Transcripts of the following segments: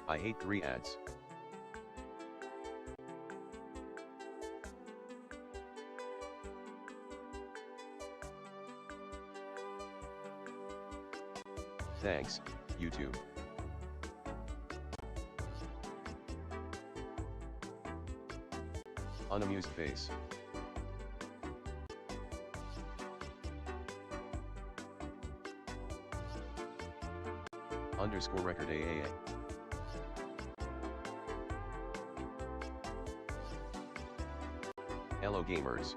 I hate 3 ads. Thanks, YouTube. Unamused face. Underscore record AAA. Hello gamers.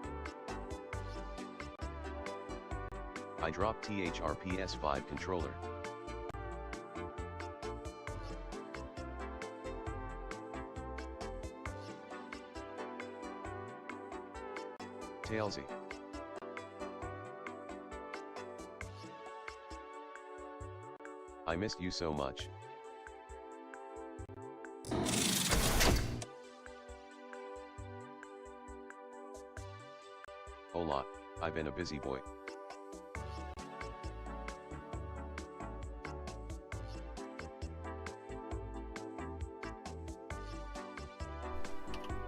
I dropped THR PS5 controller. Tailsy. I missed you so much. Hola, I've been a busy boy.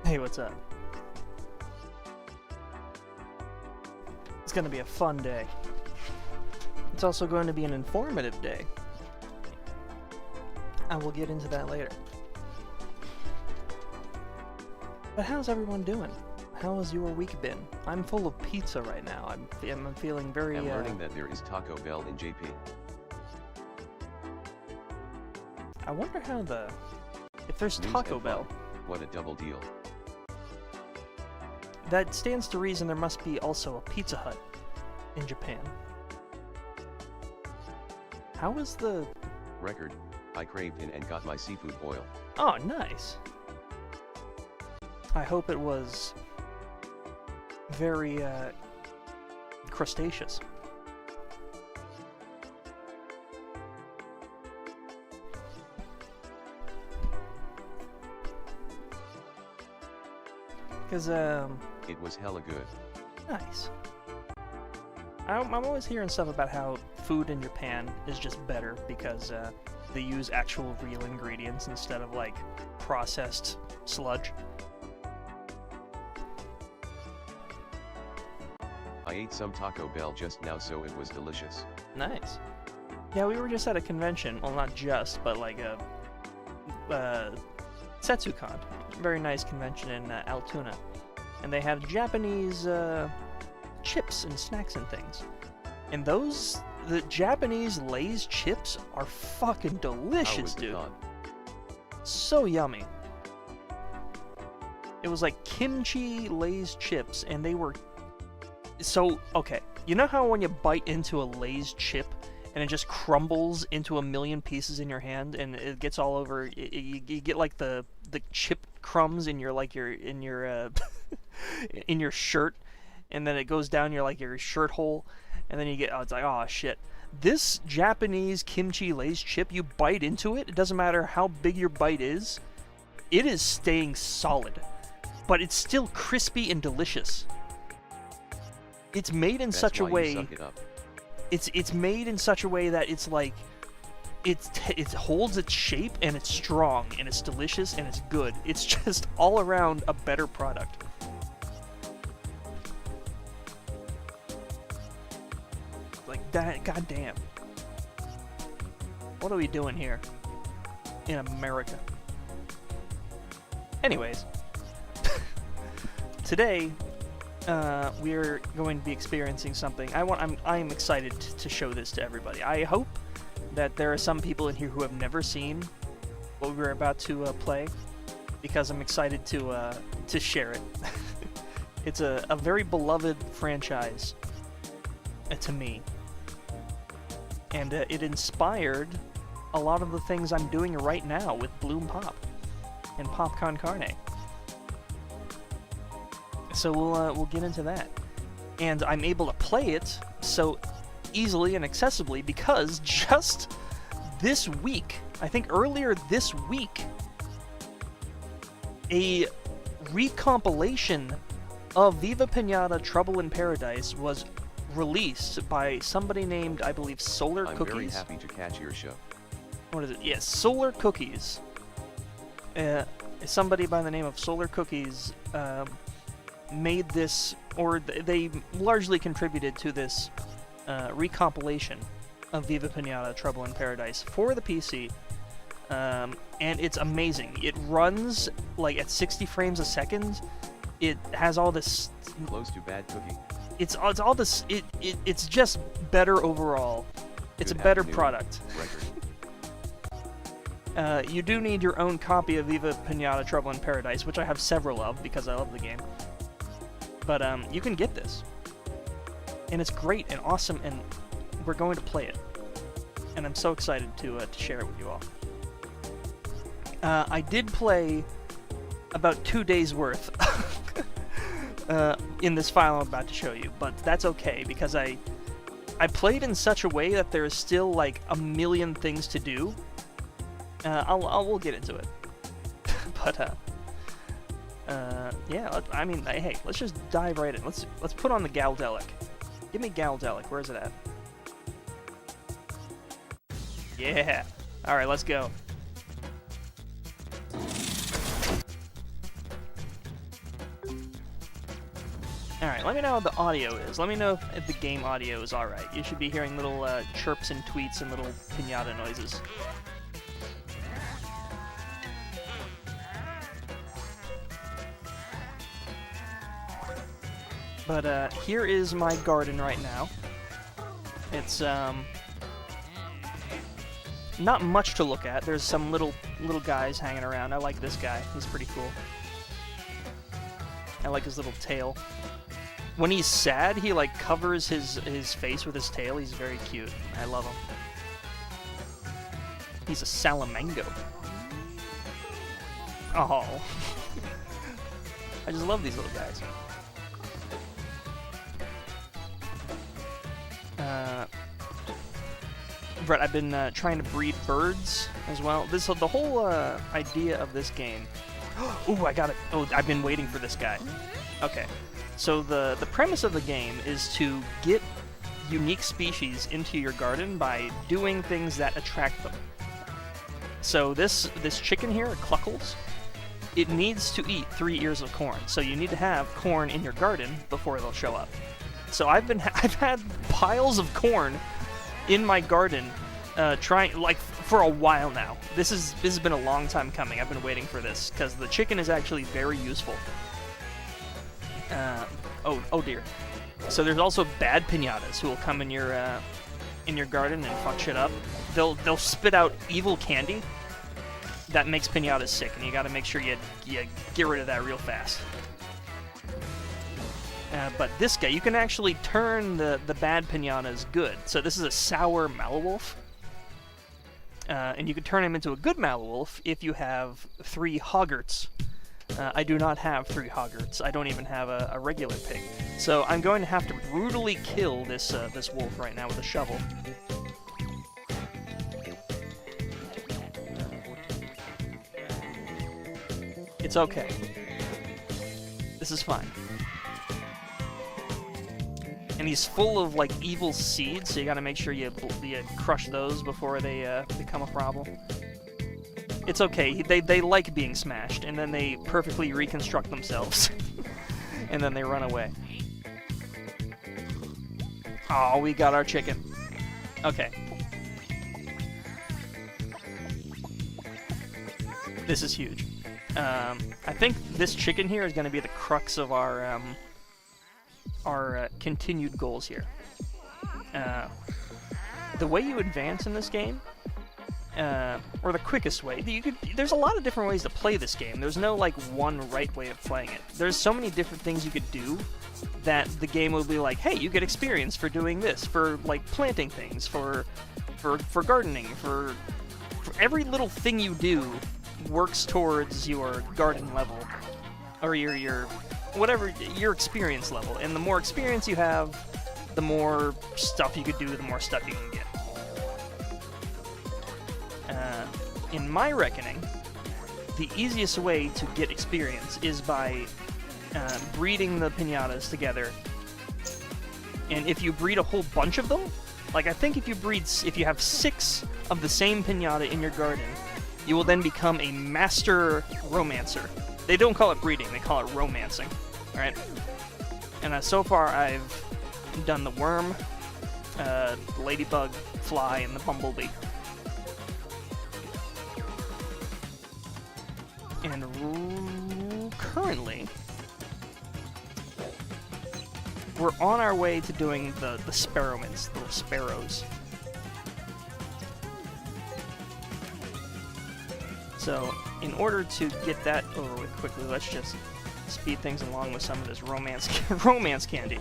Hey, what's up? It's going to be a fun day. It's also going to be an informative day. I will get into that later. But how's everyone doing? How has your week been? I'm full of pizza right now. I'm feeling very... I'm learning that there is Taco Bell in JP. I wonder how the... If there's News Taco and Bell... fun. What a double deal. That stands to reason there must be also a Pizza Hut in Japan. How is the... Record, I craved in and got my seafood boil. Oh, nice. I hope it was very, crustaceous. Because, It was hella good. nice. I'm always hearing stuff about how food in Japan is just better because, they use actual real ingredients instead of, like, processed sludge. I ate some Taco Bell just now, so it was delicious. Nice. Yeah, we were just at a convention. Well, not just, but like a Setsucon. Very nice convention in Altoona. And they have Japanese chips and snacks and things. And the Japanese Lay's chips are fucking delicious, dude. So yummy. It was like kimchi Lay's chips, and they were... So, okay, you know how when you bite into a Lay's chip and it just crumbles into a million pieces in your hand and it gets all over, you get like the chip crumbs in your in your shirt, and then it goes down your shirt hole, and then you get, oh, it's like, oh shit. This Japanese kimchi Lay's chip, you bite into it, it doesn't matter how big your bite is, it is staying solid, but it's still crispy and delicious. It's made in such a way. It's made in such a way that it's like it holds its shape and it's strong and it's delicious and it's good. It's just all around a better product. Like that, goddamn. What are we doing here in America? Anyways, today. We're going to be experiencing something. I'm excited to show this to everybody. I hope that there are some people in here who have never seen what we're about to play, because I'm excited to share it. It's a very beloved franchise to me, and it inspired a lot of the things I'm doing right now with Bloom Pop and Pop Con Carne. So we'll get into that. And I'm able to play it so easily and accessibly because just this week, I think earlier this week, a recompilation of Viva Piñata Trouble in Paradise was released by somebody named, I believe, Solar Cookies. I'm very happy to catch your show. What is it? Yes, Solar Cookies. somebody by the name of Solar Cookies made this, or they largely contributed to this recompilation of Viva Piñata Trouble in Paradise for the PC, and it's amazing. It runs like at 60 frames a second. It has all this close to bad cookie. It's all this. It's just better overall. It's Good a better afternoon, product. You do need your own copy of Viva Piñata Trouble in Paradise, which I have several of because I love the game. But you can get this, and it's great and awesome, and we're going to play it. And I'm so excited to share it with you all. I did play about 2 days worth in this file I'm about to show you, but that's okay because I played in such a way that there's still like a million things to do. We'll get into it. But yeah, I mean, hey, let's just dive right in. Let's put on the Galdelic. Give me Galdelic. Where's it at? Yeah. All right, let's go. All right, let me know how the audio is. Let me know if the game audio is all right. You should be hearing little chirps and tweets and little piñata noises. But here is my garden right now. It's not much to look at. There's some little guys hanging around. I like this guy. He's pretty cool. I like his little tail. When he's sad, he like covers his face with his tail. He's very cute. I love him. He's a salamango. Oh. I just love these little guys. Right, I've been trying to breed birds as well. The whole idea of this game. Ooh, I got it. Oh, I've been waiting for this guy. Okay, so the premise of the game is to get unique species into your garden by doing things that attract them. So this chicken here, Cluckles, it needs to eat 3 ears of corn. So you need to have corn in your garden before they'll show up. So I've had piles of corn in my garden, trying like for a while now. This has been a long time coming. I've been waiting for this because the chicken is actually very useful. Oh dear. So there's also bad piñatas who will come in your garden and fuck shit up. They'll spit out evil candy that makes piñatas sick, and you got to make sure you get rid of that real fast. But this guy, you can actually turn the bad piñatas good. So this is a sour Malawolf. And you can turn him into a good Malawolf if you have 3 Hoggarts. I do not have 3 Hoggarts. I don't even have a regular pig. So I'm going to have to brutally kill this wolf right now with a shovel. It's okay. This is fine. And he's full of like evil seeds, so you gotta make sure you crush those before they become a problem. It's okay. They like being smashed, and then they perfectly reconstruct themselves, and then they run away. Oh, we got our chicken. Okay. This is huge. I think this chicken here is gonna be the crux of our continued goals here. The way you advance in this game, or the quickest way, there's a lot of different ways to play this game. There's no like one right way of playing it. There's so many different things you could do that the game will be like, hey, you get experience for doing this, for like planting things, for gardening, for every little thing you do works towards your garden level, or your whatever, your experience level. And the more experience you have, the more stuff you could do, the more stuff you can get. In my reckoning, the easiest way to get experience is by breeding the piñatas together. And if you breed a whole bunch of them, like I think if you have 6 of the same piñata in your garden, you will then become a master romancer. They don't call it breeding, they call it romancing. Alright? And so far I've done the worm, the ladybug, fly, and the bumblebee. And currently, we're on our way to doing the sparrowmans, the little sparrows. So, in order to get that over with quickly, let's just speed things along with some of this romance candy.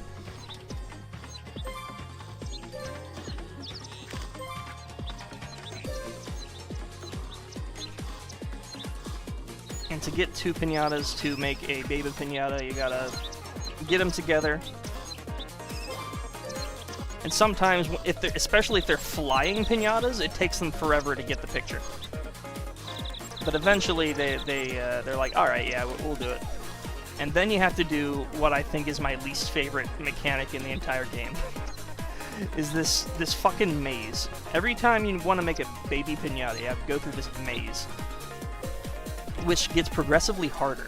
And to get 2 piñatas to make a baby piñata, you gotta get them together. And sometimes, especially if they're flying piñatas, it takes them forever to get the picture. But eventually, they're like, all right, yeah, we'll do it. And then you have to do what I think is my least favorite mechanic in the entire game. Is this fucking maze. Every time you want to make a baby piñata, you have to go through this maze, which gets progressively harder.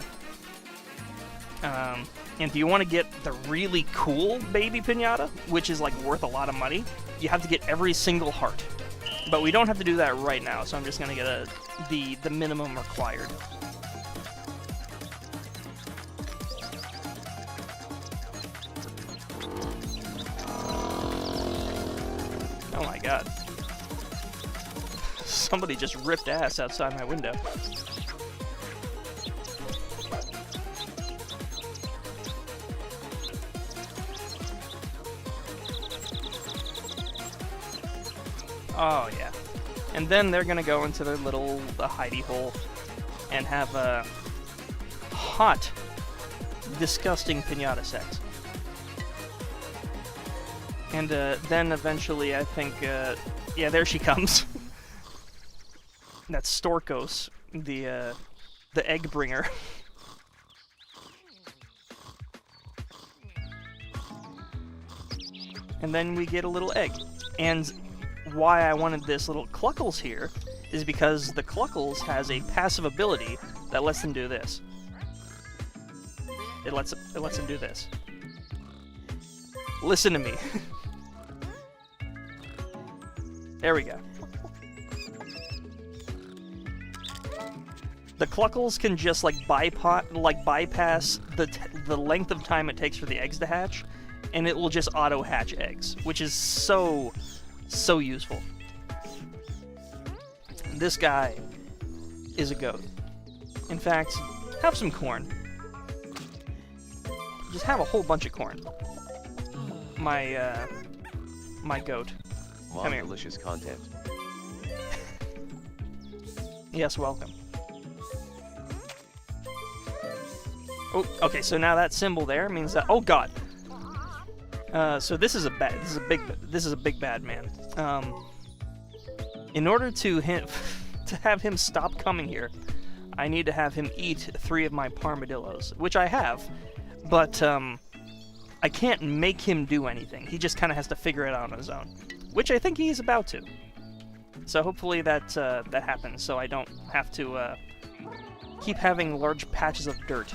And if you want to get the really cool baby piñata, which is like worth a lot of money, you have to get every single heart. But we don't have to do that right now, so I'm just gonna get the minimum required. Oh my god. Somebody just ripped ass outside my window. Oh, yeah. And then they're gonna go into their little hidey hole and have a hot, disgusting piñata sex. And then eventually, I think, yeah, there she comes. That's Storkos, the egg bringer. And then we get a little egg. And why I wanted this little Cluckles here is because the Cluckles has a passive ability that lets them do this. It lets them do this. Listen to me. There we go. The Cluckles can just like bypass the length of time it takes for the eggs to hatch, and it will just auto hatch eggs, which is so useful. This guy is a goat. In fact, have some corn. Just have a whole bunch of corn. My goat. Wow, come here. Delicious content. Yes, welcome. Oh, okay. So now that symbol there means that. Oh God. So this is a big bad man. In order to have him stop coming here, I need to have him eat 3 of my parmadillos, which I have, but I can't make him do anything. He just kind of has to figure it out on his own, which I think he's about to. So hopefully that happens, so I don't have to keep having large patches of dirt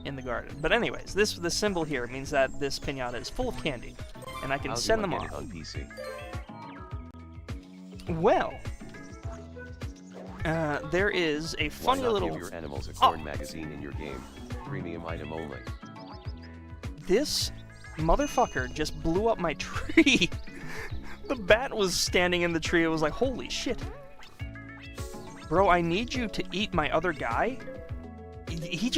in the garden. But anyways, this symbol here means that this piñata is full of candy, and I can send them off. On PC? Well, there is a funny little. Give your animals a corn magazine in your game. Premium item only. This motherfucker just blew up my tree. The bat was standing in the tree. It was like, holy shit. Bro, I need you to eat my other guy. He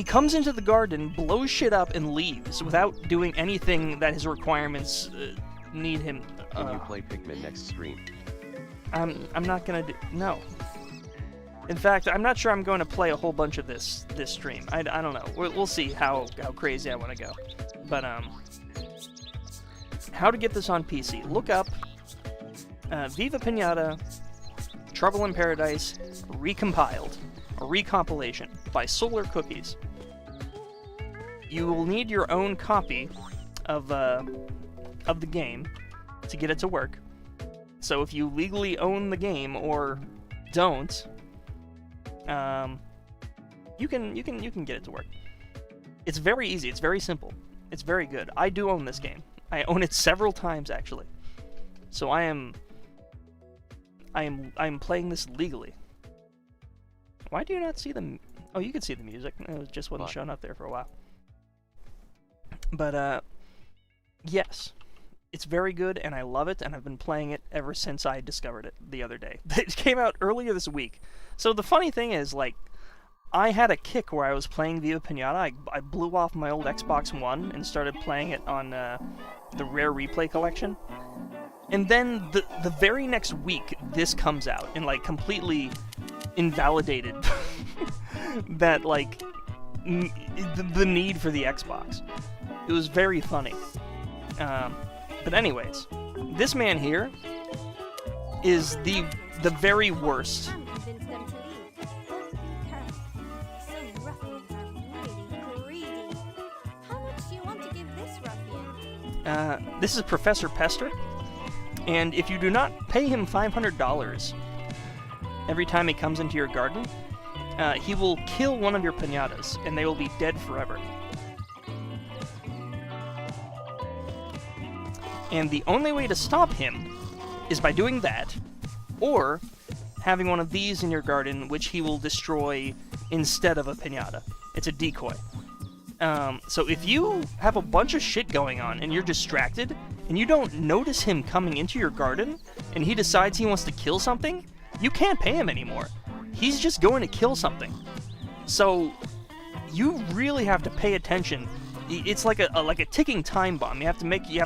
comes into the garden, blows shit up, and leaves without doing anything that his requirements need him. Can you play Pikmin next stream? I'm not gonna do. No. In fact, I'm not sure I'm going to play a whole bunch of this stream. I don't know. We'll see how crazy I want to go. But how to get this on PC? Look up Viva Piñata Trouble in Paradise Recompiled, a recompilation by Solar Cookies. You will need your own copy of the game to get it to work. So if you legally own the game or don't, you can get it to work. It's very easy. It's very simple. It's very good. I do own this game. I own it several times actually. So I am playing this legally. Why do you not see the? Oh, you can see the music. It just wasn't showing up there for a while. But yes, it's very good, and I love it, and I've been playing it ever since I discovered it the other day. It came out earlier this week. So the funny thing is, like, I had a kick where I was playing Viva Piñata. I blew off my old Xbox One and started playing it on the Rare Replay collection. And then the very next week, this comes out and, like, completely invalidated that, like, the need for the Xbox. It was very funny. But anyways, this man here is the very worst. This is Professor Pester, and if you do not pay him $500 every time he comes into your garden, he will kill one of your piñatas, and they will be dead forever. And the only way to stop him is by doing that, or having one of these in your garden, which he will destroy instead of a piñata. It's a decoy. So if you have a bunch of shit going on and you're distracted, and you don't notice him coming into your garden, and he decides he wants to kill something, you can't pay him anymore. He's just going to kill something. So you really have to pay attention. It's like a ticking time bomb. You have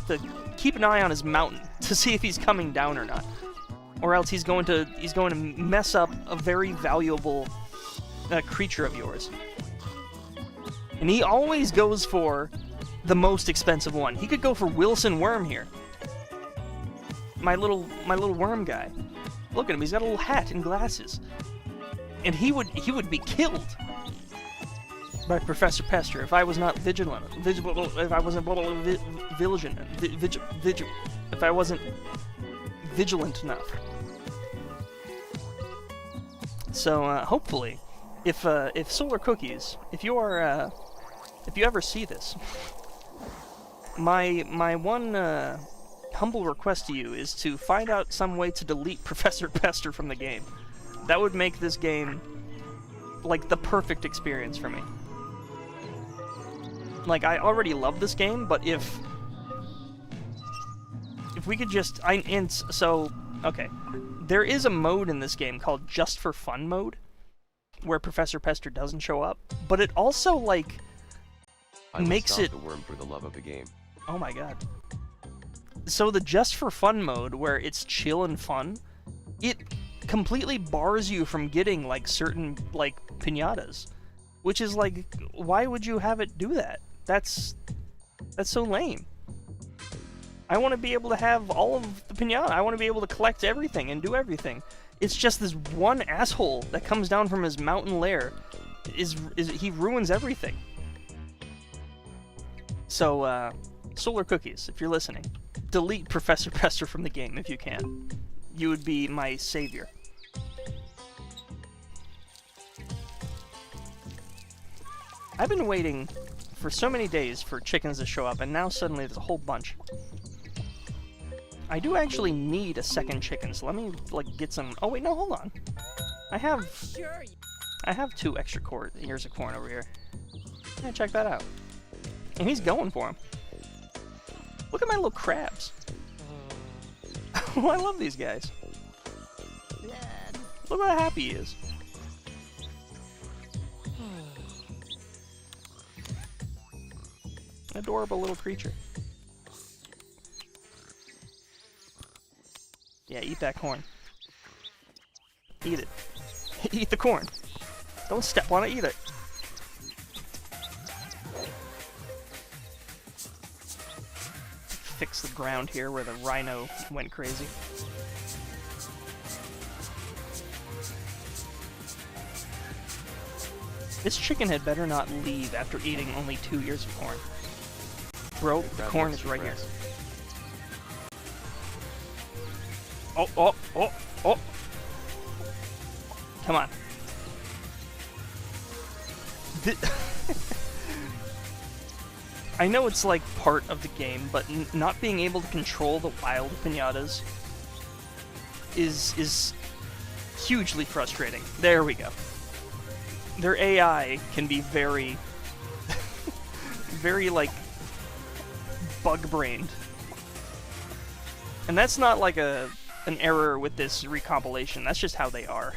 to keep an eye on his mountain to see if he's coming down or not, or else he's going to mess up a very valuable creature of yours. And he always goes for the most expensive one. He could go for Wilson Worm here. My little worm guy. Look at him. He's got a little hat and glasses. And he would be killed by Professor Pester if I was not vigilant. If I wasn't if I wasn't vigilant enough. So hopefully, if Solar Cookies, if you ever see this, my one humble request to you is to find out some way to delete Professor Pester from the game. That would make this game like the perfect experience for me. Like, I already love this game, but if we could just okay, there is a mode in this game called Just for Fun mode, where Professor Pester doesn't show up, but it also, like, makes it... the worm for the love of the game. Oh my god. So the Just for Fun mode, where it's chill and fun, it completely bars you from getting, like, certain, like, piñatas. Which is, like, why would you have it do that? That's so lame. I want to be able to have all of the piñata. I want to be able to collect everything and do everything. It's just this one asshole that comes down from his mountain lair. He ruins everything. So, Solar Cookies, if you're listening, delete Professor Pester from the game if you can. You would be my savior. I've been waiting for so many days for chickens to show up, and now suddenly there's a whole bunch. I do actually need a second chicken, so let me, like, get some... Oh, wait, no, hold on. I have 2 extra ears of corn over here. Yeah, check that out. And he's going for him. Look at my little crabs. Oh, I love these guys. Look how happy he is. Adorable little creature. Yeah, eat that corn. Eat it. Eat the corn. Don't step on it, eat it. Fix the ground here where the rhino went crazy. This chicken had better not leave after eating only 2 ears of corn. Bro, the corn is right here. Oh, oh, oh, oh! Come on. I know it's like part of the game, but not being able to control the wild piñatas is hugely frustrating. There we go. Their AI can be very, very, like, bug-brained. And that's not like an error with this recompilation, that's just how they are.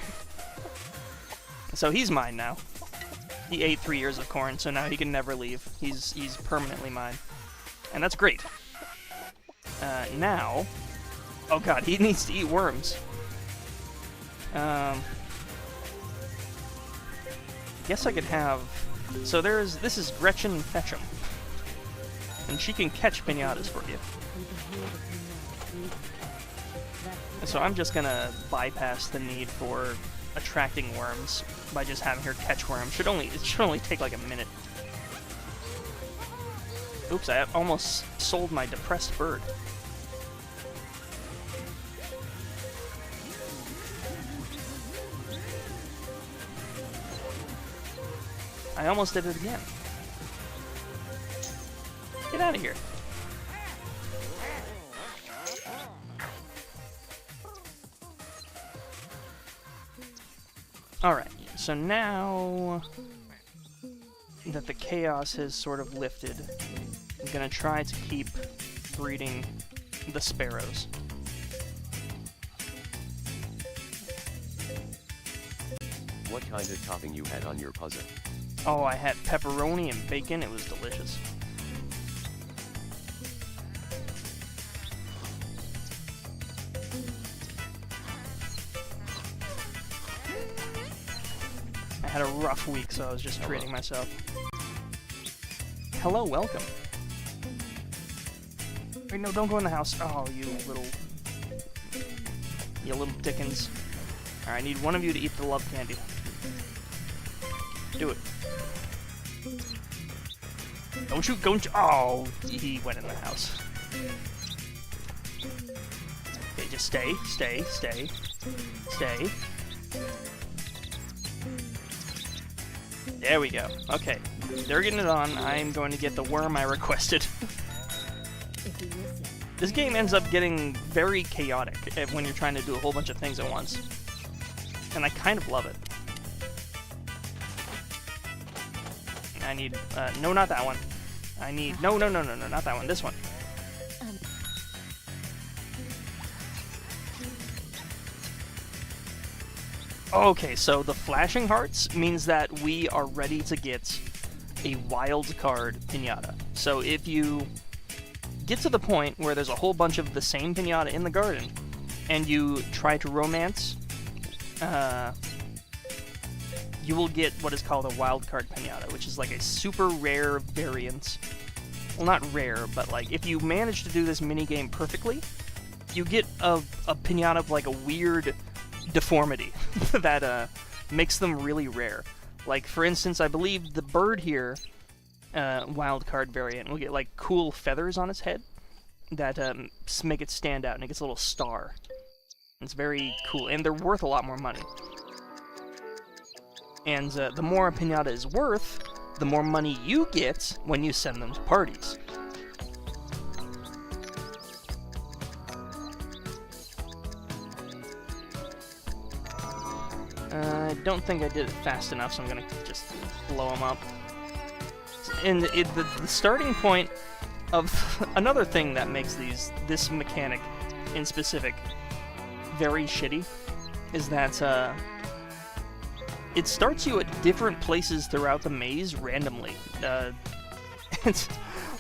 So he's mine now. He ate 3 years of corn, so now he can never leave. He's permanently mine. And that's great. Now... Oh god, he needs to eat worms. Guess I could have... So this is Gretchen Fetch'em. And she can catch piñatas for you. So I'm just gonna bypass the need for attracting worms by just having her catch worms. It should only take like a minute. Oops, I almost sold my depressed bird. I almost did it again. Get out of here. Alright, so now that the chaos has sort of lifted, I'm gonna try to keep breeding the sparrows. What kind of topping you had on your puzzle? Oh, I had pepperoni and bacon. It was delicious. I had a rough week, so I was just treating myself. Hello, welcome. Wait, no, don't go in the house. Oh, you little dickens. Alright, I need one of you to eat the love candy. Do it. Don't you, oh, he went in the house. Okay, just stay. There we go. Okay, they're getting it on. I'm going to get the worm I requested. This game ends up getting very chaotic when you're trying to do a whole bunch of things at once. And I kind of love it. I need, no, not that one. I need, no, not that one, this one. Okay, so the flashing hearts means that we are ready to get a wild card piñata. So if you get to the point where there's a whole bunch of the same piñata in the garden, and you try to romance, you will get what is called a wildcard piñata, which is like a super rare variant. Well, not rare, but like if you manage to do this minigame perfectly, you get a piñata of like a weird deformity that makes them really rare. Like, for instance, I believe the bird here, wildcard variant, will get like cool feathers on its head that make it stand out, and it gets a little star. It's very cool, and they're worth a lot more money. And the more a piñata is worth, the more money you get when you send them to parties. I don't think I did it fast enough, so I'm gonna just blow them up. And the starting point of another thing that makes this mechanic in specific very shitty is that it starts you at different places throughout the maze randomly. It's,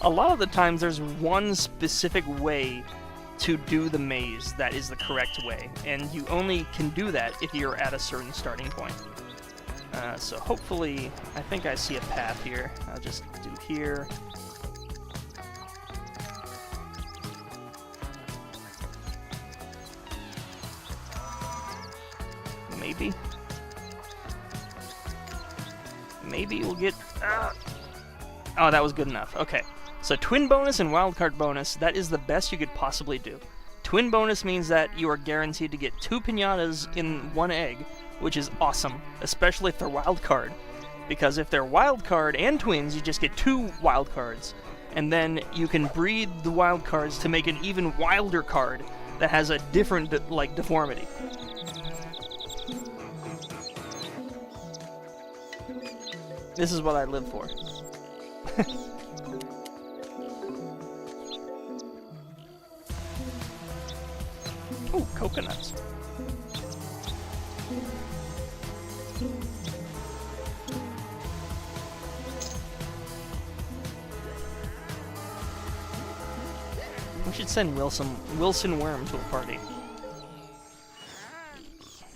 a lot of the times there's one specific way to do the maze that is the correct way, and you only can do that if you're at a certain starting point. So hopefully, I think I see a path here. I'll just do here. Maybe. Maybe we'll get... Oh, that was good enough. Okay. So twin bonus and wildcard bonus, that is the best you could possibly do. Twin bonus means that you are guaranteed to get 2 piñatas in one egg, which is awesome, especially if they're wild card. Because if they're wild card and twins, you just get 2 wild cards. And then you can breed the wild cards to make an even wilder card that has a different, like, deformity. This is what I live for. Oh, coconuts. We should send Wilson Worm to a party.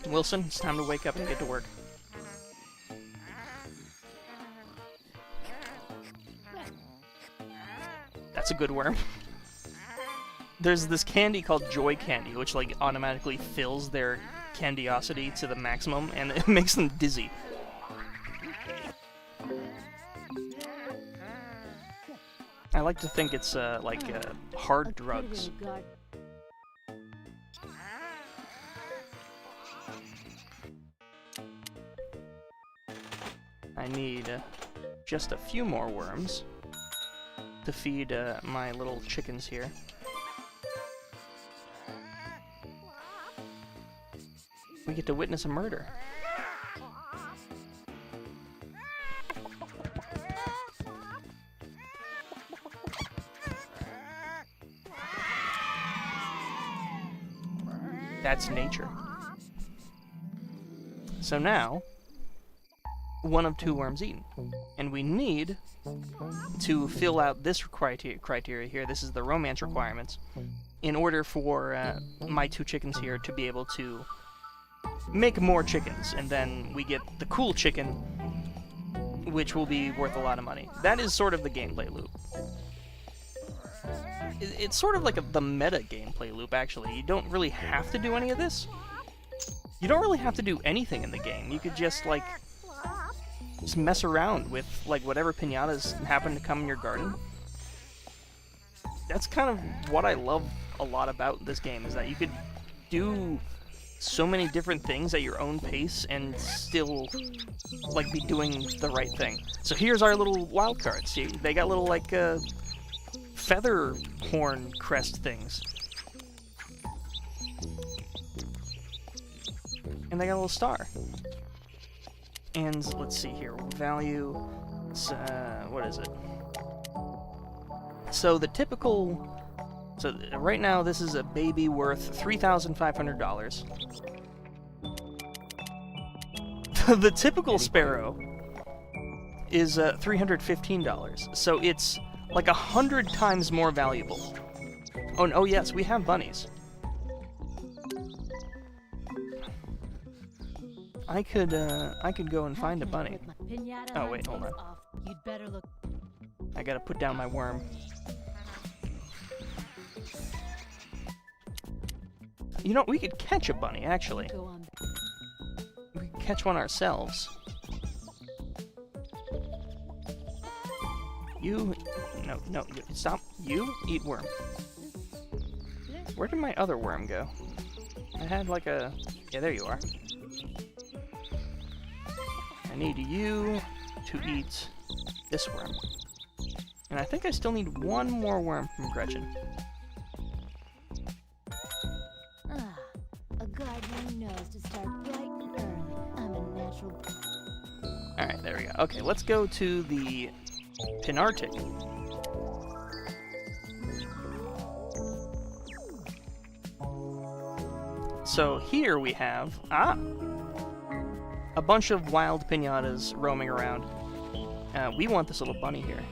Wilson, it's time to wake up and get to work. That's a good worm. There's this candy called Joy Candy, which like automatically fills their candiosity to the maximum, and it makes them dizzy. I like to think it's like hard drugs. I need just a few more worms to feed my little chickens here. We get to witness a murder. That's nature. So now, 1 of 2 worms eaten. And we need to fill out this criteria here. This is the romance requirements. In order for my 2 chickens here to be able to make more chickens. And then we get the cool chicken, which will be worth a lot of money. That is sort of the gameplay loop. It's sort of like the meta gameplay loop, actually. You don't really have to do any of this. You don't really have to do anything in the game. You could just, like, just mess around with, like, whatever piñatas happen to come in your garden. That's kind of what I love a lot about this game, is that you could do so many different things at your own pace and still, like, be doing the right thing. So here's our little wild cards. See, they got little, like, feather horn crest things. And they got a little star. And let's see here, value, what is it? So the typical, so right now this is a baby worth $3,500. The typical sparrow is $315, so it's like 100 times more valuable. Oh, oh yes, we have bunnies. I could go and find a bunny. Oh wait, hold on. I gotta put down my worm. You know, we could catch a bunny, actually. We could catch one ourselves. You... No, stop. You eat worm. Where did my other worm go? I had like a... Yeah, there you are. I need you to eat this worm. And I think I still need 1 more worm from Gretchen. A gardener knows to start bright and early. I'm a natural... Alright, there we go. Okay, let's go to the Pinarctic. So here we have, a bunch of wild piñatas roaming around. We want this little bunny here.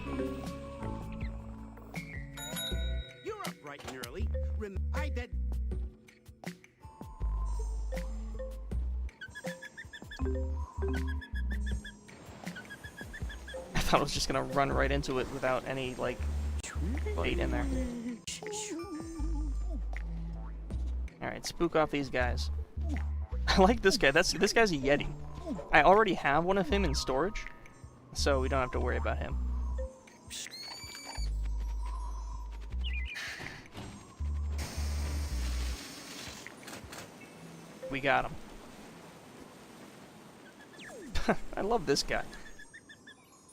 You're up bright and early. I bet. I thought I was just gonna run right into it without any, like, bait in there. Alright, spook off these guys. I like this guy. This guy's a Yeti. I already have one of him in storage, so we don't have to worry about him. We got him. love this guy.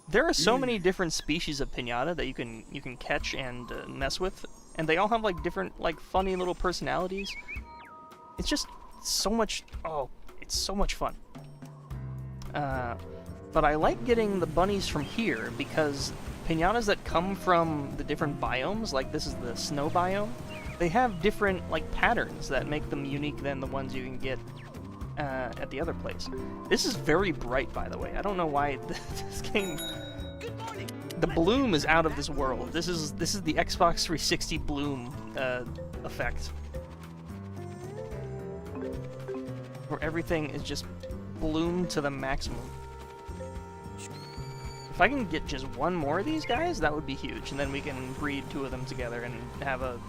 There are so many different species of piñata that you can catch and mess with, and they all have like different like funny little personalities. It's just so much. Oh, it's so much fun. But I like getting the bunnies from here because piñatas that come from the different biomes, like this is the snow biome, they have different like patterns that make them unique than the ones you can get at the other place. This is very bright, by the way. I don't know why this game. Good morning. The bloom is out of this world. This is the Xbox 360 bloom effect, where everything is just bloomed to the maximum. If I can get just one more of these guys, that would be huge, and then we can breed 2 of them together and have a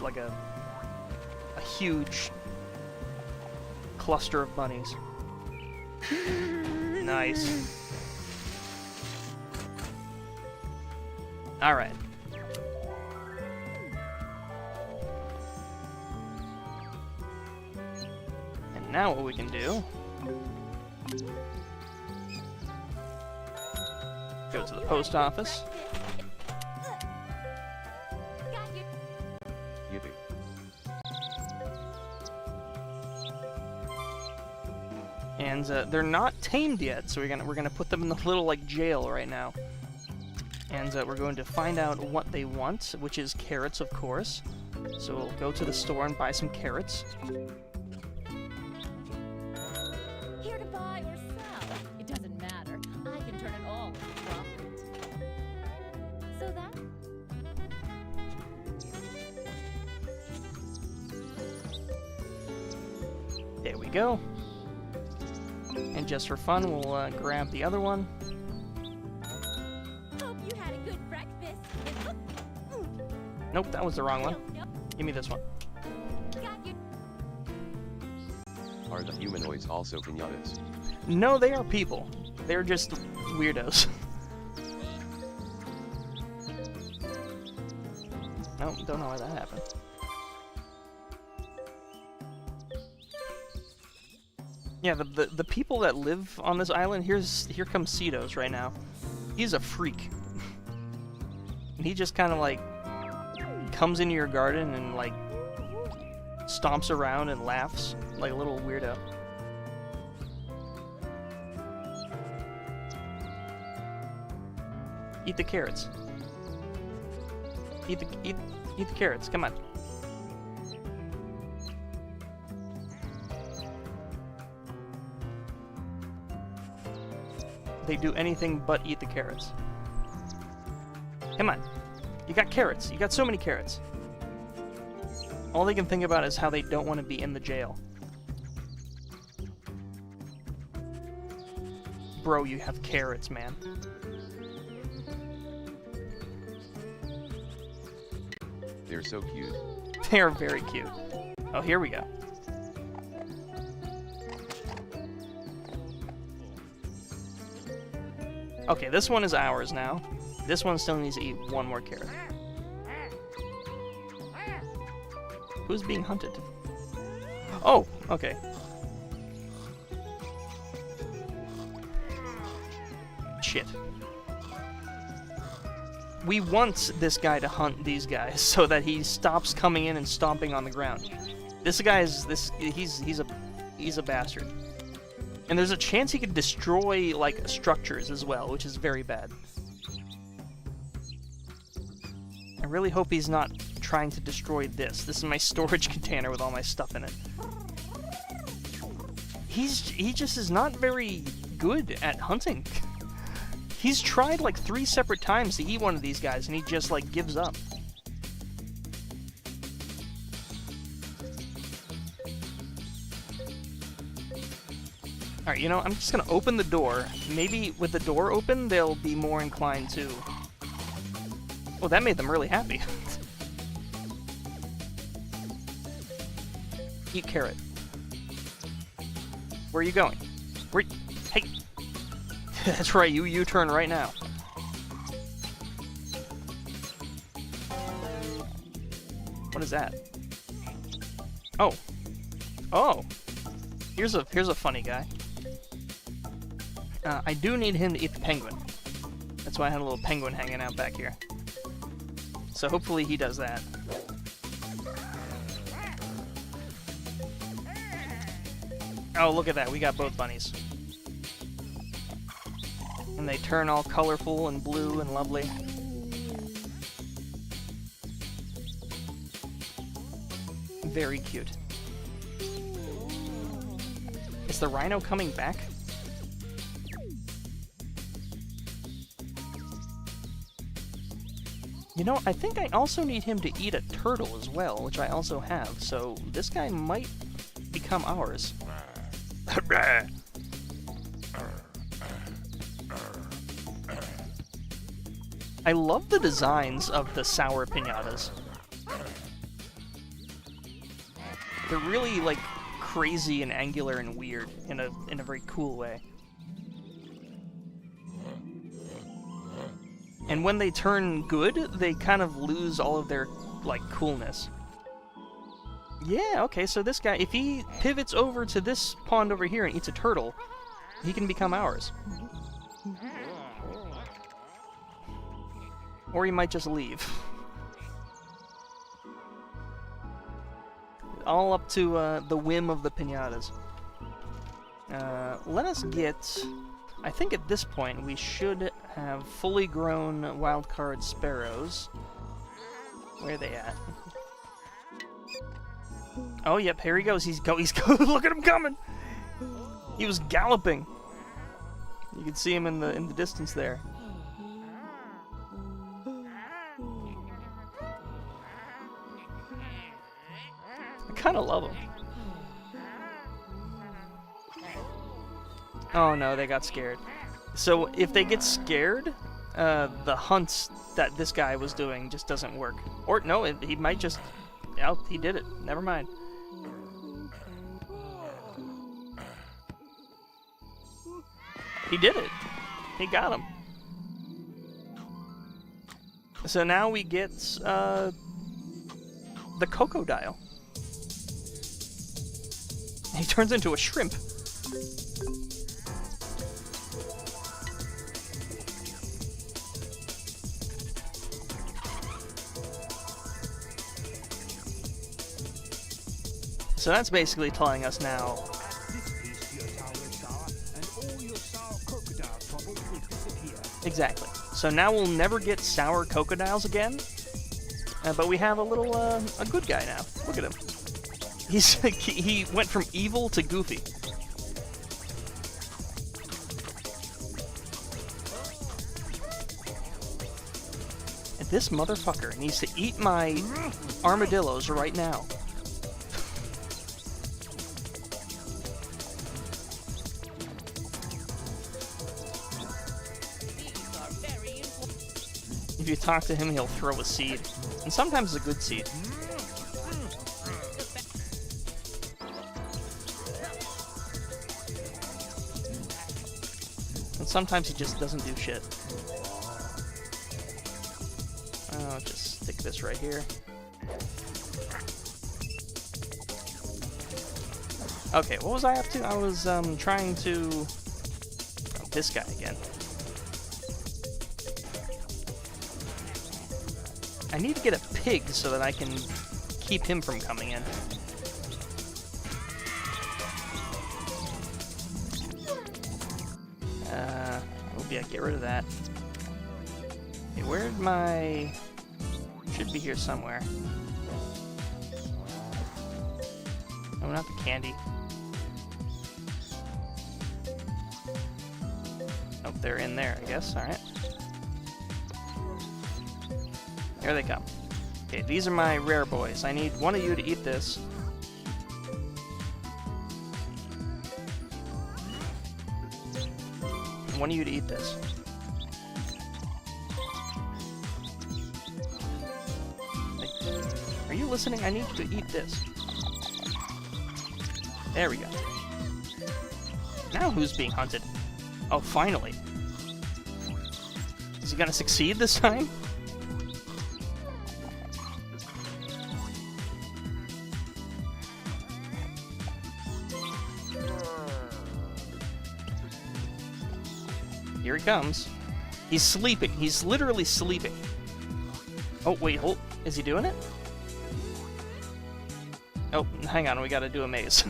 huge cluster of bunnies. Nice. All right. And now what we can do, go to the post office. Yippee. And they're not tamed yet, so we're gonna put them in the little like jail right now. And we're going to find out what they want, which is carrots, of course. So we'll go to the store and buy some carrots. Here to buy or sell. It doesn't matter. I can turn it all into profit. So that? There we go. And just for fun, we'll grab the other one. Hope you had a good breakfast. Nope, that was the wrong one. No, Give me this one. got you. Are the humanoids also piñatas? No, they are people. They're just weirdos. Nope, don't know why that happened. Yeah, the people that live on this island, here comes Cedos right now. He's a freak. And he just kind of like comes into your garden and like stomps around and laughs like a little weirdo. Eat the carrots. Eat the carrots. Come on. They do anything but eat the carrots. Come on. You got carrots. You got so many carrots. All they can think about is how they don't want to be in the jail. Bro, you have carrots, man. They're so cute. They are very cute. Oh, here we go. Okay, this one is ours now. This one still needs to eat one more carrot. Who's being hunted? Oh, okay. Shit. We want this guy to hunt these guys so that he stops coming in and stomping on the ground. This guy is he's a bastard. And there's a chance he could destroy, like, structures as well, which is very bad. I really hope he's not trying to destroy this. This is my storage container with all my stuff in it. He just is not very good at hunting. He's tried, like, 3 separate times to eat one of these guys, and he just, like, gives up. Alright, you know, I'm just gonna open the door. Maybe with the door open, they'll be more inclined to... Oh, that made them really happy. Eat carrot. Where are you going? Hey! That's right, you U-turn right now. What is that? Oh. Oh! Here's a funny guy. I do need him to eat the penguin. That's why I had a little penguin hanging out back here. So hopefully he does that. Oh, look at that. We got both bunnies. And they turn all colorful and blue and lovely. Very cute. Is the rhino coming back? You know, I think I also need him to eat a turtle as well, which I also have, so this guy might become ours. I love the designs of the sour piñatas. They're really, like, crazy and angular and weird in a very cool way. And when they turn good, they kind of lose all of their, like, coolness. Yeah, okay, so this guy, if he pivots over to this pond over here and eats a turtle, he can become ours. Or he might just leave. All up to the whim of the piñatas. Let us get... I think at this point we should have fully grown wildcard sparrows. Where are they at? Oh, yep, here he goes. He's look at him coming! He was galloping. You can see him in the distance there. I kind of love him. Oh no, they got scared. So if they get scared, the hunts that this guy was doing just doesn't work. Or no, he might just... Oh, he did it. Never mind. He did it. He got him. So now we get the crocodile. He turns into a shrimp. So that's basically telling us now. Exactly. So now we'll never get sour crocodiles again. But we have a little, a good guy now. Look at him. He went from evil to goofy. And this motherfucker needs to eat my armadillos right now. If you talk to him, he'll throw a seed. And sometimes it's a good seed. And sometimes he just doesn't do shit. I'll just stick this right here. Okay, what was I up to? I was trying to... Oh, this guy again. I need to get a pig so that I can keep him from coming in. Yeah, get rid of that. Okay, where'd my... Should be here somewhere. Oh, not the candy. Oh, they're in there, I guess. Alright. Here they come. Okay, these are my rare boys. I need one of you to eat this. And one of you to eat this. Are you listening? I need you to eat this. There we go. Now who's being hunted? Oh, finally. Is he gonna succeed this time? Here he comes. He's sleeping. He's literally sleeping. Oh, wait, hold. Is he doing it? Oh, hang on. We gotta do a maze.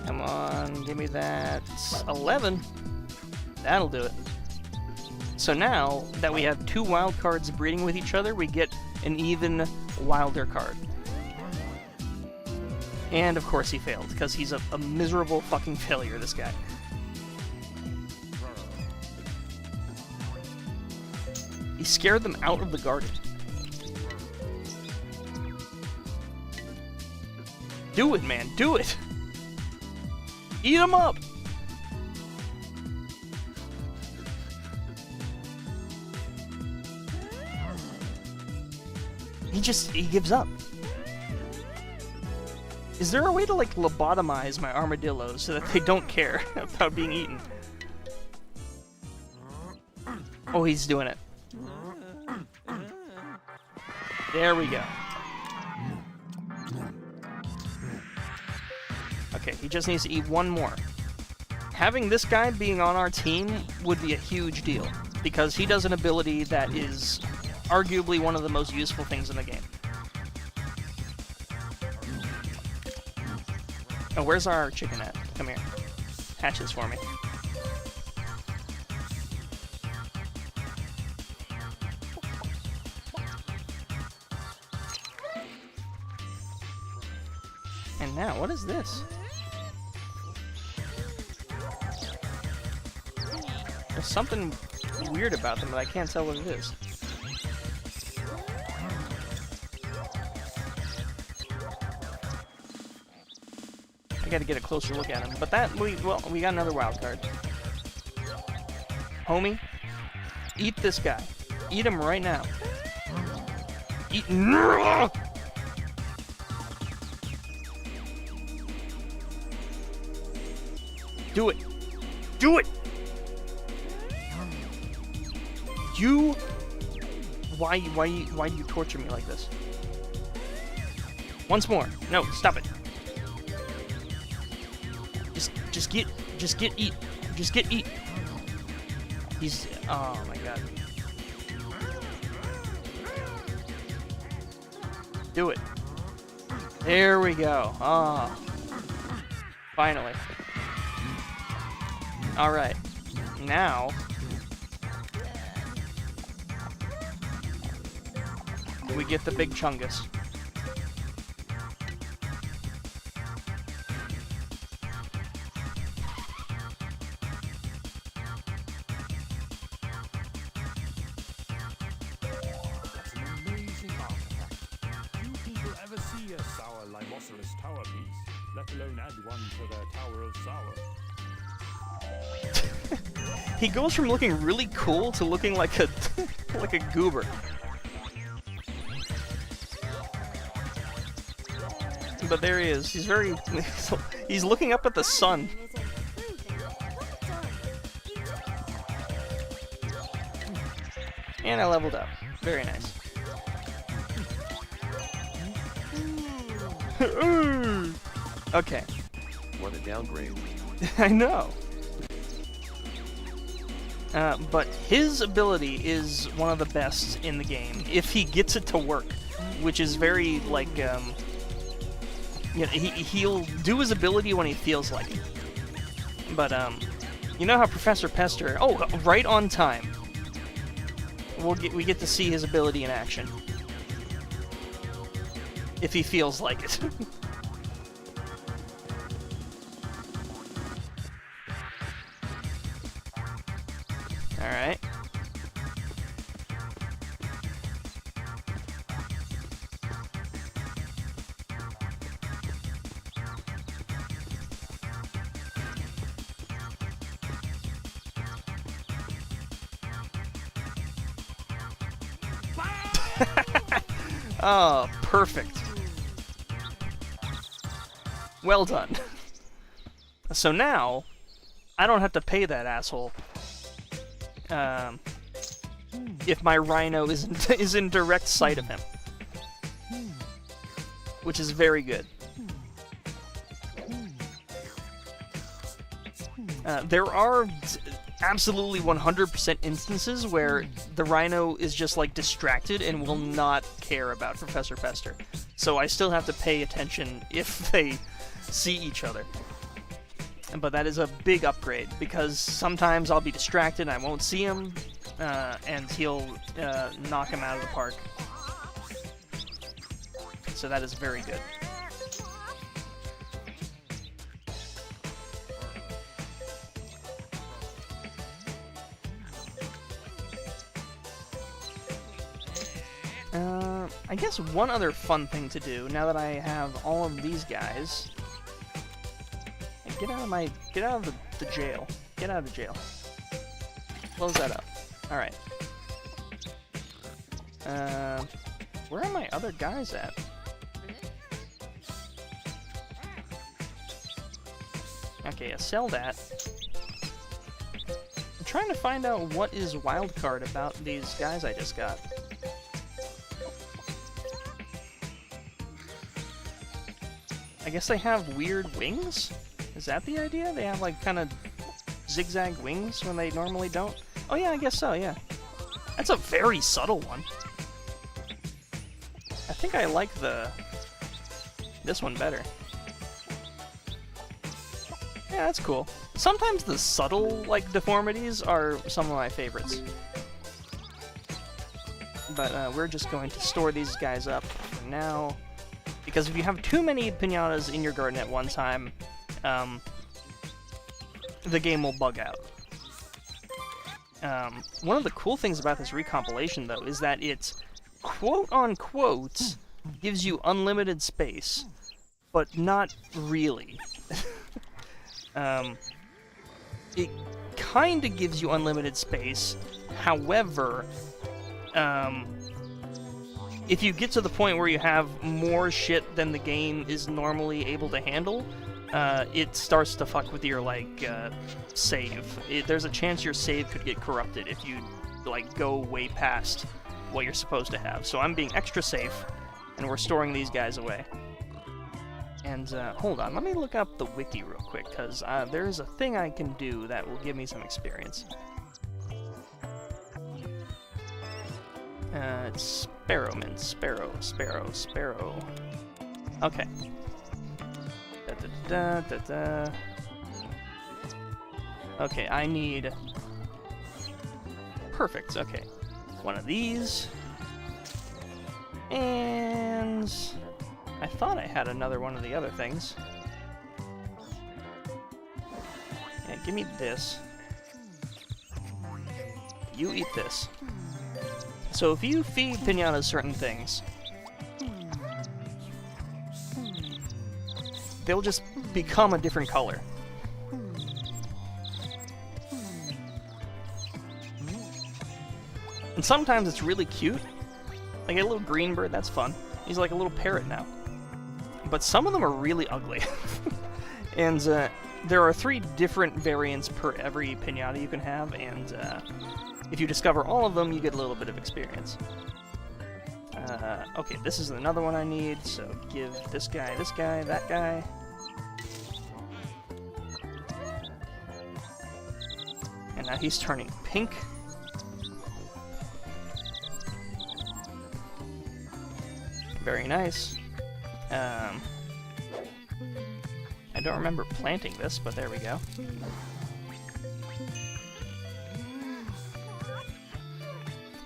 Come on, give me that 11. That'll do it. So now that we have 2 wild cards breeding with each other, we get an even wilder card. And of course he failed, because he's a miserable fucking failure, this guy. He scared them out of the garden. Do it, man, do it! Eat him up! He gives up. Is there a way to, like, lobotomize my armadillos so that they don't care about being eaten? Oh, he's doing it. There we go. Okay, he just needs to eat one more. Having this guy being on our team would be a huge deal, because he does an ability that is arguably one of the most useful things in the game. Oh, where's our chicken at? Come here. Hatch this for me. And now, what is this? There's something weird about them, but I can't tell what it is. I gotta get a closer look at him. But that, we got another wild card. Homie, eat this guy. Eat him right now. Eat. Do it. Do it! You... Why do you torture me like this? Once more. No, stop it. Just get eat. Just get eat. He's... Oh my god. Do it. There we go. Ah. Oh. Finally. Alright. Now... we get the big chungus. That's an amazing artifact. Few people ever see a sour limosaurus tower piece, let alone add one to their tower of sour. He goes from looking really cool to looking like a like a goober. But there he is. He's very... he's looking up at the sun. And I leveled up. Very nice. Okay. What a downgrade. I know. But his ability is one of the best in the game, if he gets it to work, which is very, like, he'll do his ability when he feels like it. But, you know how Professor Pester... Oh, right on time. We get to see his ability in action. If he feels like it. Alright. Oh, perfect. Well done. So now, I don't have to pay that asshole if my rhino is in direct sight of him, which is very good. There are absolutely 100% instances where the rhino is just like distracted and will not care about Professor Pester. So I still have to pay attention if they see each other. But that is a big upgrade, because sometimes I'll be distracted and I won't see him, and he'll knock him out of the park. So that is very good. I guess one other fun thing to do, now that I have all of these guys... Get out of the jail. Get out of the jail. Close that up. Alright. Where are my other guys at? Okay, I sell that. I'm trying to find out what is wildcard about these guys I just got. I guess they have weird wings? Is that the idea? They have like kind of zigzag wings when they normally don't? Oh yeah, I guess so, yeah. That's a very subtle one. I think I like this one better. Yeah, that's cool. Sometimes the subtle, like, deformities are some of my favorites. But we're just going to store these guys up for now. Because if you have too many piñatas in your garden at one time, the game will bug out. One of the cool things about this recompilation, though, is that it, quote-unquote, gives you unlimited space, but not really. It kinda gives you unlimited space, however, if you get to the point where you have more shit than the game is normally able to handle, it starts to fuck with your, like, save. There's a chance your save could get corrupted if you, like, go way past what you're supposed to have. So I'm being extra safe, and we're storing these guys away. And, hold on, let me look up the wiki real quick, because there's a thing I can do that will give me some experience. It's Sparrowman, Sparrow. Okay. Okay, I need... Perfect, okay. One of these. And... I thought I had another one of the other things. Yeah, give me this. You eat this. So if you feed piñatas certain things, they'll just become a different color. And sometimes it's really cute. Like a little green bird, that's fun. He's like a little parrot now. But some of them are really ugly. And there are 3 different variants per every piñata you can have, and if you discover all of them, you get a little bit of experience. Okay, this is another one I need, so give this guy, that guy. And now he's turning pink. Very nice. I don't remember planting this, but there we go.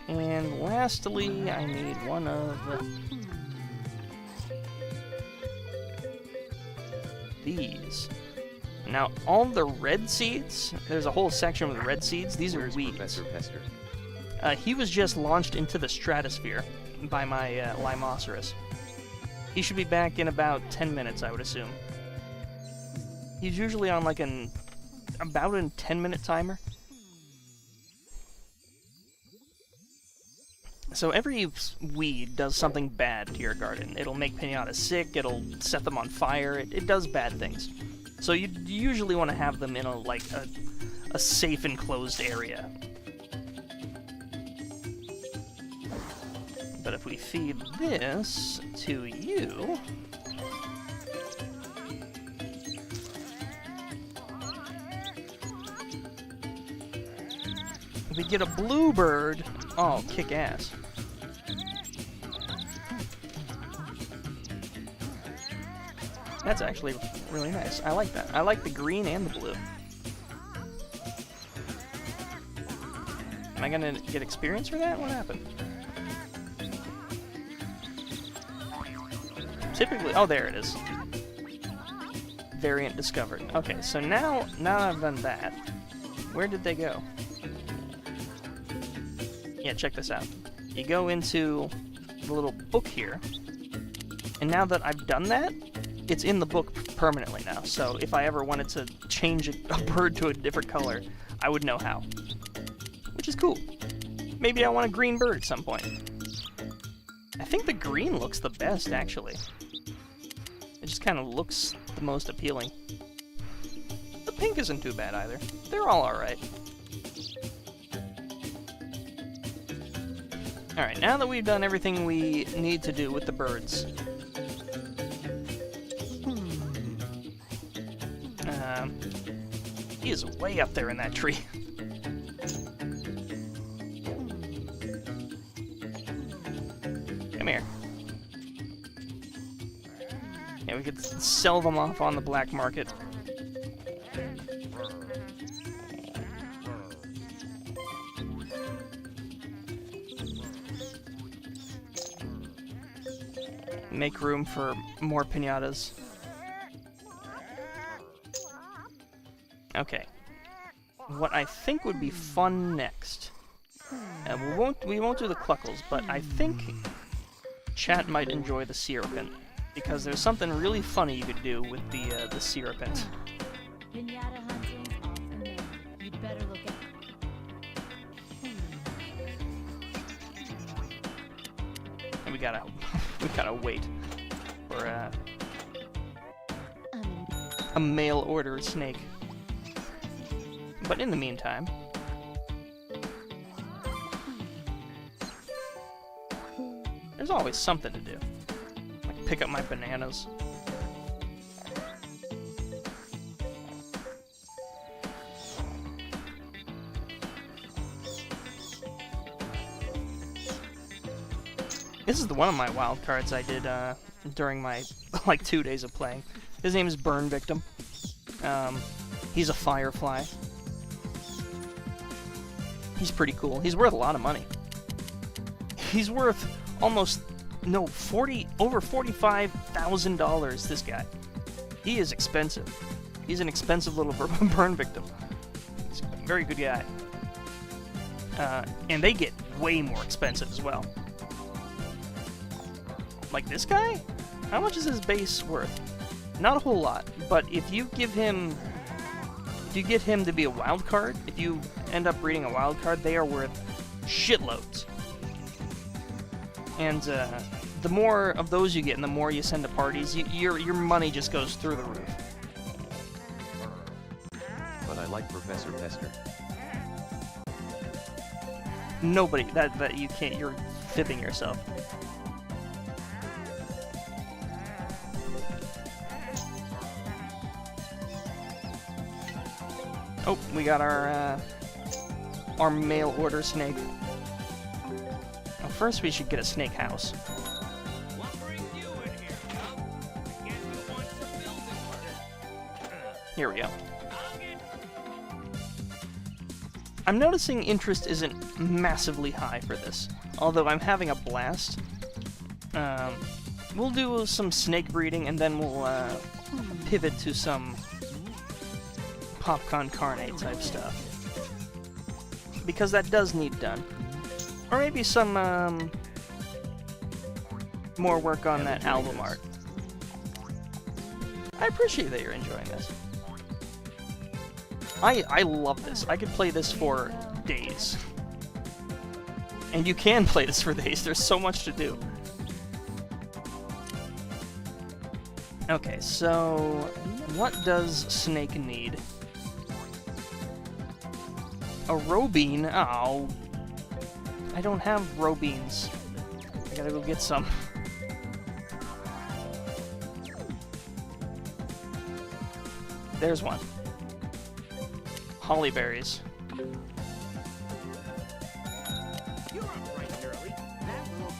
And lastly, I need one of these. Now, all the red seeds, there's a whole section with red seeds, these are weeds. Professor Pester? He was just launched into the stratosphere by my Limoceros. He should be back in about 10 minutes, I would assume. He's usually on like about a 10-minute timer. So every weed does something bad to your garden. It'll make piñatas sick, it'll set them on fire, it does bad things. So you usually want to have them in a a safe enclosed area. But if we feed this to you, if we get a bluebird, oh, kick ass. That's actually really nice. I like that. I like the green and the blue. Am I gonna get experience for that? What happened? Typically, oh, there it is. Variant discovered. Okay, so now I've done that, where did they go? Yeah, check this out. You go into the little book here, and now that I've done that, it's in the book permanently now. So if I ever wanted to change a bird to a different color, I would know how. Which is cool. Maybe I want a green bird at some point. I think the green looks the best, actually. It just kind of looks the most appealing. The pink isn't too bad either. They're all alright. Alright, now that we've done everything we need to do with the birds, he is way up there in that tree. Come here. Yeah, we could sell them off on the black market. Make room for more piñatas. Okay. What I think would be fun next. We won't do the cluckles, but I think chat might enjoy the syrupant, because there's something really funny you could do with the syrupant. Piñata hunting's off the menu. You'd better look out. And we gotta wait for a mail order snake. But in the meantime, there's always something to do. Like pick up my bananas. This is one of my wild cards I did during my like 2 days of playing. His name is Burn Victim. He's a firefly. He's pretty cool. He's worth a lot of money. He's worth over $45,000, this guy. He is expensive. He's an expensive little burn victim. He's a very good guy. And they get way more expensive as well. Like this guy? How much is his base worth? Not a whole lot, but if you get him to be a wild card, if you end up breeding a wild card, they are worth shitloads. And the more of those you get and the more you send to parties, your money just goes through the roof. But I like Professor Pester. Nobody, that you can't, you're fibbing yourself. Oh, we got our mail order snake. Well, first we should get a snake house. What brings you in here, Doc? I guess you want some building work. Here we go. I'll get... I'm noticing interest isn't massively high for this, although I'm having a blast. We'll do some snake breeding, and then we'll pivot to some popcorn carne type stuff, because that does need done. Or maybe some more work on that album art. I appreciate that you're enjoying this. I love this. I could play this for days. And you can play this for days. There's so much to do. Okay, so what does Snake need? A row bean? Oh, I don't have row beans. I gotta go get some. There's one. Holly berries. You're up bright and early. That will...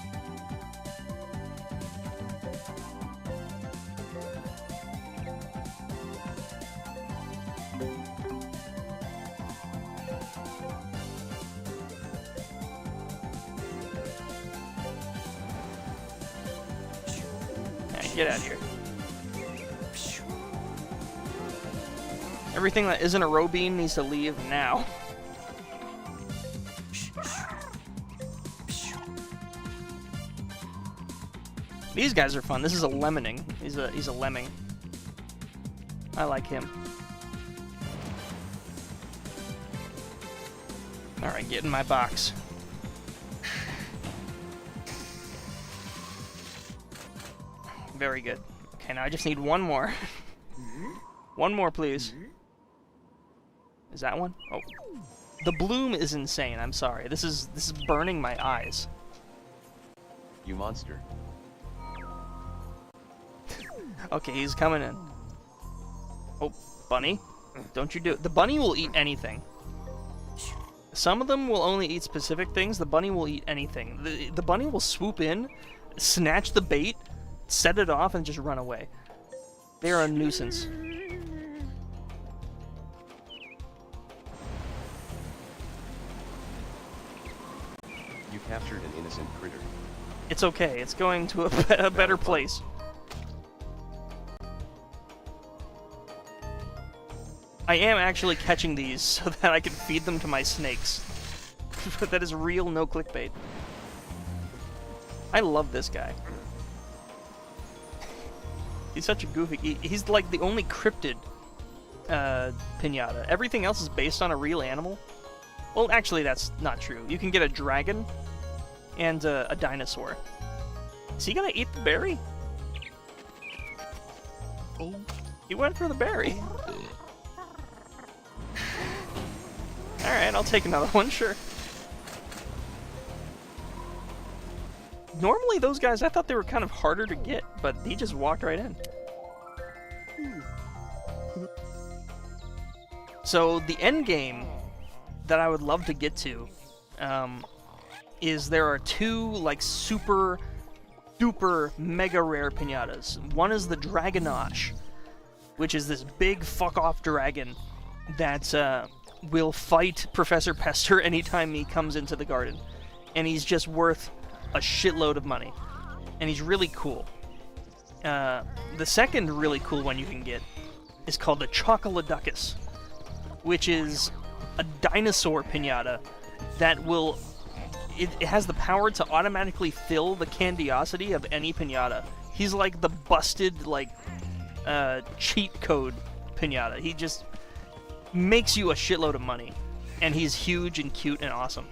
Alright, get out of here. Everything that isn't a row bean needs to leave now. These guys are fun. This is a lemoning. He's a lemming. I like him. Alright, get in my box. Very good. Okay, now I just need one more. One more, please. Is that one? Oh. The bloom is insane, I'm sorry. This is burning my eyes. You monster. Okay, he's coming in. Oh, bunny. Don't you do it. The bunny will eat anything. Some of them will only eat specific things. The bunny will eat anything. The bunny will swoop in, snatch the bait, set it off, and just run away. They are a nuisance. You captured an innocent critter. It's okay. It's going to a better place. I am actually catching these so that I can feed them to my snakes. That is real, no clickbait. I love this guy. He's such a goofy... He's like the only cryptid piñata. Everything else is based on a real animal. Well, actually, that's not true. You can get a dragon and a dinosaur. Is he gonna eat the berry? Oh, he went for the berry. Alright, I'll take another one, sure. Normally those guys, I thought they were kind of harder to get, but he just walked right in. So the end game that I would love to get to is there are two like super duper mega rare piñatas. One is the Dragonache, which is this big fuck off dragon that will fight Professor Pester anytime he comes into the garden, and he's just worth a shitload of money, and he's really cool. The second really cool one you can get is called the Chocoloducus, which is a dinosaur piñata that will... It has the power to automatically fill the candiosity of any piñata. He's like the busted, like, cheat code piñata. He just makes you a shitload of money, and he's huge and cute and awesome.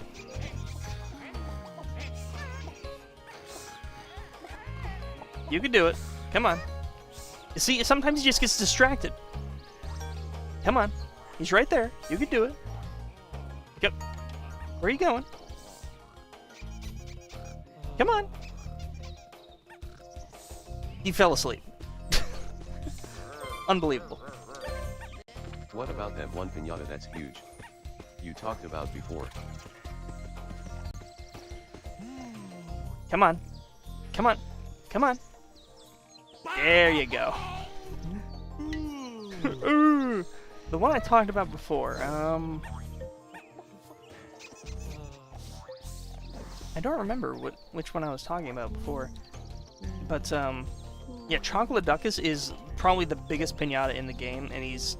You can do it. Come on. You see, sometimes he just gets distracted. Come on. He's right there. You can do it. Yep. Where are you going? Come on. He fell asleep. Unbelievable. What about that one piñata that's huge? You talked about before. Come on. Come on. Come on. There you go. Ooh, the one I talked about before, I don't remember which one I was talking about before. But, yeah, Chocoloducus is probably the biggest piñata in the game, and he's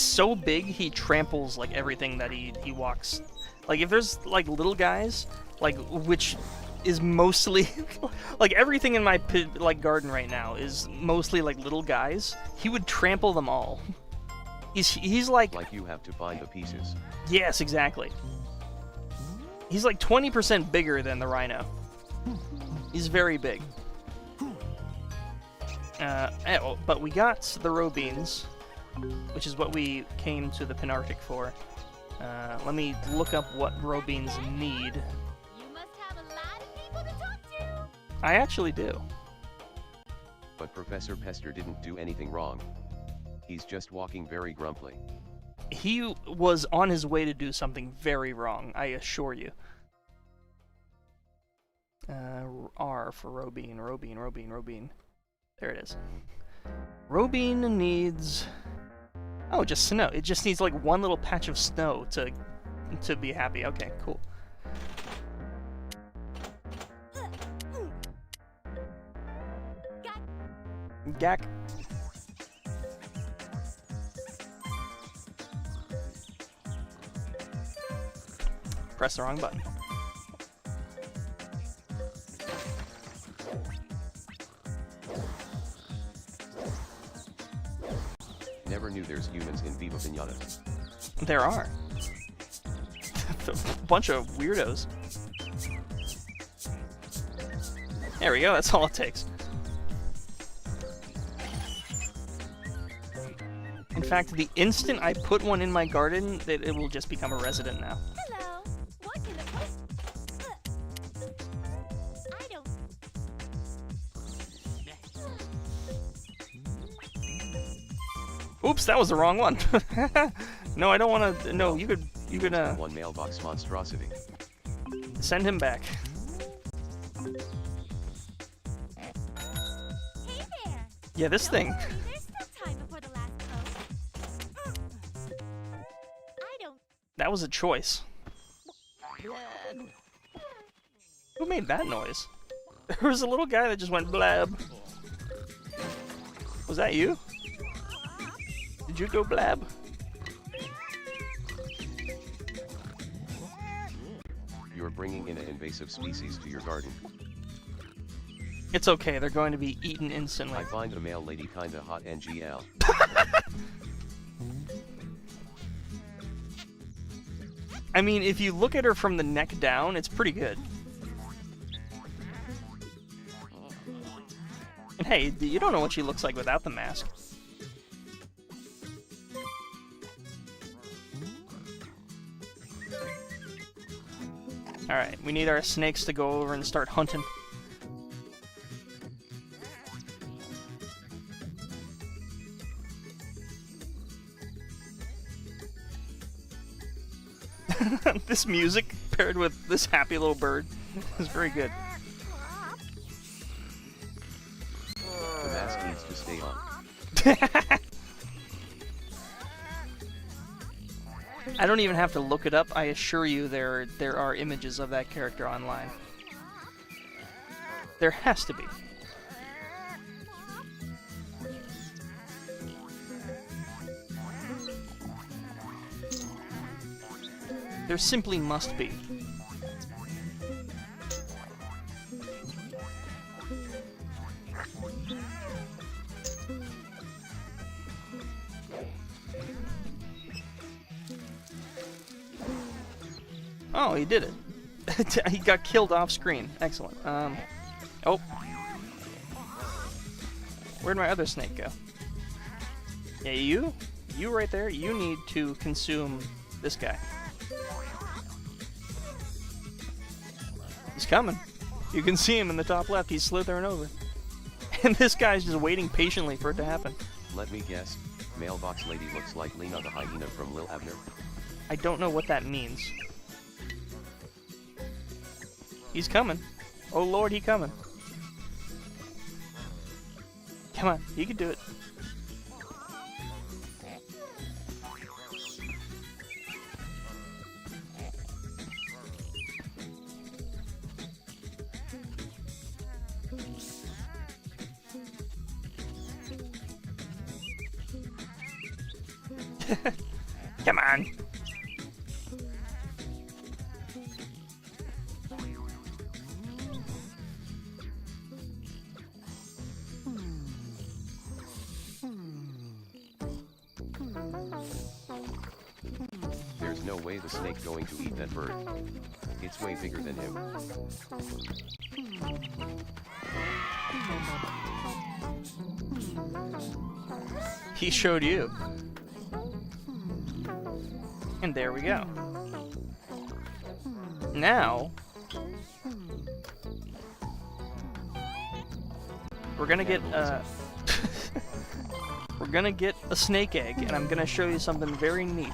so big, he tramples, like, everything that he walks. Like, if there's, like, little guys, like, which is mostly... like, everything in my, like, garden right now is mostly, like, little guys. He would trample them all. He's like... Like you have to find the pieces. Yes, exactly. He's like 20% bigger than the rhino. He's very big. But we got the roe beans, which is what we came to the Pinarctic for. Let me look up what roe beans need. You must have a lot of people to talk to. I actually do. But Professor Pester didn't do anything wrong. He's just walking very grumpily. He was on his way to do something very wrong, I assure you. R for roe bean, roe bean, roe bean, roe bean. There it is. Roe bean needs... Oh, just snow. It just needs like one little patch of snow to be happy. Okay, cool. Gack. Press the wrong button. Never knew there's humans in Viva Piñata. There are. A bunch of weirdos. There we go, that's all it takes. In fact, the instant I put one in my garden, it will just become a resident now. Hello. What can I don't. Oops, that was the wrong one. No, I don't want to. No, you could. One mailbox monstrosity. Send him back. Hey there. Yeah, this thing. Don't worry, there's still time before the last post. I don't. That was a choice. Who made that noise? There was a little guy that just went blab. Was that you? Did you go blab? You're bringing in an invasive species to your garden. It's okay, they're going to be eaten instantly. I find a male lady kinda hot NGL. I mean, if you look at her from the neck down, it's pretty good. And hey, you don't know what she looks like without the mask. Alright, we need our snakes to go over and start hunting. This music paired with this happy little bird is very good. The mask needs to stay on. I don't even have to look it up. I assure you there are images of that character online. There has to be. There simply must be. Oh, he did it. He got killed off screen. Excellent. Oh. Where'd my other snake go? Yeah, you right there, you need to consume this guy. He's coming. You can see him in the top left. He's slithering over. And this guy's just waiting patiently for it to happen. Let me guess. Mailbox lady looks like Lena the hyena from Lil Abner. I don't know what that means. He's coming. Oh Lord, he coming. Come on, you can do it. Come on. There's no way the snake going to eat that bird. It's way bigger than him. He showed you. And there we go. Now, we're gonna get we're gonna get a snake egg, and I'm gonna show you something very neat.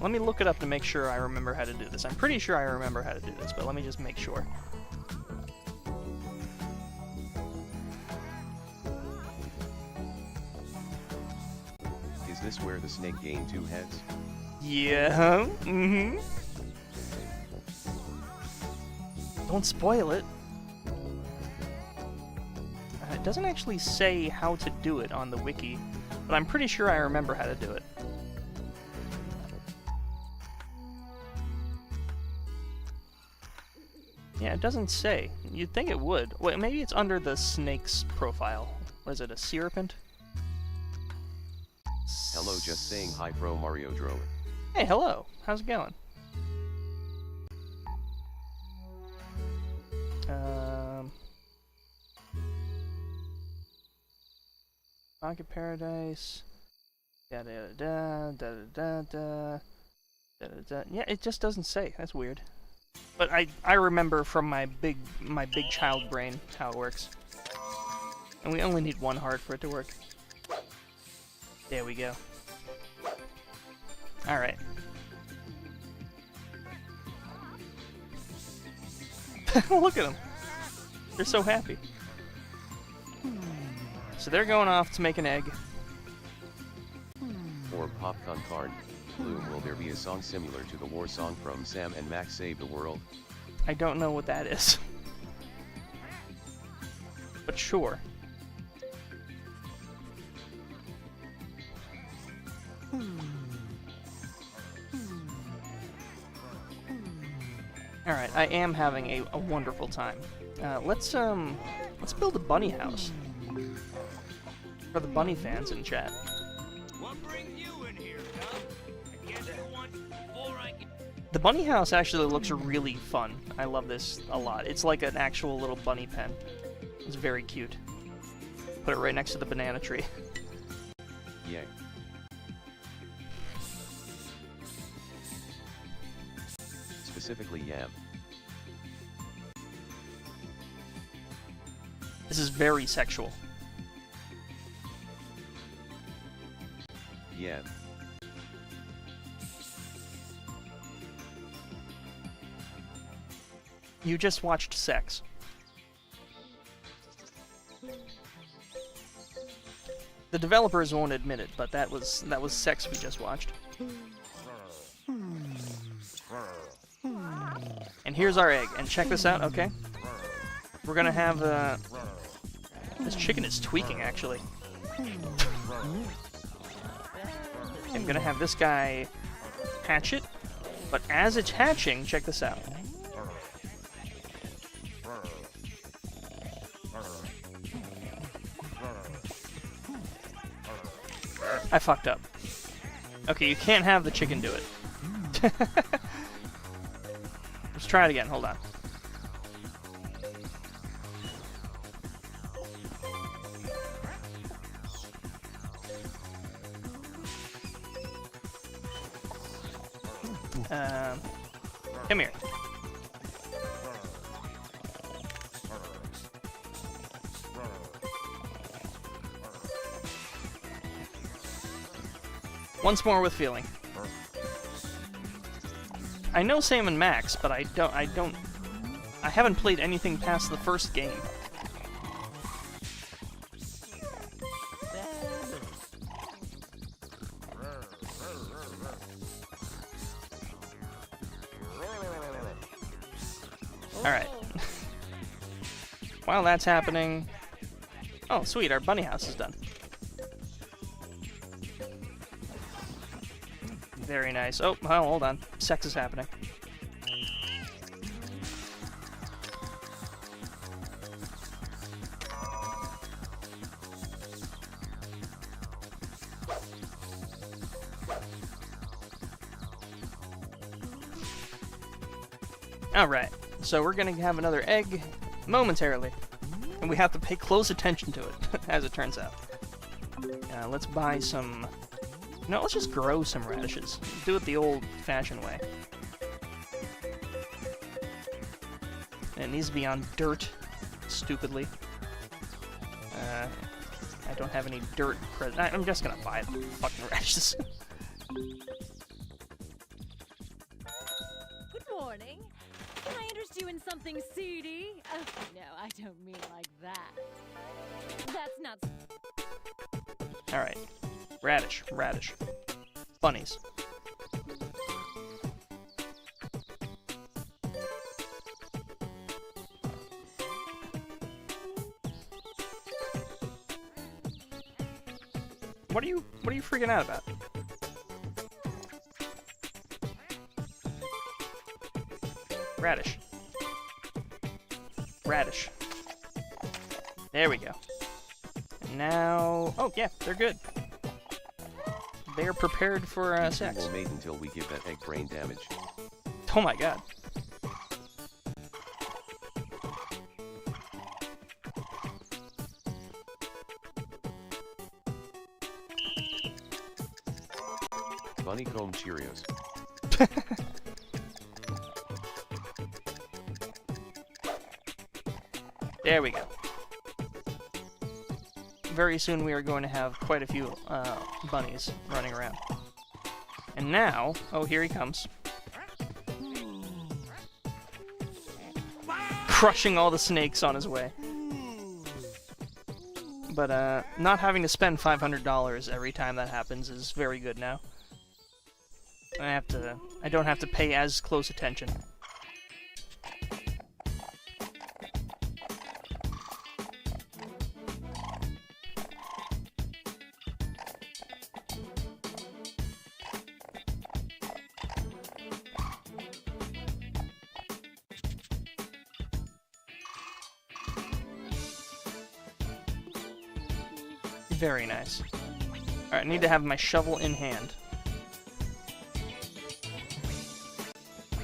Let me look it up to make sure I remember how to do this. I'm pretty sure I remember how to do this, but let me just make sure. Is this where the snake gained 2 heads? Yeah, mm-hmm. Don't spoil it. It doesn't actually say how to do it on the wiki, but I'm pretty sure I remember how to do it. Yeah, it doesn't say. You'd think it would. Wait, maybe it's under the snake's profile. What is it, a serpent? Hello, just saying hi, Pro Mario Drower. Hey, hello. How's it going? Pocket Paradise. Da da da da da da da da. Yeah, it just doesn't say. That's weird. But I remember from my big child brain how it works. And we only need 1 heart for it to work. There we go. Alright. Look at them. They're so happy. So they're going off to make an egg. Or Popcorn Card. Bloom, will there be a song similar to the war song from Sam and Max Save the World? I don't know what that is. But sure. Alright, I am having a wonderful time. Let's build a bunny house. For the bunny fans in chat. What brings you in here, huh? I guess for once, before I can... The bunny house actually looks really fun. I love this a lot. It's like an actual little bunny pen. It's very cute. Put it right next to the banana tree. Yeah. Specifically yam. This is very sexual. Yeah. You just watched sex. The developers won't admit it, but that was sex we just watched. And here's our egg. And check this out, okay? We're gonna have this chicken is tweaking actually. I'm gonna have this guy hatch it, but as it's hatching, check this out. I fucked up. Okay, you can't have the chicken do it. Let's try it again, hold on. Come here. Once more with feeling. I know Sam and Max, but I haven't played anything past the first game. Alright. While that's happening... Oh, sweet, our bunny house is done. Very nice. Oh, hold on. Sex is happening. Alright, so we're gonna have another egg momentarily. And we have to pay close attention to it, as it turns out. Let's buy some... No, let's just grow some radishes. Do it the old-fashioned way. And it needs to be on dirt, stupidly. I don't have any dirt present. I'm just gonna buy the fucking radishes. Good morning. Can I interest you in something seedy? Oh, no, I don't mean like that. That's not... Alright. Radish. Bunnies. What are you freaking out about? Radish. There we go. And now... Oh, yeah, they're good. They're prepared for sex. We'll mate until we give that egg brain damage. Oh my god. Honeycomb Cheerios. There we go. Very soon we are going to have quite a few bunnies running around. And now, oh, here he comes. Crushing all the snakes on his way. But not having to spend $500 every time that happens is very good now. I don't have to pay as close attention. Very nice. Alright, I need to have my shovel in hand.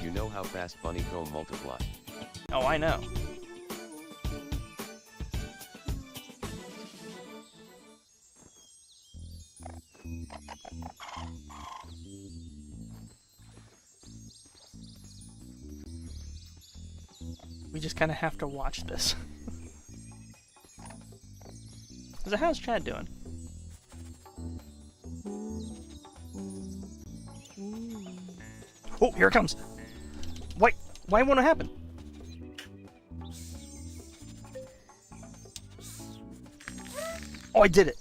You know how fast honeycomb multiply. Oh, I know. We just kind of have to watch this. So how's Chad doing? Oh, here it comes! Why won't it happen? Oh, I did it!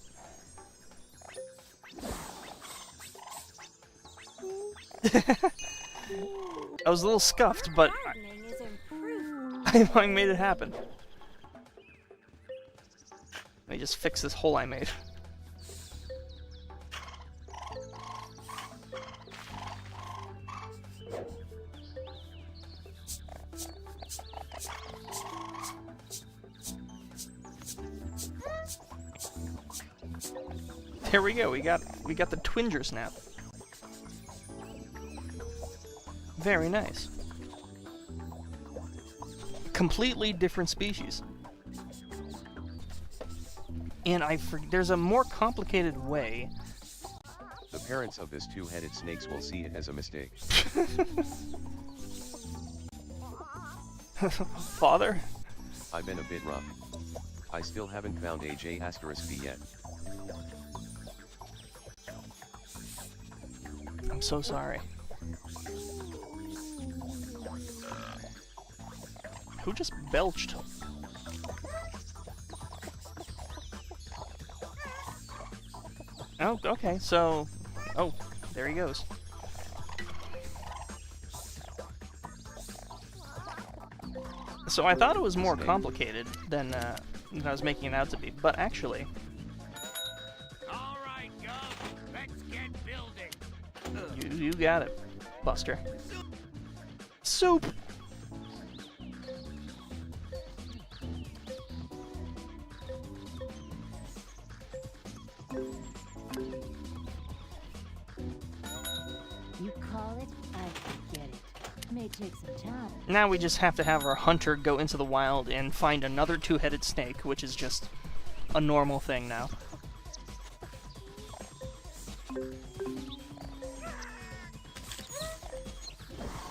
I was a little scuffed, but I made it happen. Let me just fix this hole I made. There we go. We got the twinger snap. Very nice. Completely different species. And there's a more complicated way. The parents of this two-headed snakes will see it as a mistake. Father? I've been a bit rough. I still haven't found a J**B yet. I'm so sorry. Who just belched? Oh, okay, so... Oh, there he goes. So I thought it was more complicated than I was making it out to be, but actually... All right, Gov, let's get building. You got it, Buster. Soup! You call it, I forget it. may take some time. Now we just have to have our hunter go into the wild and find another two-headed snake, which is just a normal thing now.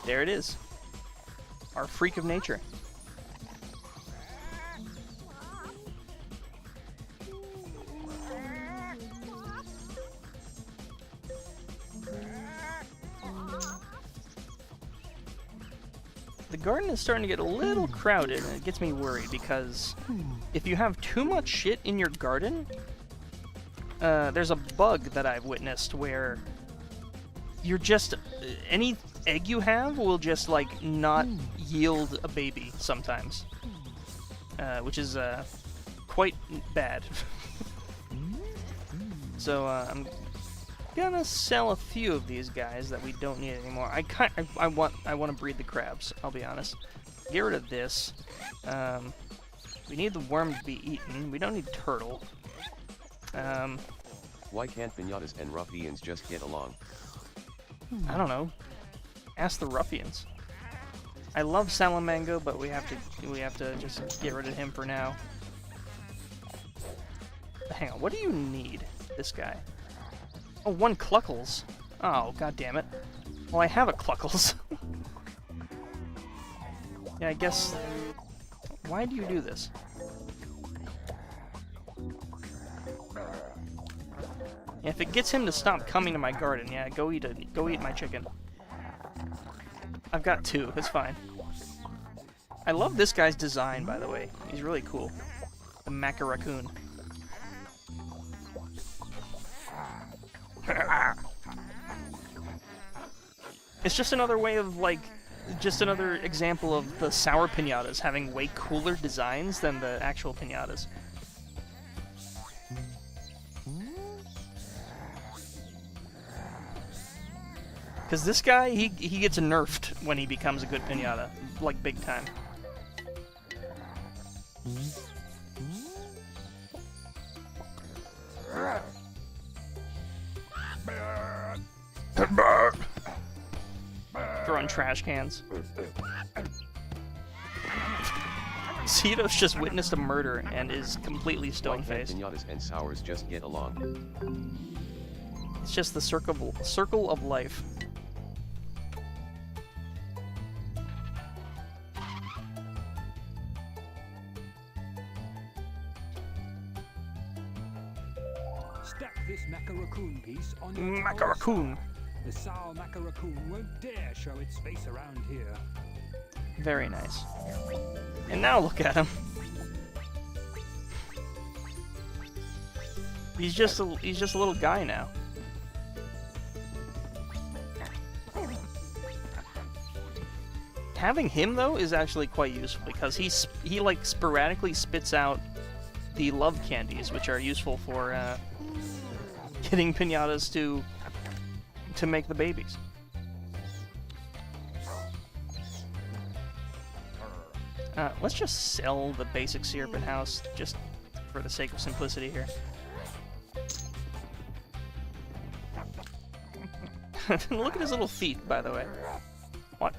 There it is. Our freak of nature. The garden is starting to get a little crowded, and it gets me worried because if you have too much shit in your garden, there's a bug that I've witnessed where you're just any egg you have will just like not yield a baby sometimes, which is quite bad. So I'm gonna sell a few of these guys that we don't need anymore. I want to breed the crabs. I'll be honest. Get rid of this. We need the worm to be eaten. We don't need turtle. Why can't piñatas and ruffians just get along? I don't know. Ask the ruffians. I love Salamango, but we have to just get rid of him for now. Hang on. What do you need? This guy. Oh, 1 Cluckles. Oh, god damn it. Well, I have a Cluckles. Yeah, I guess... Why do you do this? Yeah, if it gets him to stop coming to my garden, yeah, go eat my chicken. I've got 2, it's fine. I love this guy's design, by the way. He's really cool. The Maca-Raccoon. It's just another way of, like, just another example of the sour piñatas having way cooler designs than the actual piñatas. Because this guy, he gets nerfed when he becomes a good piñata, like big time. Throwing trash cans. Cedos just witnessed a murder and is completely stone-faced. Why can't piñatas and sours just get along? It's just the circle of life. Stack this Maca-Raccoon piece on your Maca-Raccoon. The sour Maca-Raccoon won't dare show its face around here. Very nice. And now look at him. He's just a little guy now. Having him though is actually quite useful because he like sporadically spits out the love candies, which are useful for getting piñatas to make the babies. Let's just sell the basic Serpent House just for the sake of simplicity here. Look at his little feet, by the way. What?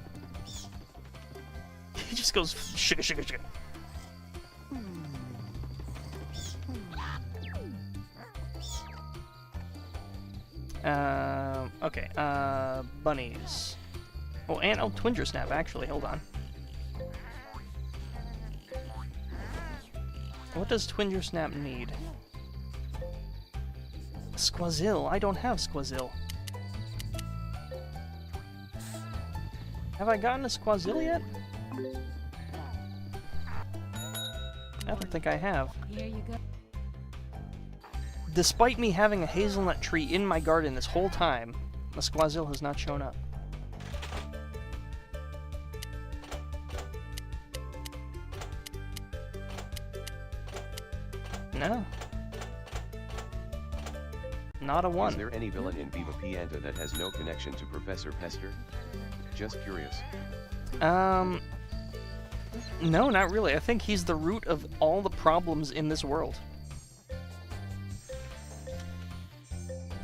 He just goes shigga shigga shigga. Okay, bunnies. Oh, and Twinger Snap, actually, hold on. What does Twinger Snap need? Squazil, I don't have Squazil. Have I gotten a Squazil yet? I don't think I have. Here you go. Despite me having a hazelnut tree in my garden this whole time, the Squazil has not shown up. No. Not a one. Is there any villain in Viva Piñata that has no connection to Professor Pester? Just curious. No, not really. I think he's the root of all the problems in this world.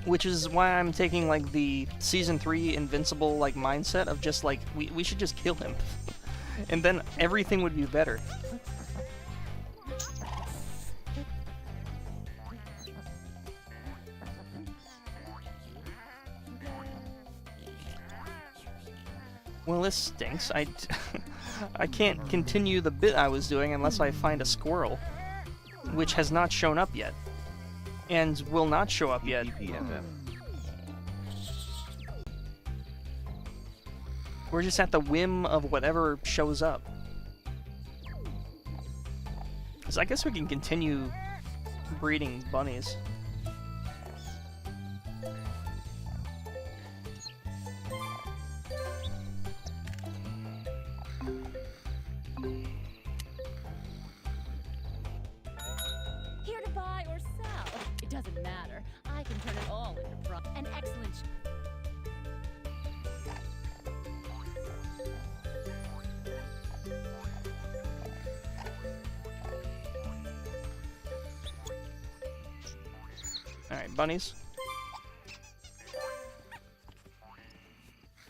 Which is why I'm taking, like, the Season 3 Invincible, like, mindset of just, like, we should just kill him. And then everything would be better. Well, this stinks. I can't continue the bit I was doing unless I find a squirrel, which has not shown up yet, and will not show up yet. PPFF. We're just at the whim of whatever shows up. So I guess we can continue breeding bunnies. Here to buy or sell. It doesn't matter. I can turn it all into profit. An excellent. Alright, bunnies.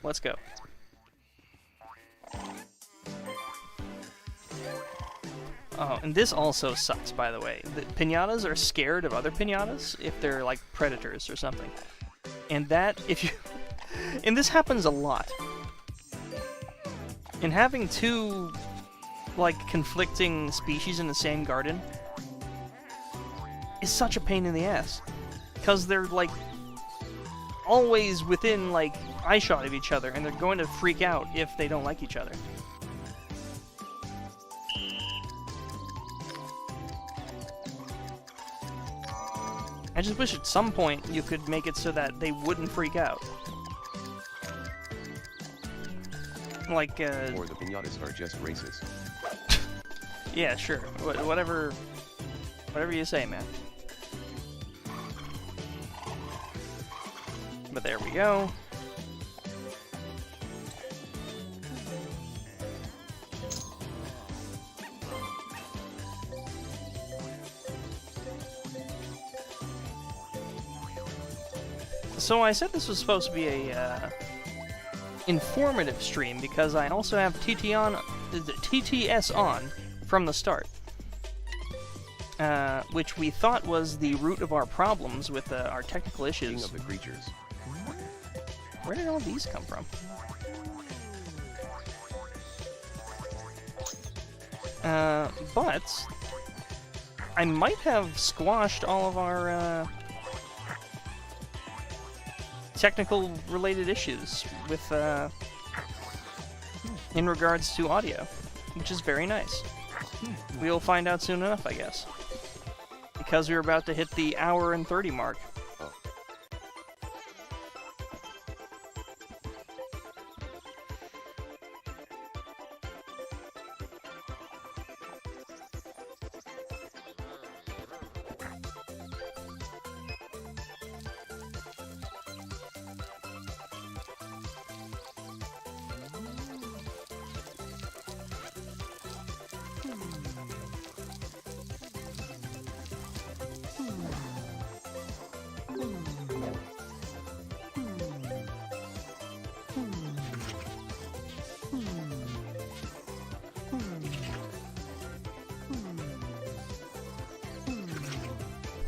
Let's go. Oh, and this also sucks, by the way. The piñatas are scared of other piñatas if they're, like, predators or something. And that, if you... and this happens a lot. And having two, like, conflicting species in the same garden is such a pain in the ass. Because they're, like, always within, like, eyeshot of each other, and they're going to freak out if they don't like each other. I just wish at some point you could make it so that they wouldn't freak out. Like, Or the piñatas are just racist. yeah, sure. Whatever you say, man. But there we go. So I said this was supposed to be a informative stream because I also have TTS on from the start, which we thought was the root of our problems with our technical issues. King of the creatures. Where did all these come from? But I might have squashed all of our technical related issues with in regards to audio, which is very nice. We'll find out soon enough, I guess, because we're about to hit the hour and 30 mark.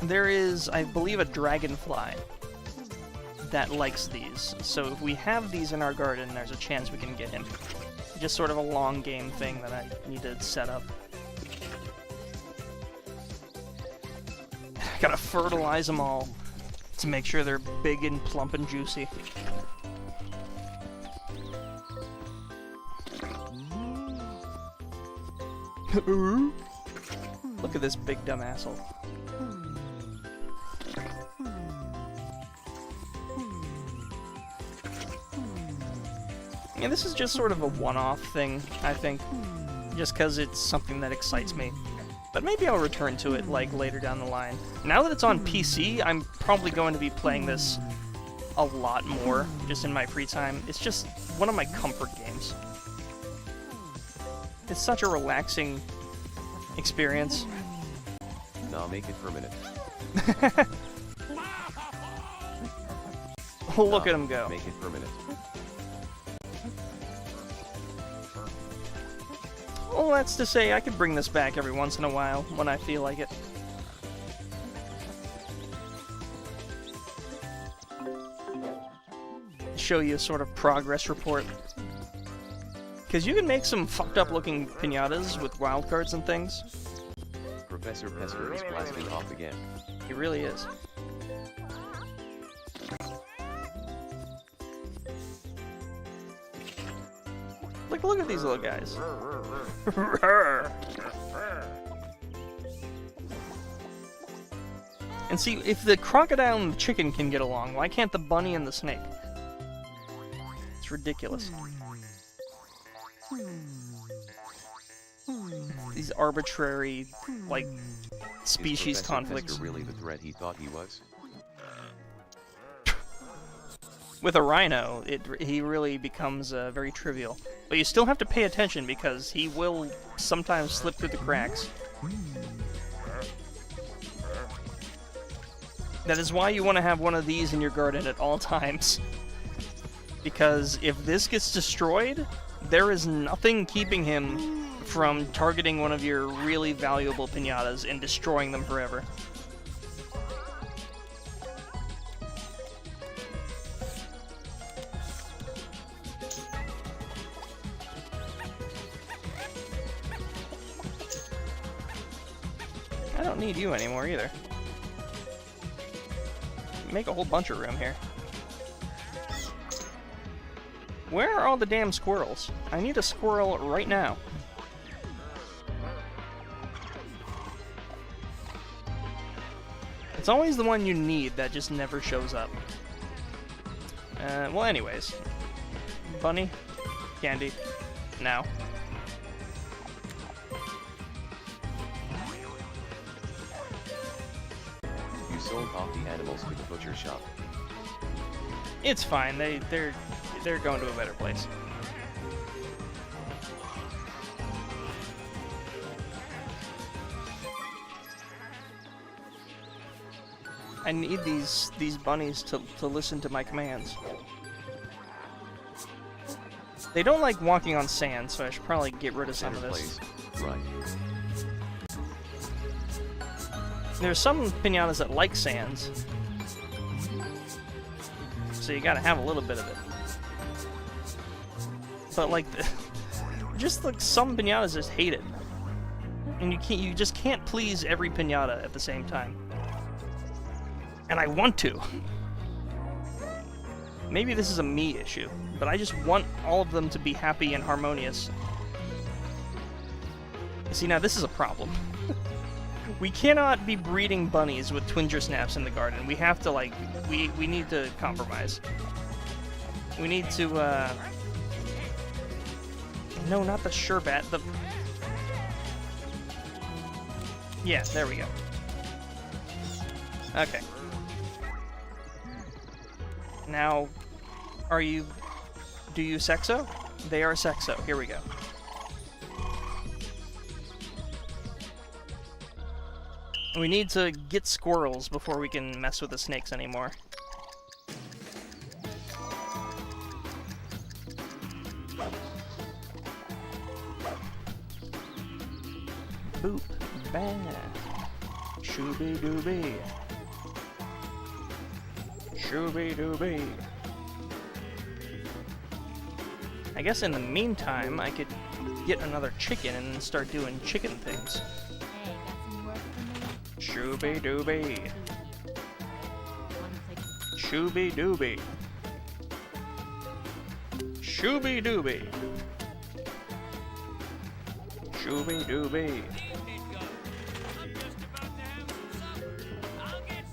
There is, I believe, a dragonfly that likes these. So if we have these in our garden, there's a chance we can get him. Just sort of a long game thing that I need to set up. Gotta fertilize them all to make sure they're big and plump and juicy. Look at this big dumb asshole. Yeah, this is just sort of a one-off thing, I think, just because it's something that excites me. But maybe I'll return to it, like, later down the line. Now that it's on PC, I'm probably going to be playing this a lot more, just in my free time. It's just one of my comfort games. It's such a relaxing experience. Nah, make it permanent. Look at him go. Make it permanent. Well, that's to say, I could bring this back every once in a while when I feel like it. Show you a sort of progress report. Because you can make some fucked up looking piñatas with wildcards and things. Professor Pester is blasting off again. He really is. Look at these little guys. And see, if the crocodile and the chicken can get along, why can't the bunny and the snake? It's ridiculous. These arbitrary, like, species is Professor conflicts. Pester really the threat he thought he was? With a rhino, he really becomes very trivial. But you still have to pay attention because he will sometimes slip through the cracks. That is why you want to have one of these in your garden at all times. Because if this gets destroyed, there is nothing keeping him from targeting one of your really valuable piñatas and destroying them forever. I don't need you anymore either. Make a whole bunch of room here. Where are all the damn squirrels? I need a squirrel right now. It's always the one you need that just never shows up. Well, anyways. Bunny, candy, now. You sold off the animals to the butcher shop. It's fine. They're going to a better place. I need these bunnies to listen to my commands. They don't like walking on sand, so I should probably get rid of some of Better this. place. Right. There's some piñatas that like sands, so you gotta have a little bit of it. But like, just like some piñatas just hate it, and you just can't please every piñata at the same time. And I want to. Maybe this is a me issue, but I just want all of them to be happy and harmonious. See, now this is a problem. We cannot be breeding bunnies with twinger snaps in the garden. We have to, like, we need to compromise. We need to, no, not the sherbet, the... Yeah, there we go. Okay. Now, do you sexo? They are sexo. Here we go. We need to get squirrels before we can mess with the snakes anymore. Boop, bang, shooby dooby, shooby dooby. I guess in the meantime, I could get another chicken and start doing chicken things. Hey, got some work for me? Shooby dooby, Wanna take shooby dooby, shooby dooby, shooby dooby. Evening, Gus. I'm just about to have some supper. I'll get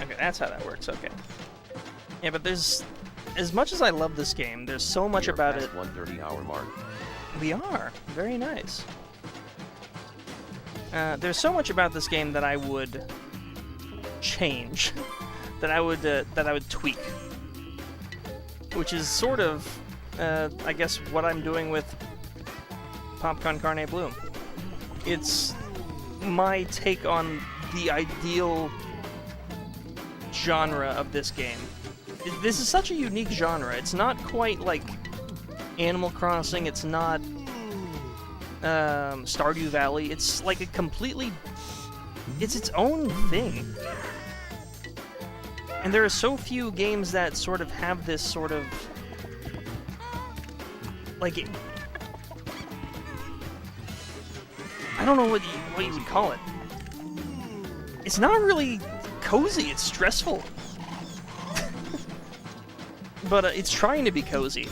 Okay, that's how that works, okay. Yeah, but there's... As much as I love this game, there's so much We are about past it... 1:30 hour mark. We are. Very nice. There's so much about this game that I would... change. that I would tweak. Which is sort of, I guess, what I'm doing with Popcorn Carne Bloom. It's my take on the ideal genre of this game. This is such a unique genre. It's not quite like Animal Crossing. It's not Stardew Valley. It's like a completely... It's its own thing. And there are so few games that sort of have this sort of... Like... I don't know what you would call it. It's not really cozy, it's stressful. But it's trying to be cozy.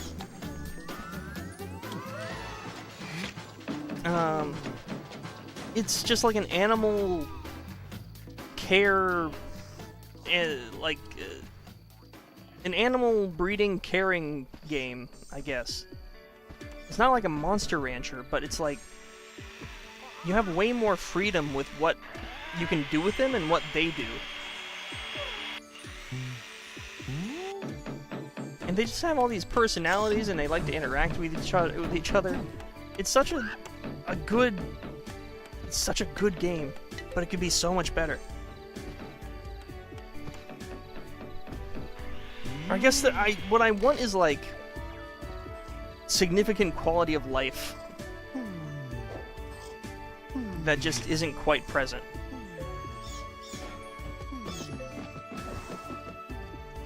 It's just like an animal care, an animal breeding caring game, I guess. It's not like a Monster Rancher, but it's like you have way more freedom with what you can do with them and what they do. And they just have all these personalities and they like to interact with each other. It's such a good game, but it could be so much better. I guess that what I want is like significant quality of life that just isn't quite present.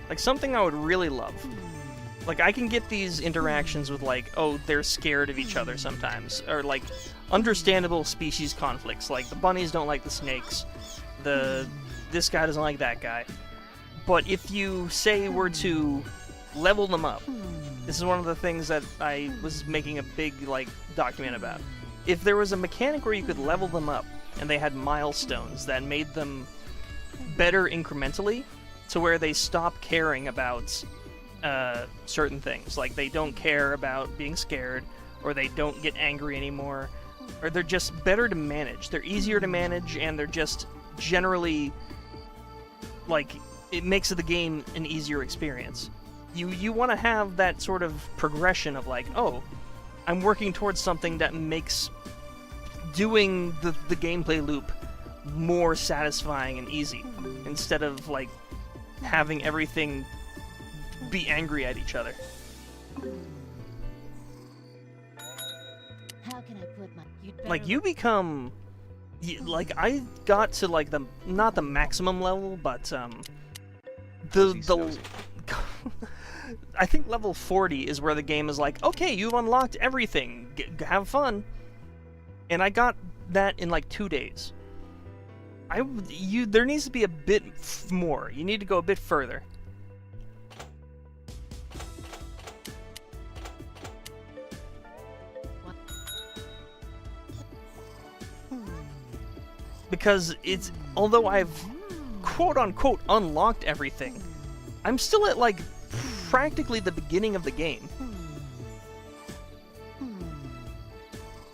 Like something I would really love. Like I can get these interactions with like, oh, they're scared of each other sometimes, or like understandable species conflicts, like the bunnies don't like the snakes, this guy doesn't like that guy. But if you say were to level them up, this is one of the things that I was making a big like document about. If there was a mechanic where you could level them up and they had milestones that made them better incrementally, to where they stop caring about certain things, like they don't care about being scared, or they don't get angry anymore, or they're just better to manage. They're easier to manage, and they're just generally like it makes the game an easier experience. You want to have that sort of progression of like, oh, I'm working towards something that makes doing the gameplay loop more satisfying and easy, instead of like having everything be angry at each other. How can I put my... Like you become, like I got to like the not the maximum level, but the I think level 40 is where the game is like, okay, you've unlocked everything, have fun. And I got that in like 2 days. There needs to be a bit more. You need to go a bit further. Because it's, although I've quote-unquote unlocked everything, I'm still at like practically the beginning of the game.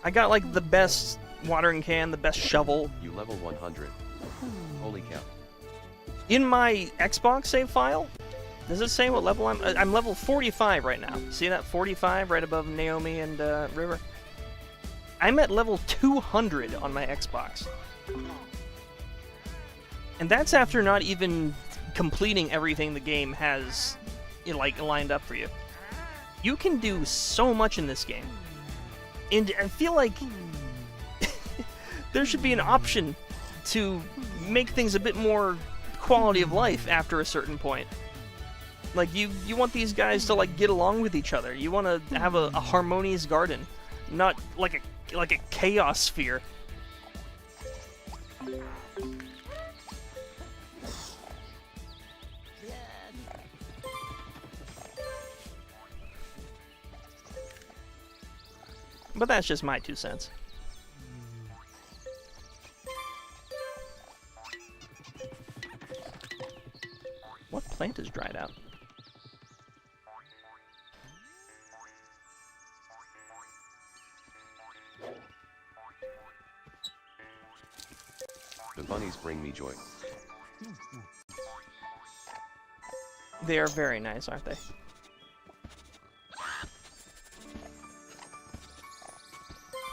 I got like the best watering can, the best shovel. You level 100. Holy cow. In my Xbox save file, does it say what level I'm? I'm level 45 right now. See that 45 right above Naomi and River? I'm at level 200 on my Xbox. And that's after not even completing everything the game has like lined up for you. You can do so much in this game. And I feel like there should be an option to make things a bit more quality of life after a certain point. Like you want these guys to like get along with each other. You want to have a harmonious garden, not like a chaos sphere. But that's just my 2 cents. What plant is dried out? The bunnies bring me joy. They are very nice, aren't they?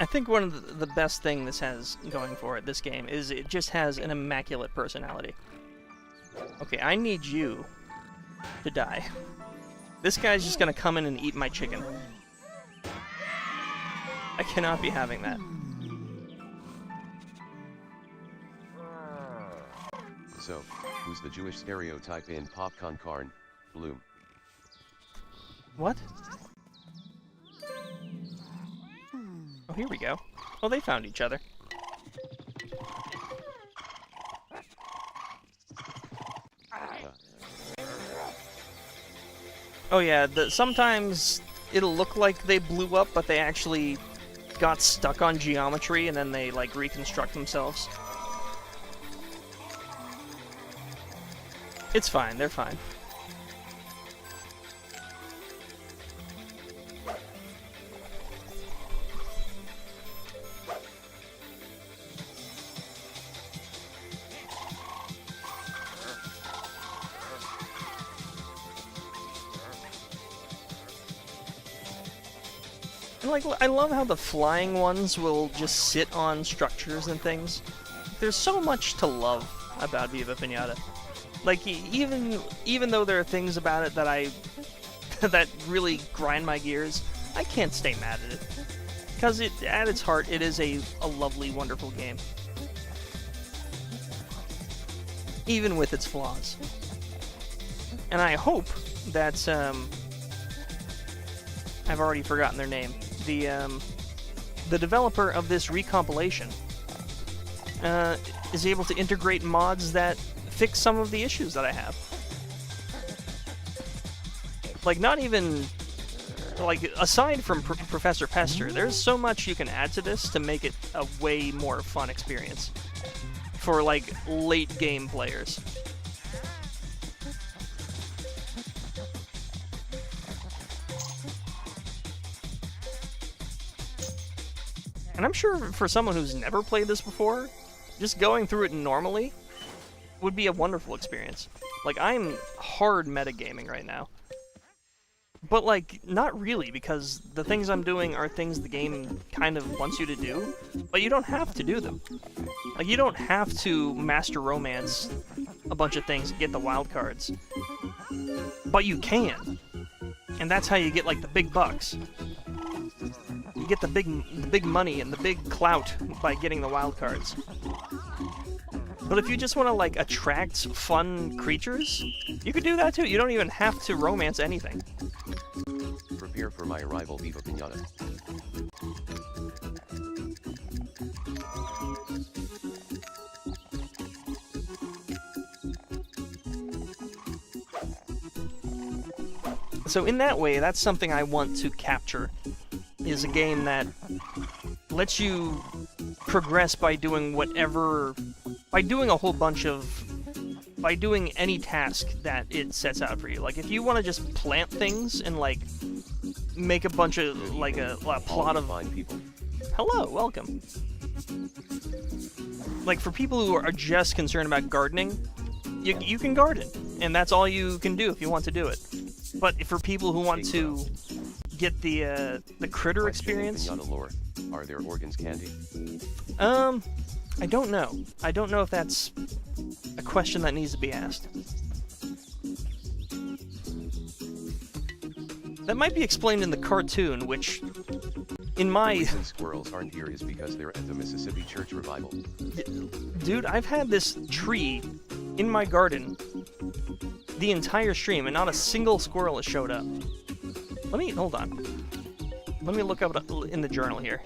I think one of the best thing this has going for it, this game, is it just has an immaculate personality. Okay, I need you to die. This guy's just gonna come in and eat my chicken. I cannot be having that. So, who's the Jewish stereotype in Popcorn Carn, Bloom? What? Oh, here we go. Oh, they found each other. Oh yeah, sometimes it'll look like they blew up, but they actually got stuck on geometry and then they like reconstruct themselves. It's fine, they're fine. And like, I love how the flying ones will just sit on structures and things. There's so much to love about Viva Piñata. Like, even though there are things about it that that really grind my gears, I can't stay mad at it. Because at its heart, it is a lovely, wonderful game. Even with its flaws. And I hope that, I've already forgotten their name. The developer of this recompilation is able to integrate mods that fix some of the issues that I have. Like, not even... Like, aside from Professor Pester, there's so much you can add to this to make it a way more fun experience. For, like, late game players. And I'm sure for someone who's never played this before, just going through it normally would be a wonderful experience. Like, I'm hard metagaming right now. But, like, not really, because the things I'm doing are things the game kind of wants you to do, but you don't have to do them. Like, you don't have to master romance a bunch of things and get the wild cards. But you can. And that's how you get, like, the big bucks. You get the big money and the big clout by getting the wild cards. But if you just want to, like, attract fun creatures, you could do that too. You don't even have to romance anything. Prepare for my arrival, Viva Piñata. So in that way, that's something I want to capture, is a game that lets you progress by doing whatever... by doing a whole bunch of... by doing any task that it sets out for you. Like, if you want to just plant things and, like, make a bunch of, like, a plot of... Fine people. Hello, welcome. Like, for people who are just concerned about gardening, you can garden, and that's all you can do if you want to do it. But for people who want to get the critter experience... Piñata lore. Are there organs candy? I don't know. I don't know if that's a question that needs to be asked. That might be explained in the cartoon, which, in my... The reason squirrels aren't here is because they're at the Mississippi Church Revival. Dude, I've had this tree in my garden the entire stream, and not a single squirrel has showed up. Hold on. Let me look up in the journal here.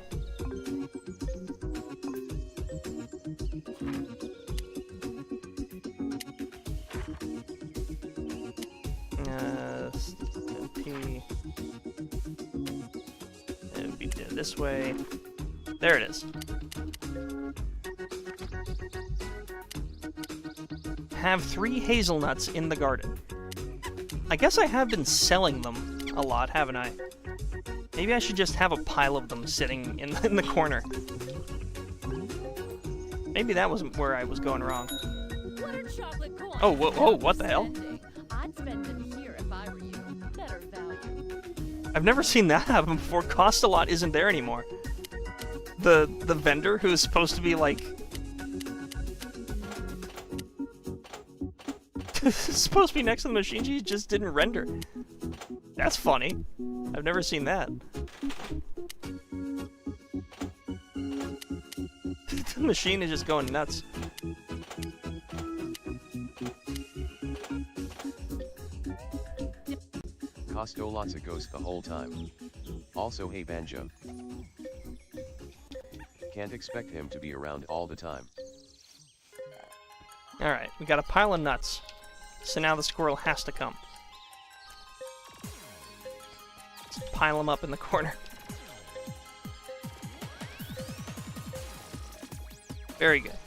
It'd be this way. There it is. Have 3 hazelnuts in the garden. I guess I have been selling them a lot, haven't I? Maybe I should just have a pile of them sitting in the corner. Maybe that was where I was going wrong. Oh, what the hell? I'd spend them here if I were you. Better value. I've never seen that happen before. Cost a lot isn't there anymore. the vendor who is supposed to be like supposed to be next to the machine, she just didn't render. That's funny. I've never seen that. The machine is just going nuts. Costco lots of ghosts the whole time. Also, hey Banjo. Can't expect him to be around all the time. Alright, we got a pile of nuts. So now the squirrel has to come. Let's pile them up in the corner. Very good.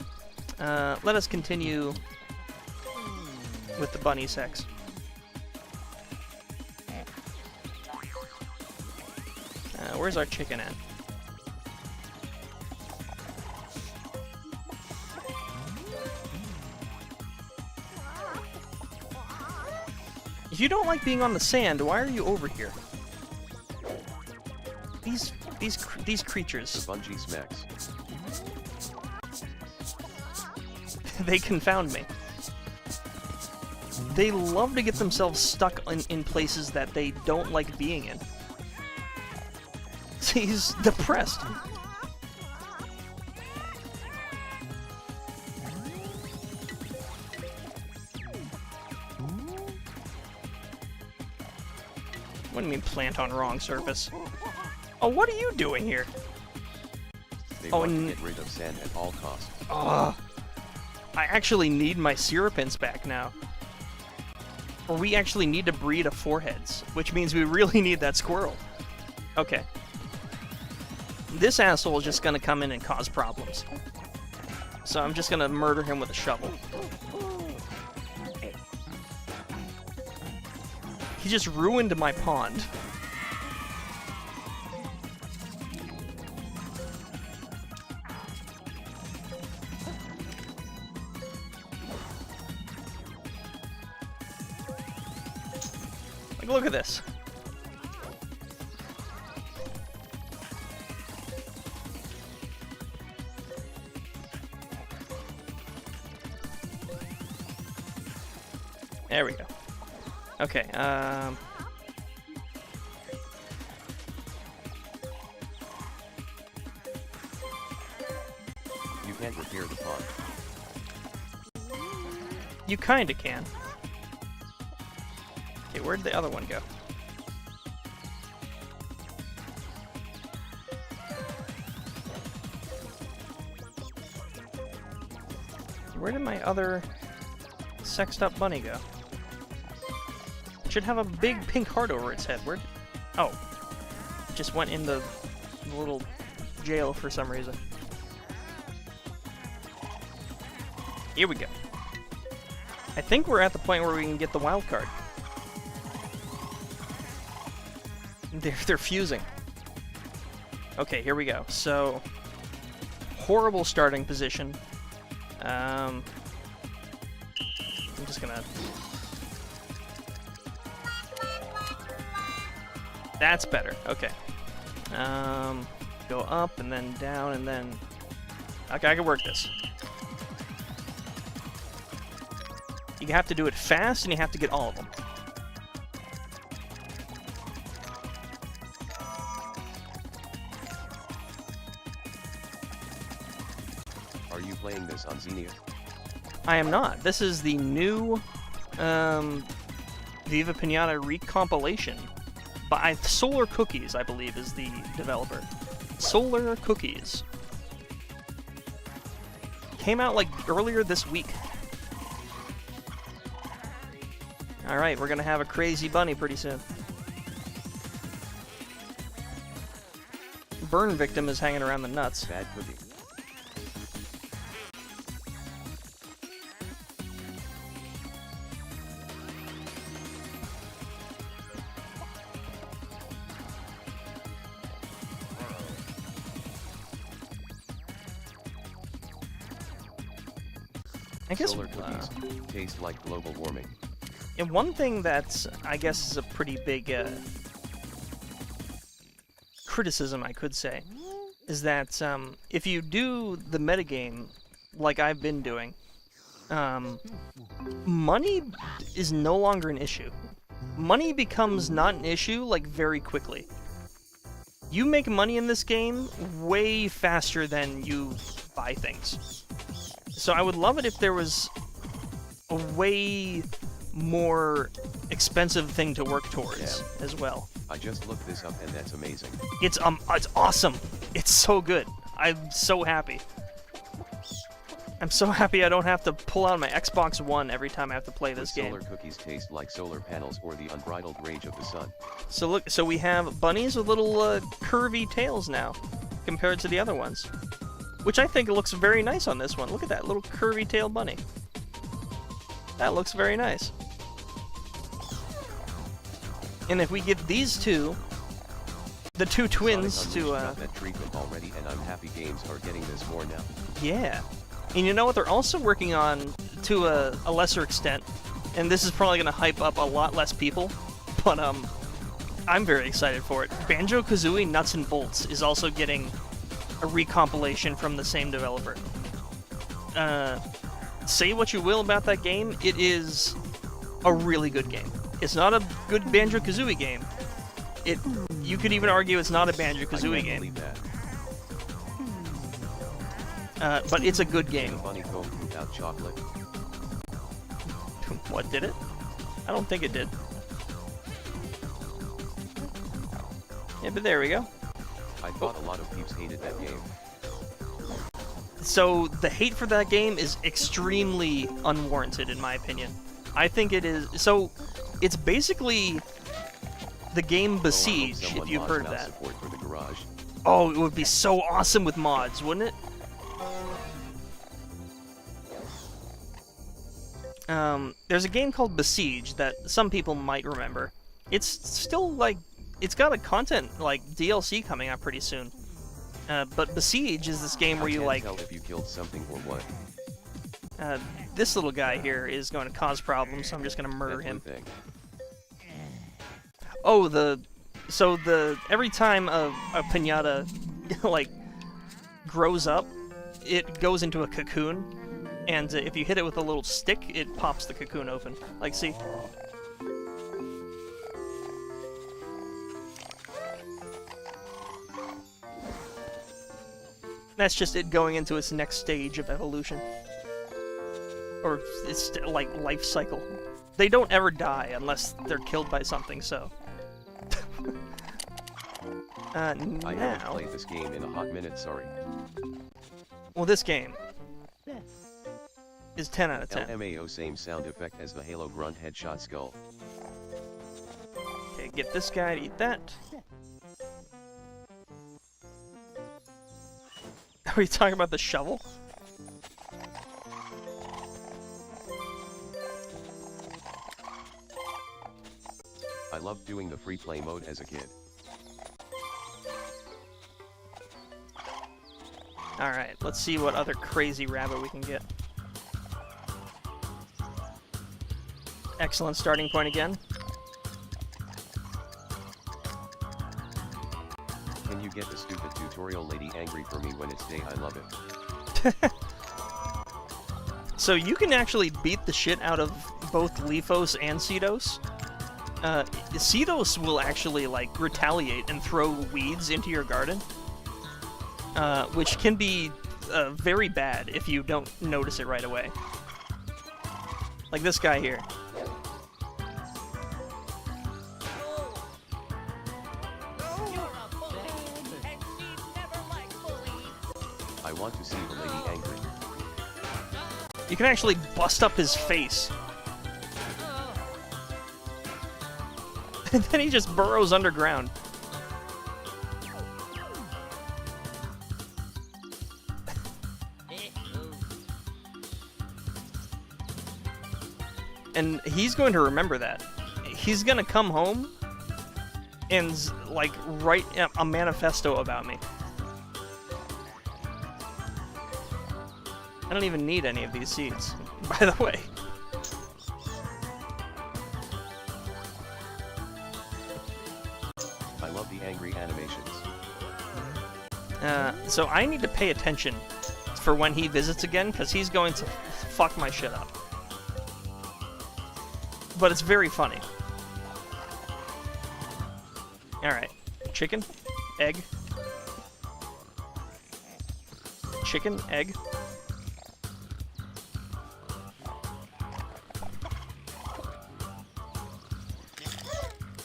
Let us continue with the bunny sex. Where's our chicken at? If you don't like being on the sand, why are you over here? These creatures. The bungee smacks. They confound me. They love to get themselves stuck in places that they don't like being in. He's depressed. What do you mean plant on wrong surface? Oh, what are you doing here? They want to get rid of sand at all costs. Ugh. I actually need my syrupins back now. Or we actually need to breed a foreheads, which means we really need that squirrel. Okay. This asshole is just gonna come in and cause problems. So I'm just gonna murder him with a shovel. He just ruined my pond. Like, look at this. There we go. Okay, You can't repair the pond. you kinda can. Okay, where'd the other one go? Where did my other sexed up bunny go? It should have a big pink heart over its head. Where'd... Oh. It just went in the little jail for some reason. Here we go. I think we're at the point where we can get the wild card. They're fusing. Okay, here we go. So, horrible starting position. I'm just gonna... That's better. Okay. Go up and then down and then... Okay, I can work this. You have to do it fast and you have to get all of them. Are you playing this on Xenia? I am not. This is the new Viva Piñata recompilation by Solar Cookies, I believe, is the developer. Solar Cookies. Came out like earlier this week. Alright, we're gonna have a crazy bunny pretty soon. Burn victim is hanging around the nuts. Bad cooking. I guess Solar cookies taste like global warming. and one thing that's, I guess, is a pretty big criticism, I could say, is that if you do the metagame like I've been doing, money is no longer an issue. Money becomes not an issue, like, very quickly. You make money in this game way faster than you buy things. So I would love it if there was a way more expensive thing to work towards as well. I just looked this up and that's amazing. It's awesome. It's so good. I'm so happy. I'm so happy I don't have to pull out my Xbox One every time I have to play this game. Solar cookies taste like solar panels or the unbridled rage of the sun. So look, so we have bunnies with little curvy tails now, compared to the other ones, which I think looks very nice on this one. Look at that little curvy tail bunny. That looks very nice. And if we give these two, the two twins, to got that treatment already, and I'm happy games are getting this more now. Yeah. And you know what they're also working on, to a lesser extent, and this is probably going to hype up a lot less people, but I'm very excited for it. Banjo-Kazooie Nuts and Bolts is also getting a recompilation from the same developer. Say what you will about that game, it is a really good game. It's not a good Banjo-Kazooie game. You could even argue it's not a Banjo-Kazooie game. Believe that. But it's a good game. Bunny comb without chocolate. What, did it? I don't think it did. Yeah, but there we go. I thought a lot of peeps hated that game. So, the hate for that game is extremely unwarranted, in my opinion. I think it is... So, it's basically the game Besiege, if you've heard of that. Support for the garage. Oh, it would be so awesome with mods, wouldn't it? There's a game called Besiege that some people might remember. It's still, like, it's got a content, like, DLC coming out pretty soon. But Besiege is this game where you, like... I can't tell if you killed something or what. This little guy here is going to cause problems, so I'm just going to murder That him. blue thing. Oh, every time a piñata, like, grows up, it goes into a cocoon. And if you hit it with a little stick, it pops the cocoon open. Like, see? That's just it going into its next stage of evolution. Or its, like, life cycle. They don't ever die unless they're killed by something, so... I haven't now... played this game in a hot minute, sorry. Well, this game is 10 out of 10. LMAO, same sound effect as the Halo grunt headshot skull. Okay, get this guy to eat that. Are you talking about the shovel? I loved doing the free play mode as a kid. Alright, let's see what other crazy rabbit we can get. Excellent starting point again. Can you get the stupid tutorial lady angry for me when it's day? I love it. So you can actually beat the shit out of both Lefos and Cedos. Cedos will actually, like, retaliate and throw weeds into your garden. Which can be very bad if you don't notice it right away. Like this guy here. I want to see the lady angry. You can actually bust up his face. And then he just burrows underground. And he's going to remember that. He's gonna come home and, like, write a manifesto about me. I don't even need any of these seeds, by the way. I love the angry animations. So I need to pay attention for when he visits again, because he's going to fuck my shit up. But it's very funny. Alright. Chicken. Egg. Chicken. Egg.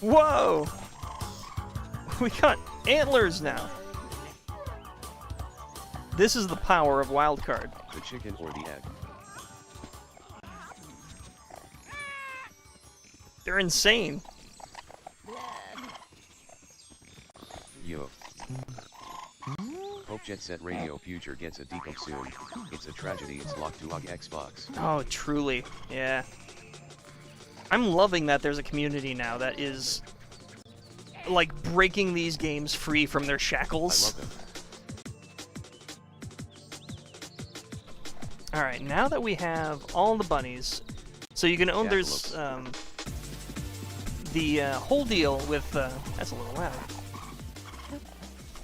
Whoa! We got antlers now. This is the power of wildcard. The chicken or the egg? They're insane. Yo. Hope Jet Set Radio Future gets a decom soon. It's a tragedy it's locked to Xbox. Oh, truly. Yeah. I'm loving that there's a community now that is, like, breaking these games free from their shackles. I love it. Alright, now that we have all the bunnies, so you can own, there's, the whole deal with, that's a little loud.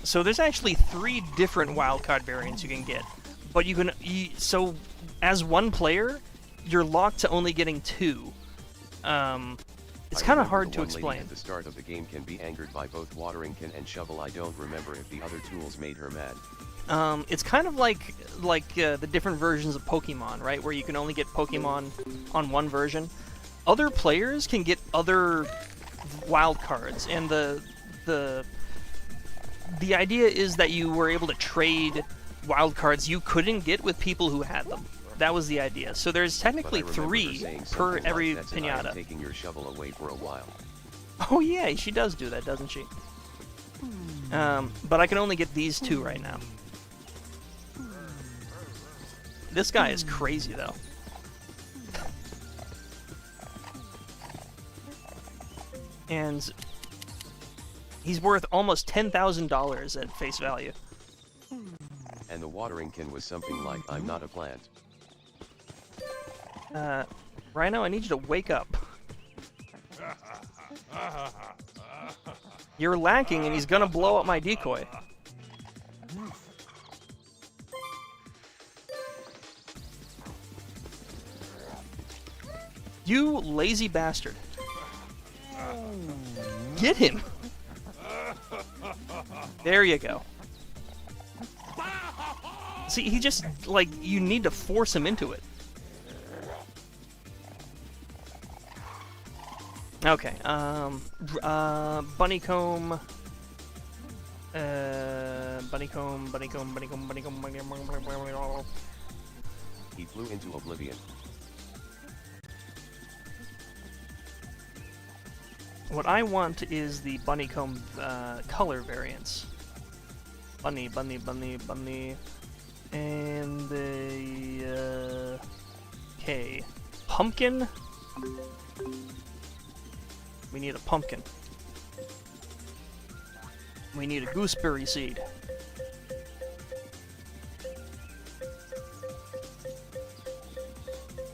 So there's actually 3 different wildcard variants you can get, but you can, so as one player, you're locked to only getting 2. It's kind of hard to explain. At the start of the game can be angered by both watering can and shovel. I don't remember if the other tools made her mad. It's kind of like the different versions of Pokemon, right? Where you can only get Pokemon on one version. Other players can get other wild cards, and the idea is that you were able to trade wild cards you couldn't get with people who had them. That was the idea. So there's technically 3 per every piñata. I'm taking your shovel away for a while. Oh yeah, she does do that, doesn't she? But I can only get these 2 right now. This guy is crazy, though. And he's worth almost $10,000 at face value. And the watering can was something like, I'm not a plant. Rhino, I need you to wake up. You're lacking, and he's gonna blow up my decoy. You lazy bastard. Get him! There you go. See, he just, like, you need to force him into it. Okay, bunny comb, bunny comb. He flew into oblivion. What I want is the bunny comb color variants. Bunny, and the okay, pumpkin. We need a pumpkin. We need a gooseberry seed.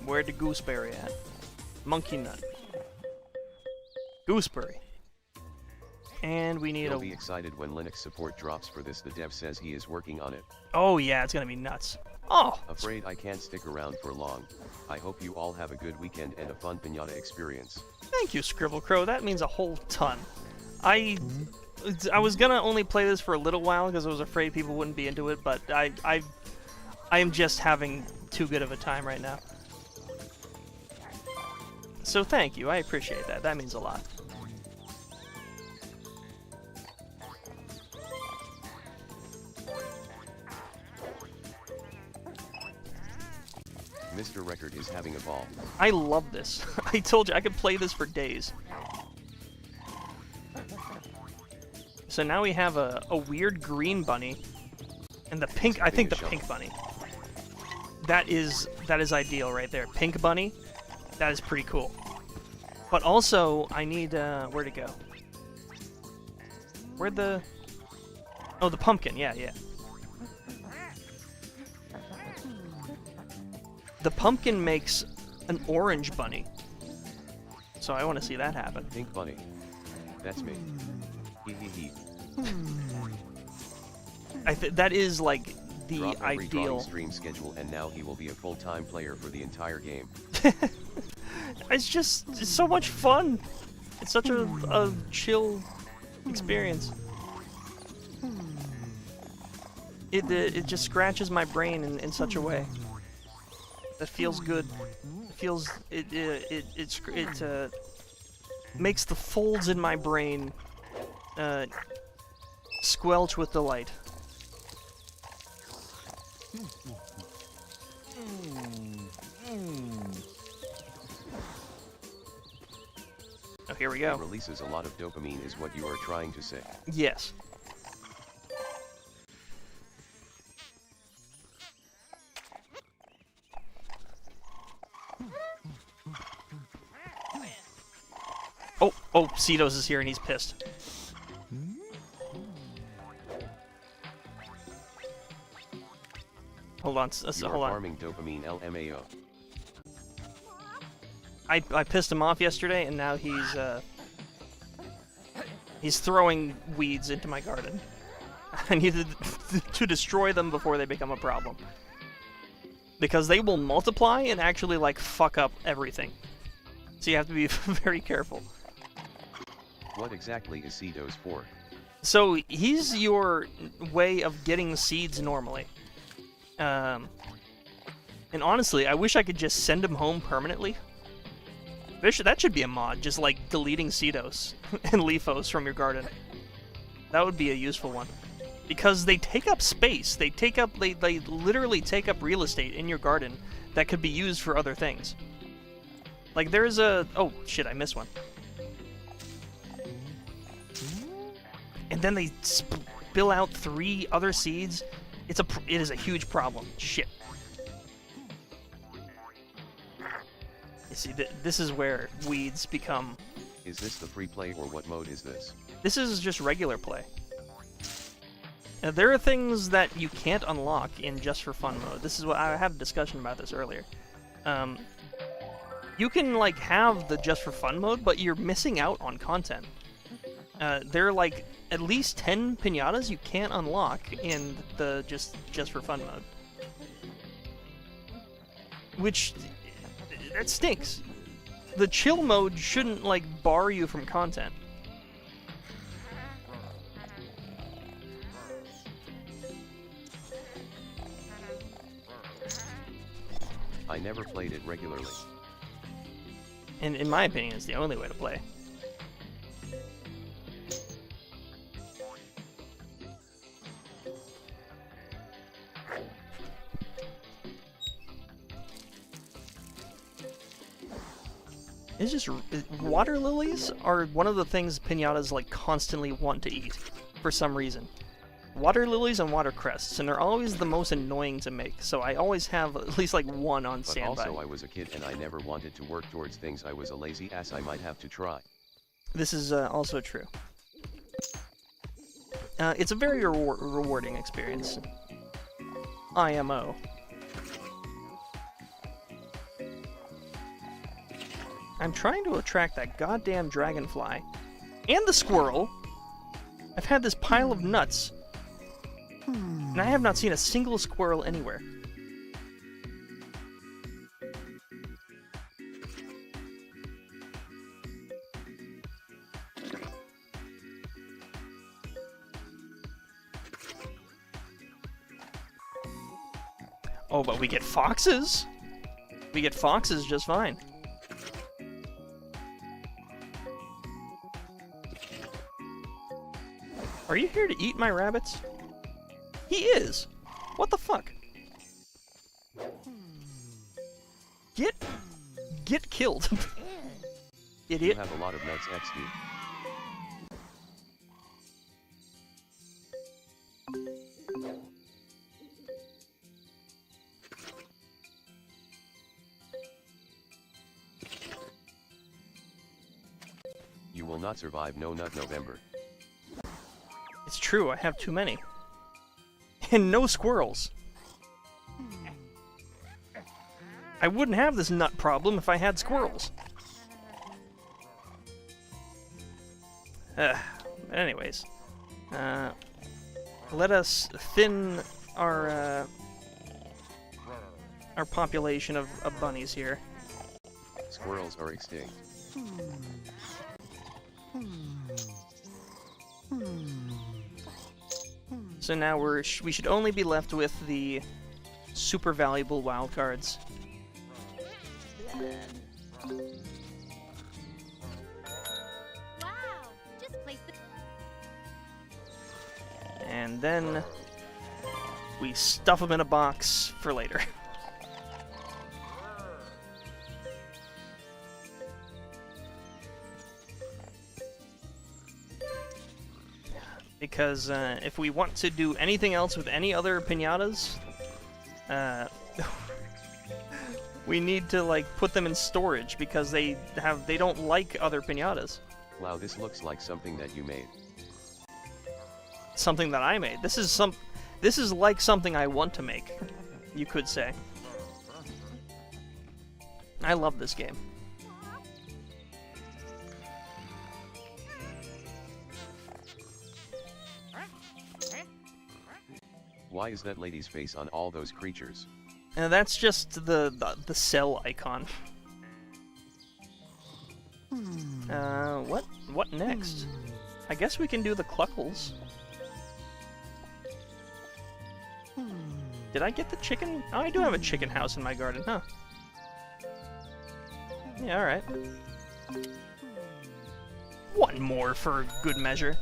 Where'd the gooseberry at? Monkey nut. Gooseberry. And we need You'll be excited when Linux support drops for this. The dev says he is working on it. Oh yeah, it's gonna be nuts. Oh! Afraid I can't stick around for long. I hope you all have a good weekend and a fun piñata experience. Thank you, Scribble Crow. That means a whole ton. I was gonna only play this for a little while because I was afraid people wouldn't be into it, but I am just having too good of a time right now. So thank you. I appreciate that. That means a lot. Mr. Record is having a ball. I love this. I told you I could play this for days. So now we have a weird green bunny and the pink. I think the pink bunny. That is ideal right there. Pink bunny. That is pretty cool. But also I need where to go? Where'd the? Oh, the pumpkin. Yeah. The pumpkin makes an orange bunny. So I want to see that happen. Pink bunny. That's me. Hee hee hee. that is like the Drop every ideal drawing stream schedule, and now he will be a full-time player for the entire game. It's so much fun. It's such a chill experience. It just scratches my brain in such a way that feels good. It makes the folds in my brain squelch with delight. Oh, here we go. It releases a lot of dopamine, is what you are trying to say. Yes. Oh, Cedos is here and he's pissed. Hold on, You hold are on. farming dopamine, LMAO. I pissed him off yesterday, and now he's throwing weeds into my garden. I need to destroy them before they become a problem, because they will multiply and actually like fuck up everything. So you have to be very careful. What exactly is Cedos for? So he's your way of getting seeds normally. And honestly, I wish I could just send him home permanently. That should be a mod, just like deleting Cedos and Leafos from your garden. That would be a useful one. Because they take up space. They literally take up real estate in your garden that could be used for other things. Like there's a... Oh, shit, I missed one. And then they spill out 3 other seeds. It is a huge problem. Shit. You see, this is where weeds become... Is this the free play, or what mode is this? This is just regular play. There are things that you can't unlock in Just for Fun mode. This is what I had a discussion about this earlier. You can like have the Just for Fun mode, but you're missing out on content. There are like at least 10 piñatas you can't unlock in the just for fun mode. Which, that stinks. The chill mode shouldn't like bar you from content. I never played it regularly. And in my opinion, it's the only way to play. It's just water lilies are one of the things piñatas like constantly want to eat for some reason. Water lilies and watercrests, and they're always the most annoying to make. So I always have at least like one on standby. But also, I was a kid and I never wanted to work towards things. I was a lazy ass. I might have to try. This is also true. It's a very rewarding experience. IMO. I'm trying to attract that goddamn dragonfly. And the squirrel! I've had this pile of nuts. And I have not seen a single squirrel anywhere. Oh, but we get foxes! We get foxes just fine. Are you here to eat my rabbits? He is! What the fuck? Get killed. Idiot. You have a lot of nuts, XD. You will not survive No Nut November. It's true, I have too many. And no squirrels. I wouldn't have this nut problem if I had squirrels. Anyways. let us thin our population of bunnies here. Squirrels are extinct. So now we should only be left with the super valuable wildcards. Wow! Just place the... And then we stuff them in a box for later. Because if we want to do anything else with any other piñatas, we need to like put them in storage because they don't like other piñatas. Wow, this looks like something that you made. Something that I made. This is like something I want to make, you could say. I love this game. Why is that lady's face on all those creatures? That's just the cell icon. What next? I guess we can do the cluckles. Did I get the chicken? Oh, I do have a chicken house in my garden, huh? Yeah, alright. One more for good measure.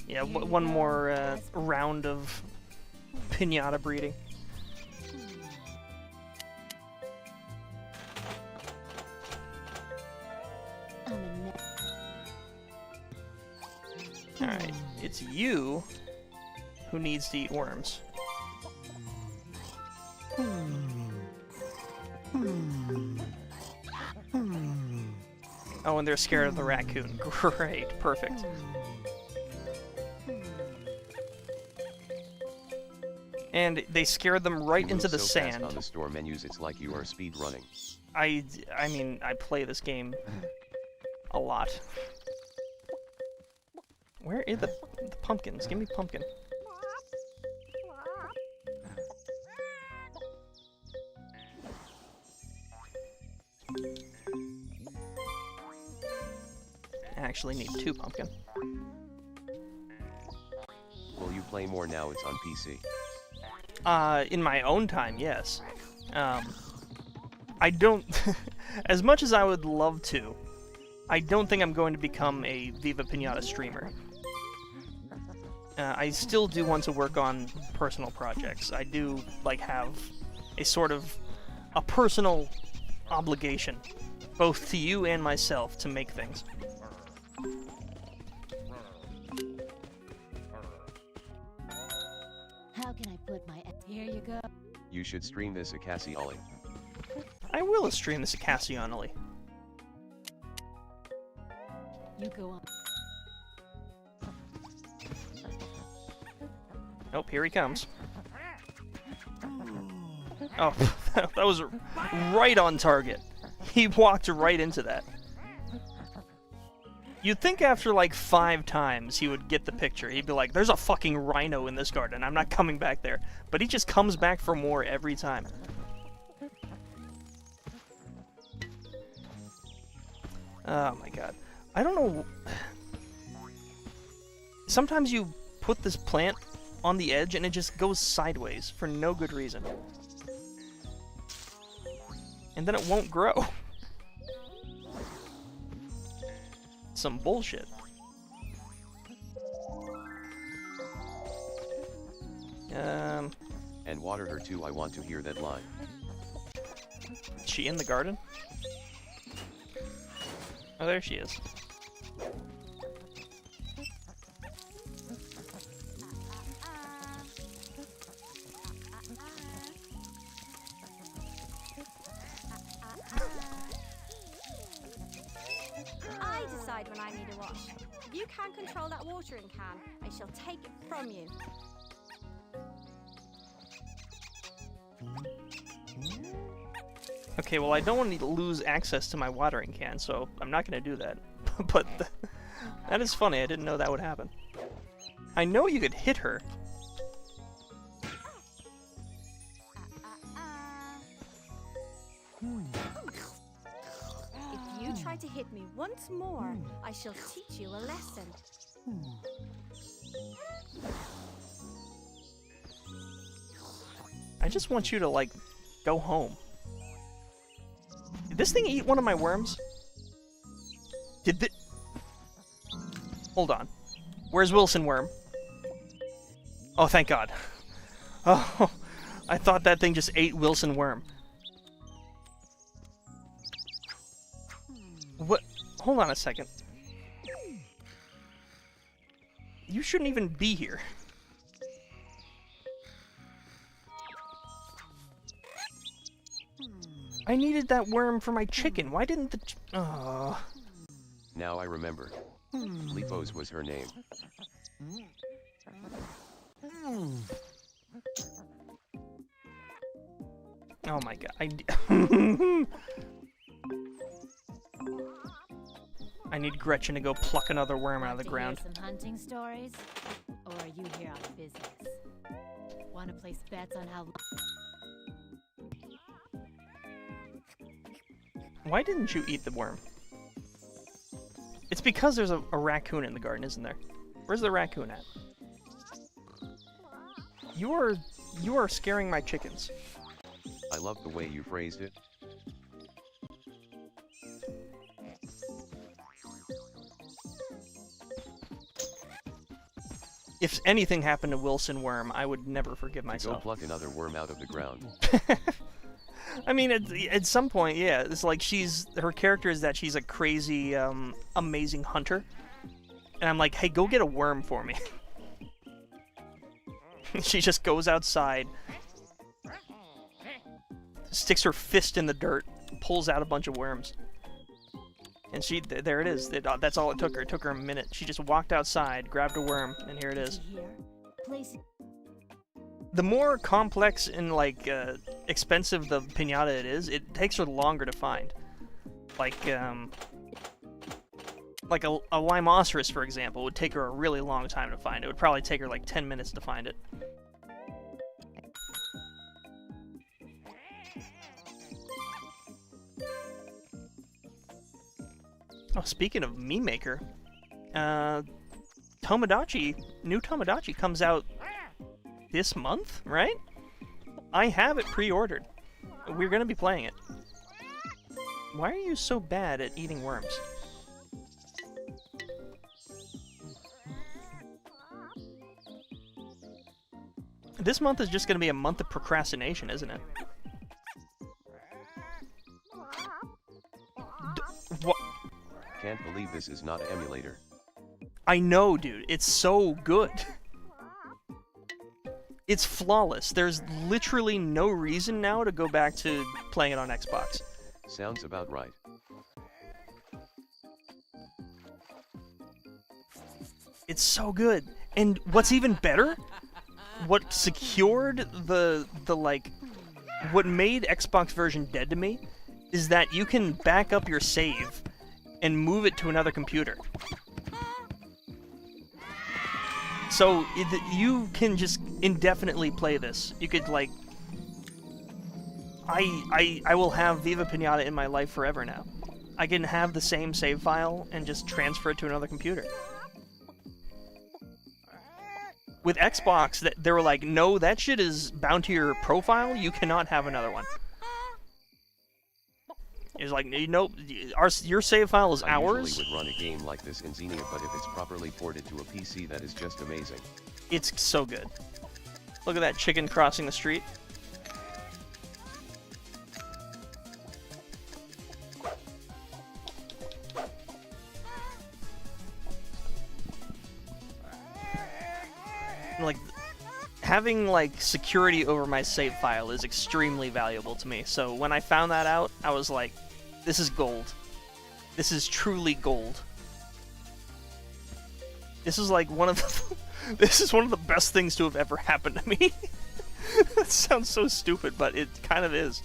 Yeah, one more round of piñata breeding. Alright, it's you who needs to eat worms. Oh, and they're scared of the raccoon. Great, perfect. And they scared them right into the sand. Fast on the store menus, it's like you are speed running. I mean, I play this game a lot. Where are the pumpkins? Give me pumpkin. I actually need 2 pumpkin. Will you play more now it's on PC? In my own time, yes. I don't... as much as I would love to, I don't think I'm going to become a Viva Piñata streamer. I still do want to work on personal projects. I do, like, have a sort of a personal obligation, both to you and myself, to make things. How can I put my... Here you go. You should stream this occasionally. I will stream this occasionally. You go on. Oh, here he comes. Oh, that was right on target. He walked right into that. You'd think after like 5 times he would get the picture. He'd be like, there's a fucking rhino in this garden. I'm not coming back there. But he just comes back for more every time. Oh my god. I don't know... Sometimes you put this plant on the edge and it just goes sideways for no good reason. And then it won't grow. Some bullshit. And water her too, I want to hear that line. Is she in the garden? Oh, there she is. I decide when I need a wash. If you can control that watering can, I shall take it from you. Okay, well, I don't want to lose access to my watering can, so I'm not going to do that. But that is funny. I didn't know that would happen. I know you could hit her. If you try to hit me once more, I shall teach you a lesson. I just want you to, like, go home. Did this thing eat one of my worms? Did the... Hold on. Where's Wilson Worm? Oh, thank God. Oh, I thought that thing just ate Wilson Worm. What? Hold on a second. You shouldn't even be here. I needed that worm for my chicken. Why didn't the... Now I remember. Lipos was her name. Oh my God. I need Gretchen to go pluck another worm out of the ground. Want to hear some hunting stories? Or are you here on business? Want to place bets on how... Why didn't you eat the worm? It's because there's a raccoon in the garden, isn't there? Where's the raccoon at? You are scaring my chickens. I love the way you phrased it. If anything happened to Wilson Worm, I would never forgive Go myself. pluck another worm out of the ground. I mean, at some point, yeah, it's like her character is that she's a crazy, amazing hunter. And I'm like, hey, go get a worm for me. She just goes outside, sticks her fist in the dirt, pulls out a bunch of worms. And there it is. That's all it took her. It took her a minute. She just walked outside, grabbed a worm, and here it is. The more complex and, like, expensive the piñata it is, it takes her longer to find. Like a Limoceros, for example, would take her a really long time to find. It would probably take her, like, 10 minutes to find it. Oh, speaking of Meme Maker, new Tomodachi comes out this month, right? I have it pre-ordered. We're gonna be playing it. Why are you so bad at eating worms? This month is just gonna be a month of procrastination, isn't it? What? Can't believe this is not an emulator. I know, dude. It's so good. It's flawless. There's literally no reason now to go back to playing it on Xbox. Sounds about right. It's so good. And what's even better, what secured what made Xbox version dead to me, is that you can back up your save and move it to another computer. So you can just indefinitely play this. You could, like... I will have Viva Piñata in my life forever now. I can have the same save file and just transfer it to another computer. With Xbox, they were like, no, that shit is bound to your profile, you cannot have another one. It's like, nope, your save file is ours. I usually would run a game like this in Xenia, but if it's properly ported to a PC, that is just amazing. It's so good. Look at that chicken crossing the street. Like, having, like, security over my save file is extremely valuable to me. So when I found that out, I was like, this is gold. This is truly gold. This is like one of the this is one of the best things to have ever happened to me. That sounds so stupid, but it kind of is.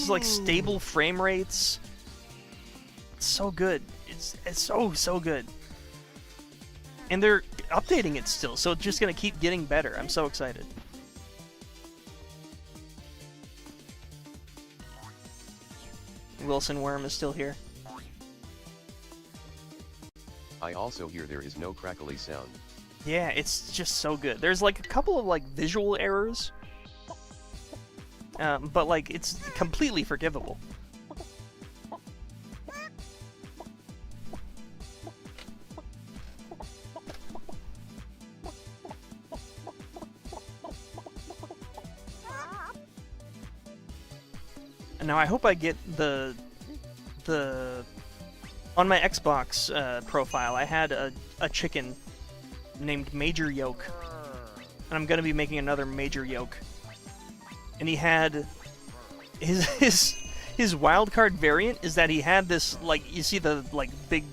Just like stable frame rates. It's so good. It's so good. And they're updating it still, so it's just gonna keep getting better. I'm so excited. Wilson Worm is still here. I also hear there is no crackly sound. Yeah, it's just so good. There's like a couple of like visual errors, but like it's completely forgivable. Now I hope I get the on my Xbox profile. I had a chicken named Major Yolk, and I'm gonna be making another Major Yolk. And he had his wildcard variant is that he had this, like, you see the like big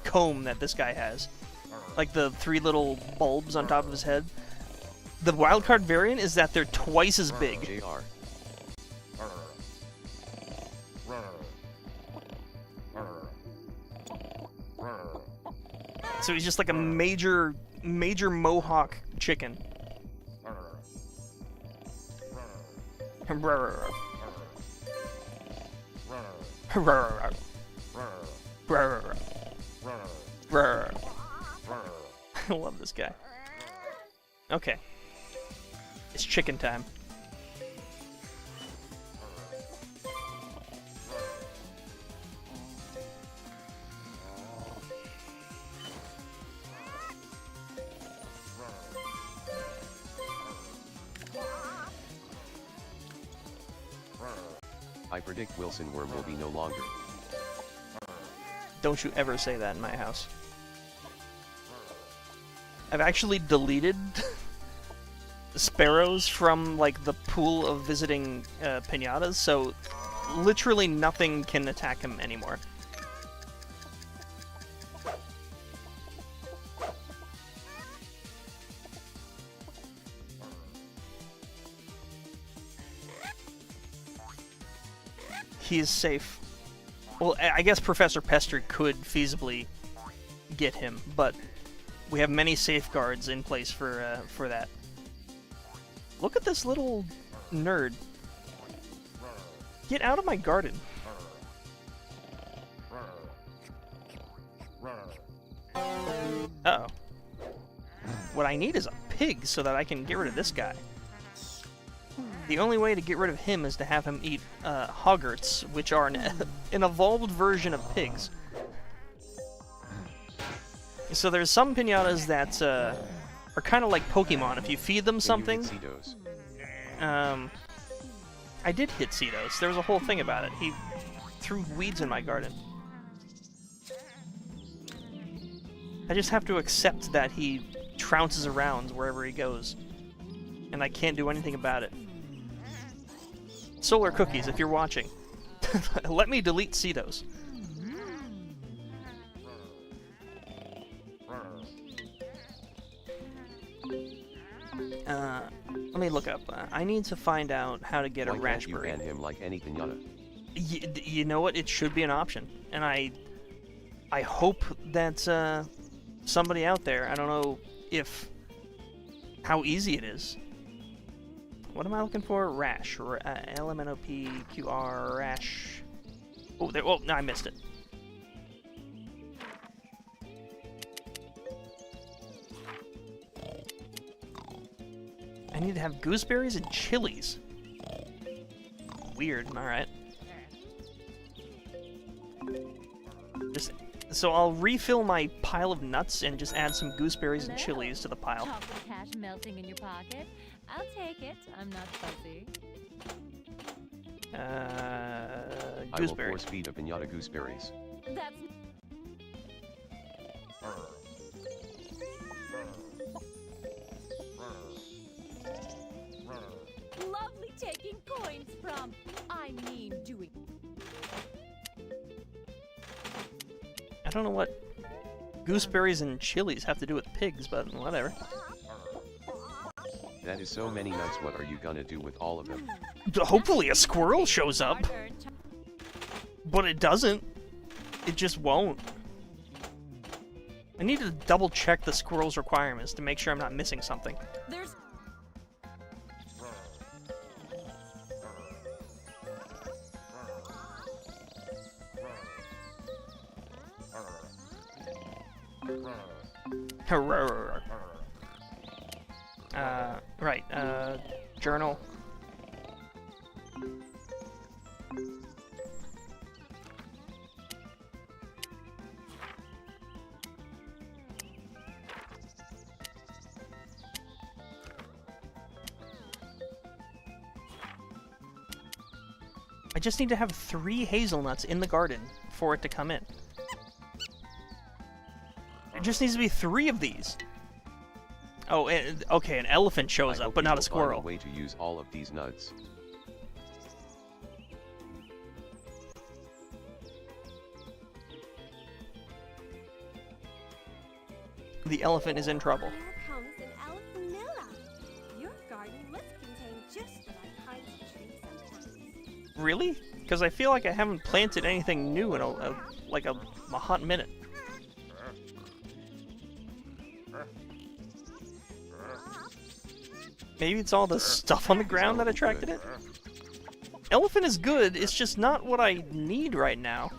comb that this guy has, like the 3 little bulbs on top of his head. The wildcard variant is that they're twice as big. JR. So he's just like a major mohawk chicken. I love this guy. Okay. It's chicken time. I predict Wilson Worm will be no longer. Don't you ever say that in my house. I've actually deleted sparrows from like the pool of visiting piñatas, so literally nothing can attack him anymore. He is safe. Well, I guess Professor Pester could feasibly get him, but we have many safeguards in place for that. Look at this little nerd. Get out of my garden. Uh-oh. What I need is a pig so that I can get rid of this guy. The only way to get rid of him is to have him eat hoggerts, which are an evolved version of pigs. So there's some piñatas that are kind of like Pokemon. If you feed them something... I did hit Cedos. There was a whole thing about it. He threw weeds in my garden. I just have to accept that he trounces around wherever he goes. And I can't do anything about it. Solar Cookies, if you're watching, let me delete Cedos. Let me look up. I need to find out how to get a raspberry. Why can't you ban him like any piñata? You know what? It should be an option, and I hope that somebody out there. I don't know how easy it is. What am I looking for? Rash. LMNOPQR rash. Oh, there. Oh, no, I missed it. I need to have gooseberries and chilies. Weird. All right. So I'll refill my pile of nuts and just add some gooseberries and chilies to the pile. Chocolate cash melting in your pocket. I'll take it. I'm not fussy. Gooseberry. I will force feed a piñata gooseberries. That's lovely taking coins from. I mean doing. I don't know what gooseberries and chilies have to do with pigs, but whatever. That is so many nuts. What are you gonna do with all of them? Hopefully a squirrel shows up. My turn. But it doesn't. It just won't. I need to double check the squirrel's requirements to make sure I'm not missing something. There's Right, journal. I just need to have 3 hazelnuts in the garden for it to come in. It just needs to be 3 of these. Oh, okay, an elephant shows up, but not a squirrel. I hope you will find a way to use all of these nuts. The elephant is in trouble. Here comes an elephant miller. Your garden must contain just the right kinds of trees and plants. Really? Because I feel like I haven't planted anything new in like a hot minute. Maybe it's all the stuff on the ground that attracted it? Elephant is good, it's just not what I need right now.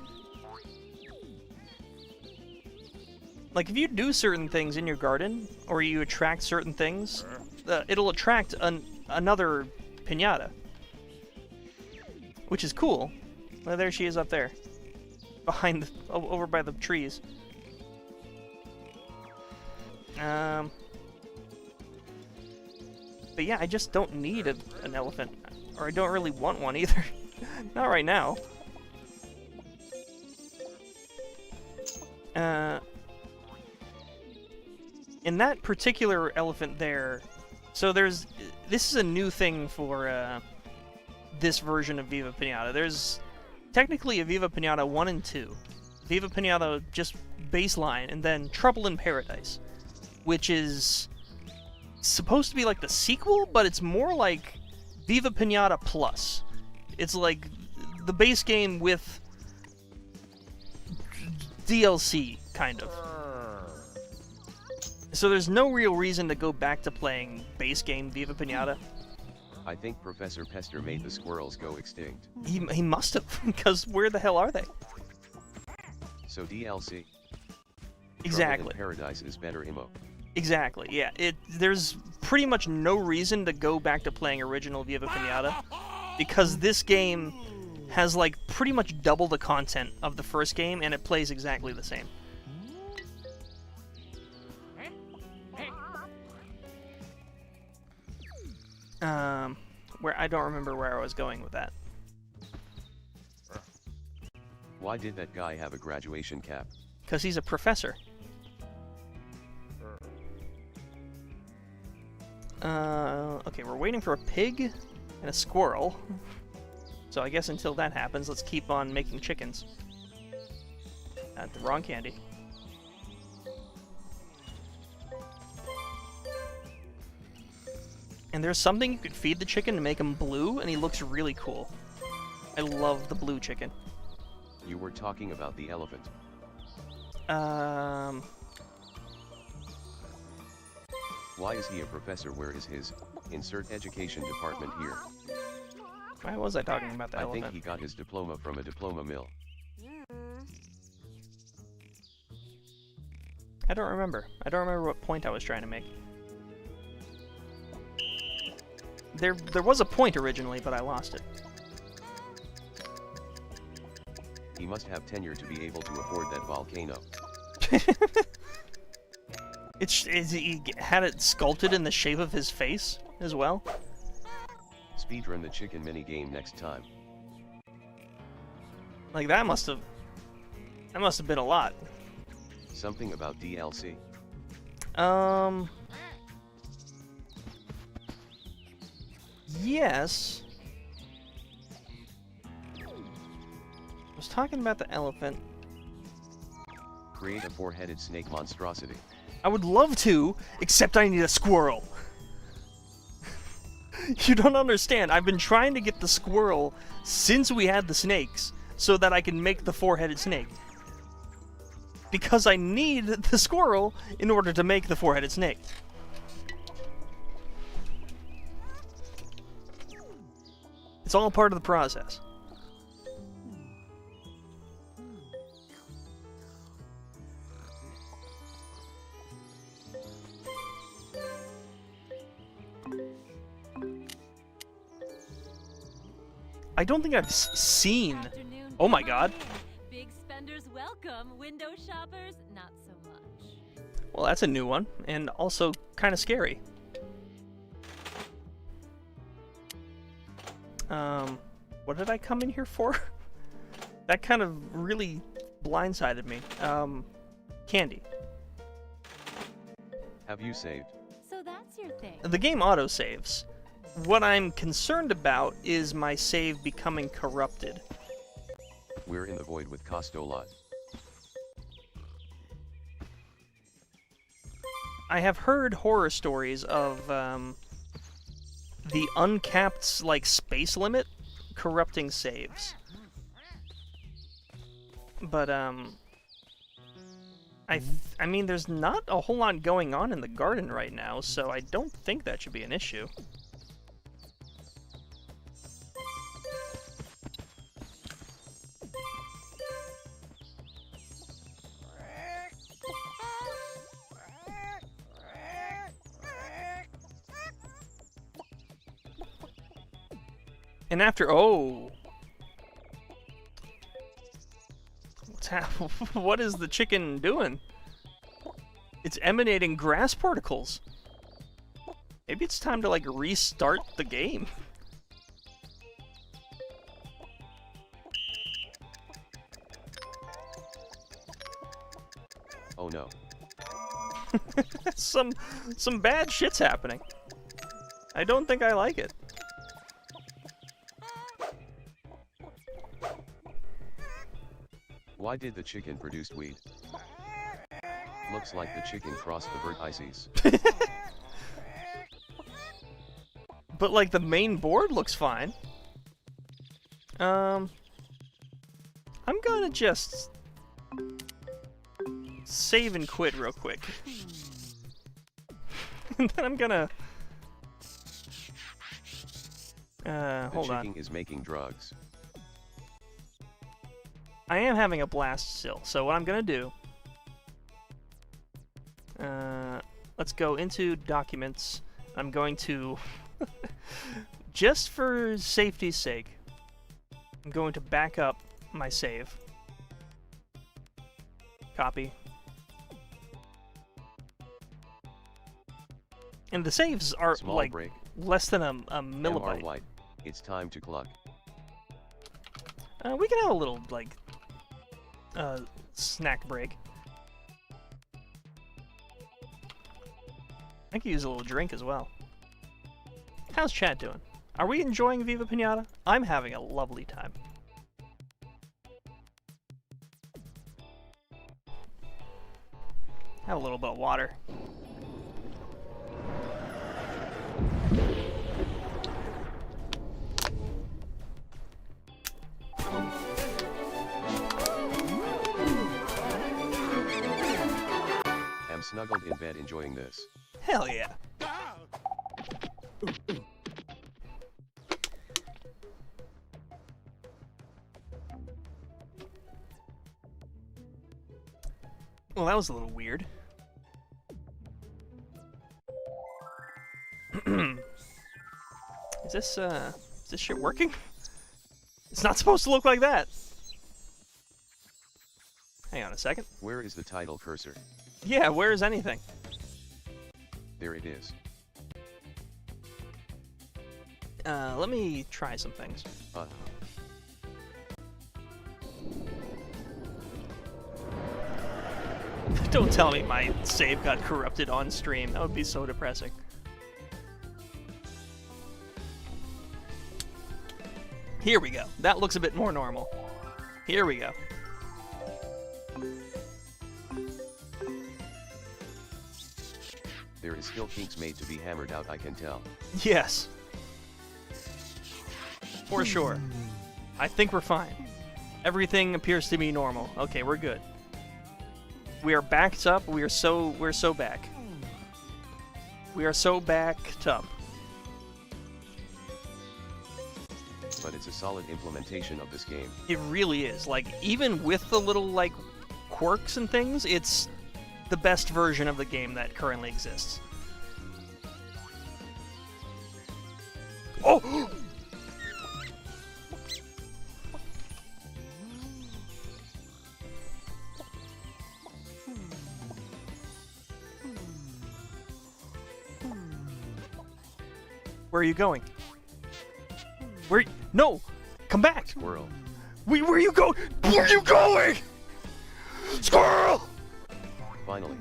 Like, if you do certain things in your garden, or you attract certain things, it'll attract another piñata. Which is cool. Well, there she is up there. Behind over by the trees. But yeah, I just don't need an elephant. Or I don't really want one either. Not right now. In that particular elephant there, so this is a new thing for this version of Viva Piñata. There's technically a Viva Piñata 1 and 2. Viva Piñata just baseline, and then Trouble in Paradise, which is supposed to be like the sequel, but it's more like Viva Piñata Plus. It's like the base game with DLC, kind of. So there's no real reason to go back to playing base game Viva Piñata. I think Professor Pester made the squirrels go extinct. He must have, because where the hell are they? So DLC. Exactly. Trouble in Paradise is better immo. Exactly, yeah. There's pretty much no reason to go back to playing original Viva Piñata, because this game has like pretty much double the content of the first game, and it plays exactly the same. Where I don't remember where I was going with that. Why did that guy have a graduation cap? Because he's a professor. Okay, we're waiting for a pig and a squirrel. So I guess until that happens, let's keep on making chickens. The wrong candy. And there's something you could feed the chicken to make him blue, and he looks really cool. I love the blue chicken. You were talking about the elephant. Why is he a professor? Where is his insert education department here? Why was I talking about the elephant? I think he got his diploma from a diploma mill. I don't remember. I don't remember what point I was trying to make. There was a point originally, but I lost it. He must have tenure to be able to afford that volcano. He had it sculpted in the shape of his face as well. Speedrun the chicken mini game next time. Like that must have been a lot. Something about DLC. Yes. I was talking about the elephant. Create a 4-headed snake monstrosity. I would love to, except I need a squirrel. You don't understand. I've been trying to get the squirrel since we had the snakes so that I can make the four-headed snake. Because I need the squirrel in order to make the four-headed snake. It's all part of the process. I don't think I've seen... Oh my god. Big spenders welcome, window shoppers not so much. Well, that's a new one, and also kind of scary. What did I come in here for? That kind of really blindsided me. Candy. Have you saved? So that's your thing. The game autosaves. What I'm concerned about is my save becoming corrupted. We're in the void with Costolot. I have heard horror stories of the uncapped like space limit corrupting saves. But I mean there's not a whole lot going on in the garden right now, so I don't think that should be an issue. And after, oh, what is the chicken doing? It's emanating grass particles. Maybe it's time to like restart the game. Oh no. Some bad shit's happening. I don't think I like it. Why did the chicken produce weed? Looks like the chicken crossed the vertices. But like the main board looks fine. I'm gonna just save and quit real quick. And then I'm gonna hold on. The chicken is making drugs. I am having a blast still, so what I'm gonna do, let's go into documents. I'm going to, just for safety's sake, I'm going to back up my save. Copy. And the saves are Small like break. less than a MR millibyte. White. It's time to cluck. We can have a little like snack break. I could use a little drink as well. How's chat doing? Are we enjoying Viva Piñata? I'm having a lovely time. Have a little bit of water. I'm snuggled in bed enjoying this. Hell yeah. Well, that was a little weird. Is this shit working? It's not supposed to look like that. Hang on a second. Where is the title cursor? Yeah, where is anything? There it is. Let me try some things. Don't tell me my save got corrupted on stream. That would be so depressing. Here we go. That looks a bit more normal. Here we go. There is still kinks made to be hammered out, I can tell. Yes. for sure. I think we're fine. Everything appears to be normal. Okay, we're good. We are backed up. We're so back. We are so backed up. But it's a solid implementation of this game. It really is. Like, even with the little, like, quirks and things, it's the best version of the game that currently exists. Oh! Where are you going? Where? No! Come back! Squirrel. Where are you going? Where are you going? Squirrel! Finally.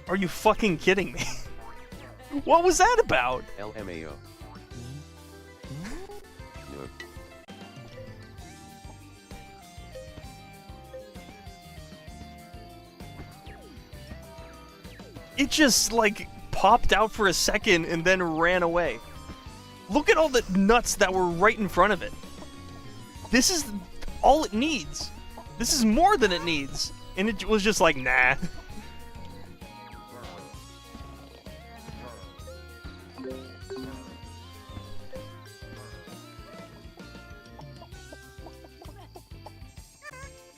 Are you fucking kidding me? What was that about? LMAO. No. It just, like, popped out for a second and then ran away. Look at all the nuts that were right in front of it. This is all it needs. This is more than it needs. And it was just like, nah.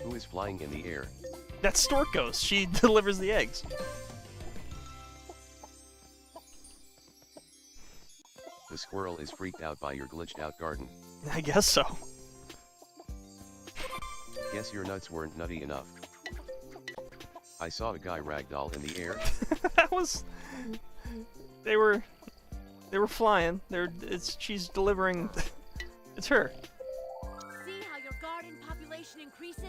Who is flying in the air? That's Stork Ghost. She delivers the eggs. The squirrel is freaked out by your glitched out garden. I guess so. Guess your nuts weren't nutty enough. I saw a guy ragdoll in the air. That was... They were flying. She's delivering... It's her. See how your garden population increases?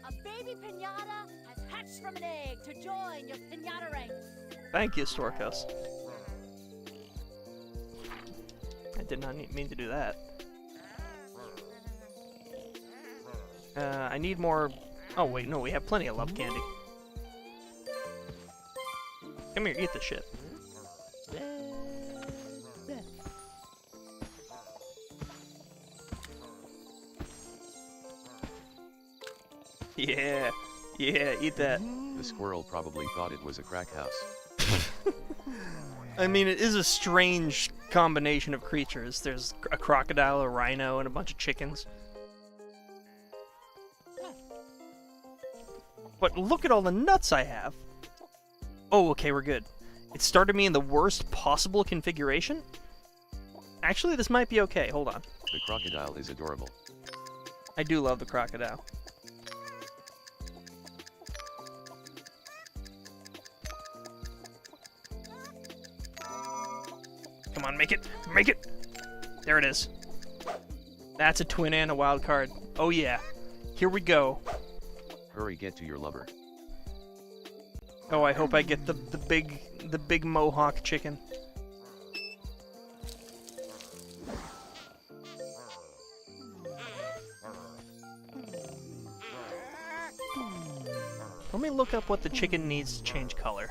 A baby piñata has hatched from an egg to join your piñata ranks. Thank you, Storkos. I did not mean to do that. I need more... Oh, wait, no, we have plenty of love candy. Come here, eat this shit. Yeah, eat that. The squirrel probably thought it was a crack house. I mean, it is a strange combination of creatures. There's a crocodile, a rhino, and a bunch of chickens. But look at all the nuts I have! Oh, okay, we're good. It started me in the worst possible configuration? Actually, this might be okay. Hold on. The crocodile is adorable. I do love the crocodile. Come on, make it! Make it! There it is. That's a twin and a wild card. Oh yeah. Here we go. Hurry, get to your lubber. Oh, I hope I get the big mohawk chicken. Let me look up what the chicken needs to change color.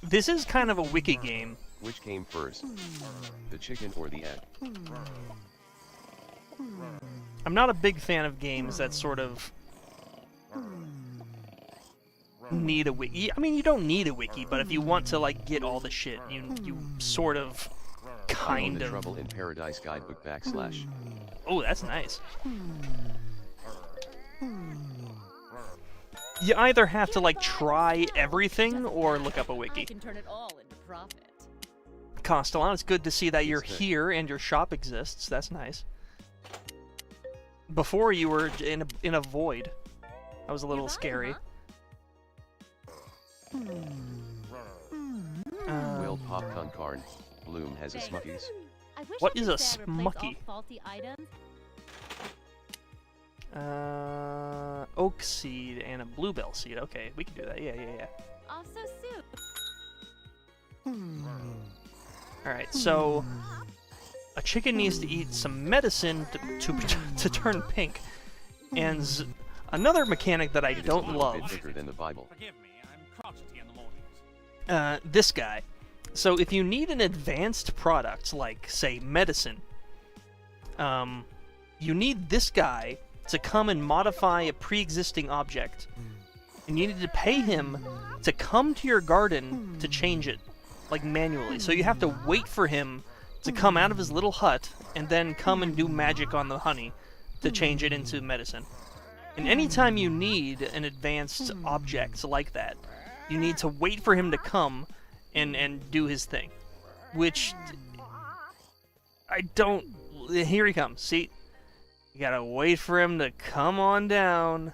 This is kind of a wiki game. Which came first? The chicken or the egg? I'm not a big fan of games that sort of need a wiki. I mean, you don't need a wiki, but if you want to, like, get all the shit, you sort of, kind the of... Trouble in Paradise guidebook /. Oh, that's nice. You either have to, like, try everything or look up a I wiki. can turn it all into profit. Castellan, it's good to see that you're here and your shop exists. That's nice. Before you were in a void. That was a little scary. Well, popcorn carn. Bloom has a smuckies. I wish What I is could a say I replaced all smucky? faulty items. Oak seed and a bluebell seed. Okay, we can do that. Yeah. Also soup. Alright, so... A chicken needs to eat some medicine to turn pink. And another mechanic that I It is don't a little love... bit thicker than the Bible. Forgive me, I'm crotchety in the mornings. this guy. So if you need an advanced product, like, say, medicine, you need this guy to come and modify a pre-existing object. And you need to pay him to come to your garden to change it, like, manually. So you have to wait for him to come out of his little hut and then come and do magic on the honey to change it into medicine. And anytime you need an advanced object like that, you need to wait for him to come and do his thing. Which, I don't... Here he comes, see? You gotta wait for him to come on down.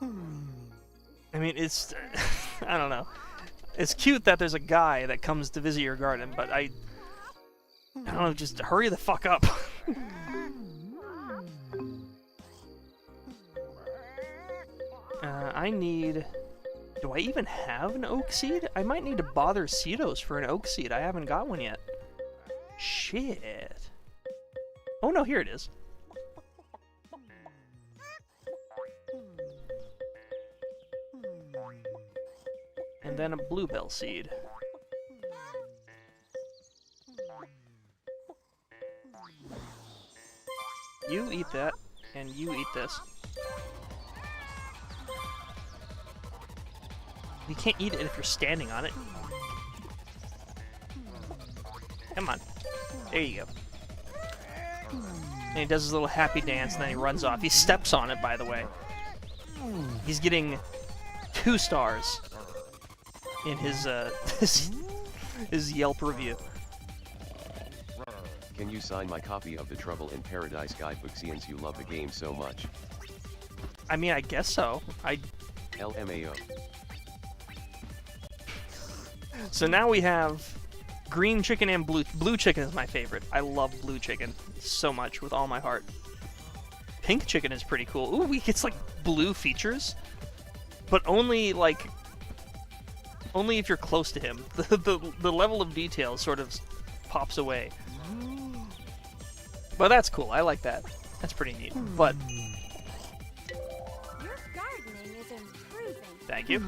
I mean, it's... I don't know. It's cute that there's a guy that comes to visit your garden, but I don't know, just hurry the fuck up. I need... Do I even have an oak seed? I might need to bother Cedos for an oak seed. I haven't got one yet. Shit. Oh no, here it is. And then a bluebell seed. You eat that, and you eat this. You can't eat it if you're standing on it. Come on. There you go. And he does his little happy dance, and then he runs off. He steps on it, by the way. He's getting 2 stars in his his Yelp review. Can you sign my copy of the Trouble in Paradise guidebook since you love the game so much? I mean, I guess so. LMAO. So now we have green chicken and blue chicken is my favorite. I love blue chicken so much with all my heart. Pink chicken is pretty cool. Ooh, he gets like blue features, but only if you're close to him. The level of detail sort of pops away. But that's cool. I like that. That's pretty neat. But Your gardening is improving. thank you.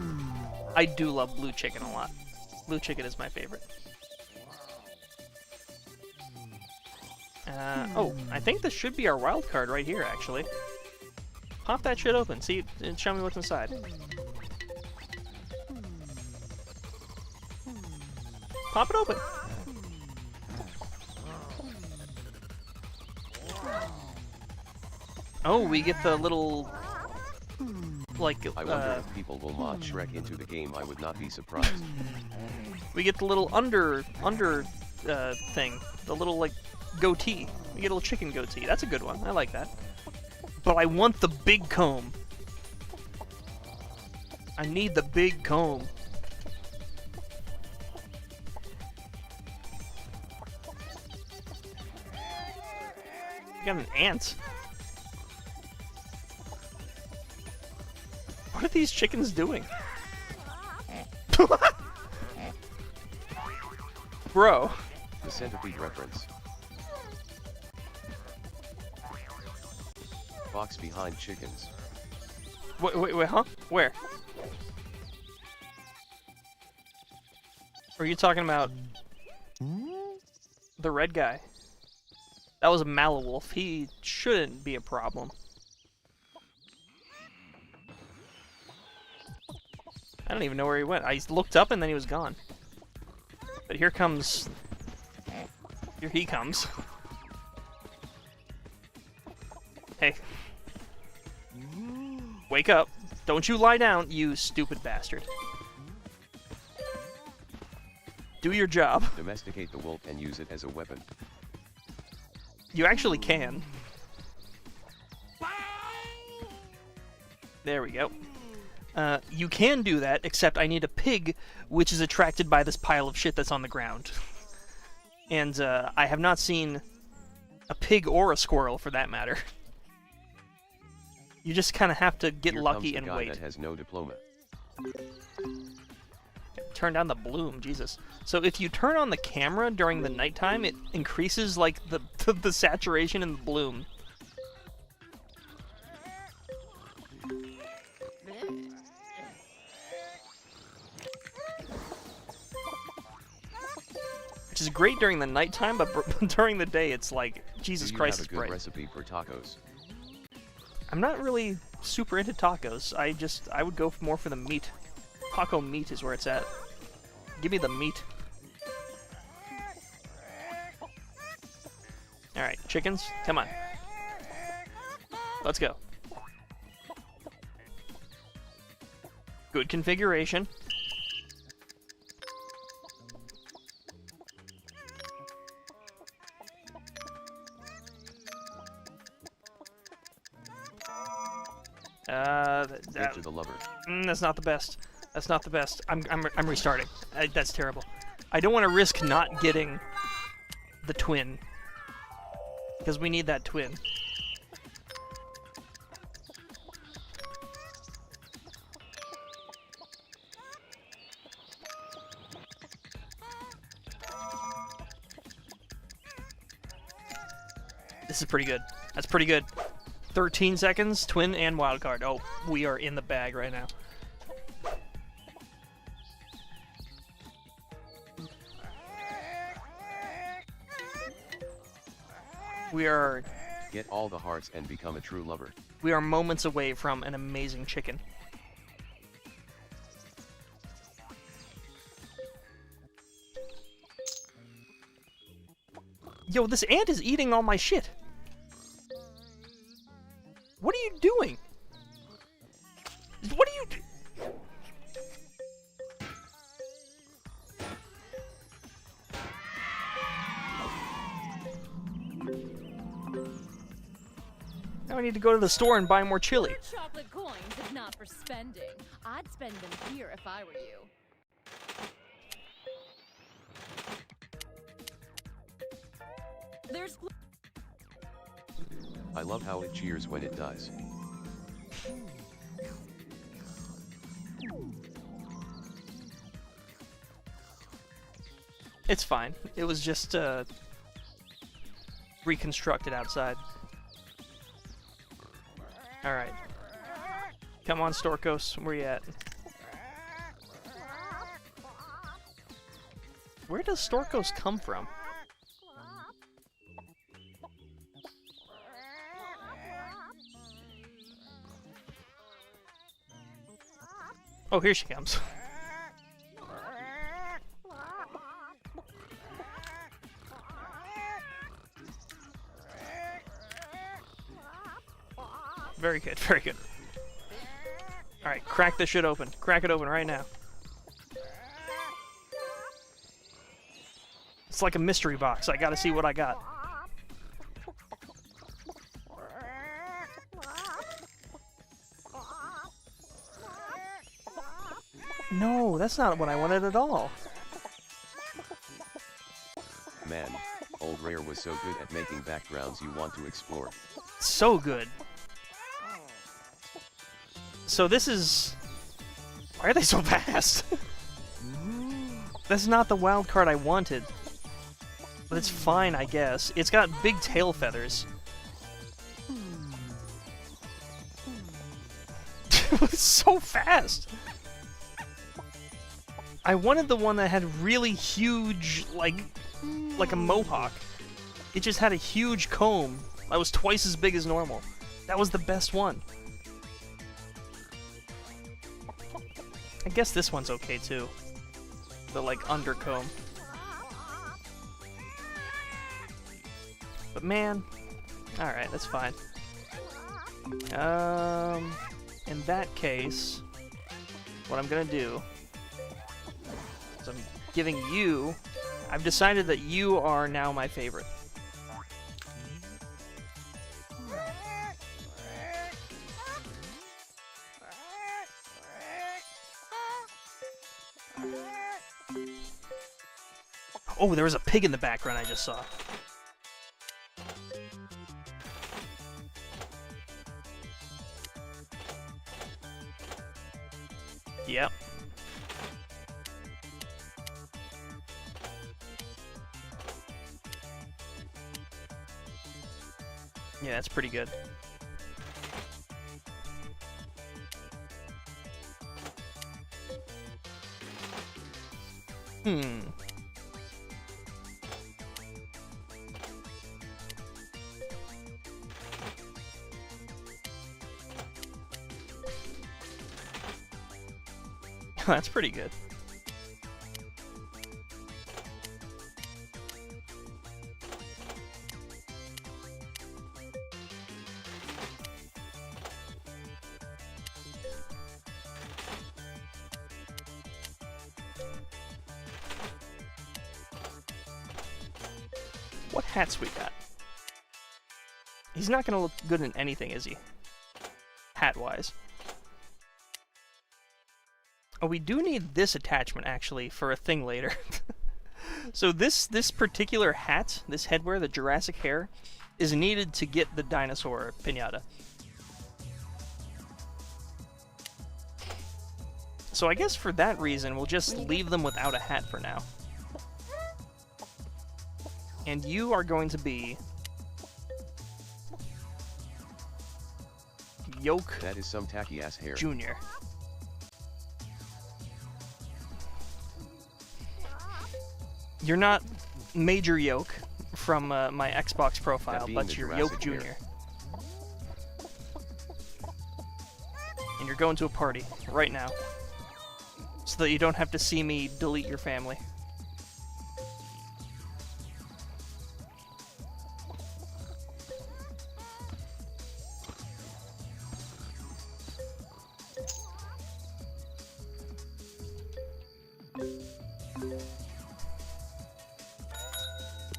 I do love blue chicken a lot. Blue chicken is my favorite. Oh, I think this should be our wild card right here, actually. Pop that shit open. See, and show me what's inside. Pop it open. Oh, we get the little, like, I wonder if people will mod Shrek into the game. I would not be surprised. we get the little under thing. The little, like, goatee. We get a little chicken goatee. That's a good one. I like that. But I want the big comb. I need the big comb. You got an ant. What are these chickens doing? Bro. The centipede reference. Box behind chickens. Wait, huh? Where? Are you talking about the red guy? That was a Malawolf. He shouldn't be a problem. I don't even know where he went. I looked up and then he was gone. But here comes... Here he comes. Hey. Wake up. Don't you lie down, you stupid bastard. Do your job. Domesticate the wolf and use it as a weapon. You actually can. There we go. You can do that, except I need a pig, which is attracted by this pile of shit that's on the ground. And I have not seen a pig or a squirrel, for that matter. You just kind of have to get lucky and wait. That has no diploma. Turn down the bloom, Jesus. So if you turn on the camera during the nighttime, it increases like the saturation in the bloom. which is great during the nighttime, but during the day it's like, Jesus Christ, it's Do you have a good bright. recipe for tacos? I'm not really super into tacos. I would go more for the meat. Taco meat is where it's at. Give me the meat. Alright, chickens, come on. Let's go. Good configuration. Get to the lover. That's not the best. That's not the best. I'm restarting. That's terrible. I don't want to risk not getting the twin. Because we need that twin. This is pretty good. That's pretty good. 13 seconds, twin and wildcard. Oh, we are in the bag right now. We are... Get all the hearts and become a true lover. We are moments away from an amazing chicken. Yo, this ant is eating all my shit. What are you doing? What are you do? Now I need to go to the store and buy more chili. Chocolate coins, if not for spending. I'd spend them here if I were you. There's... I love how it cheers when it does. It's fine. It was just reconstructed outside. Alright. Come on, Storkos. Where you at? Where does Storkos come from? Oh, here she comes. Very good, very good. Alright, crack this shit open. Crack it open right now. It's like a mystery box. I gotta see what I got. No, that's not what I wanted at all. Man, old Rare was so good at making backgrounds you want to explore. So good. So this is... Why are they so fast? That's not the wild card I wanted. But it's fine, I guess. It's got big tail feathers. It's so fast! I wanted the one that had really huge, like a mohawk. It just had a huge comb that was twice as big as normal. That was the best one. I guess this one's okay too. The like undercomb. But man, alright, that's fine. In that case, what I'm gonna do is I'm giving you... I've decided that you are now my favorite. Oh, there was a pig in the background I just saw. Yep. Yeah, that's pretty good. That's pretty good. What hats we got? He's not gonna look good in anything, is he? Hat-wise. Oh, we do need this attachment, actually, for a thing later. So this particular hat, this headwear, the Jurassic hair, is needed to get the dinosaur piñata. So I guess for that reason, we'll just leave them without a hat for now. And you are going to be... Yoke That is some tacky-ass hair. Junior. You're not Major Yoke from my Xbox profile, but you're Yoke Junior. And you're going to a party right now, so that you don't have to see me delete your family.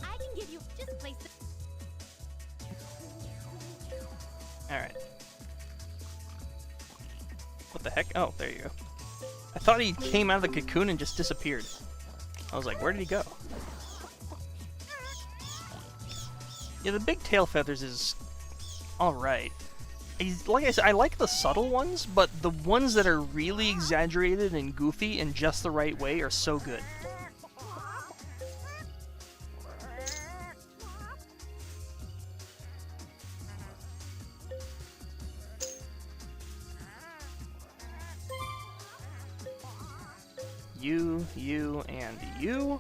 I can give you just place the Alright. What the heck? Oh, there you go. I thought he came out of the cocoon and just disappeared. I was like, where did he go? Yeah, the big tail feathers is alright. Like I said, I like the subtle ones, but the ones that are really exaggerated and goofy in just the right way are so good. You, and you.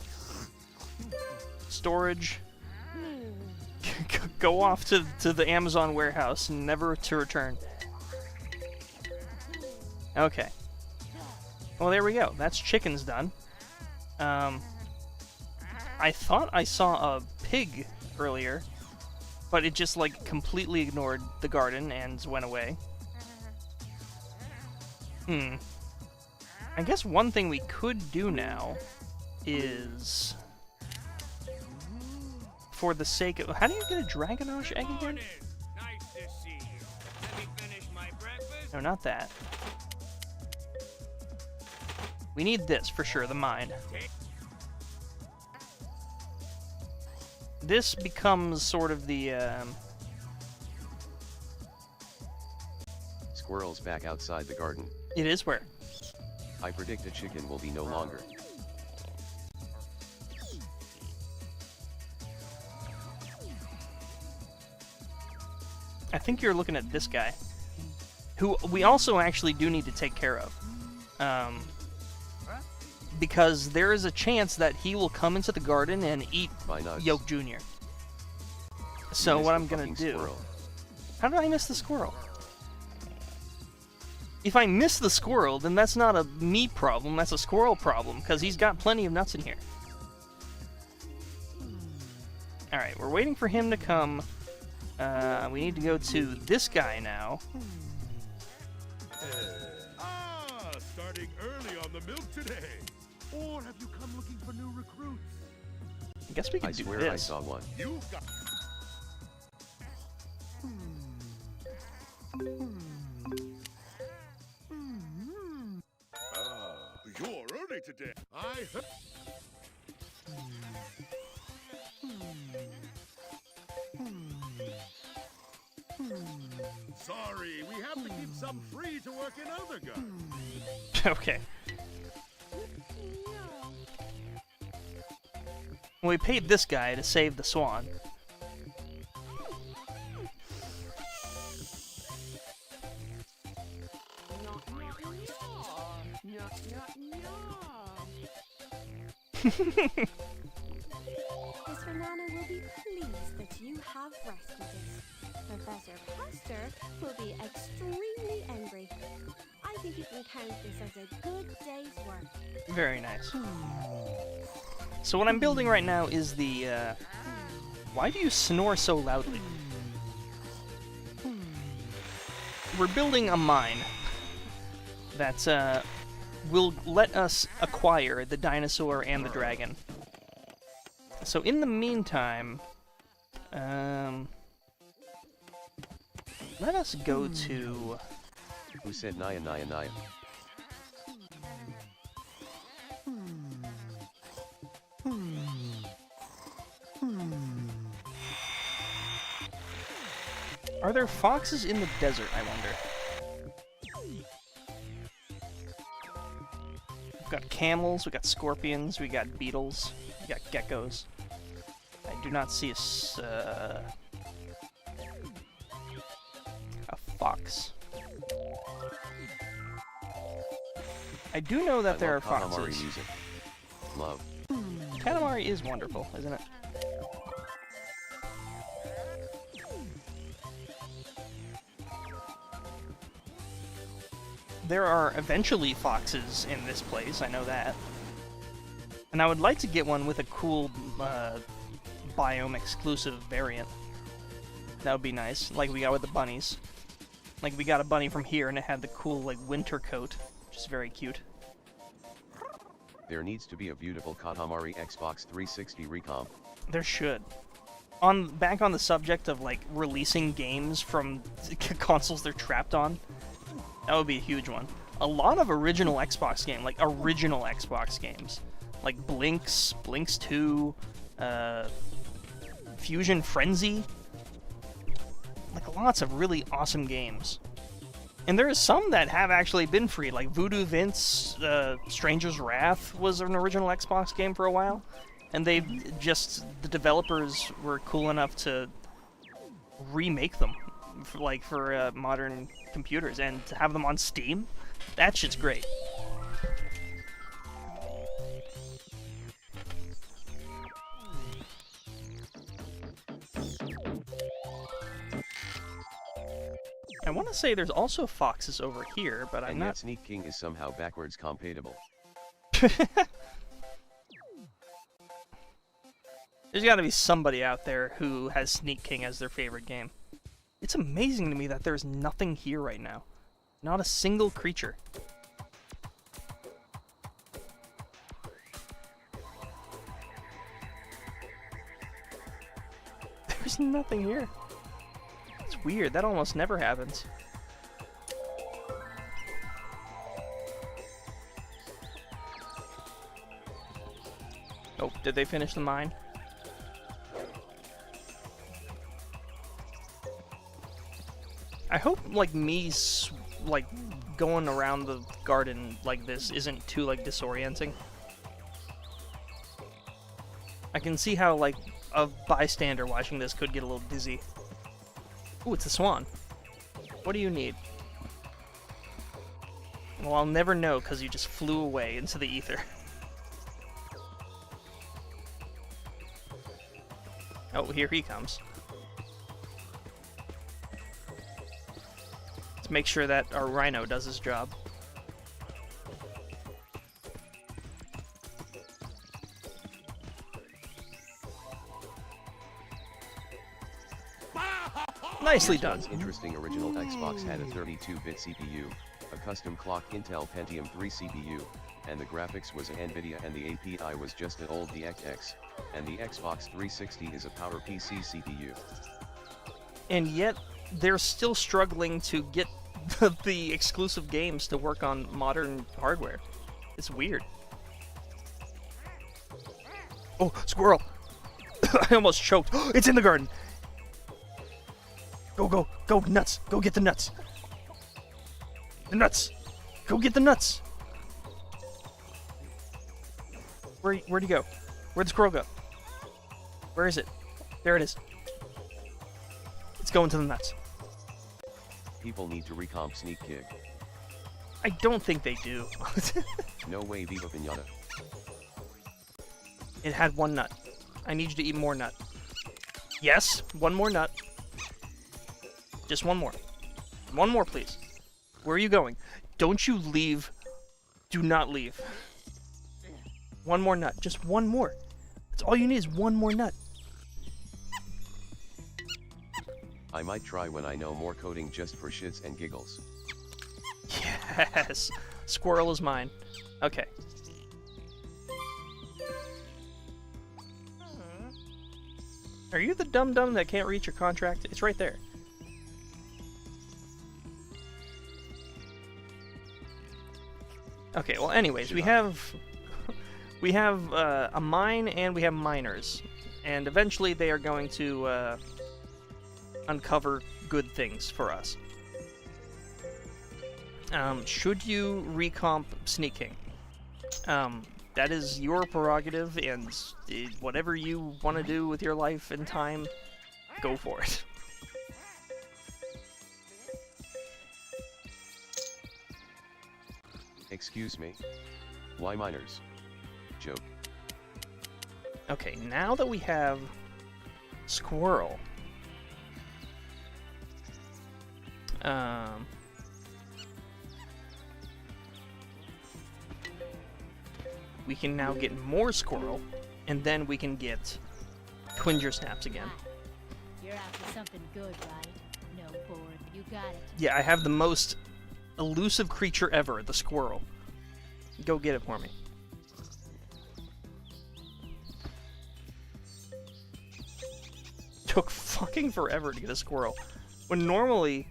Storage. Go off to the Amazon warehouse, never to return. Okay. Well, there we go. That's chickens done. I thought I saw a pig earlier, but it just, like, completely ignored the garden and went away. I guess one thing we could do now is... For the sake of... How do you get a Dragonage egg again? Nice to see you. Let me finish my breakfast. No, not that. We need this, for sure, the mine. This becomes sort of the, Squirrels back outside the garden. It is where? I predict a chicken will be no longer. I think you're looking at this guy, who we also actually do need to take care of. Because there is a chance that he will come into the garden and eat Yoke Jr. So what I'm gonna do... Squirrel. How did I miss the squirrel? If I miss the squirrel, then that's not a me problem, that's a squirrel problem, because he's got plenty of nuts in here. Alright, we're waiting for him to come. We need to go to this guy now. Starting early on the milk today. Or have you come looking for new recruits? I guess we can I do swear this. I saw one. You've got... You're early today. I heard... Sorry, we have to keep some free to work in other guns. Okay. We paid this guy to save the swan. Miss Renana will be pleased that you have rescued us. Professor Pester will be extremely angry. I I think you can count this as a good day's work. Very nice. So what I'm building right now is the, why do you snore so loudly? We're building a mine that, will let us acquire the dinosaur and the dragon. So in the meantime, let us go to... Who said Naya Naya Naya? Are there foxes in the desert, I wonder? We've got camels, we got scorpions, we got beetles, we got geckos. I do not see a fox. I do know that there are foxes. Katamari music. Love. Katamari is wonderful, isn't it? There are eventually foxes in this place, I know that. And I would like to get one with a cool biome-exclusive variant. That would be nice, like we got with the bunnies. Like, we got a bunny from here and it had the cool, like, winter coat, which is very cute. There needs to be a beautiful Katamari Xbox 360 recomp. There should. Back on the subject of, like, releasing games from consoles they're trapped on, that would be a huge one. A lot of original Xbox games, like original Xbox games, like Blinks 2, Fusion Frenzy, like lots of really awesome games. And there are some that have actually been free, like Voodoo Vince, Stranger's Wrath was an original Xbox game for a while, and the developers were cool enough to remake them, for modern computers, and to have them on Steam, that shit's great. I want to say there's also foxes over here, but I'm not... Yet Sneak King is somehow backwards compatible. There's got to be somebody out there who has Sneak King as their favorite game. It's amazing to me that there's nothing here right now. Not a single creature. There's nothing here. It's weird, that almost never happens. Oh, did they finish the mine? I hope, like, me, like, going around the garden like this isn't too, like, disorienting. I can see how, like, a bystander watching this could get a little dizzy. Ooh, it's a swan. What do you need? Well, I'll never know because you just flew away into the ether. Oh, here he comes. Let's make sure that our rhino does his job. Nicely done. This interesting original Xbox had a 32-bit CPU, a custom clock Intel Pentium 3 CPU, and the graphics was a NVIDIA and the API was just an old DXX, and the Xbox 360 is a PowerPC CPU. And yet, they're still struggling to get the exclusive games to work on modern hardware. It's weird. Oh, squirrel! I almost choked. It's in the garden! Go, go, go, nuts! Go get the nuts! The nuts! Go get the nuts! Where'd he go? Where'd the squirrel go? Where is it? There it is. It's going to the nuts. People need to recomp Sneak King. I don't think they do. No way, Viva Piñata. It had one nut. I need you to eat more nut. Yes, one more nut. Just one more. One more, please. Where are you going? Don't you leave. Do not leave. One more nut. Just one more. That's all you need is one more nut. I might try when I know more coding just for shits and giggles. Yes. Squirrel is mine. Okay. Are you the dum-dum that can't reach your contract? It's right there. Okay, well anyways, we have a mine and we have miners. And eventually they are going to uncover good things for us. Should you recomp sneaking? That is your prerogative, and whatever you want to do with your life and time, go for it. Excuse me? Why miners? Joke. Okay, now that we have squirrel, we can now get more squirrel, and then we can get twinger snaps again. You're after something good, right? No, board. You got it. Yeah, I have the most elusive creature ever, the squirrel. Go get it for me. Took fucking forever to get a squirrel. When normally,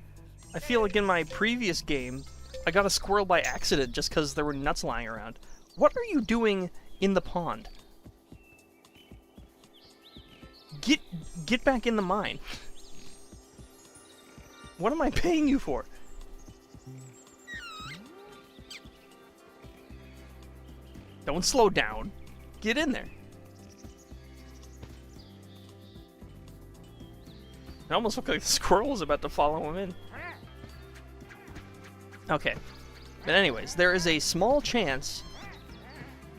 I feel like in my previous game, I got a squirrel by accident just because there were nuts lying around. What are you doing in the pond? Get back in the mine. What am I paying you for? Don't slow down. Get in there. It almost looked like the squirrel was about to follow him in. Okay. But anyways, there is a small chance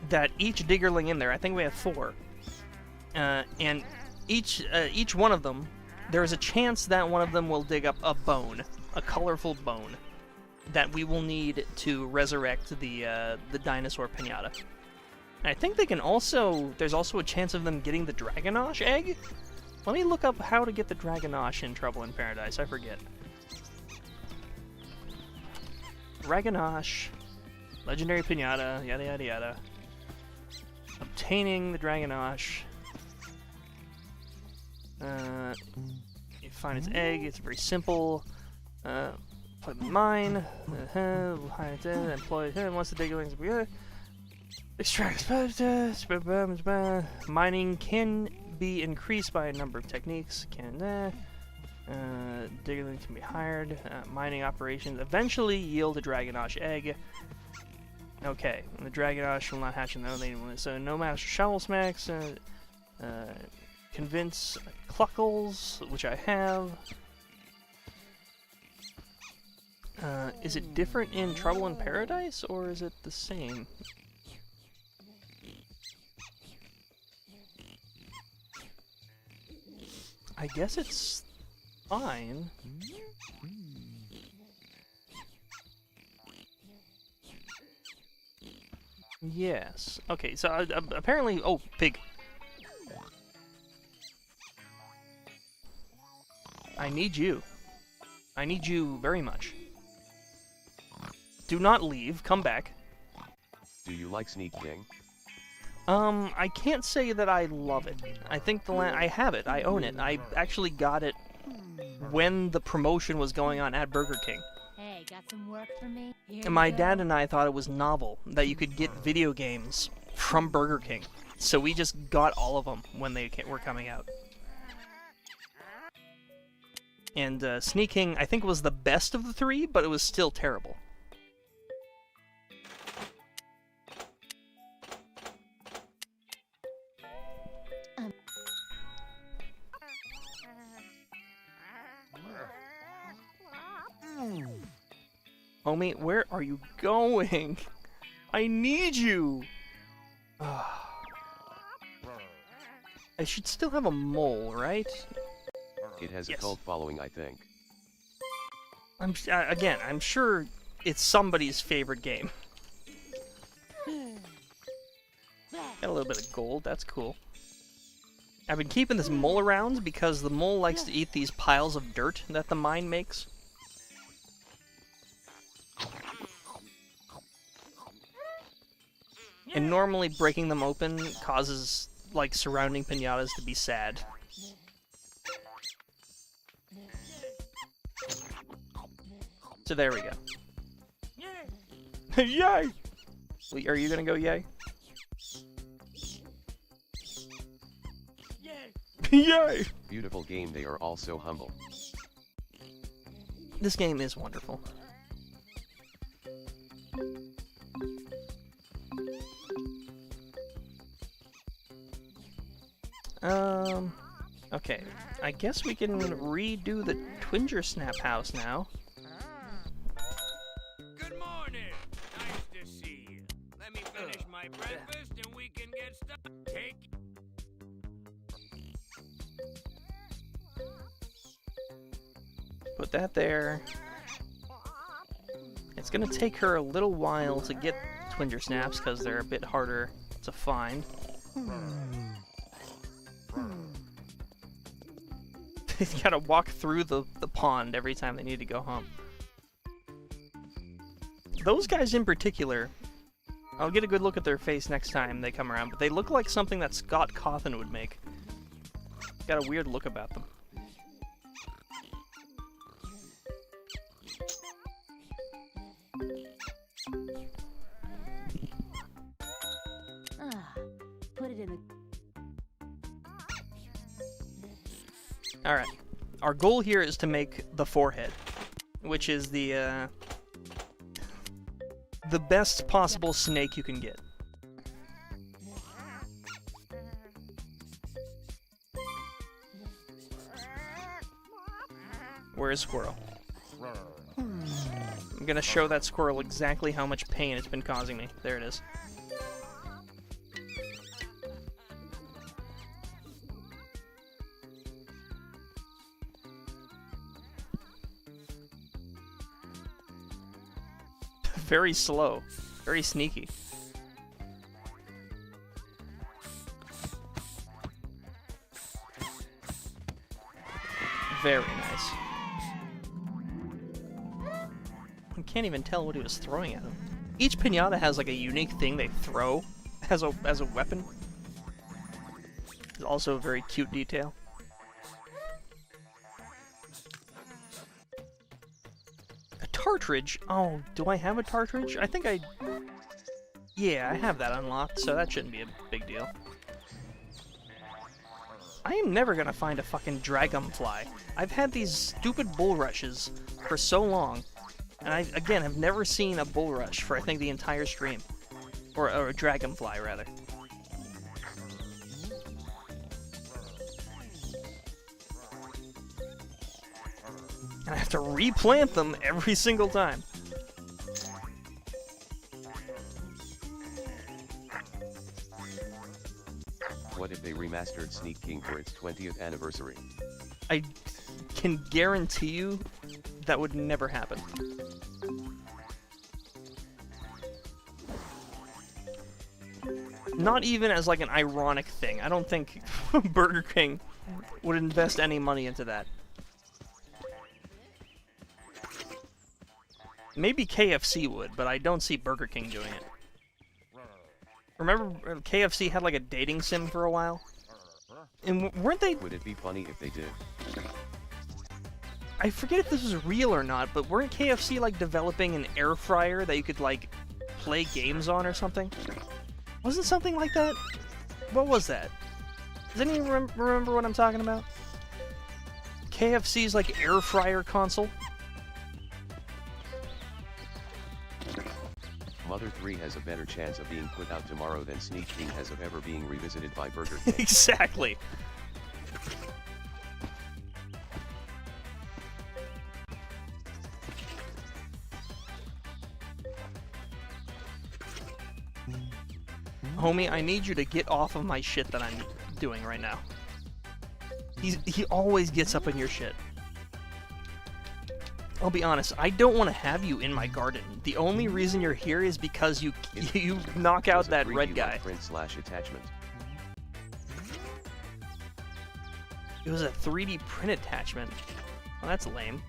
that each diggerling in there, I think we have 4, and each one of them, there is a chance that one of them will dig up a bone, a colorful bone, that we will need to resurrect the dinosaur Piñata. And I think they can also, there's also a chance of them getting the Dragonosh egg? Let me look up how to get the Dragonosh in Trouble in Paradise, I forget. Dragonosh, legendary Piñata, yada yada yada. Obtaining the Dragonosh. You find its egg, it's very simple. Play the mine. Employ once the diggerlings extract. Mining can be increased by a number of techniques. Diggerlings can be hired. Mining operations eventually yield a Dragonosh egg. Okay, the Dragonosh will not hatch in the only. So no master shovel smacks. Convince Cluckles, which I have. Is it different in Trouble in Paradise, or is it the same? I guess it's fine. Yes. Okay, so apparently... Oh, pig. I need you. I need you very much. Do not leave. Come back. Do you like sneaking? I can't say that I love it. I think I have it. I own it. I actually got it when the promotion was going on at Burger King. Hey, got some work for me? Here And my you go. dad and I thought it was novel that you could get video games from Burger King. So we just got all of them when they were coming out. And Sneaking, I think, was the best of the 3, but it was still terrible. Homie, where are you going? I need you! I should still have a mole, right? It has Yes. a cult following, I think. Again, I'm sure it's somebody's favorite game. Got a little bit of gold, that's cool. I've been keeping this mole around because the mole likes to eat these piles of dirt that the mine makes. And normally breaking them open causes, like, surrounding piñatas to be sad. So there we go. Yay! Wait, are you gonna go yay? Yay! Beautiful game, they are all so humble. This game is wonderful. Okay. I guess we can redo the Twinger Snap house now. Good morning. Nice to see you. Let me finish my breakfast and we can get started. Take. Put that there. It's gonna take her a little while to get Twinger Snaps because they're a bit harder to find. They gotta walk through the pond every time they need to go home. Those guys in particular, I'll get a good look at their face next time they come around, but they look like something that Scott Cawthon would make. Got a weird look about them. Put it in the... Alright. Our goal here is to make the forehead, which is the best possible snake you can get. Where is Squirrel? I'm gonna show that squirrel exactly how much pain it's been causing me. There it is. Very slow. Very sneaky. Very nice. I can't even tell what he was throwing at him. Each piñata has like a unique thing they throw as a weapon. It's also a very cute detail. Cartridge? Oh, do I have a cartridge? I think I... Yeah, I have that unlocked, so that shouldn't be a big deal. I am never gonna find a fucking dragonfly. I've had these stupid bulrushes for so long, and I, again, have never seen a bulrush for, I think, the entire stream. Or a dragonfly, rather. And I have to replant them every single time. What if they remastered Sneak King for its 20th anniversary? I can guarantee you that would never happen. Not even as like an ironic thing. I don't think Burger King would invest any money into that. Maybe KFC would, but I don't see Burger King doing it. Remember KFC had like a dating sim for a while? And weren't they... Would it be funny if they did? I forget if this was real or not, but weren't KFC like developing an air fryer that you could like play games on or something? Wasn't something like that? What was that? Does anyone remember what I'm talking about? KFC's like air fryer console? Mother 3 has a better chance of being put out tomorrow than Sneak King has of ever being revisited by Burger King. Exactly. Homie, I need you to get off of my shit that I'm doing right now. He always gets up in your shit. I'll be honest, I don't want to have you in my garden. The only reason you're here is because you knock out that red guy. Print/attachment. It was a 3D print attachment. Well, that's lame.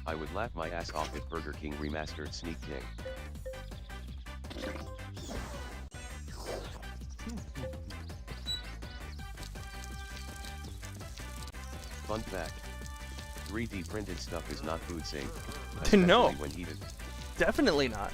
I would laugh my ass off if Burger King remastered Sneak King. Fun fact. 3D printed stuff is not food safe. Especially No. when heated. Definitely not.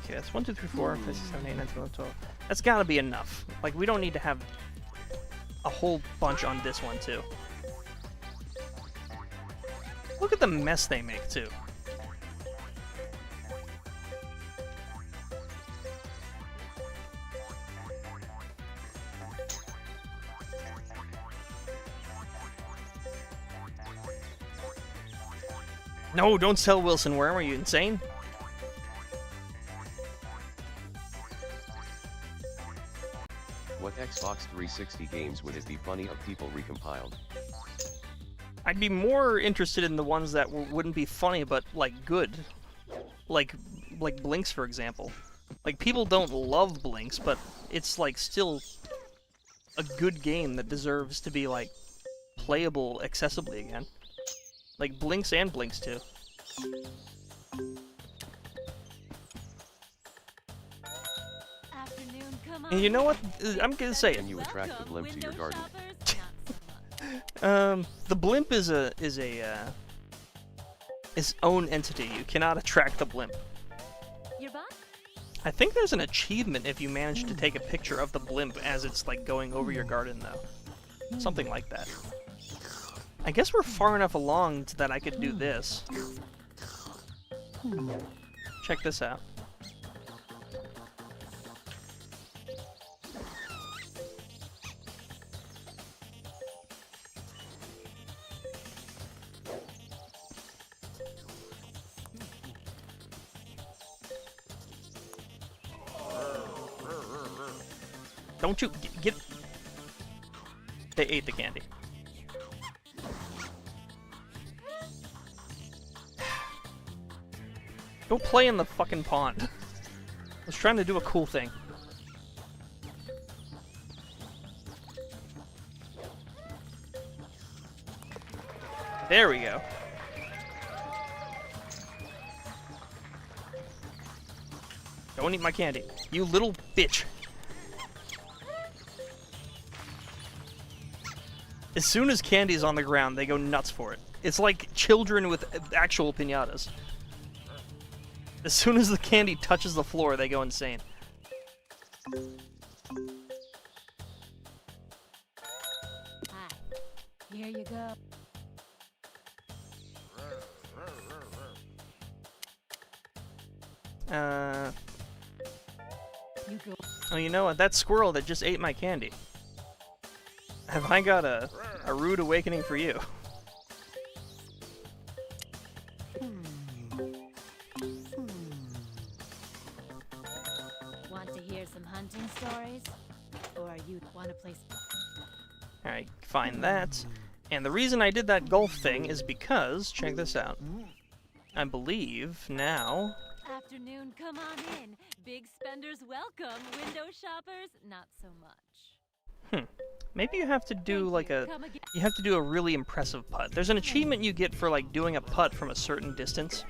Okay, that's 1, 2, 3, 4, 5, 6, 7, 8, 9, 10, 11, 12. That's gotta be enough. Like, we don't need to have a whole bunch on this one, too. Look at the mess they make, too. No, don't sell Wilson Worm. Are you insane? What Xbox 360 games would it be funny of people recompiled? I'd be more interested in the ones that wouldn't be funny, but, like, good. Like Blinks, for example. Like, people don't love Blinks, but it's, like, still a good game that deserves to be, like, playable accessibly again. Like, Blinks and Blinks 2. Afternoon, come And you know what? I'm gonna say Can it. you attract the blimp to your garden? The blimp is its own entity. You cannot attract the blimp. Your butt? I think there's an achievement if you manage to take a picture of the blimp as it's, like, going over your garden, though. Something like that. I guess we're far enough along that I could do this. Check this out. Don't you get... They ate the candy. Go play in the fucking pond. I was trying to do a cool thing. There we go. Don't eat my candy. You little bitch. As soon as candy's on the ground, they go nuts for it. It's like children with actual piñatas. As soon as the candy touches the floor, they go insane. Hi. Here you go. You go. Oh, you know what? That squirrel that just ate my candy. Have I got a rude awakening for you? Want to hear some hunting stories? Or you want to play... Alright, find that. And the reason I did that golf thing is because, check this out. I believe now... Afternoon, come on in. Big spenders welcome. Window shoppers, not so much. Maybe you have to do Thank like you. a... Come again. You have to do a really impressive putt. There's an achievement you get for, like, doing a putt from a certain distance.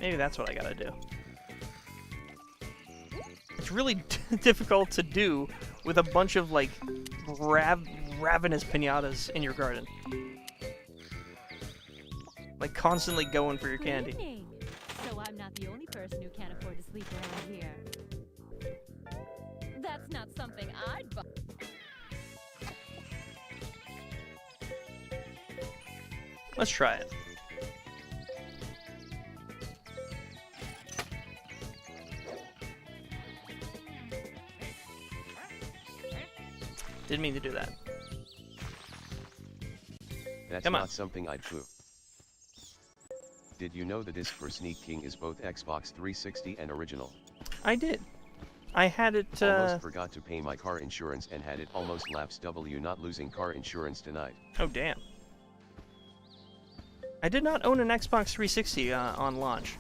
Maybe that's what I gotta do. It's really difficult to do with a bunch of, like, ravenous piñatas in your garden. Like, constantly going for your candy. Cleaning. So I'm not the only person who can't afford to sleep around here. That's not something I'd buy. Let's try it. Didn't mean to do that. That's Come on. not something I'd do. Did you know the disc for Sneak King is both Xbox 360 and original? I did. I had it, Almost forgot to pay my car insurance and had it almost lapse. W not losing car insurance tonight. Oh, damn. I did not own an Xbox 360 on launch.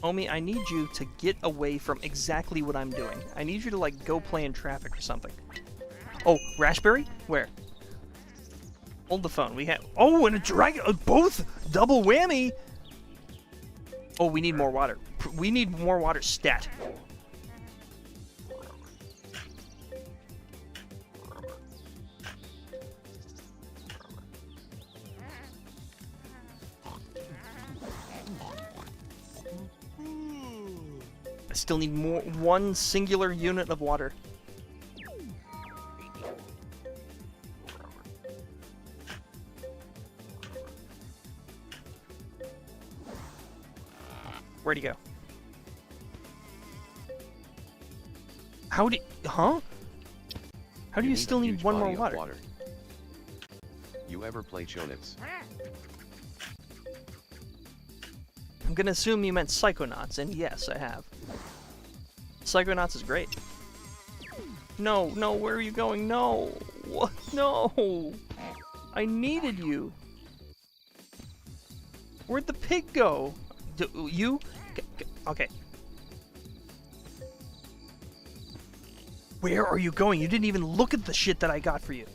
Homie, I need you to get away from exactly what I'm doing. I need you to, like, go play in traffic or something. Oh, Raspberry? Where? Hold the phone. We have... Oh, and a dragon... both! Double whammy! Oh, we need more water. We need more water stat. I still need one singular unit of water. Where'd he go? How do Huh? How do you still need one more water? You ever play Chonets? I'm gonna assume you meant Psychonauts, and yes, I have. Psychonauts is great. No, no, where are you going? No! What? No! I needed you! Where'd the pig go? You? Okay. Where are you going? You didn't even look at the shit that I got for you.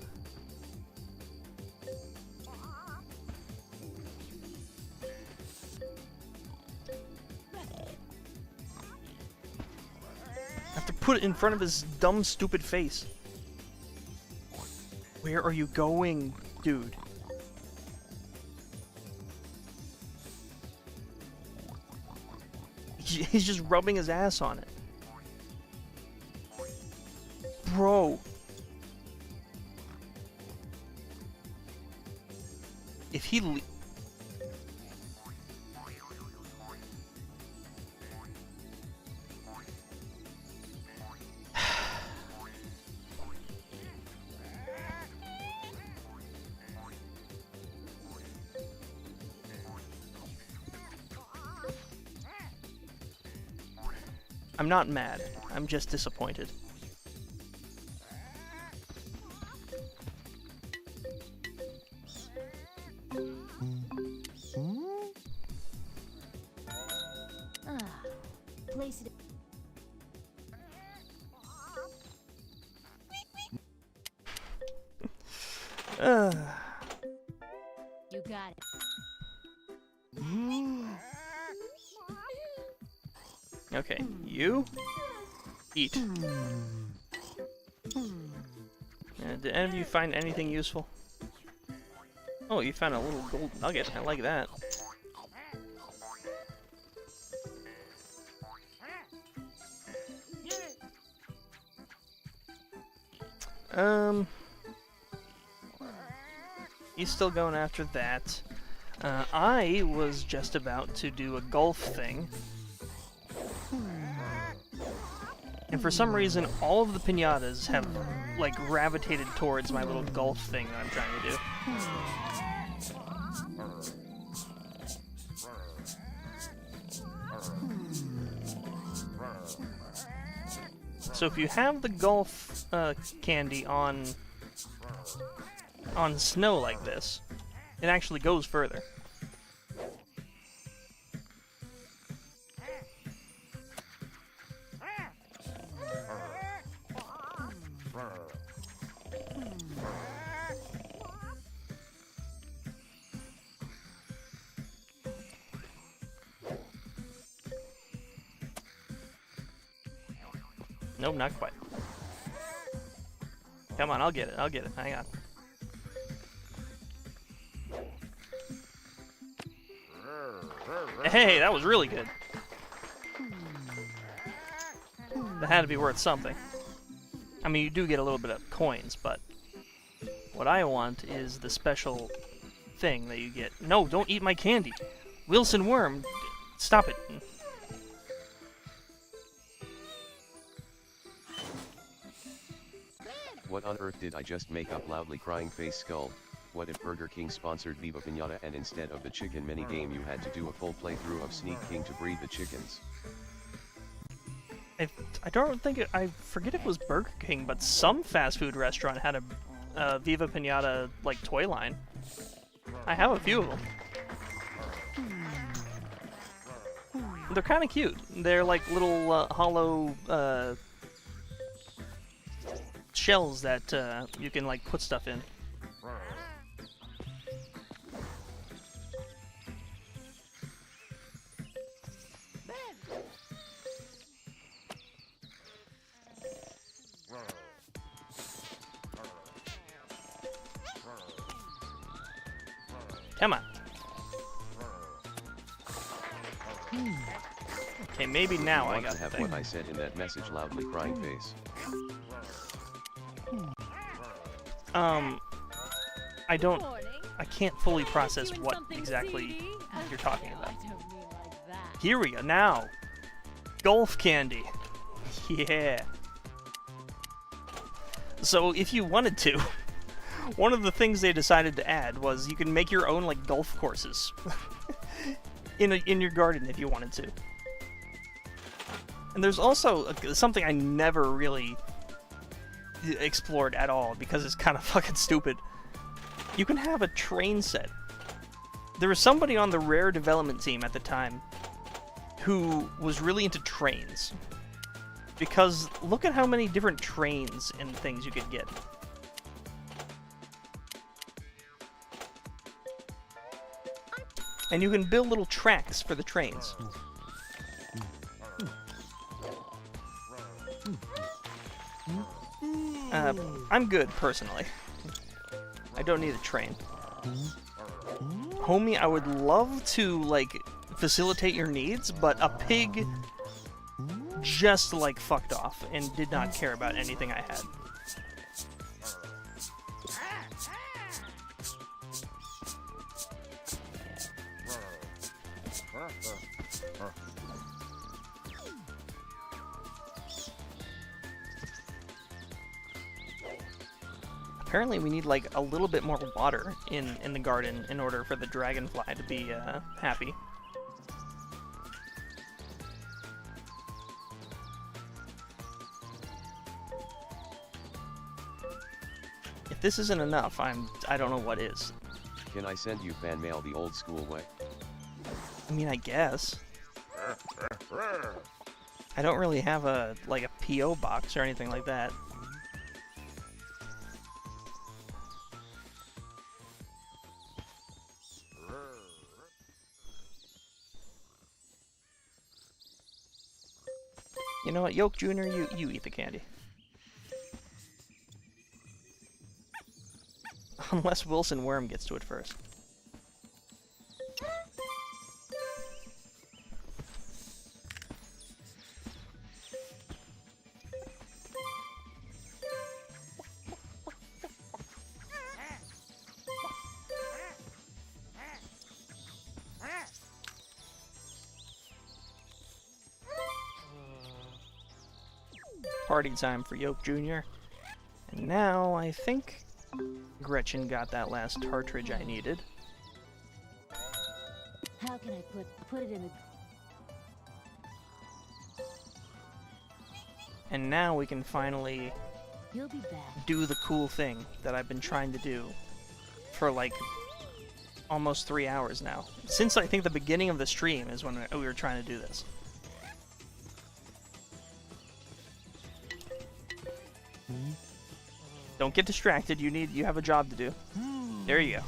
I have to put it in front of his dumb, stupid face. Where are you going, dude? He's just rubbing his ass on it. Bro. If he I'm not mad. I'm just disappointed. Place it. You got it. Okay, you eat. Did any of you find anything useful? Oh, you found a little gold nugget. I like that. He's still going after that. I was just about to do a golf thing. And for some reason, all of the piñatas have, like, gravitated towards my little golf thing that I'm trying to do. So if you have the golf candy on snow like this, it actually goes further. Nope, not quite. Come on, I'll get it. I'll get it. Hang on. Hey, that was really good. That had to be worth something. I mean, you do get a little bit of coins, but what I want is the special thing that you get. No, don't eat my candy. Wilson Worm, stop it. What on earth did I just make up? Loudly crying face skull. What if Burger King sponsored Viva Piñata and instead of the chicken mini game you had to do a full playthrough of Sneak King to breed the chickens? I don't think I forget if it was Burger King, but some fast food restaurant had a Viva Piñata like toy line. I have a few of them. They're kind of cute. They're like little hollow shells that you can like put stuff in. Come on. Okay, maybe now I got to have the thing. what I said in that message. Loudly crying face. I don't. Morning. I can't fully process Doing what something exactly seedy? you're talking No, about. I don't mean like that. Here we go. Now, golf candy. Yeah. So if you wanted to, one of the things they decided to add was you can make your own like golf courses in your garden if you wanted to. And there's also something I never really explored at all because it's kind of fucking stupid. You can have a train set. There was somebody on the Rare development team at the time who was really into trains. Because look at how many different trains and things you could get. And you can build little tracks for the trains. I'm good, personally. I don't need a train. Homie, I would love to, like, facilitate your needs, but a pig just, like, fucked off and did not care about anything I had. Apparently we need like a little bit more water in the garden in order for the dragonfly to be happy. If this isn't enough, I don't know what is. Can I send you fan mail the old school way? I mean, I guess. I don't really have a PO box or anything like that. You know what, Yoke Jr., you eat the candy. Unless Wilson Worm gets to it first. Party time for Yoke Jr. And now I think Gretchen got that last cartridge I needed. How can I put it in the... And now we can finally You'll be back. do the cool thing that I've been trying to do for like almost 3 hours now. Since I think the beginning of the stream is when we were trying to do this. Don't get distracted. You have a job to do. There you go.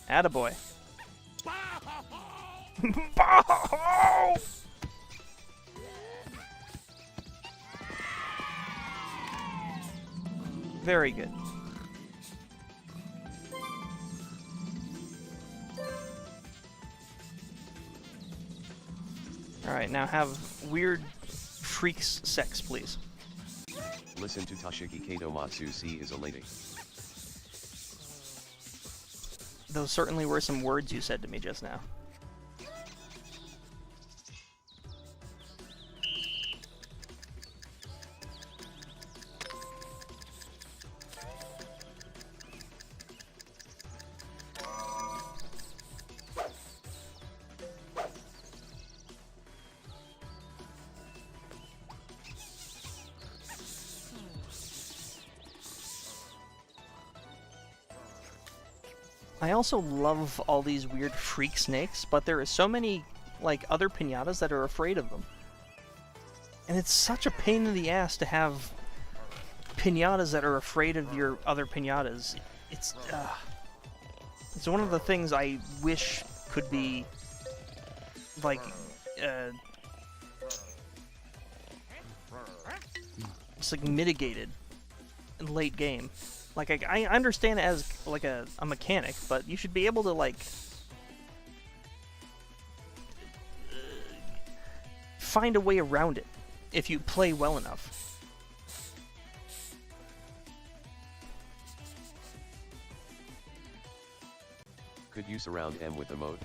Attaboy. Very good. Alright, now have weird freaks sex, please. Listen to Toshiki Kato Matsushi is a lady. Those certainly were some words you said to me just now. I also love all these weird freak snakes, but there are so many, like, other piñatas that are afraid of them. And it's such a pain in the ass to have piñatas that are afraid of your other piñatas. It's one of the things I wish could be, like, just, like, mitigated in late game. Like, I understand it as, like, a mechanic, but you should be able to, like, find a way around it if you play well enough. Could you surround M with a moat?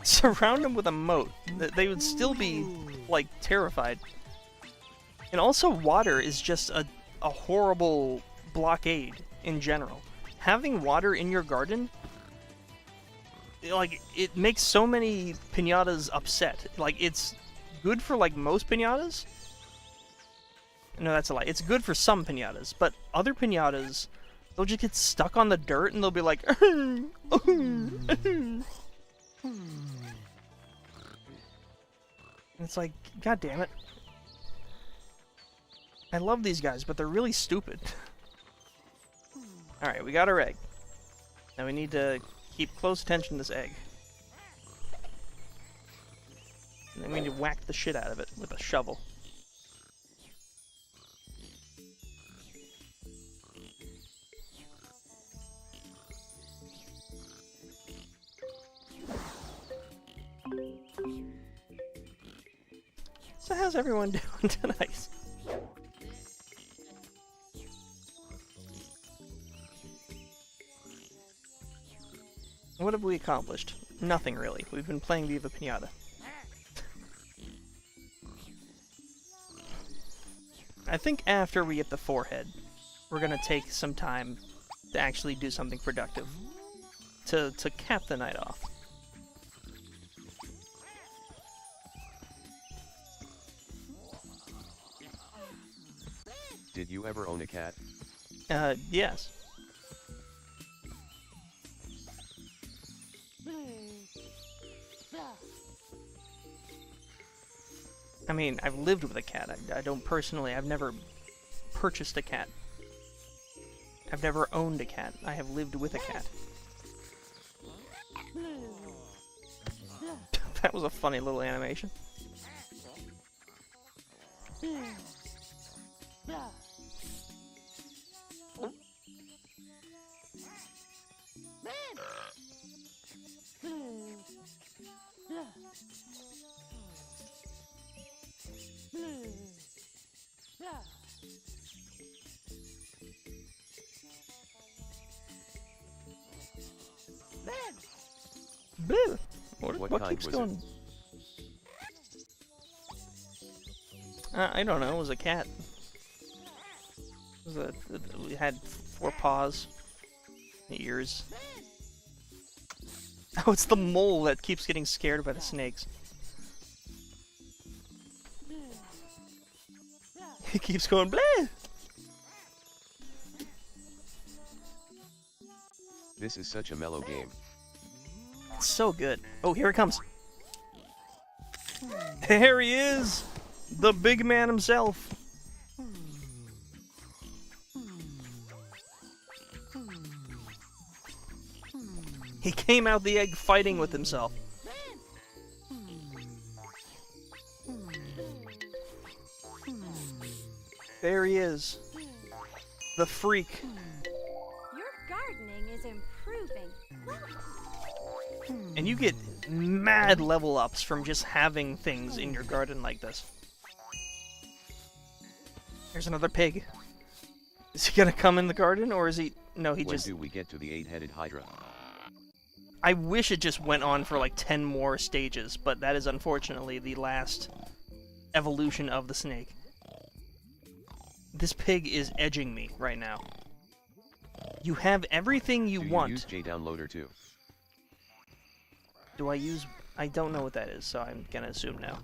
Surround them with a moat. They would still be, like, terrified. And also, water is just a horrible blockade in general. Having water in your garden, like, it makes so many piñatas upset. Like, it's good for, like, most piñatas. No, that's a lie. It's good for some piñatas, but other piñatas, they'll just get stuck on the dirt and they'll be like, it's like, god damn it. I love these guys, but they're really stupid. Alright, we got our egg. Now we need to keep close attention to this egg. And then we need to whack the shit out of it with a shovel. So how's everyone doing tonight? What have we accomplished? Nothing really. We've been playing Viva Piñata. I think after we get the forehead, we're gonna take some time to actually do something productive. To cap the night off. Did you ever own a cat? Yes. I mean, I've lived with a cat. I don't personally, I've never purchased a cat. I've never owned a cat. I have lived with a cat. That was a funny little animation. Blue. What kind keeps was going? I don't know. It was a cat. It had 4 paws, ears. Oh, it's the mole that keeps getting scared by the snakes. He keeps going, bleh! This is such a mellow game. It's so good. Oh, here it comes. There he is! The big man himself. He came out the egg fighting with himself. There he is. The freak. Your gardening is improving. And you get mad level ups from just having things in your garden like this. There's another pig. Is he gonna come in the garden, or is he... No, he When just... do we get to the 8-headed Hydra? I wish it just went on for like 10 more stages, but that is unfortunately the last evolution of the snake. This pig is edging me right now. You have everything you want. Do you use JDownloader too? Do I use... I don't know what that is, so I'm gonna assume no.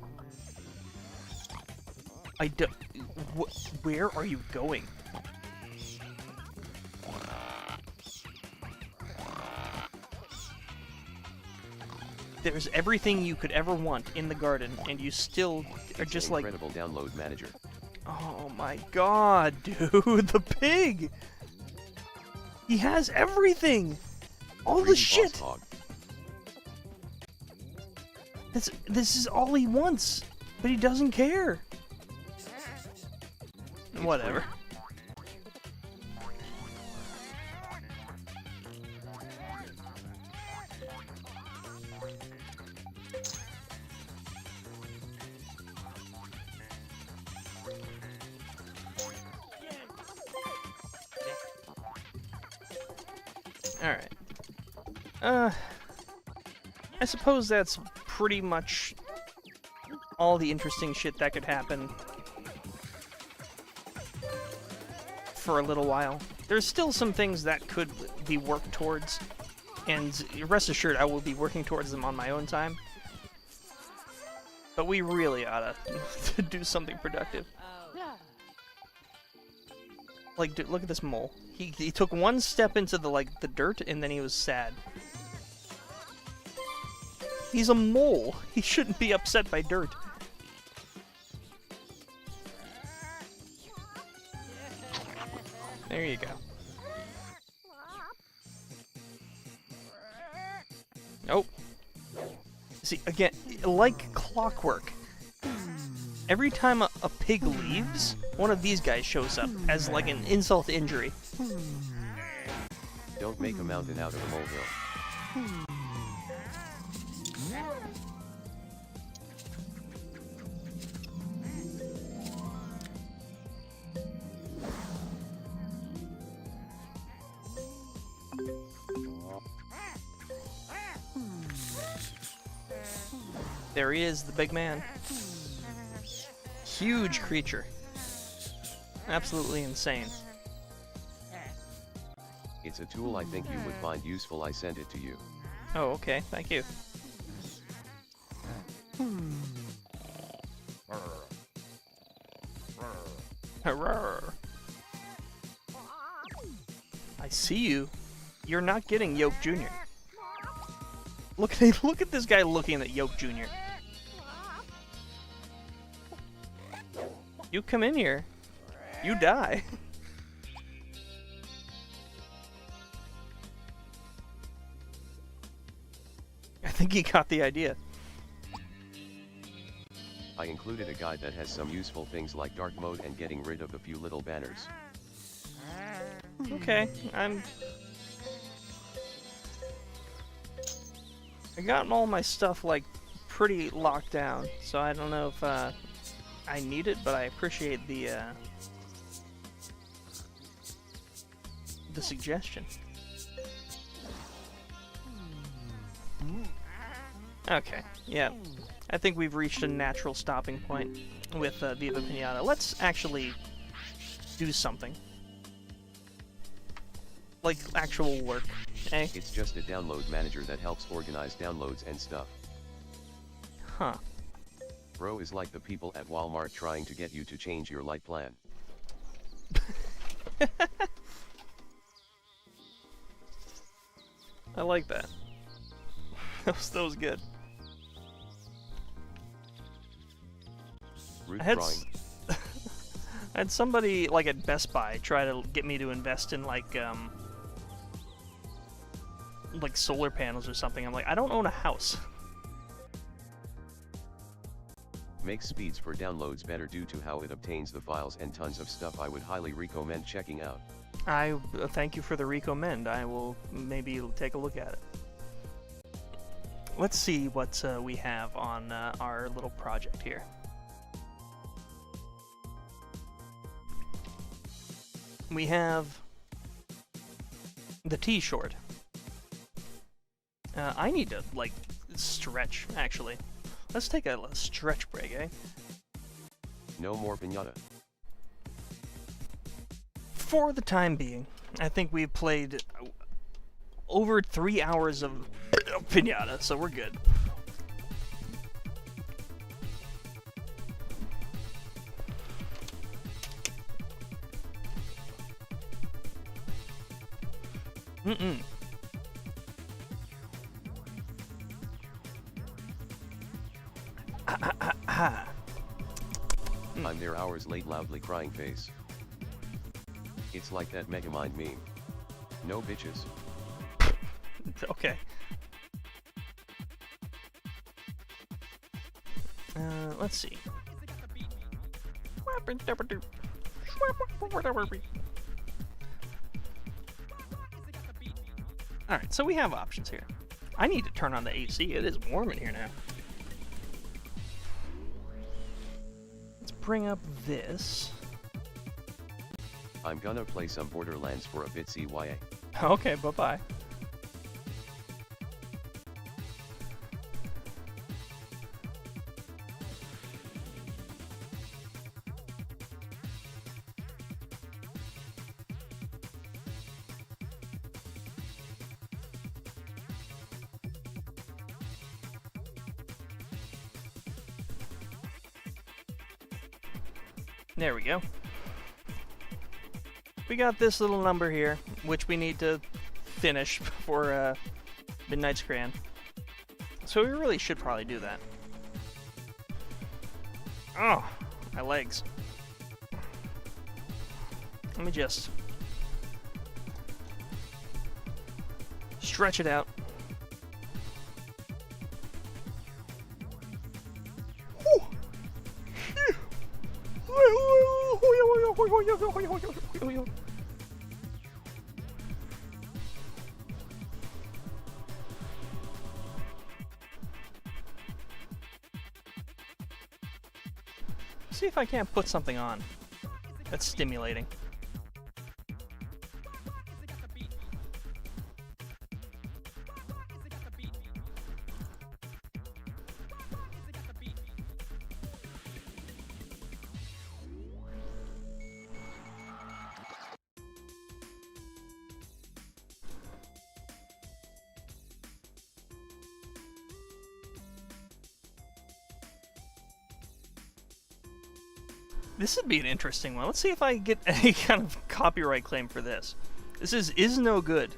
I don't... Where are you going? There's everything you could ever want in the garden, and you still are just like... Incredible download manager. Oh my god, dude, the pig! He has everything! All the Greedy shit! boss hog. This is all he wants, but he doesn't care. Whatever. Alright. I suppose that's pretty much all the interesting shit that could happen for a little while. There's still some things that could be worked towards, and rest assured I will be working towards them on my own time. But we really ought to do something productive. Like, dude, look at this mole. He took one step into the dirt, and then he was sad. He's a mole. He shouldn't be upset by dirt. There you go. Nope. See, again, like clockwork, every time a pig leaves, one of these guys shows up as like an insult to injury. Don't make a mountain out of a molehill. There he is, the big man. Huge creature. Absolutely insane. It's a tool I think you would find useful. I sent it to you. Oh, okay. Thank you. Hurrah. I see you. You're not getting Yoke Jr. Look at this guy looking at Yoke Jr. You come in here, you die. I think he got the idea. I included a guide that has some useful things like dark mode and getting rid of a few little banners. Okay, I got all my stuff like pretty locked down, so I don't know if I need it, but I appreciate the suggestion. Okay, yeah, I think we've reached a natural stopping point with Viva Piñata. Let's actually do something. Like actual work, eh? It's just a download manager that helps organize downloads and stuff. Huh. Bro is like the people at Walmart trying to get you to change your light plan. I like that. That was good. Root I had drawing. I had somebody like at Best Buy try to get me to invest in like solar panels or something. I'm like, I don't own a house. Makes speeds for downloads better due to how it obtains the files and tons of stuff. I would highly recommend checking out. I thank you for the recommend. I will maybe take a look at it. Let's see what we have on our little project here. We have the T-short. I need to, like, stretch, actually. Let's take a stretch break, eh? No more piñata. For the time being, I think we've played over 3 hours of Piñata, so we're good. I'm there hours late loudly crying face. It's like that Megamind meme. No bitches. Okay. Let's see. Alright, so we have options here. I need to turn on the AC. It is warm in here now. Let's bring up this. I'm gonna play some Borderlands for a bit CYA. Okay, bye-bye. There we go. We got this little number here, which we need to finish before Midnight Scran. So we really should probably do that. Oh, my legs. Let me just stretch it out. See if I can't put something on that's stimulating. This would be an interesting one. Let's see if I get any kind of copyright claim for this. This is no good.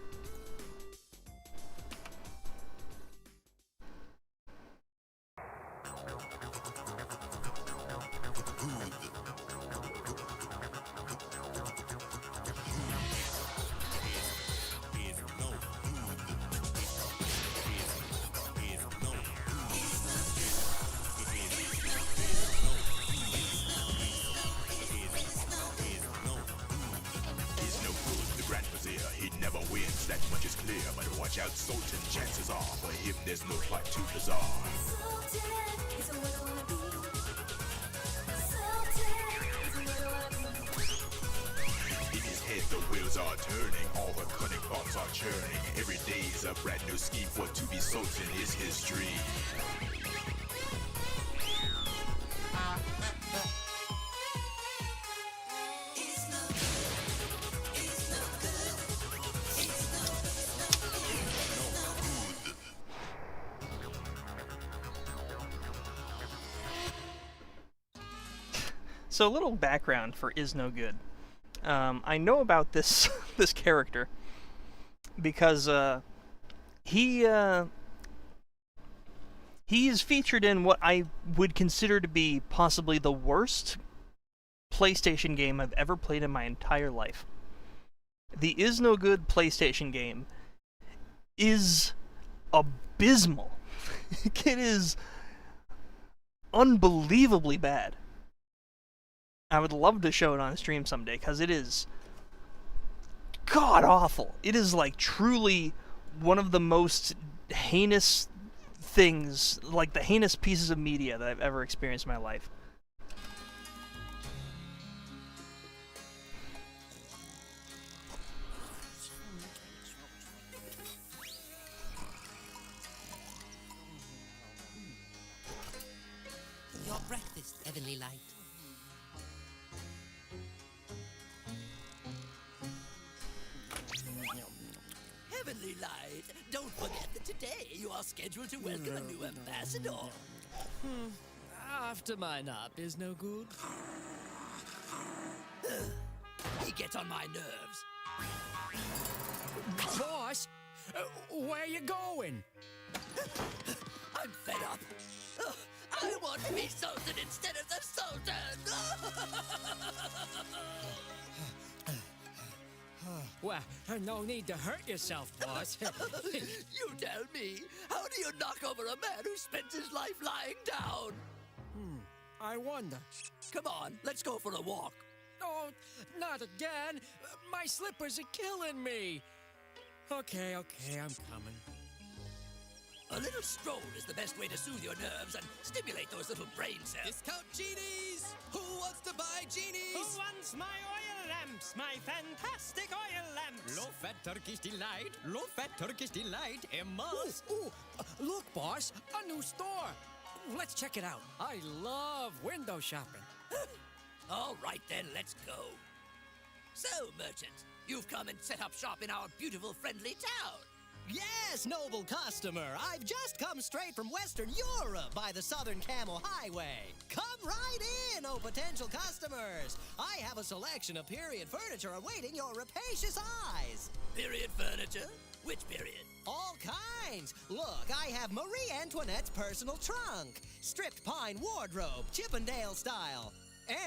So a little background for Is No Good. I know about this this character because he is featured in what I would consider to be possibly the worst PlayStation game I've ever played in my entire life. The Is No Good PlayStation game is abysmal. It is unbelievably bad. I would love to show it on stream someday, because it is god-awful. It is, like, truly one of the most heinous things, like the heinous pieces of media that I've ever experienced in my life. Your breakfast, Heavenly Light. Heavenly Light, don't forget that today you are scheduled to welcome a new ambassador. After my nap is no good. He gets on my nerves. Boss, where you going? I'm fed up. I want Be Sultan instead of the Sultan! Well, no need to hurt yourself, boss. You tell me, how do you knock over a man who spends his life lying down? I wonder. Come on, let's go for a walk. Oh, not again. My slippers are killing me. Okay, I'm coming. A little stroll is the best way to soothe your nerves and stimulate those little brain cells. Discount genies! Who wants to buy genies? Who wants my oil lamps? My fantastic oil lamps! Low-fat Turkish delight. Low-fat Turkish delight. Emma's. Ooh, look, boss, a new store. Let's check it out. I love window shopping. All right then, let's go. So, merchant, you've come and set up shop in our beautiful, friendly town. Yes, noble customer. I've just come straight from Western Europe by the Southern Camel Highway. Come right in, oh potential customers. I have a selection of period furniture awaiting your rapacious eyes. Period furniture? Which period? All kinds. Look, I have Marie Antoinette's personal trunk, stripped pine wardrobe, Chippendale style.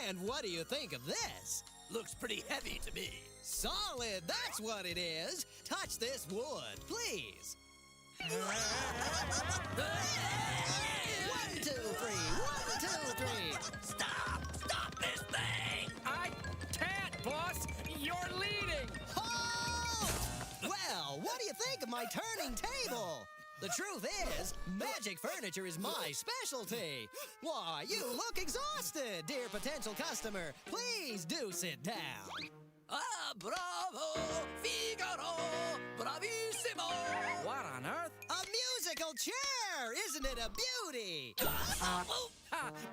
And what do you think of this? Looks pretty heavy to me. Solid, that's what it is. Touch this wood, please. 1, 2, 3, 1, 2, 3. Stop this thing! I can't, boss. You're leading. Halt! Well, what do you think of my turning table? The truth is, magic furniture is my specialty. Why, you look exhausted, dear potential customer. Please do sit down. Ah, bravo! Figaro! Bravissimo! What on earth? A musical chair! Isn't it a beauty? Ha,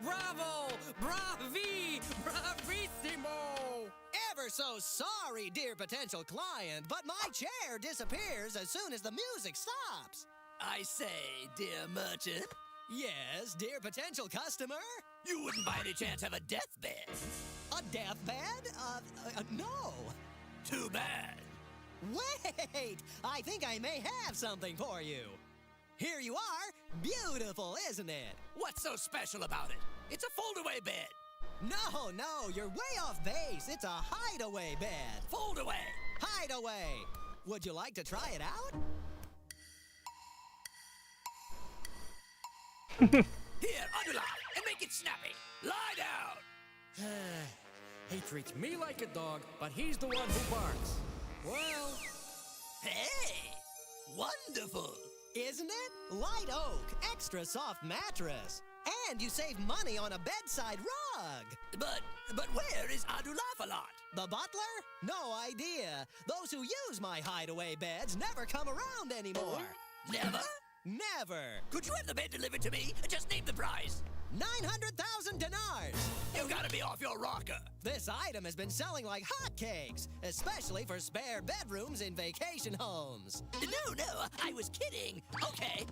bravo! Bravi! Bravissimo! Ever so sorry, dear potential client, but my chair disappears as soon as the music stops. I say, dear merchant, Yes, dear potential customer? you wouldn't by any chance have a deathbed? A deathbed? No. Too bad. Wait! I think I may have something for you. Here you are. Beautiful, isn't it? What's so special about it? It's a fold-away bed. No, you're way off base. It's a hideaway bed. Fold away. Hideaway. Would you like to try it out? Here, underlie, and make it snappy. Lie down. He treats me like a dog, but he's the one who barks. Well, Hey, wonderful. Isn't it? Light oak, extra soft mattress. And you save money on a bedside rug. But where is Adulafalot? The butler? No idea. Those who use my hideaway beds never come around anymore. Never? Never. Could you have the bed delivered to me? Just name the price. 900,000 dinars. You gotta be off your rocker. This item has been selling like hotcakes, especially for spare bedrooms in vacation homes. No, I was kidding. Okay.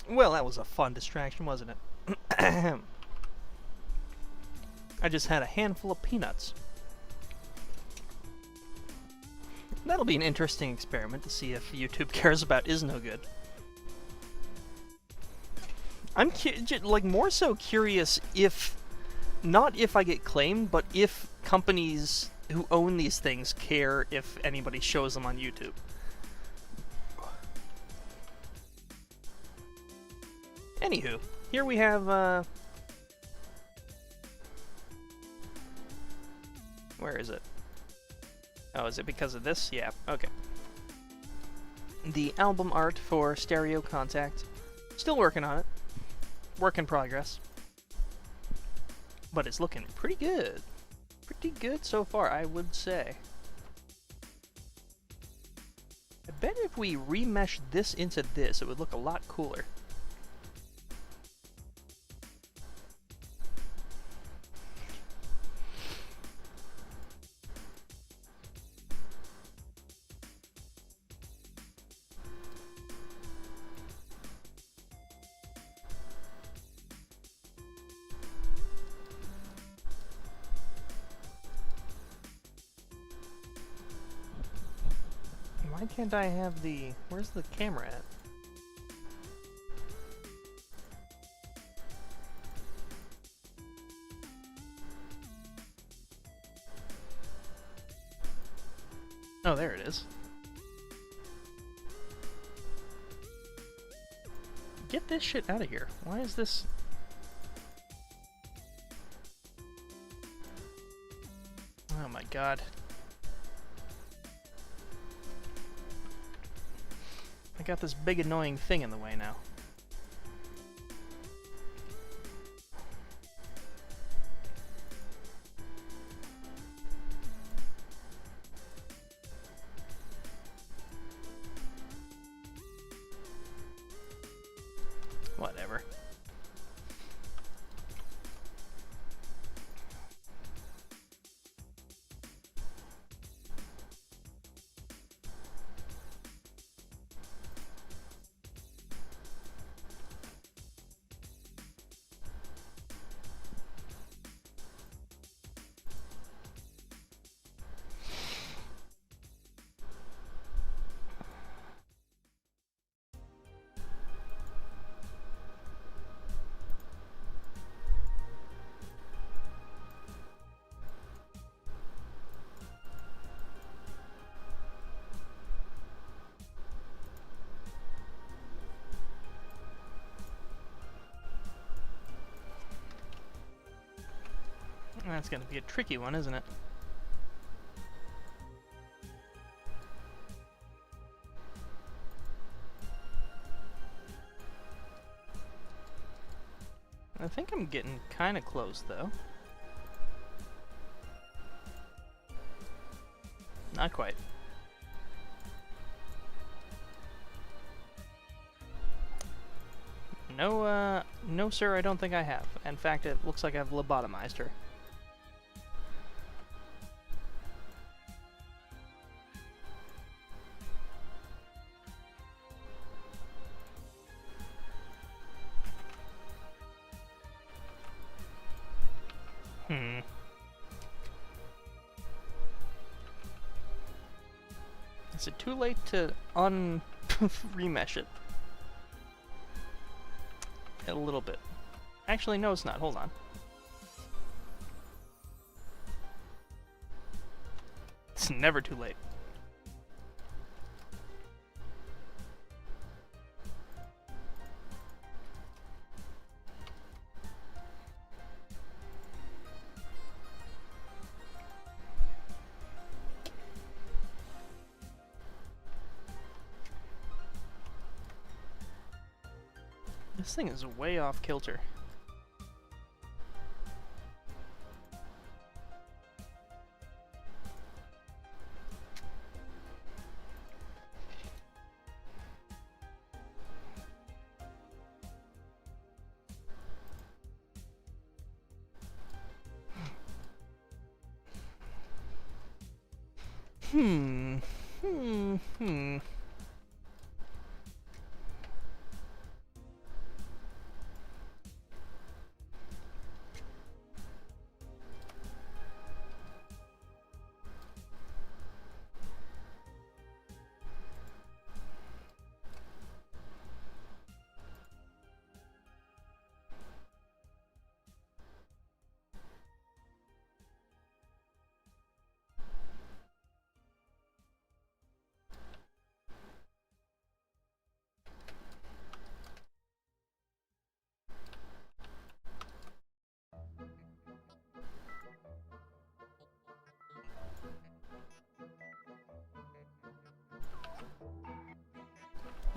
Well, that was a fun distraction, wasn't it? I just had a handful of peanuts. That'll be an interesting experiment to see if YouTube cares about Is No Good. I'm like more so curious if, not if I get claimed, but if companies who own these things care if anybody shows them on YouTube. Anywho, here we have, where is it? Oh, is it because of this? Yeah, okay. The album art for Stereo Contact. Still working on it. Work in progress. But it's looking pretty good. Pretty good so far, I would say. I bet if we remesh this into this, it would look a lot cooler. Why can't I have the... Where's the camera at? Oh, there it is. Get this shit out of here. Why is this... Oh my god. I got this big annoying thing in the way now. Whatever. That's gonna be a tricky one, isn't it? I think I'm getting kind of close, though. Not quite. No, no sir, I don't think I have. In fact, it looks like I've lobotomized her. Is it too late to remesh it? A little bit. Actually, no, it's not. Hold on. It's never too late. This thing is way off kilter.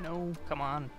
No, come on.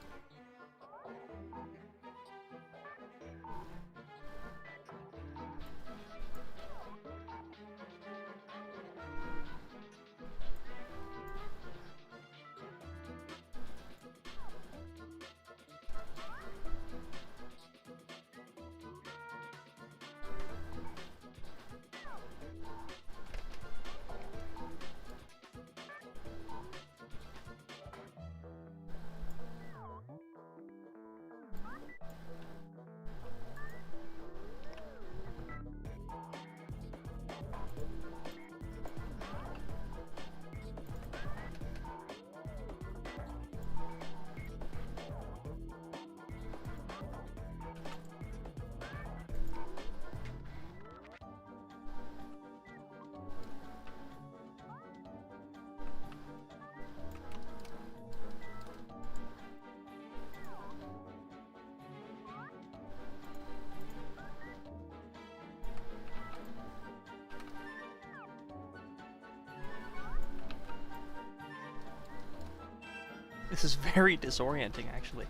This is very disorienting, actually.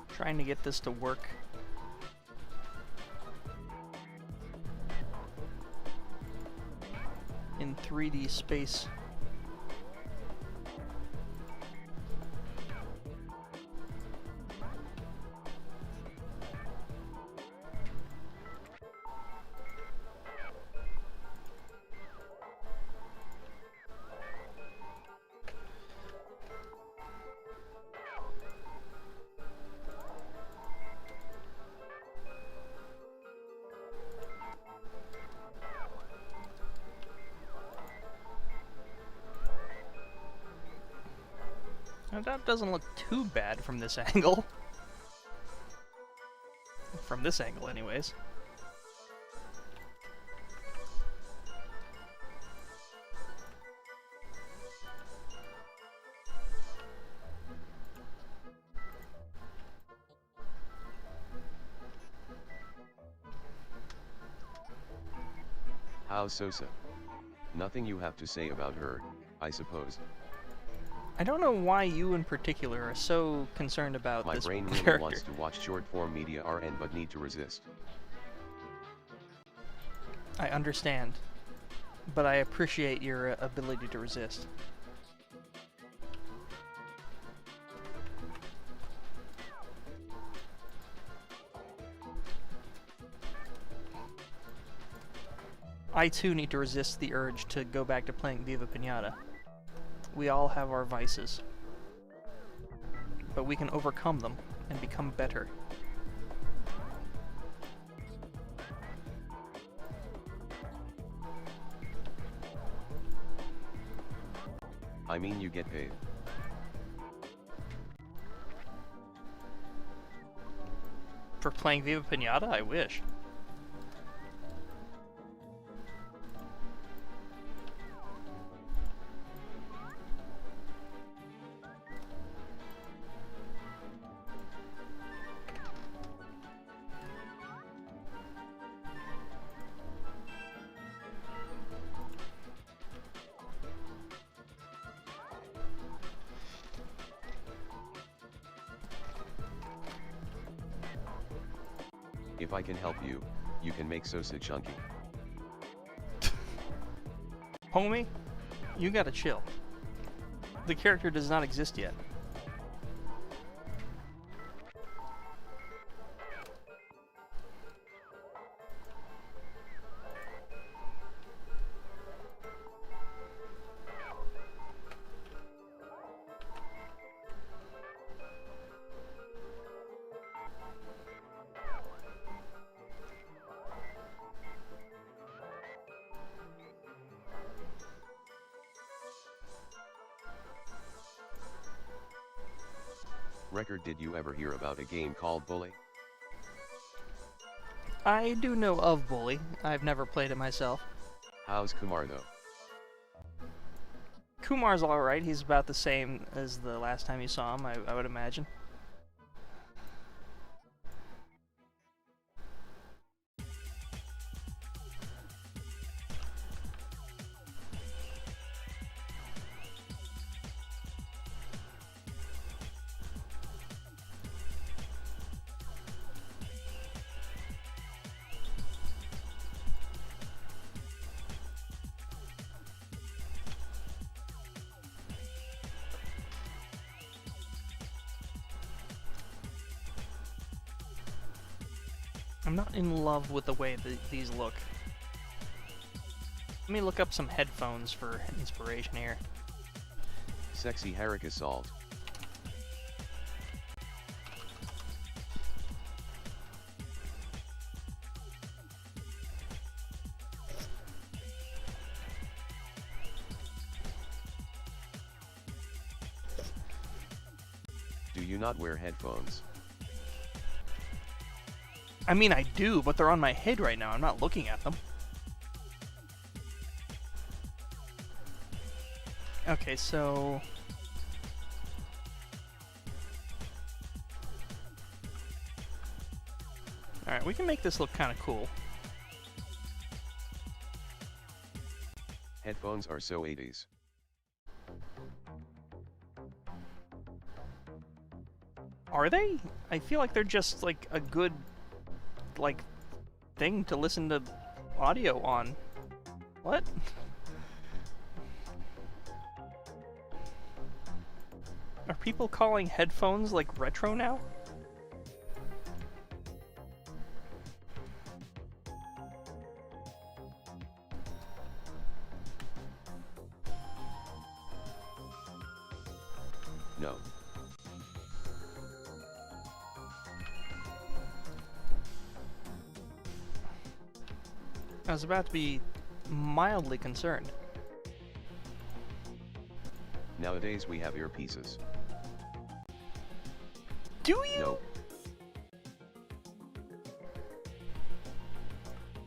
Trying to get this to work. In 3D space. Now, that doesn't look too bad from this angle. From this angle, anyways. How's Sosa? Nothing you have to say about her, I suppose. I don't know why you in particular are so concerned about My this brain character. really wants to watch short-form media RN but need to resist. I understand, but I appreciate your ability to resist. I too need to resist the urge to go back to playing Viva Piñata. We all have our vices, but we can overcome them and become better. I mean, you get paid. For playing Viva Piñata? I wish. If I can help you, you can make Sosa chunky. Homie, you gotta chill. The character does not exist yet. Record, did you ever hear about a game called Bully? I do know of Bully. I've never played it myself. How's Kumar though? Kumar's alright. He's about the same as the last time you saw him, I would imagine. I'm not in love with the way these look. Let me look up some headphones for inspiration here. Sexy Herrick Assault. Do you not wear headphones? I mean, I do, but they're on my head right now. I'm not looking at them. Okay, so... Alright, we can make this look kind of cool. Headphones are so 80s. Are they? I feel like they're just like a good, like, thing to listen to audio on. What? Are people calling headphones like retro now? No. I was about to be mildly concerned. Nowadays we have earpieces. Do you? No.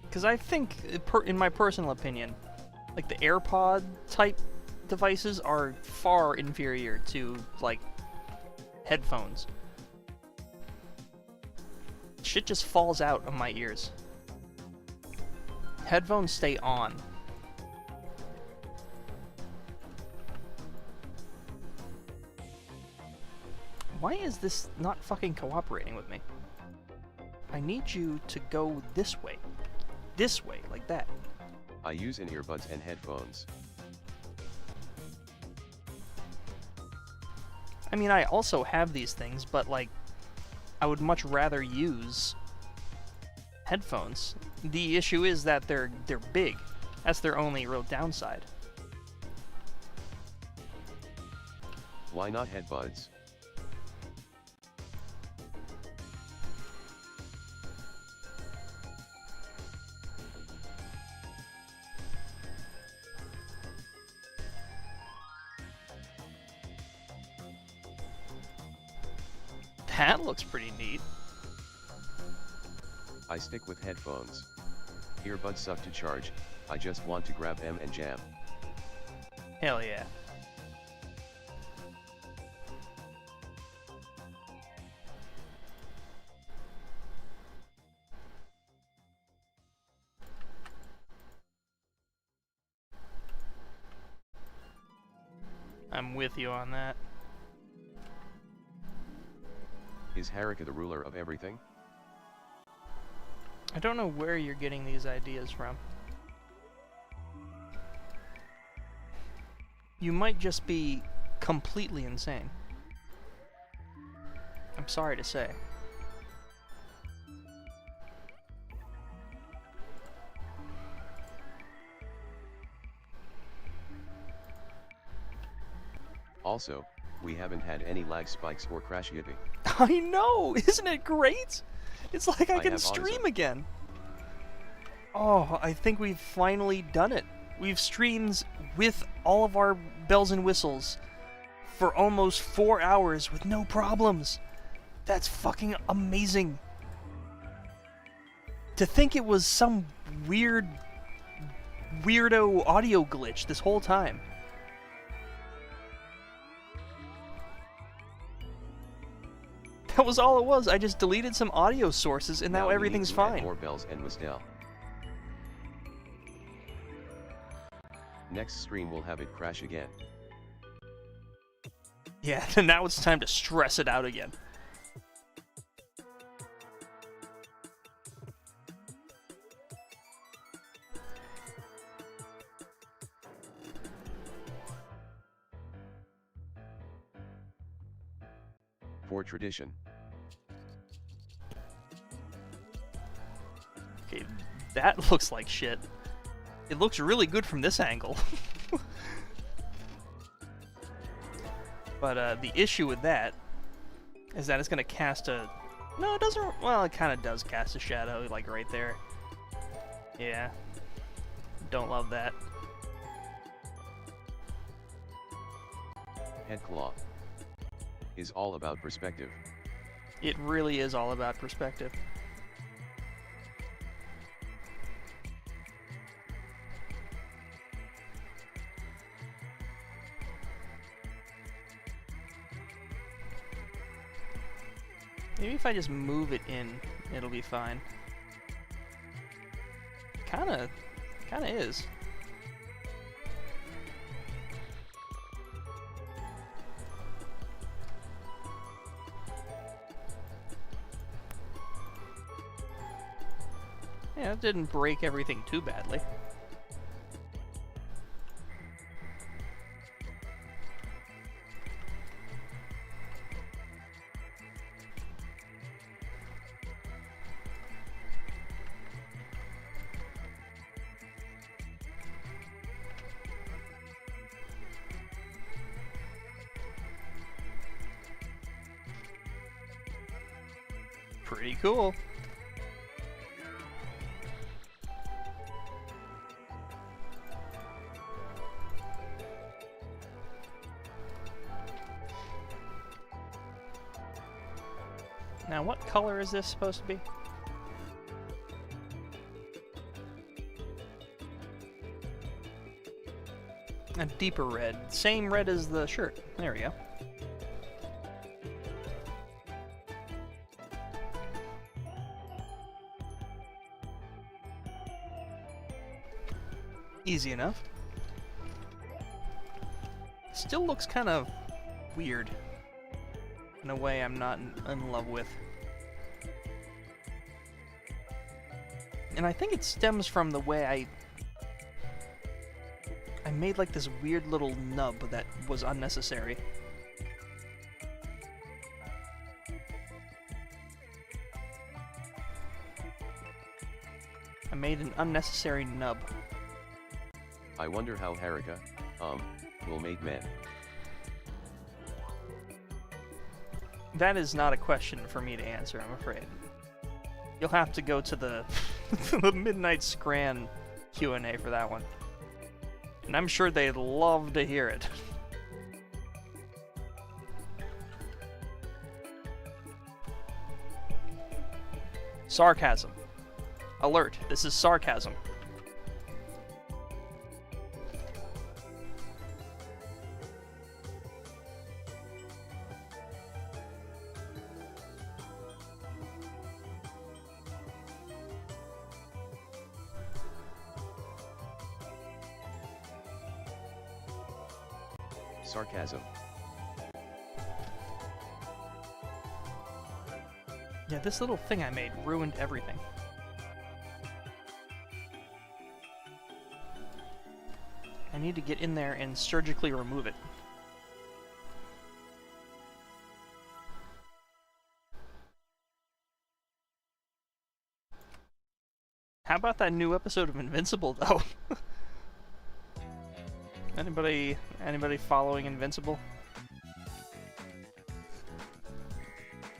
Because I think, in my personal opinion, like the AirPod type devices are far inferior to, like, headphones. Shit just falls out of my ears. Headphones stay on. Why is this not fucking cooperating with me? I need you to go this way. This way, like that. I use in earbuds and headphones. I mean, I also have these things, but, like, I would much rather use headphones. The issue is that they're big. That's their only real downside. Why not headbuds? That looks pretty neat. I stick with headphones. Earbuds suck to charge, I just want to grab them and jam. Hell yeah. I'm with you on that. Is Haruka the ruler of everything? I don't know where you're getting these ideas from. You might just be completely insane. I'm sorry to say. Also, we haven't had any lag spikes or crash yipping. I know! Isn't it great? It's like I can have stream autism. again. Oh, I think we've finally done it. We've streamed with all of our bells and whistles for almost 4 hours with no problems. That's fucking amazing. To think it was some weirdo audio glitch this whole time. That was all it was. I just deleted some audio sources and now we everything's need to add fine. more bells and whistle. Next stream we'll have it crash again. Yeah, now it's time to stress it out again. For tradition. Okay, that looks like shit. It looks really good from this angle. But the issue with that is that it's going to cast a... No, it doesn't... Well, it kind of does cast a shadow, like right there. Yeah. Don't love that. Headclaw is all about perspective. It really is all about perspective. Maybe if I just move it in, it'll be fine. Kinda is. Yeah, it didn't break everything too badly. Pretty cool. Now, what color is this supposed to be? A deeper red. Same red as the shirt. There we go. Easy enough. Still looks kind of weird in a way I'm not in love with. And I think it stems from the way I made like this weird little nub that was unnecessary. I made an unnecessary nub. I wonder how Harika, will make men. That is not a question for me to answer, I'm afraid. You'll have to go to the, the Midnight Scran Q&A for that one. And I'm sure they'd love to hear it. Sarcasm. Alert, this is sarcasm. Sarcasm. Yeah, this little thing I made ruined everything. I need to get in there and surgically remove it. How about that new episode of Invincible, though? Anybody following Invincible?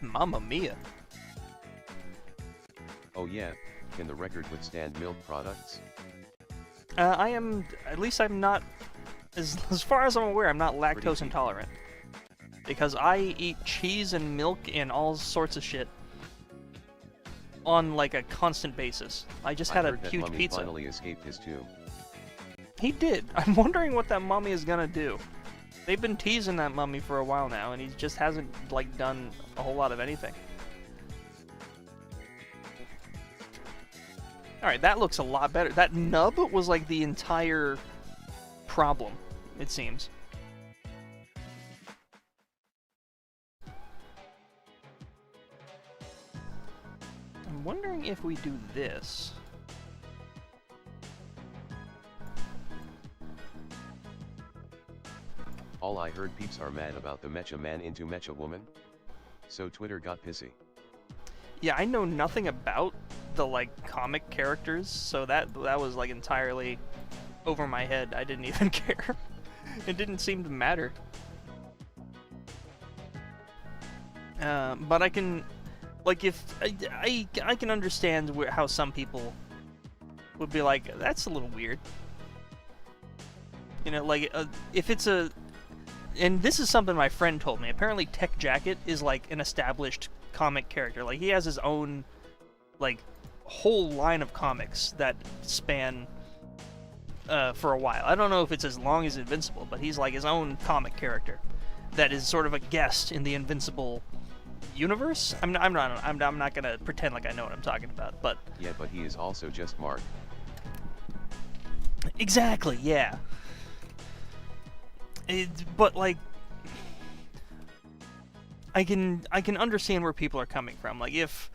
Mamma mia. Oh yeah, can the record withstand milk products? I am, at least I'm not, as far as I'm aware, I'm not lactose intolerant. Because I eat cheese and milk and all sorts of shit on like a constant basis. I just had a huge Mummy pizza. Finally escaped his tomb. He did. I'm wondering what that mummy is gonna do. They've been teasing that mummy for a while now, and he just hasn't like done a whole lot of anything. Alright, that looks a lot better. That nub was like the entire problem, it seems. I'm wondering if we do this. All I heard peeps are mad about the Mecha Man into Mecha Woman. So Twitter got pissy. Yeah, I know nothing about the like comic characters, so that was like entirely over my head. I didn't even care. It didn't seem to matter. But I can, like, if I can understand how some people would be like, that's a little weird. You know, like if it's a, and this is something my friend told me. Apparently, Tech Jacket is like an established comic character. Like he has his own like whole line of comics that span for a while. I don't know if it's as long as Invincible, but he's like his own comic character that is sort of a guest in the Invincible universe. I'm not gonna pretend like I know what I'm talking about, but yeah, but he is also just Mark. Exactly, yeah. But like, I can understand where people are coming from. Like, if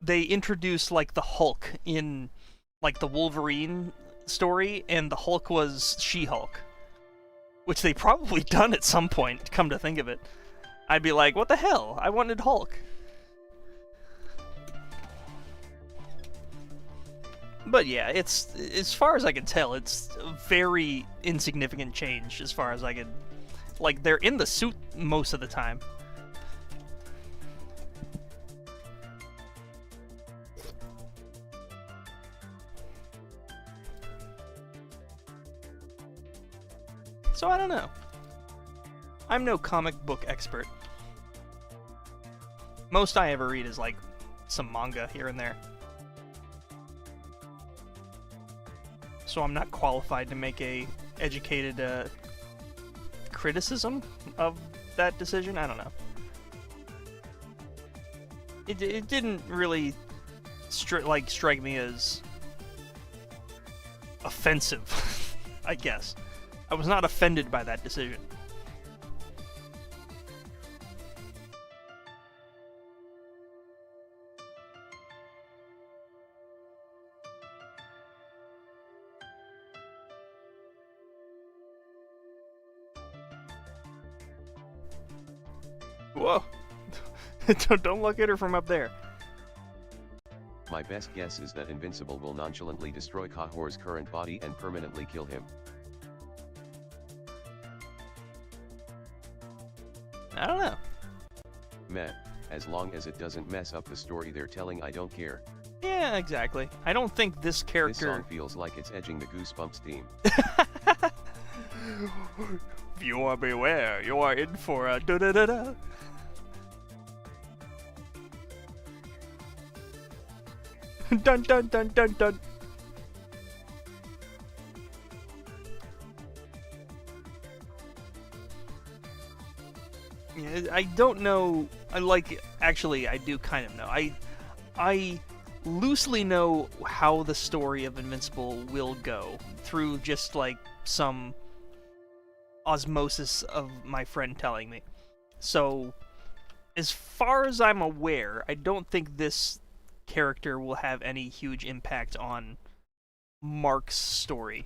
they introduced like the Hulk in like the Wolverine story, and the Hulk was She-Hulk, which they probably done at some point, come to think of it. I'd be like, what the hell? I wanted Hulk. But yeah, it's, as far as I can tell, it's a very insignificant change as far as I could... Like, they're in the suit most of the time. So I don't know. I'm no comic book expert. Most I ever read is like some manga here and there. So I'm not qualified to make a educated criticism of that decision. I don't know. It didn't really strike me as offensive, I guess. I was not offended by that decision. Whoa. Don't look at her from up there. My best guess is that Invincible will nonchalantly destroy Kahor's current body and permanently kill him. I don't know. Meh, as long as it doesn't mess up the story they're telling, I don't care. Yeah, exactly. I don't think this character... This song feels like it's edging the Goosebumps theme. Viewer beware, you are in for a da-da-da-da. Dun dun dun dun dun. Yeah, I don't know. Actually, I do kind of know. I loosely know how the story of Invincible will go through just like some osmosis of my friend telling me. So, as far as I'm aware, I don't think this character will have any huge impact on Mark's story.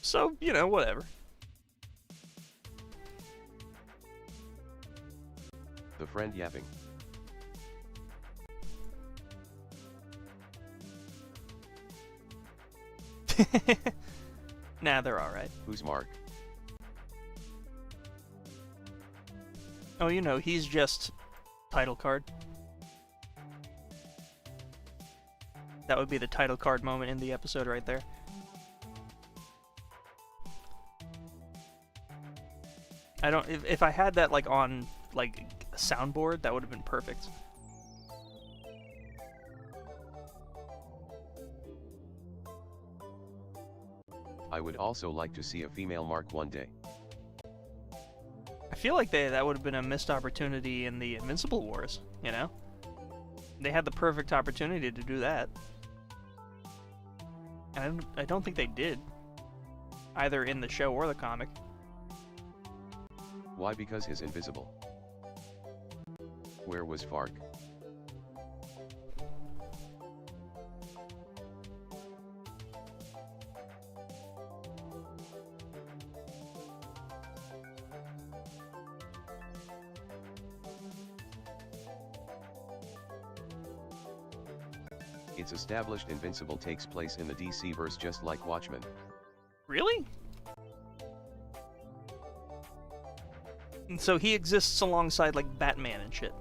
So, you know, whatever. The friend yapping. Nah, they're alright. Who's Mark? Oh, you know, he's just title card. That would be the title card moment in the episode right there. I don't... If I had that, like, on, like, a soundboard, that would have been perfect. I would also like to see a female Mark one day. I feel like that would have been a missed opportunity in the Invincible Wars, you know? They had the perfect opportunity to do that. And I don't think they did. Either in the show or the comic. Why? Because he's invisible. Where was Fark? It's established Invincible takes place in the DC verse just like Watchmen. Really? And so he exists alongside, like, Batman and shit.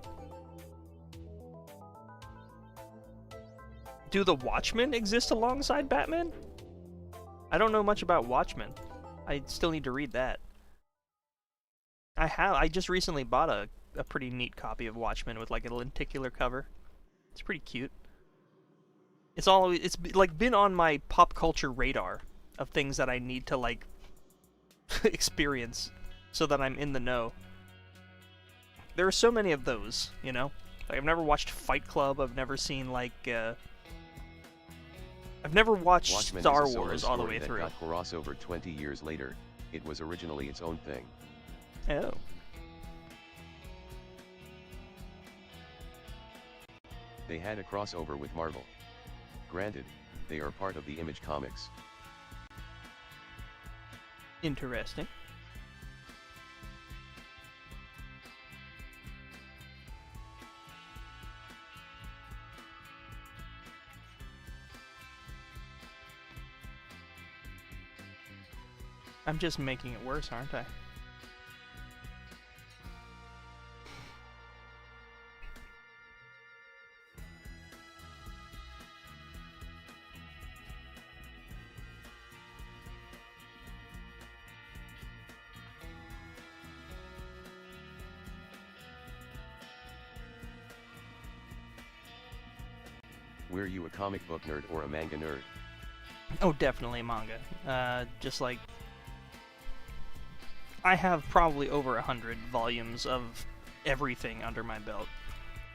Do the Watchmen exist alongside Batman? I don't know much about Watchmen. I still need to read that. I just recently bought a pretty neat copy of Watchmen with, like, a lenticular cover. It's pretty cute. It's like been on my pop culture radar of things that I need to, like, experience so that I'm in the know. There are so many of those, you know? Like, I've never watched Fight Club, I've never seen, like, I've never watched Watchmen Star is a solo Wars all the story way that through. got crossover 20 years later. It was originally its own thing. Oh. They had a crossover with Marvel. Granted, they are part of the Image Comics. Interesting. I'm just making it worse, aren't I? Were you a comic book nerd or a manga nerd? Oh, definitely manga. Just like... I have probably over 100 volumes of everything under my belt.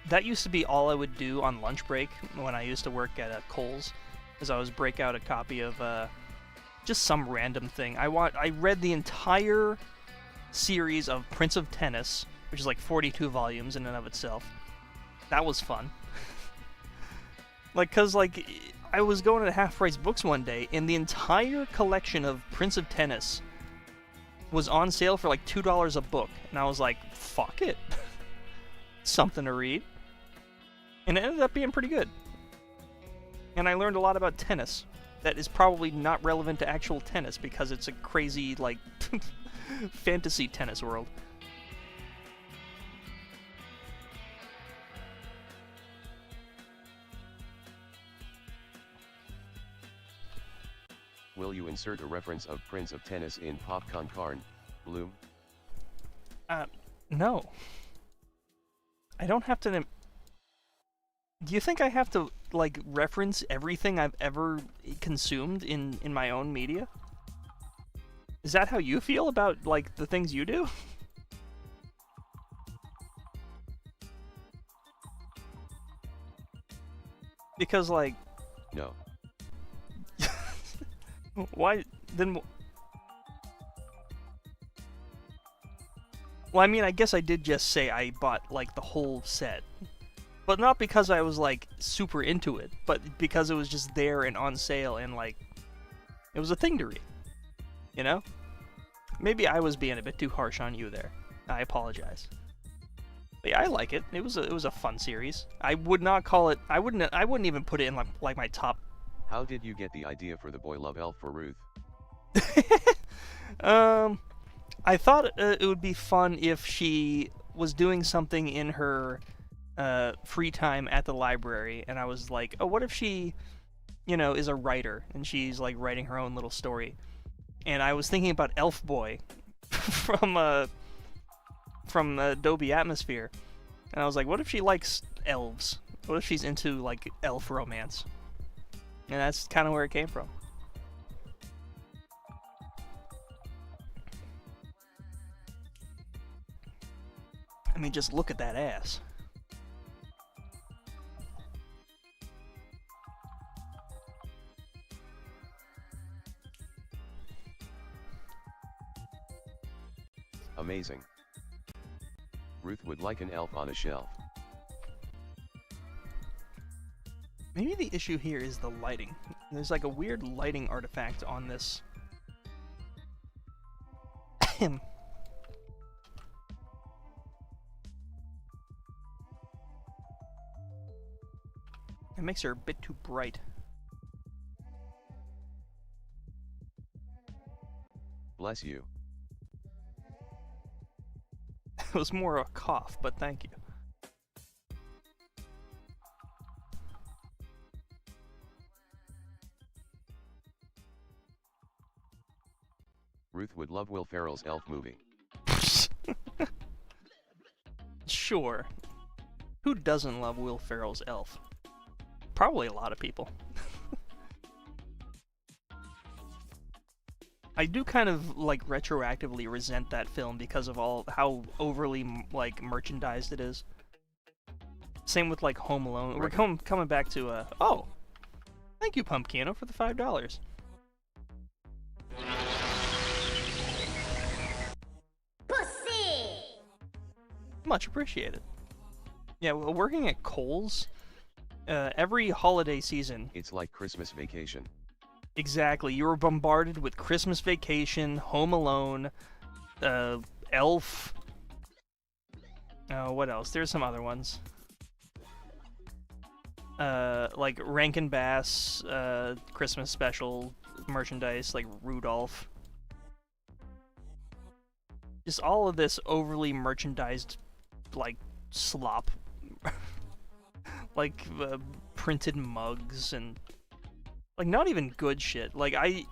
That used to be all I would do on lunch break when I used to work at Kohl's, is I was break out a copy of just some random thing. I read the entire series of Prince of Tennis, which is like 42 volumes in and of itself. That was fun. Cause I was going to Half Price Books one day, and the entire collection of Prince of Tennis was on sale for like $2 a book, and I was like, fuck it. Something to read. And it ended up being pretty good. And I learned a lot about tennis that is probably not relevant to actual tennis because it's a crazy, like, fantasy tennis world. Will you insert a reference of Prince of Tennis in Popcorn Carn, Bloom? No. I don't have to... Do you think I have to, like, reference everything I've ever consumed in my own media? Is that how you feel about, like, the things you do? Because, like... No. Why, then... Well, I mean, I guess I did just say I bought, like, the whole set. But not because I was, like, super into it, but because it was just there and on sale and, like, it was a thing to read. You know? Maybe I was being a bit too harsh on you there. I apologize. But yeah, I like it. It was a fun series. I would not call it... I wouldn't even put it in, like my top... How did you get the idea for the Boy Love Elf for Ruth? I thought it would be fun if she was doing something in her free time at the library, and I was like, oh, what if she, you know, is a writer, and she's, like, writing her own little story. And I was thinking about Elf Boy from Adobe Atmosphere, and I was like, what if she likes elves? What if she's into, like, elf romance? And that's kind of where it came from. I mean, just look at that ass. Amazing. Ruth would like an elf on a shelf. Maybe the issue here is the lighting. There's like a weird lighting artifact on this. It makes her a bit too bright. Bless you. It was more a cough, but thank you. Ruth would love Will Ferrell's Elf movie. Sure. Who doesn't love Will Ferrell's Elf? Probably a lot of people. I do kind of, like, retroactively resent that film because of how overly, like, merchandised it is. Same with, like, Home Alone. We're coming back to, oh! Thank you, Pumpkino, for the $5. Pussy! Much appreciated. Yeah, well, working at Kohl's every holiday season. It's like Christmas Vacation. Exactly. You were bombarded with Christmas Vacation, Home Alone, Elf. Oh, what else? There's some other ones. Like Rankin Bass, Christmas special merchandise, like Rudolph. Just all of this overly merchandised, like, slop. Like, printed mugs and, like, not even good shit. Like, I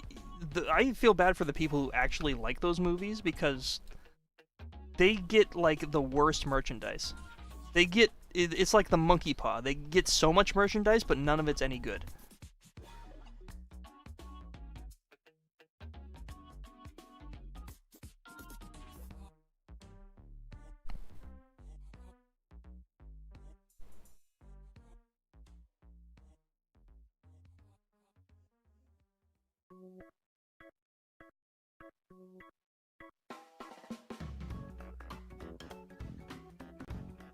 feel bad for the people who actually like those movies because they get, like, the worst merchandise. They get, it's like the monkey paw. They get so much merchandise, but none of it's any good.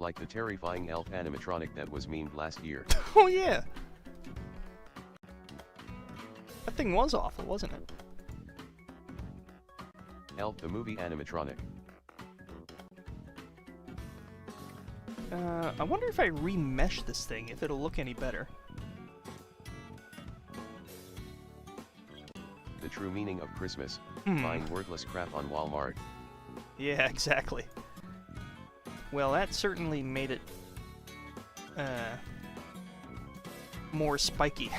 Like the terrifying elf animatronic that was memed last year. Oh yeah! That thing was awful, wasn't it? Elf the movie animatronic. I wonder if I remesh this thing, if it'll look any better. The true meaning of Christmas, buying worthless crap on Walmart. Yeah, exactly. Well, that certainly made it, more spiky.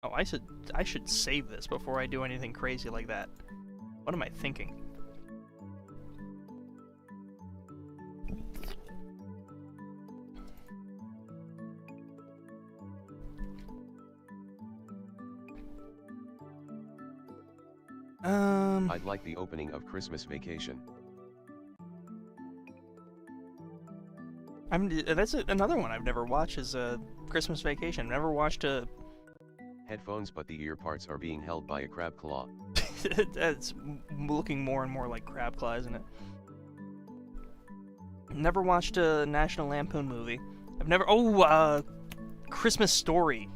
Oh, I should save this before I do anything crazy like that. What am I thinking? I'd like the opening of Christmas Vacation. That's another one I've never watched is Christmas Vacation. I've never watched a... Headphones, but the ear parts are being held by a crab claw. That's looking more and more like crab claw, isn't it? Never watched a National Lampoon movie. I've never... Oh, Christmas Story.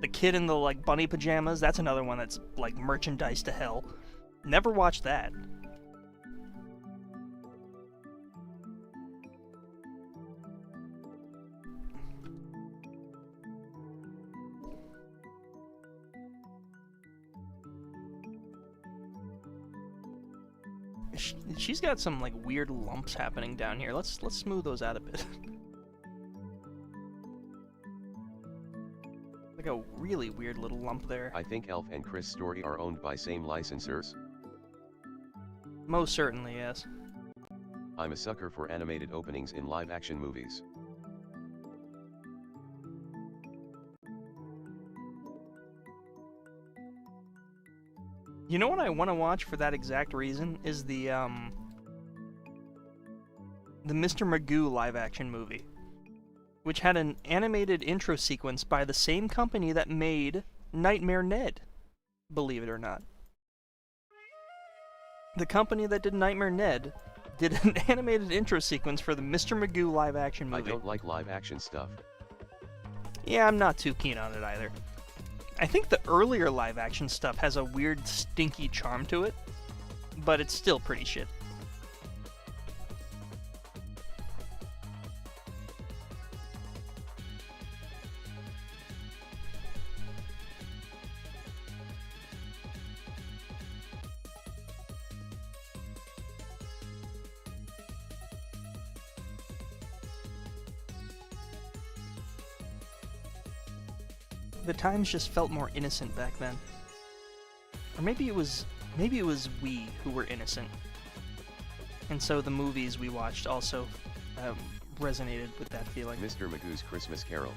The kid in the, like, bunny pajamas. That's another one that's, like, merchandise to hell. Never watched that. She's got some, like, weird lumps happening down here. Let's smooth those out a bit. Like a really weird little lump there. I think Elf and Chris Story are owned by same licensors. Most certainly, yes. I'm a sucker for animated openings in live-action movies. You know what I want to watch for that exact reason is the Mr. Magoo live-action movie, which had an animated intro sequence by the same company that made Nightmare Ned, believe it or not. The company that did Nightmare Ned did an animated intro sequence for the Mr. Magoo live-action movie. I don't like live-action stuff. Yeah, I'm not too keen on it either. I think the earlier live-action stuff has a weird, stinky charm to it, but it's still pretty shit. The times just felt more innocent back then. Or maybe it was we who were innocent. And so the movies we watched also resonated with that feeling. Mr. Magoo's Christmas Carol.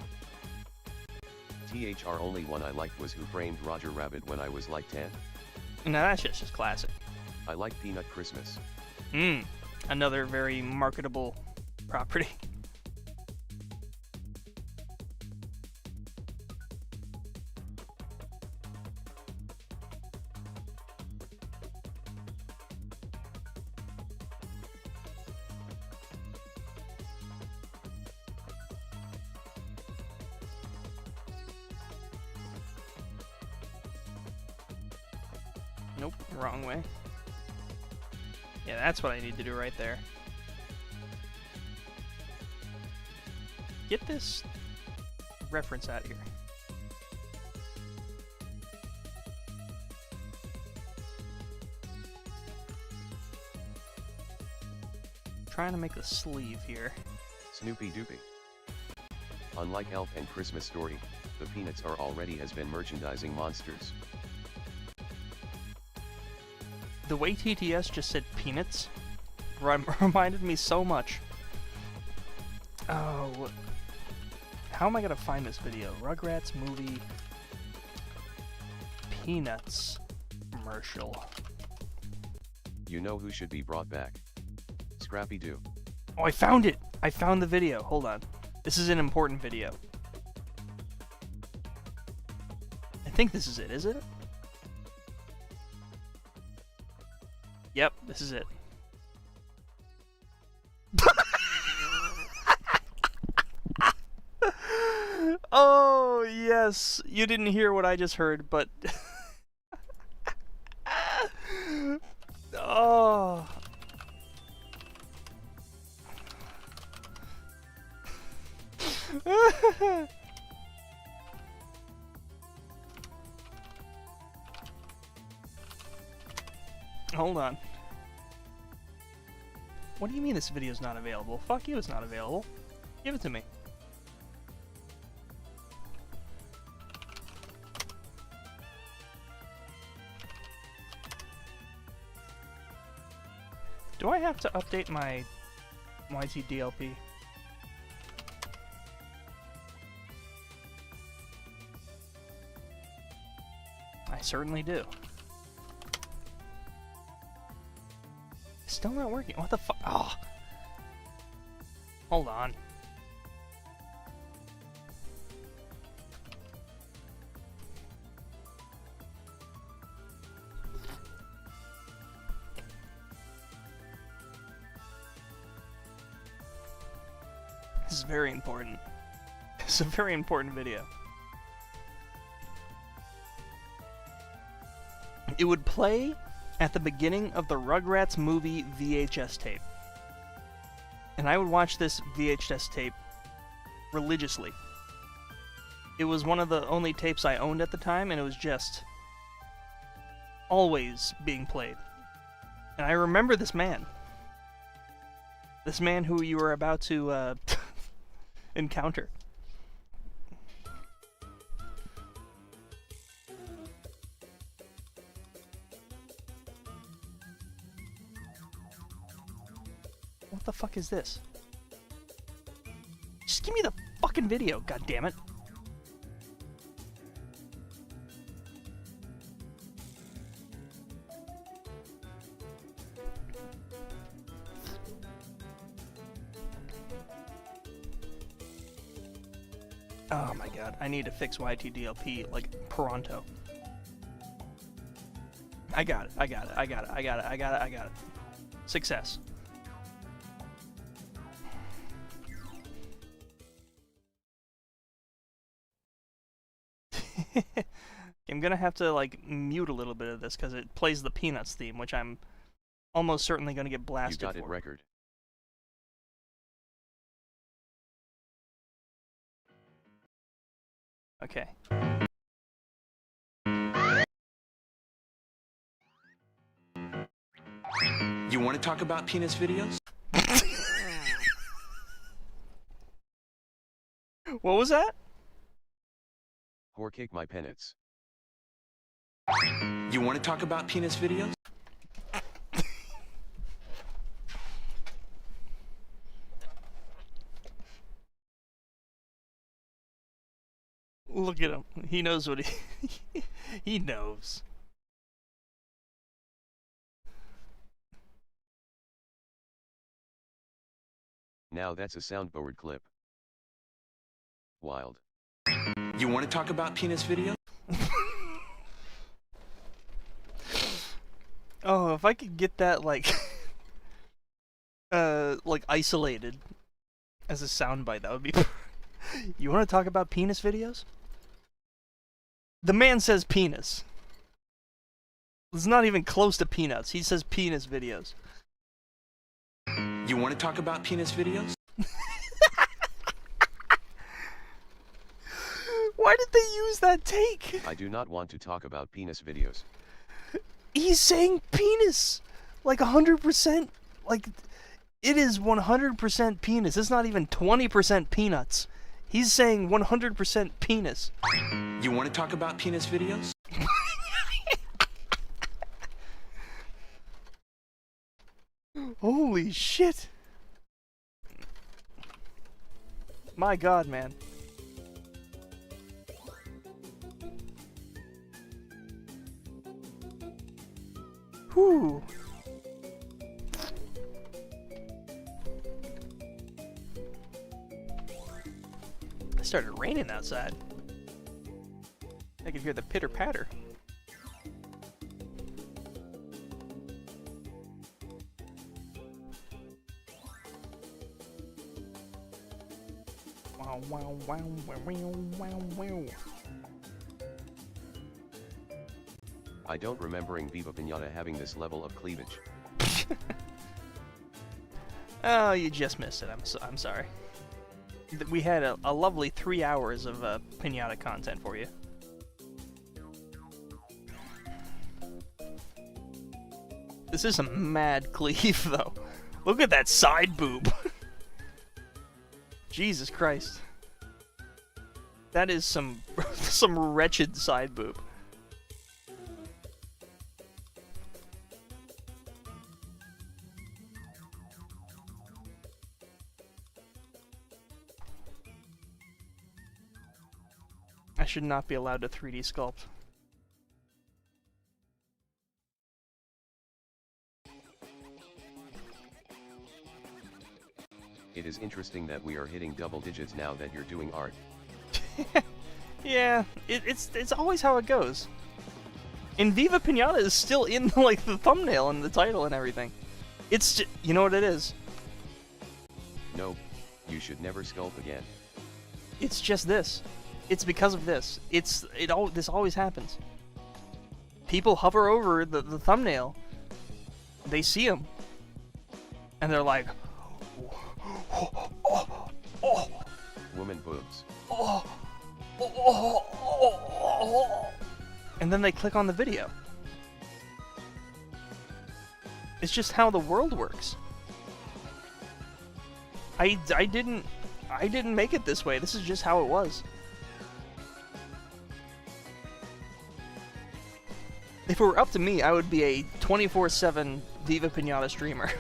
THR only one I liked was Who Framed Roger Rabbit when I was like 10. Now that's just classic. I like Peanut Christmas. Another very marketable property. Nope, wrong way. Yeah, that's what I need to do right there. Get this reference out of here. Trying to make the sleeve here. Snoopy Doopy. Unlike Elf and Christmas Story, the Peanuts are already has been merchandising monsters. The way TTS just said peanuts reminded me so much. Oh, how am I gonna find this video? Rugrats movie Peanuts commercial. You know who should be brought back? Scrappy-Doo. Oh, I found it! I found the video. Hold on. This is an important video. I think this is it? Yep, this is it. Oh, yes. You didn't hear what I just heard, but... Oh... Hold on. What do you mean this video is not available? Fuck you, it's not available. Give it to me. Do I have to update my YTDLP? I certainly do. It's still not working. What the fuck? Oh. Hold on. This is very important. It's a very important video. It would play at the beginning of the Rugrats movie VHS tape. And I would watch this VHS tape religiously. It was one of the only tapes I owned at the time, and it was just always being played. And I remember this man. This man who you were about to encounter. What the fuck is this? Just give me the fucking video, god damn it. Oh my god, I need to fix YTDLP like pronto. I got it. Success. I'm gonna have to like mute a little bit of this because it plays the Peanuts theme, which I'm almost certainly gonna get blasted You got it for. record. Okay. You want to talk about penis videos? What was that? Whore kick my peanuts. You want to talk about penis videos? Look at him. He knows what he... he knows. Now that's a soundboard clip. Wild. You want to talk about penis videos? Oh, if I could get that like isolated as a soundbite, that would be. You want to talk about penis videos? The man says penis. It's not even close to peanuts. He says penis videos. You want to talk about penis videos? Why did they use that take? I do not want to talk about penis videos. He's saying penis! Like 100%. Like, it is 100% penis. It's not even 20% peanuts. He's saying 100% penis. You want to talk about penis videos? Holy shit. My god, man. Whew. It started raining outside. I could hear the pitter-patter. Wow, wow, wow, wow, wow, wow. I don't remembering Viva Piñata having this level of cleavage. Oh, you just missed it. I'm sorry. We had a lovely 3 hours of Piñata content for you. This is a mad cleave, though. Look at that side boob. Jesus Christ. That is some some wretched side boob. I should not be allowed to 3D sculpt. It is interesting that we are hitting double digits now that you're doing art. Yeah, it's always how it goes. And Viva Piñata is still in like the thumbnail and the title and everything. It's you know what it is? No, you should never sculpt again. It's just this. It's because of this. This always happens. People hover over the thumbnail. They see him, and they're like, oh, Woman boobs. And then they click on the video. It's just how the world works. I didn't make it this way. This is just how it was. If it were up to me, I would be a 24/7 Viva Piñata streamer.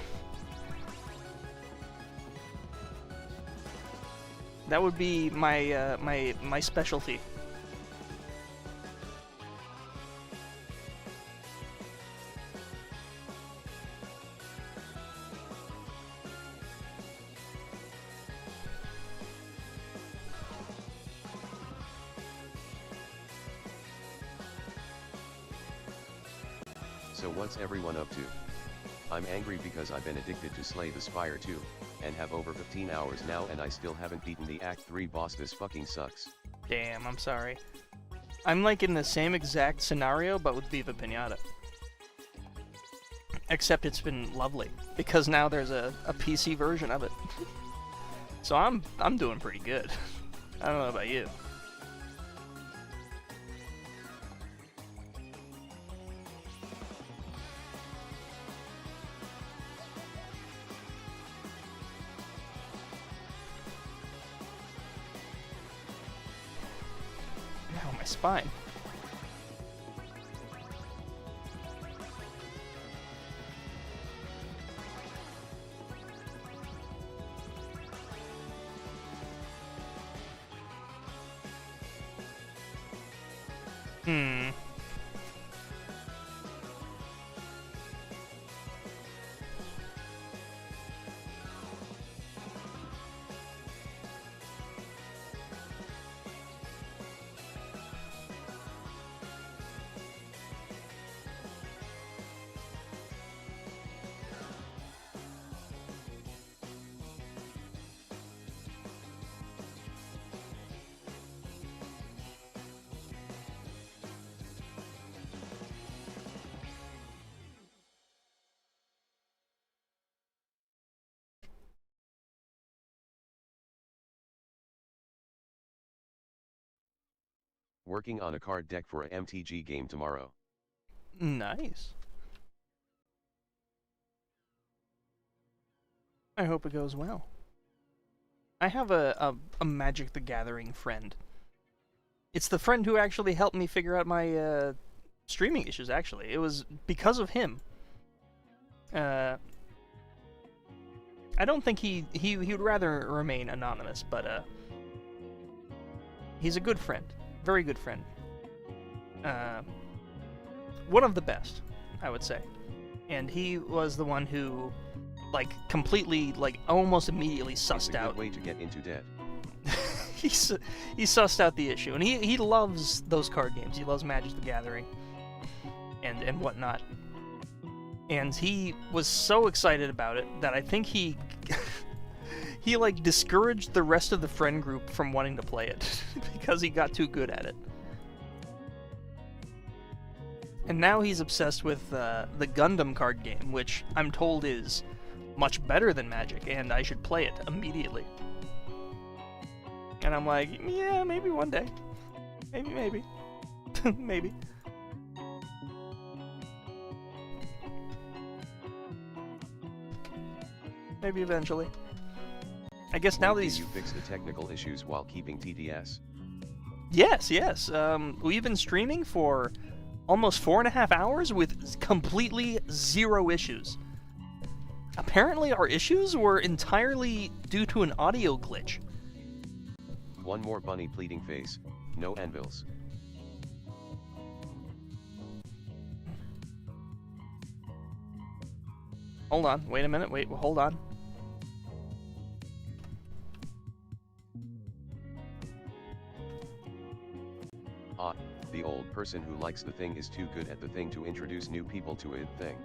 That would be my my specialty. So what's everyone up to? I'm angry because I've been addicted to Slay the Spire 2, and have over 15 hours now and I still haven't beaten the Act 3 boss. This fucking sucks. Damn, I'm sorry. I'm like in the same exact scenario, but with Viva Piñata. Except it's been lovely, because now there's a PC version of it. So I'm doing pretty good. I don't know about you. Ow, my spine. Hmm. Working on a card deck for a MTG game tomorrow. Nice. I hope it goes well. I have a Magic the Gathering friend. It's the friend who actually helped me figure out my streaming issues, actually. It was because of him. I don't think he would rather remain anonymous, but he's a good friend. Very good friend. One of the best, I would say. And he was the one who, like, completely, like, almost immediately sussed out. It's a good way to get into debt. he sussed out the issue, and he loves those card games. He loves Magic the Gathering and whatnot. And he was so excited about it that I think he like discouraged the rest of the friend group from wanting to play it because he got too good at it. And now he's obsessed with the Gundam card game, which I'm told is much better than Magic, and I should play it immediately. And I'm like, yeah, maybe one day. Maybe. Maybe. Maybe eventually. I guess now that he's... You fix the technical issues while keeping TDS? Yes. We've been streaming for almost 4.5 hours with completely zero issues. Apparently our issues were entirely due to an audio glitch. One more bunny pleading face, no anvils. Hold on, wait a minute, hold on. The old person who likes the thing is too good at the thing to introduce new people to it thing.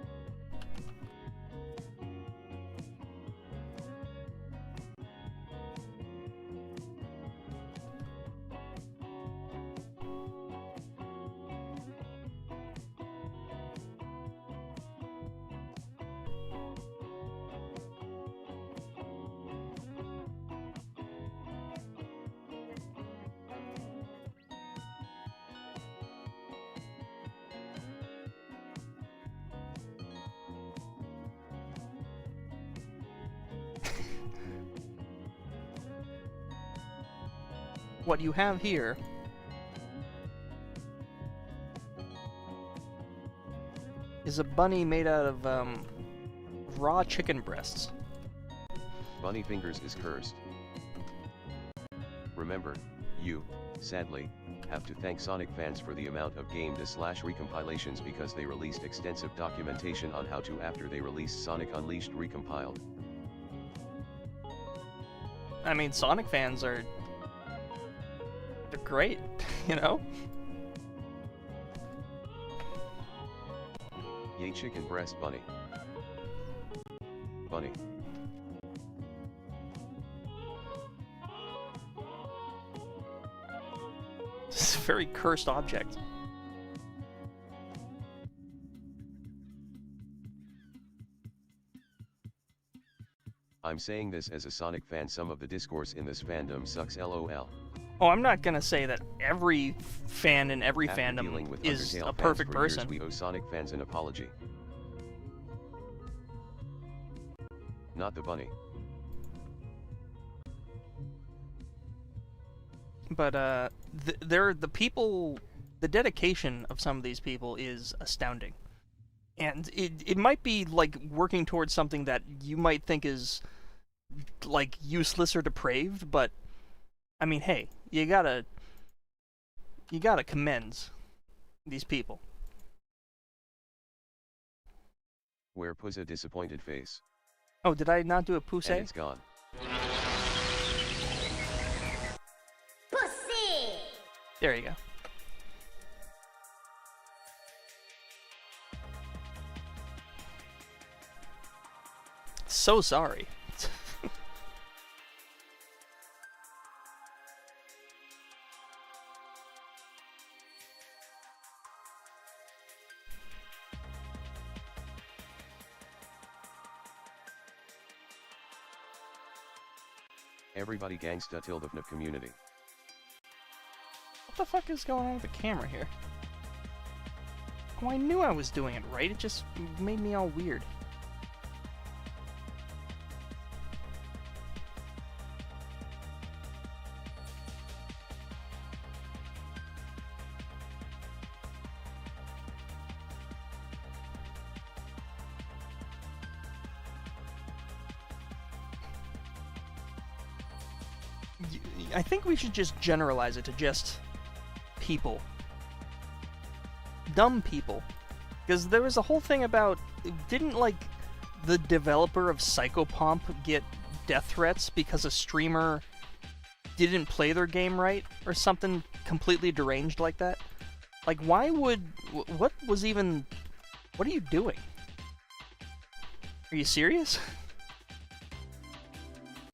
What you have here is a bunny made out of raw chicken breasts. Bunny Fingers is cursed. Remember, you, sadly, have to thank Sonic fans for the amount of game/recompilations because they released extensive documentation on how to after they released Sonic Unleashed recompiled. I mean, Sonic fans are... they're great, you know? Yay chicken breast bunny. Bunny. This is a very cursed object. I'm saying this as a Sonic fan. Some of the discourse in this fandom sucks lol. Oh, I'm not gonna say that every fan in every After dealing fandom with is Undertale a perfect fans for years, person. we owe Sonic fans an apology. Not the bunny. But the people, the dedication of some of these people is astounding, and it might be like working towards something that you might think is like useless or depraved, but I mean, hey, you gotta commend these people. Where puts a disappointed face. Oh, did I not do a pousse? And it's gone. Pussy! There you go. So sorry. Everybody gangsta till the FNAF community. What the fuck is going on with the camera here? Oh, I knew I was doing it right. It just made me all weird. I think we should just generalize it to just people. Dumb people. Because there was a whole thing about... Didn't, like, the developer of Psychopomp get death threats because a streamer didn't play their game right? Or something completely deranged like that? Like, why would... What was even... What are you doing? Are you serious?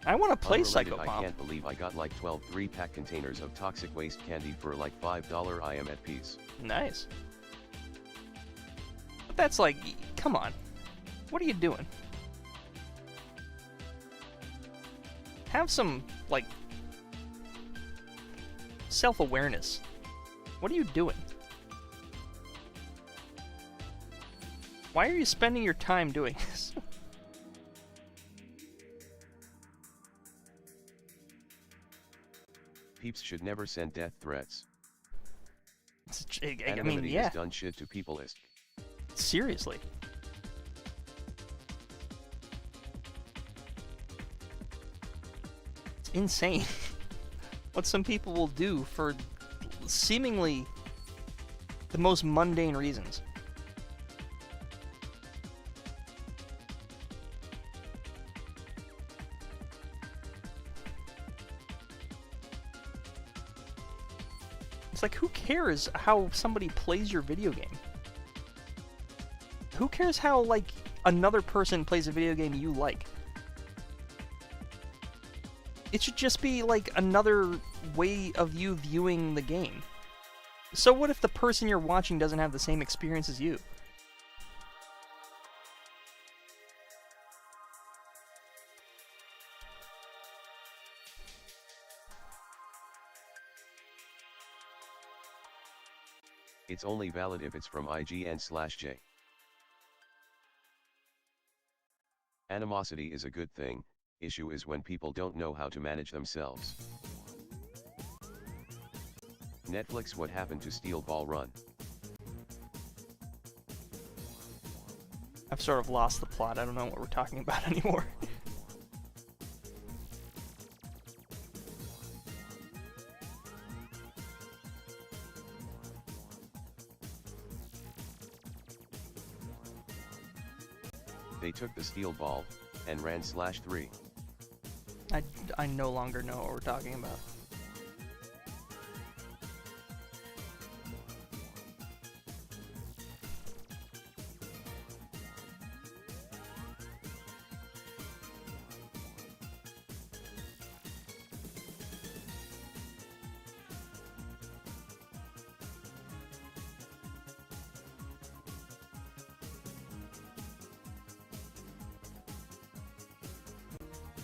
I want to play Psychopomp. I can't believe I got like 12 3-pack containers of toxic waste candy for like $5 I am at peace. Nice. But that's like, come on. What are you doing? Have some, like, self-awareness. What are you doing? Why are you spending your time doing this? Peeps should never send death threats. I mean, yeah. Has done shit to people. Seriously. It's insane what some people will do for seemingly the most mundane reasons. It's like, who cares how somebody plays your video game? Who cares how, like, another person plays a video game you like? It should just be, like, another way of you viewing the game. So what if the person you're watching doesn't have the same experience as you? It's only valid if it's from IGN/J. Animosity is a good thing, issue is when people don't know how to manage themselves. Netflix, what happened to Steel Ball Run? I've sort of lost the plot, I don't know what we're talking about anymore. They took the steel ball, and ran /3. I no longer know what we're talking about.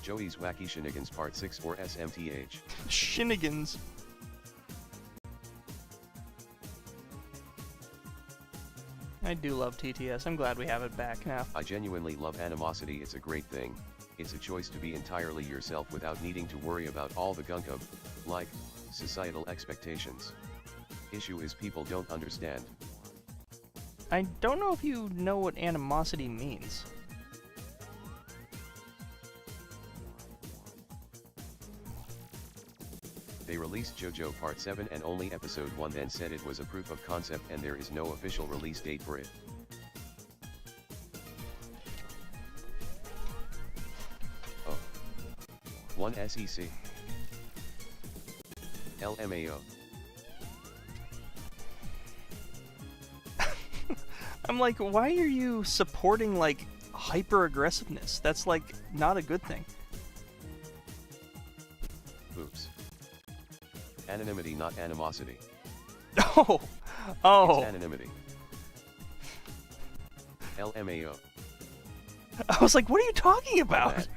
Joey's Wacky Shenanigans Part 6 or SMTH. Shenanigans. I do love TTS. I'm glad we have it back now. I genuinely love animosity. It's a great thing. It's a choice to be entirely yourself without needing to worry about all the gunk of, like, societal expectations. Issue is people don't understand. I don't know if you know what animosity means. They released JoJo Part 7 and only Episode 1, then said it was a proof of concept and there is no official release date for it. Oh. 1 SEC. LMAO. I'm like, why are you supporting, like, hyper-aggressiveness? That's, like, not a good thing. Oops. Anonymity, not animosity. Oh! Oh! It's anonymity. LMAO. I was like, what are you talking about?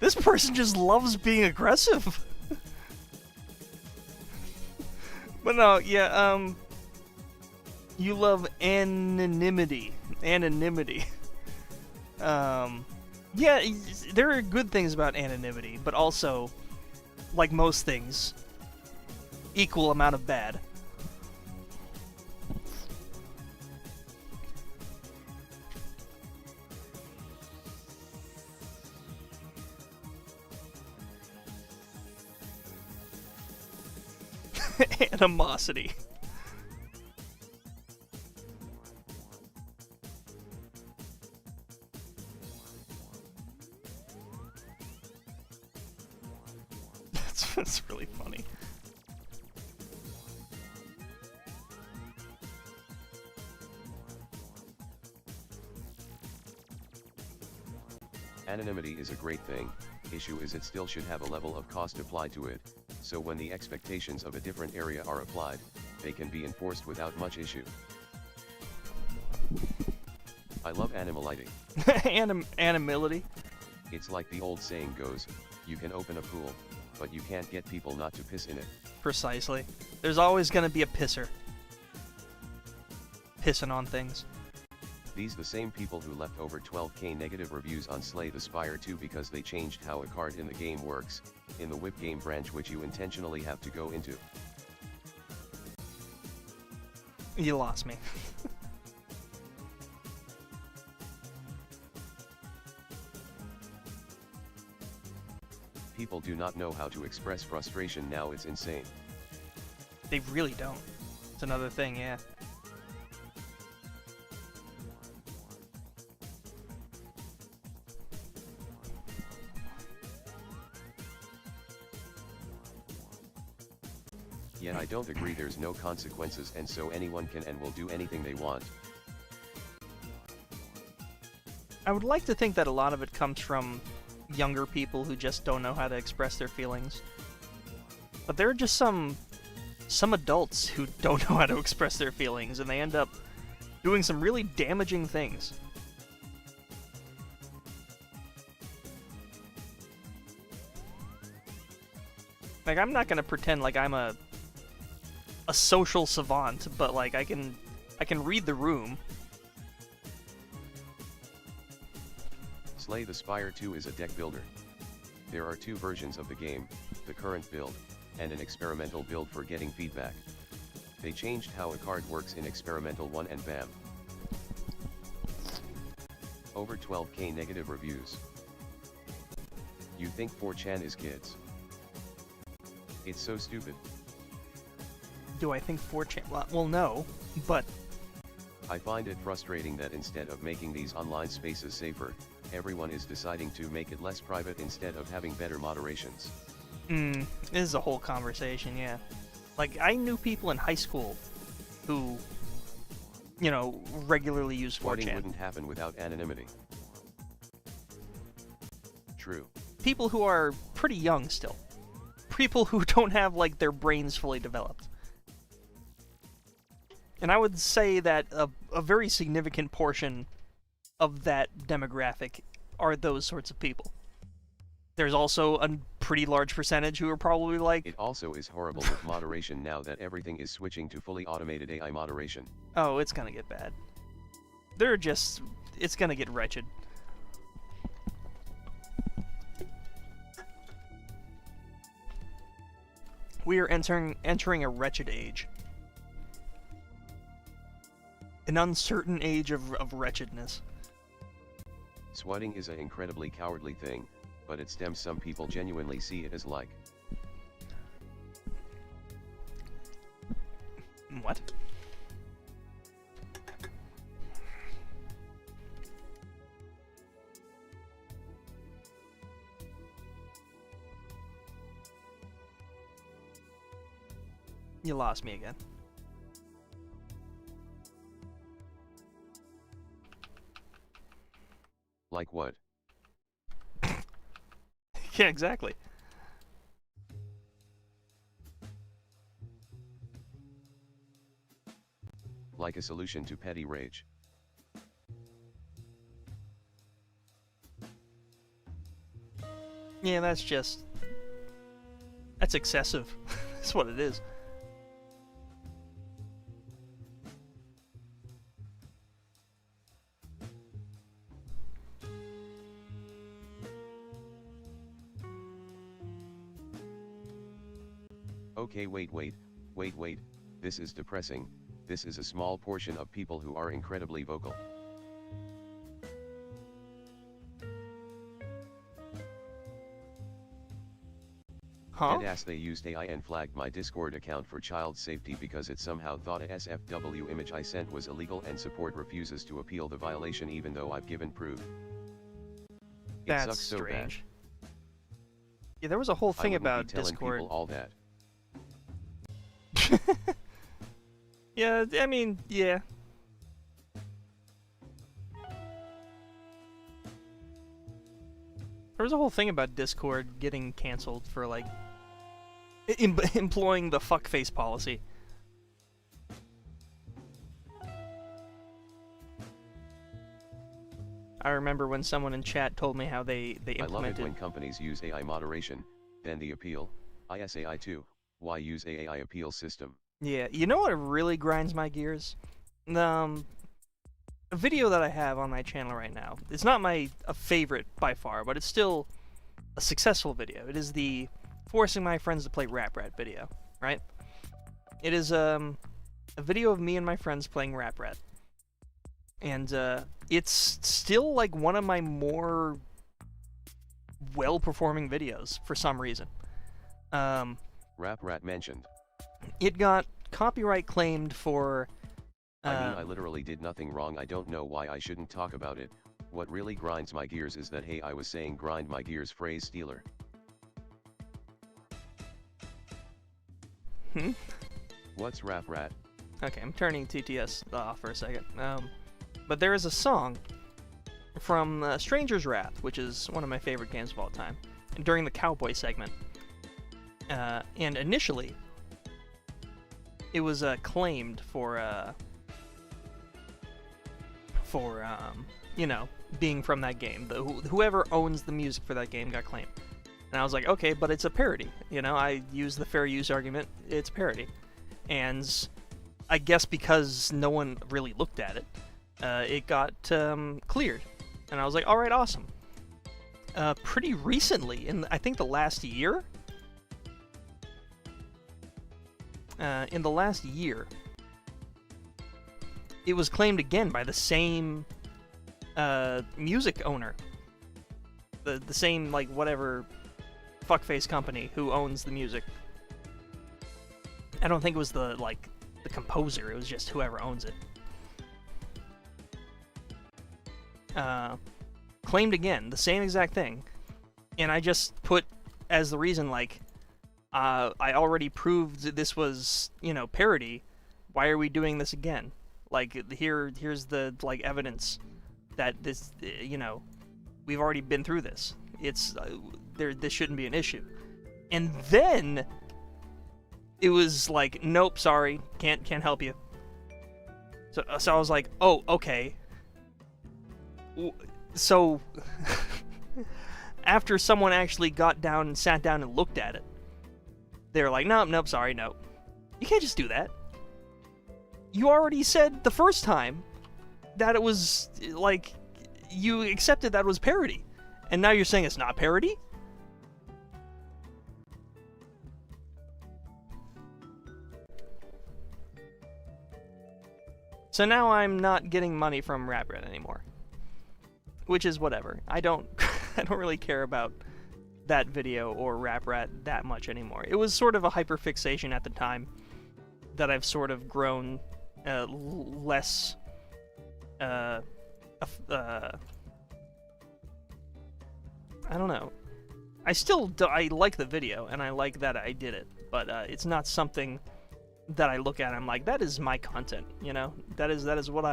This person just loves being aggressive. But no, yeah, you love anonymity. Anonymity. Yeah, there are good things about anonymity, but also, like most things, equal amount of bad. Animosity. That's really funny. Anonymity is a great thing, issue is it still should have a level of cost applied to it, so when the expectations of a different area are applied, they can be enforced without much issue. I love animality. Animality? It's like the old saying goes, you can open a pool, but you can't get people not to piss in it. Precisely. There's always gonna be a pisser. Pissing on things. These the same people who left over 12k negative reviews on Slay the Spire 2 because they changed how a card in the game works, in the whip game branch which you intentionally have to go into. You lost me. People do not know how to express frustration now, it's insane. They really don't. It's another thing, yeah. Yet I don't agree, there's no consequences and so anyone can and will do anything they want. I would like to think that a lot of it comes from younger people who just don't know how to express their feelings. But there are just some adults who don't know how to express their feelings, and they end up doing some really damaging things. Like, I'm not gonna pretend like I'm a social savant, but like I can read the room. Slay the Spire 2 is a deck builder. There are two versions of the game, the current build, and an experimental build for getting feedback. They changed how a card works in experimental 1 and bam. Over 12k negative reviews. You think 4chan is kids? It's so stupid. Do I think 4chan? Well, no, but I find it frustrating that instead of making these online spaces safer, everyone is deciding to make it less private instead of having better moderations. this is a whole conversation, yeah. Like, I knew people in high school who, you know, regularly use 4chan. Flirting wouldn't happen without anonymity. True. People who are pretty young still. People who don't have, like, their brains fully developed. And I would say that a very significant portion of that demographic are those sorts of people. There's also a pretty large percentage who are probably like... It also is horrible with moderation now that everything is switching to fully automated AI moderation. Oh, it's gonna get bad. They're just... It's gonna get wretched. We are entering a wretched age. An uncertain age of wretchedness. Swatting is an incredibly cowardly thing, but it stems some people genuinely see it as like. What? You lost me again. Like what? Yeah, exactly. Like a solution to petty rage. Yeah, that's just... That's excessive. That's what it is. Okay, wait, this is depressing. This is a small portion of people who are incredibly vocal. Huh? Deadass, they used AI and flagged my Discord account for child safety because it somehow thought a SFW image I sent was illegal, and support refuses to appeal the violation even though I've given proof. It That's sucks so strange. bad. Yeah, there was a whole thing I wouldn't about be telling Discord. people all that. Yeah, I mean, yeah. There was a whole thing about Discord getting canceled for, like, employing the fuckface policy. I remember when someone in chat told me how they implemented... I love it when companies use AI moderation, then the appeal. ISAI too. Why use AI appeal system? Yeah, you know what really grinds my gears? A video that I have on my channel right now. It's not a favorite by far, but it's still a successful video. It is the forcing my friends to play Rap Rat video, right? It is a video of me and my friends playing Rap Rat. And it's still like one of my more well-performing videos for some reason. Rap Rat mentioned. It got copyright claimed for... I mean, I literally did nothing wrong. I don't know why I shouldn't talk about it. What really grinds my gears is that, hey, I was saying grind my gears phrase stealer. What's Rap Rat? Okay, I'm turning TTS off for a second. But there is a song from Stranger's Wrath, which is one of my favorite games of all time, during the Cowboy segment. And initially, it was claimed for you know, being from that game. Whoever owns the music for that game got claimed. And I was like, okay, but it's a parody. You know, I use the fair use argument. It's parody. And I guess because no one really looked at it, it got cleared. And I was like, all right, awesome. Pretty recently, in I think the last year, it was claimed again by the same music owner. The same, like, whatever fuckface company who owns the music. I don't think it was the composer, it was just whoever owns it. Claimed again, the same exact thing. And I just put as the reason, like, I already proved that this was, you know, parody. Why are we doing this again? Like, here's the, like, evidence that this, you know, we've already been through this. It's, this shouldn't be an issue. And then it was like, nope, sorry, can't help you. So I was like, oh, okay. So after someone actually got down and sat down and looked at it, they were like, nope, sorry, no. You can't just do that. You already said the first time that it was, like, you accepted that it was parody. And now you're saying it's not parody? So now I'm not getting money from Rap Rat anymore. Which is whatever. I don't really care about that video or Rap Rat that much anymore. It was sort of a hyperfixation at the time that I've sort of grown less I don't know. I like the video and I like that I did it, but it's not something that I look at and I'm like, that is my content, you know? That is what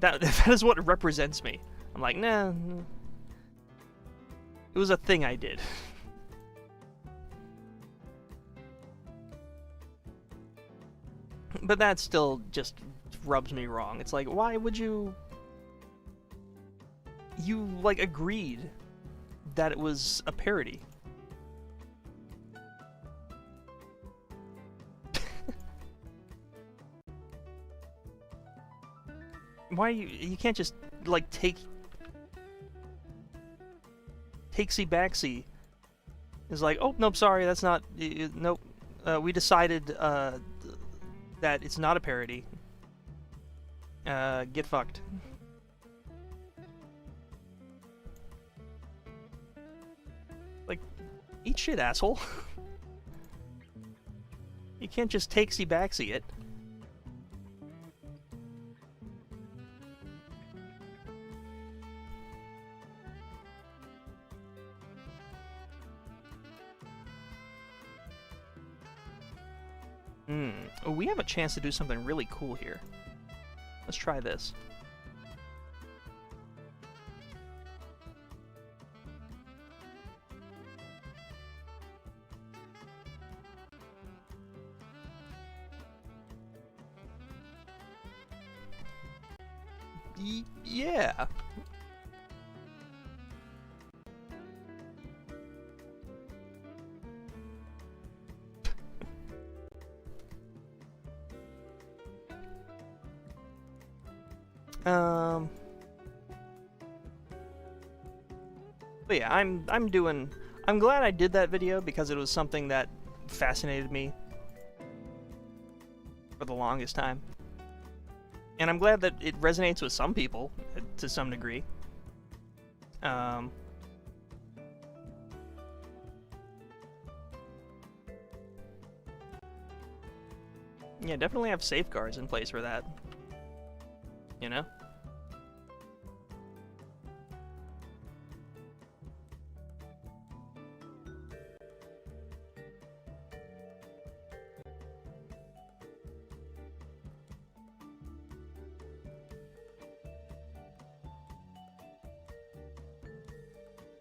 that is what represents me. I'm like, nah. It was a thing I did. But that still just rubs me wrong. It's like, why would you... You, like, agreed that it was a parody. Why you can't just, like, takesy backsy. Is like, oh, nope, sorry, that's not, nope. we decided that it's not a parody. Get fucked. Like, eat shit, asshole. You can't just takesy-backsy it. Oh, we have a chance to do something really cool here. Let's try this. Yeah. But yeah, I'm glad I did that video because it was something that fascinated me for the longest time. And I'm glad that it resonates with some people to some degree. Yeah, definitely have safeguards in place for that. You know?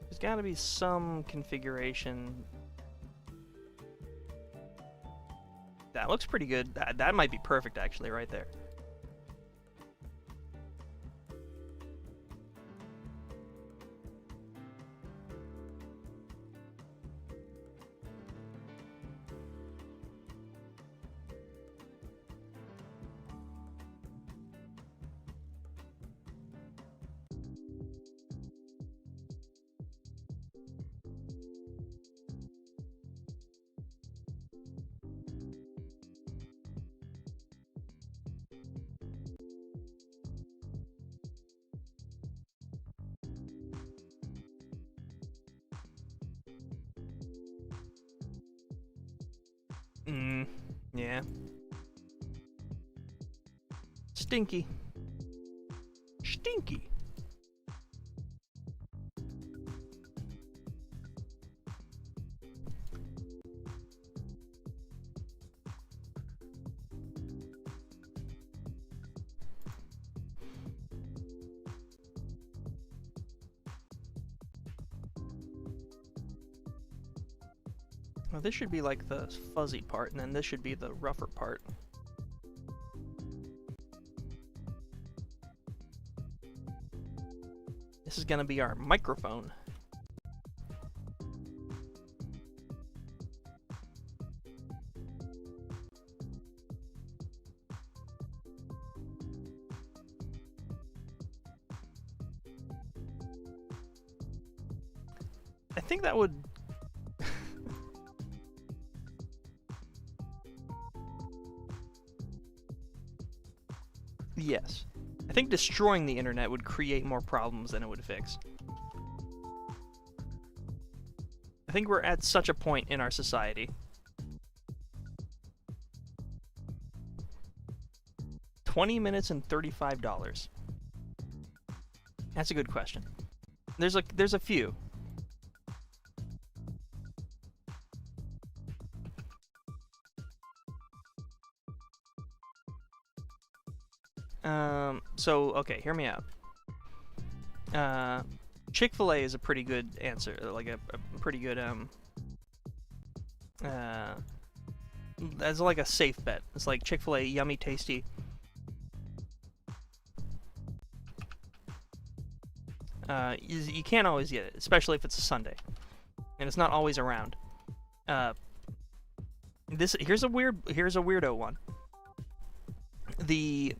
There's gotta be some configuration. That looks pretty good. That might be perfect, actually, right there. Yeah. Stinky. Stinky. Well, this should be like the fuzzy part, and then this should be the rougher part. This is gonna be our microphone. I think that would... Yes. I think destroying the internet would create more problems than it would fix. I think we're at such a point in our society. $20 minutes and $35. That's a good question. There's a few. So, okay, hear me out. Chick-fil-A is a pretty good answer, like a pretty good, that's like a safe bet. It's like Chick-fil-A, yummy, tasty. You can't always get it, especially if it's a Sunday. And it's not always around. Here's a weirdo one. The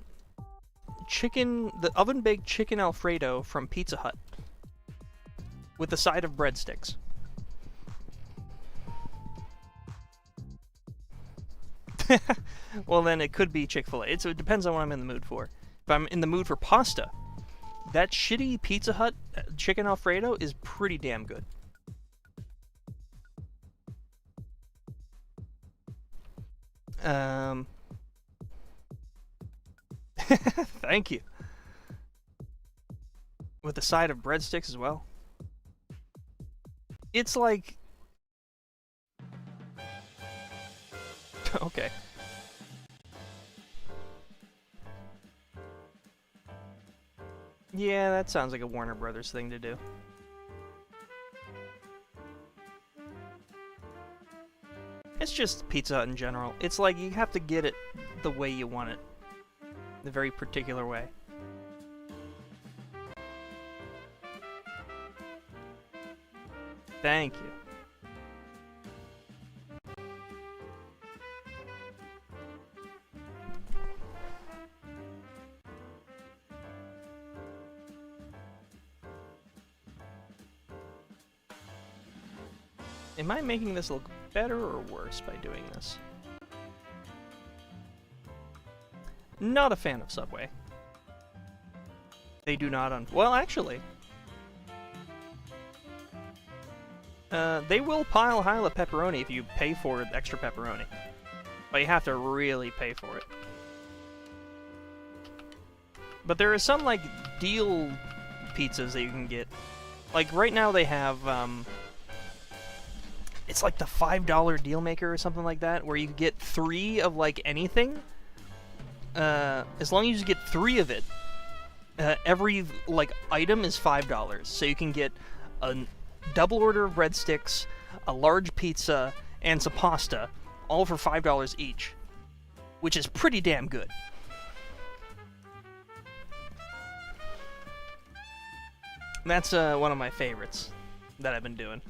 oven-baked chicken Alfredo from Pizza Hut with a side of breadsticks. Well, then it could be Chick-fil-A. It depends on what I'm in the mood for. If I'm in the mood for pasta, that shitty Pizza Hut chicken Alfredo is pretty damn good. Thank you. With a side of breadsticks as well. It's like... Okay. Yeah, that sounds like a Warner Brothers thing to do. It's just Pizza Hut in general. It's like you have to get it the way you want it. The very particular way. Thank you. Am I making this look better or worse by doing this? Not a fan of Subway. They do not well, actually. They will pile high the pepperoni if you pay for extra pepperoni. But you have to really pay for it. But there are some, like, deal pizzas that you can get. Like, right now they have, it's like the $5 deal maker or something like that, where you get 3 of, like, anything. As long as you get 3 of it, every, like, item is $5. So you can get a double order of breadsticks, a large pizza, and some pasta, all for $5 each. Which is pretty damn good. That's one of my favorites that I've been doing.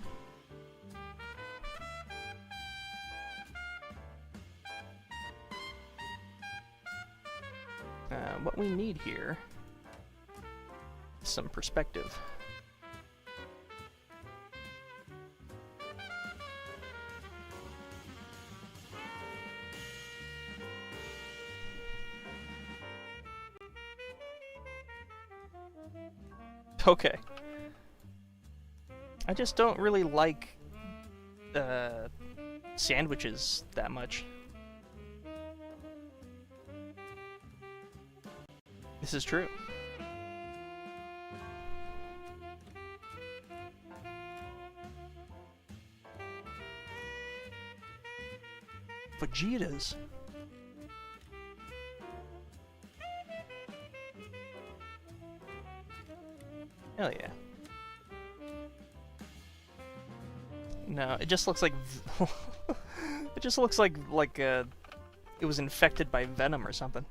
What we need here is some perspective. Okay. I just don't really like sandwiches that much. This is true. Vegetas. Hell yeah. No, it just looks like it just looks like it was infected by venom or something.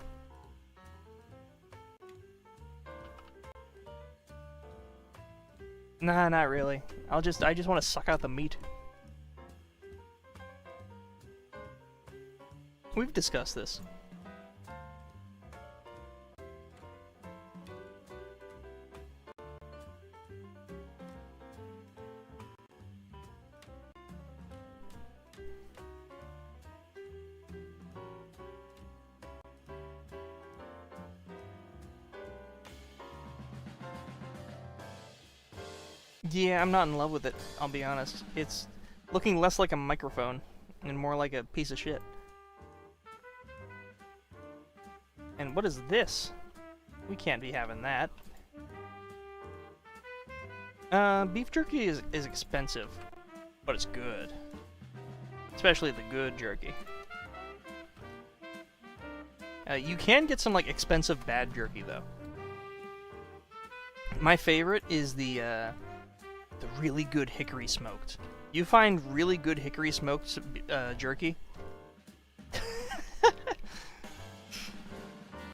Nah, not really. I just want to suck out the meat. We've discussed this. Yeah, I'm not in love with it, I'll be honest. It's looking less like a microphone and more like a piece of shit. And what is this? We can't be having that. Beef jerky is expensive, but it's good. Especially the good jerky. You can get some, like, expensive bad jerky, though. My favorite is the really good hickory smoked. You find really good hickory smoked jerky?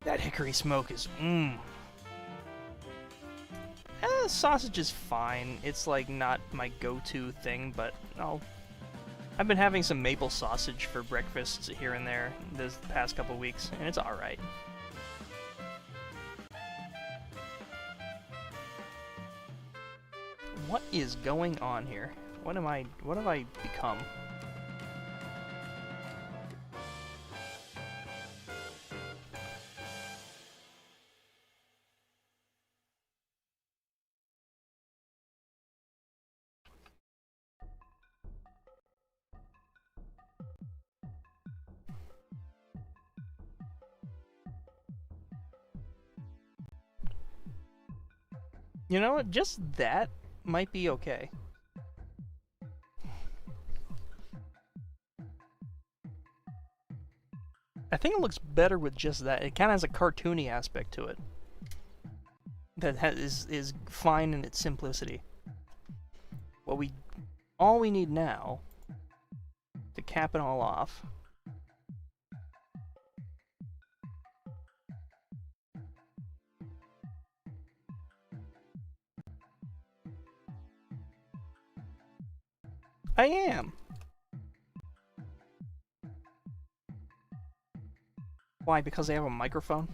That hickory smoke is sausage is fine. It's like not my go-to thing, but I've been having some maple sausage for breakfast here and there this past couple weeks, and it's alright. What is going on here? What have I become? You know what? Just that might be okay. I think it looks better with just that. It kind of has a cartoony aspect to it. That is fine in its simplicity. All we need now to cap it all off. I am. Why? Because they have a microphone?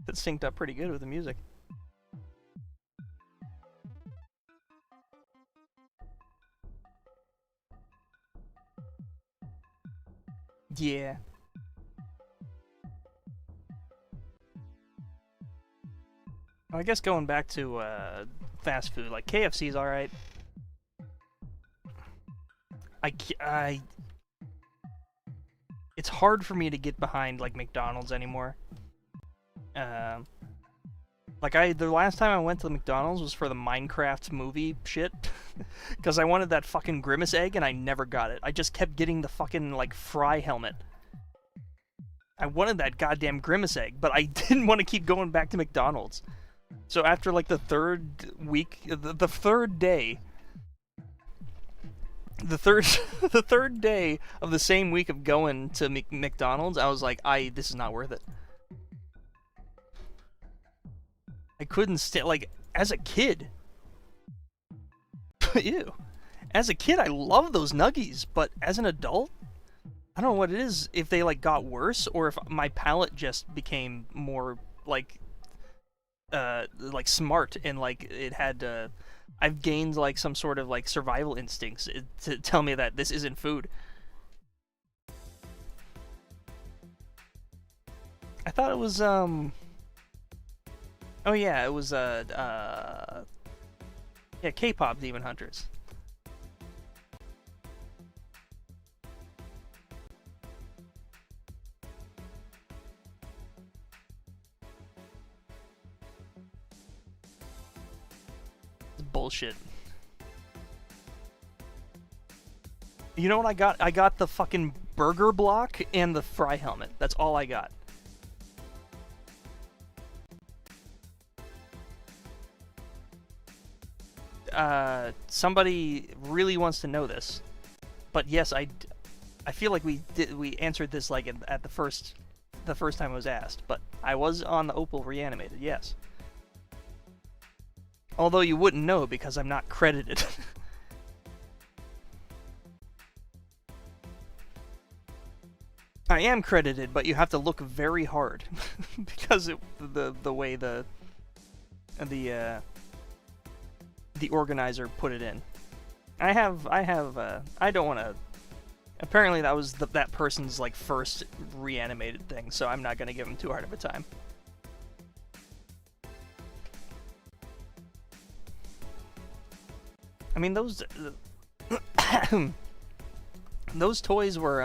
That synced up pretty good with the music. Yeah. I guess going back to fast food, like KFC's alright. It's hard for me to get behind like McDonald's anymore. The last time I went to the McDonald's was for the Minecraft movie shit. Because I wanted that fucking Grimace egg and I never got it. I just kept getting the fucking, like, fry helmet. I wanted that goddamn Grimace egg, but I didn't want to keep going back to McDonald's. So after, like, the third week, the third day... The third day of the same week of going to McDonald's, I was like, this is not worth it. I couldn't like, as a kid. Ew. As a kid, I love those nuggies, but as an adult, I don't know what it is, if they, like, got worse, or if my palate just became more, like smart, and, like, it had, I've gained, like, some sort of, like, survival instincts to tell me that this isn't food. I thought it was, oh yeah, it was, yeah, K-pop Demon Hunters. It's bullshit. You know what I got? I got the fucking burger block and the fry helmet. That's all I got. Somebody really wants to know this, but yes, I feel like we answered this like at the first time it was asked, but I was on the Opal Reanimated, yes. Although you wouldn't know because I'm not credited. I am credited, but you have to look very hard because the way the organizer put it in. I don't want to... Apparently that was that person's, like, first reanimated thing, so I'm not going to give him too hard of a time. I mean, those... those toys were,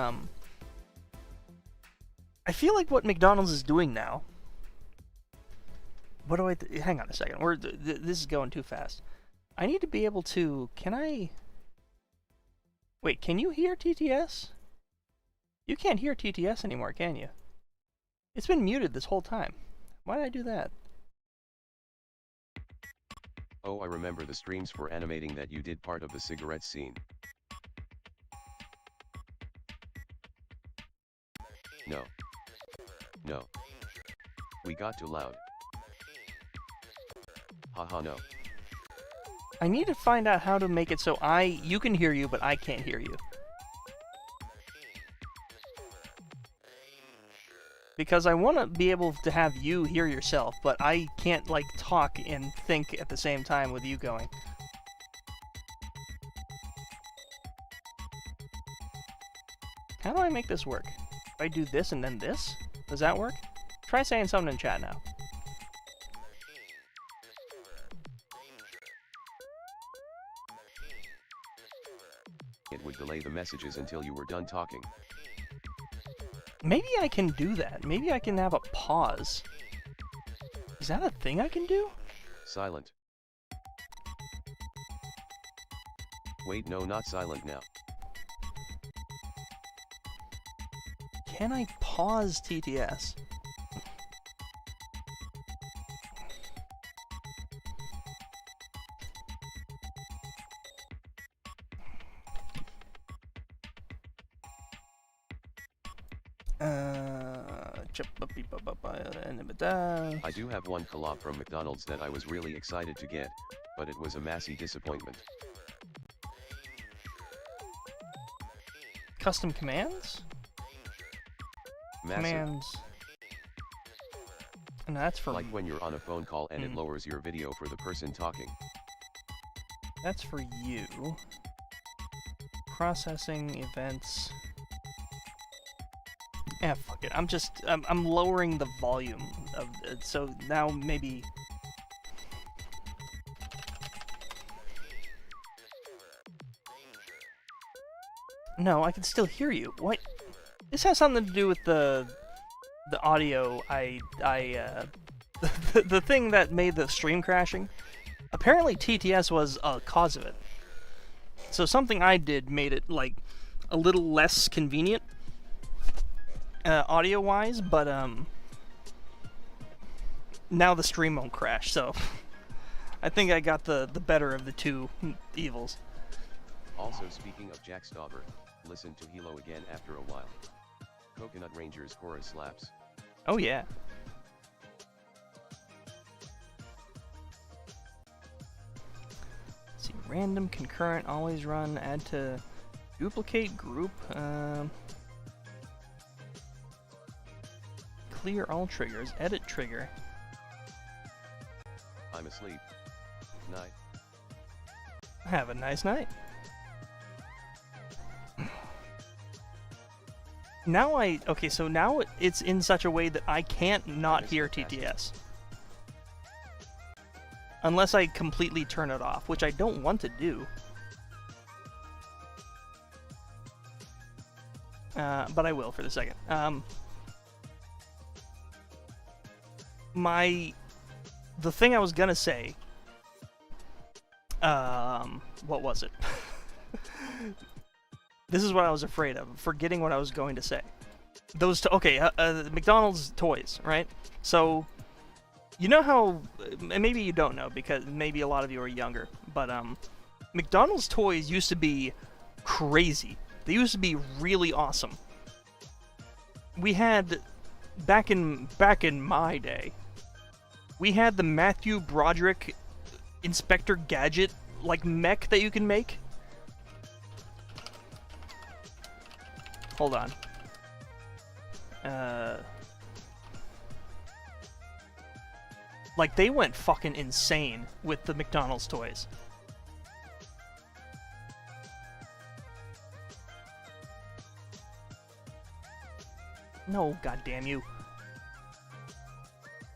I feel like what McDonald's is doing now... What do I... Hang on a second. This is going too fast. I need to be able to... Can I... Wait, can you hear TTS? You can't hear TTS anymore, can you? It's been muted this whole time. Why did I do that? Oh, I remember the streams for animating that you did part of the cigarette scene. No. No. We got too loud. Haha, no. I need to find out how to make it so you can hear you, but I can't hear you. Because I want to be able to have you hear yourself, but I can't, like, talk and think at the same time with you going. How do I make this work? If I do this and then this? Does that work? Try saying something in chat now. it would delay the messages until you were done talking. Maybe I can do that. Maybe I can have a pause. Is that a thing I can do? Silent. Wait, no, not silent now. Can I pause TTS? I do have one collab from McDonald's that I was really excited to get, but it was a massive disappointment. Custom commands? Massive. Commands. And that's for... Like when you're on a phone call and it lowers your video for the person talking. That's for you. Processing events. Yeah, fuck it. I'm lowering the volume of it, so now maybe... No, I can still hear you. What? This has something to do with the audio. The thing that made the stream crashing. Apparently TTS was a cause of it. So something I did made it like a little less convenient. Audio-wise, but now the stream won't crash, so I think I got the better of the two evils. Also, speaking of Jack Stauber, listen to Hilo again after a while. Coconut Rangers chorus slaps. Oh yeah. Let's see, random, concurrent, always run, add to duplicate group. Clear all triggers, edit trigger. I'm asleep. Night. Have a nice night. Now okay, so now it's in such a way that I can't not hear TTS. Unless I completely turn it off, which I don't want to do. But I will for the second. The thing I was gonna say, what was it? This is what I was afraid of, forgetting what I was going to say. Those, McDonald's toys, right? So, you know how, and maybe you don't know, because maybe a lot of you are younger, but, McDonald's toys used to be crazy. They used to be really awesome. We had, back in my day, we had the Matthew Broderick Inspector Gadget, like, mech that you can make. Hold on. Like, they went fucking insane with the McDonald's toys. No, goddamn you.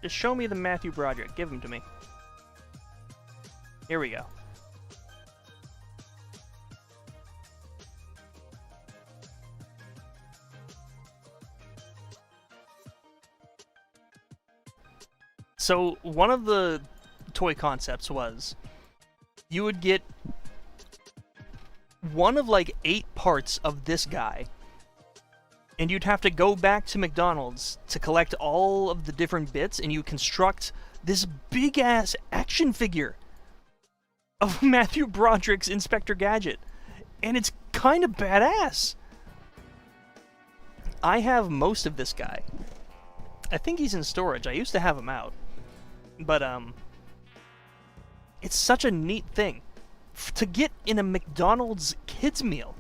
Just show me the Matthew Broderick. Give him to me. Here we go. So, one of the toy concepts was you would get one of like 8 parts of this guy, and you'd have to go back to McDonald's to collect all of the different bits, and you construct this big-ass action figure of Matthew Broderick's Inspector Gadget. And it's kind of badass. I have most of this guy. I think he's in storage. I used to have him out. But, it's such a neat thing to get in a McDonald's kids meal.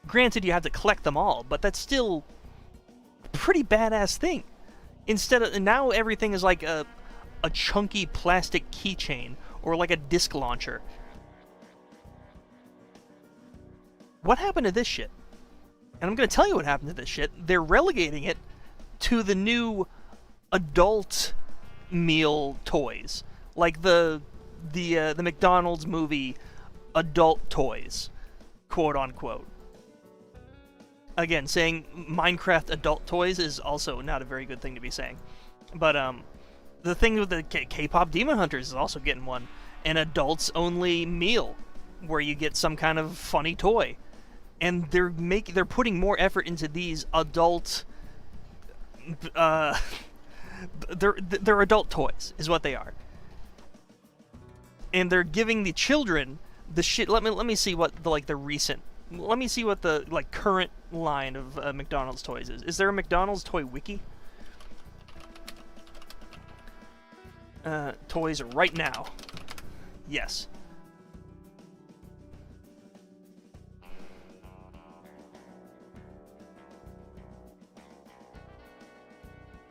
Granted, you have to collect them all, but that's still a pretty badass thing. Instead of, now everything is like a chunky plastic keychain or like a disc launcher. What happened to this shit? And I'm gonna tell you what happened to this shit. They're relegating it to the new adult meal toys, like the McDonald's movie adult toys. quote unquote. Again, saying Minecraft adult toys is also not a very good thing to be saying. But the thing with the K-pop Demon Hunters is also getting one, an adults only meal where you get some kind of funny toy. And they're putting more effort into these adult they're adult toys is what they are. And they're giving the children the shit. Let me see what the recent. Let me see what the current line of McDonald's toys is. Is there a McDonald's toy wiki? Toys right now. Yes.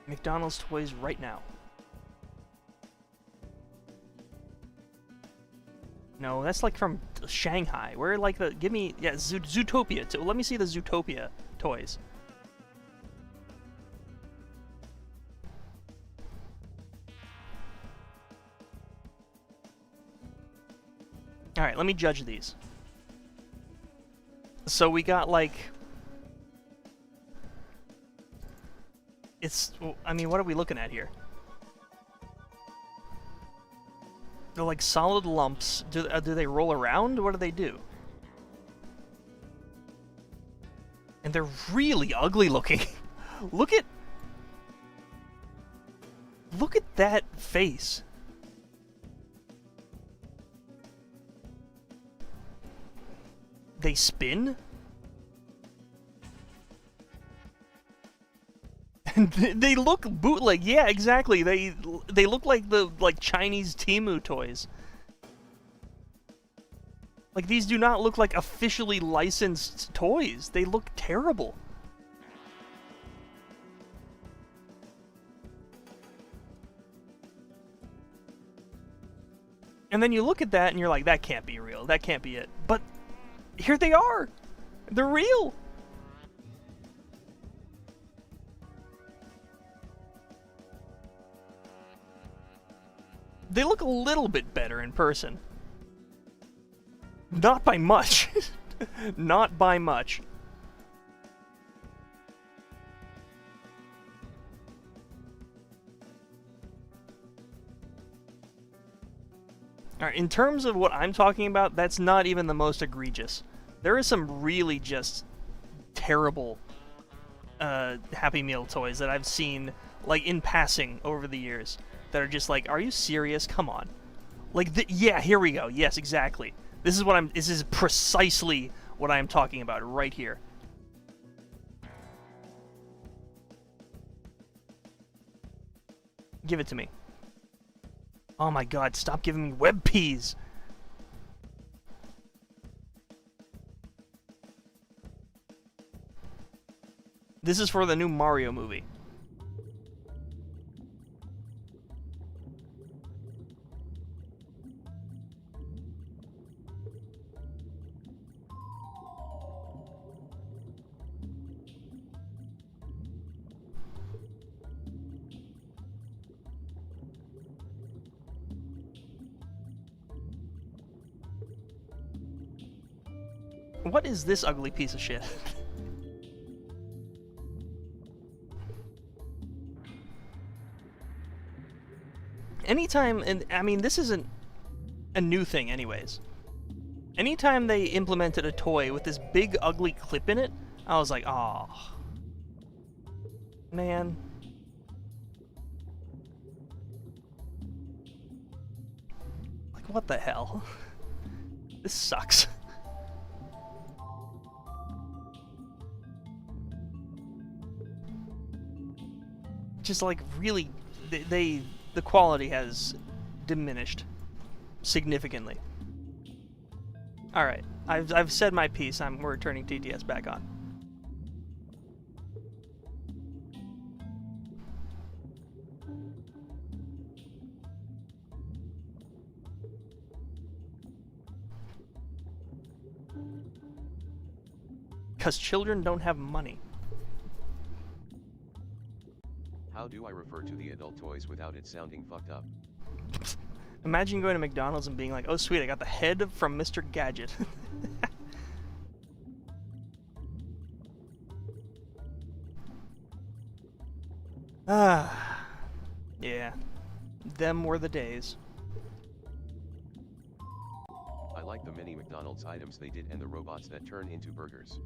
McDonald's toys right now. No, that's like from Shanghai. Where give me Zootopia. Let me see the Zootopia toys. All right, let me judge these. So we got I mean, what are we looking at here? They're like solid lumps. Do they roll around? What do they do? And they're really ugly looking. Look at that face. They spin? They look bootleg. Yeah, exactly. They look like the Chinese Temu toys. Like, these do not look like officially licensed toys. They look terrible. And then you look at that and you're like, that can't be real. That can't be it. But here they are. They're real. They look a little bit better in person. Not by much. Not by much. Alright, in terms of what I'm talking about, that's not even the most egregious. There is some really just terrible Happy Meal toys that I've seen, in passing over the years. That are just like, are you serious? Come on. Yeah, here we go. Yes, exactly. This is precisely what I'm talking about right here. Give it to me. Oh my god, stop giving me web peas! This is for the new Mario movie. What is this ugly piece of shit? Anytime, and I mean, this isn't a new thing anyways. Anytime they implemented a toy with this big ugly clip in it, I was like, oh, man. What the hell? This sucks. Just really, the quality has diminished significantly. All right, I've said my piece. We're turning TTS back on. Because children don't have money. How do I refer to the adult toys without it sounding fucked up? Imagine going to McDonald's and being like, oh sweet, I got the head from Mr. Gadget. Ah, yeah. Them were the days. I like the many McDonald's items they did and the robots that turn into burgers.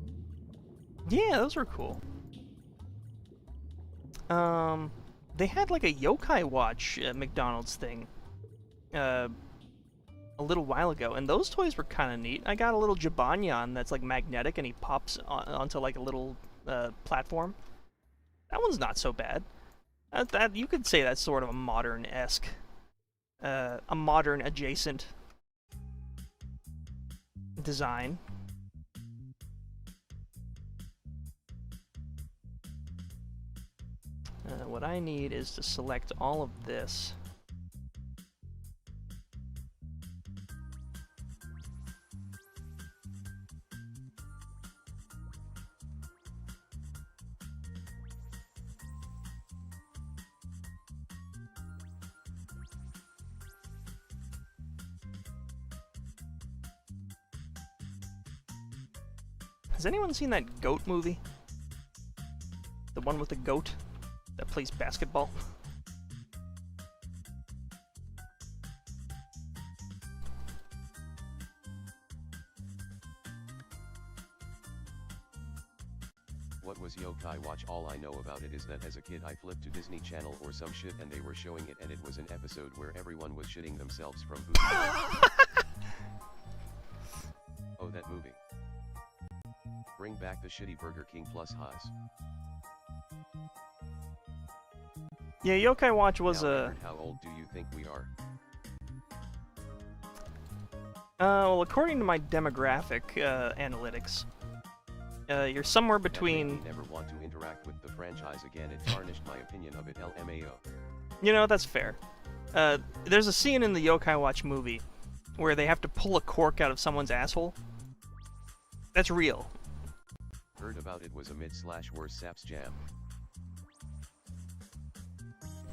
Yeah, those were cool. They had like a Yokai Watch McDonald's thing a little while ago, and those toys were kind of neat. I got a little Jibanyan that's like magnetic, and he pops onto like a little platform. That one's not so bad. That you could say that's sort of a modern-esque, a modern adjacent design. What I need is to select all of this. Has anyone seen that goat movie? The one with the goat that plays basketball? What was Yokai Watch? All I know about it is that as a kid I flipped to Disney Channel or some shit and they were showing it, and it was an episode where everyone was shitting themselves from booty. Oh, that movie. Bring back the shitty Burger King plus highs. Yeah, Yokai Watch was Now, how old do you think we are? Well, according to my demographic analytics, you're somewhere between... I never want to interact with the franchise again. It tarnished my opinion of it. LMAO. You know, that's fair. There's a scene in the Yokai Watch movie where they have to pull a cork out of someone's asshole. That's real. Heard about it, was a mid/worse saps jam.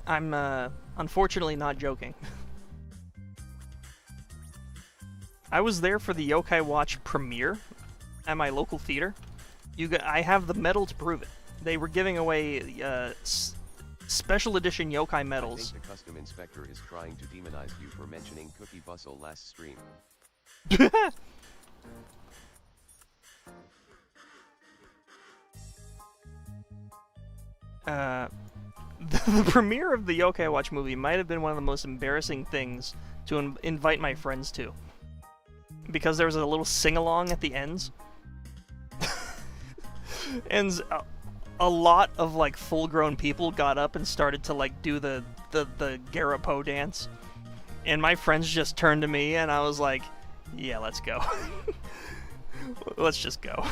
I'm unfortunately not joking. I was there for the Yokai Watch premiere at my local theater. I have the medal to prove it. They were giving away special edition Yokai medals. I think the custom inspector is trying to demonize you for mentioning Cookie Bustle last stream. The premiere of the Yokai Watch movie might have been one of the most embarrassing things to invite my friends to. Because there was a little sing-along at the ends. And a lot of, like, full-grown people got up and started to, like, do the Garapo dance. And my friends just turned to me, and I was like, yeah, let's go. Let's just go.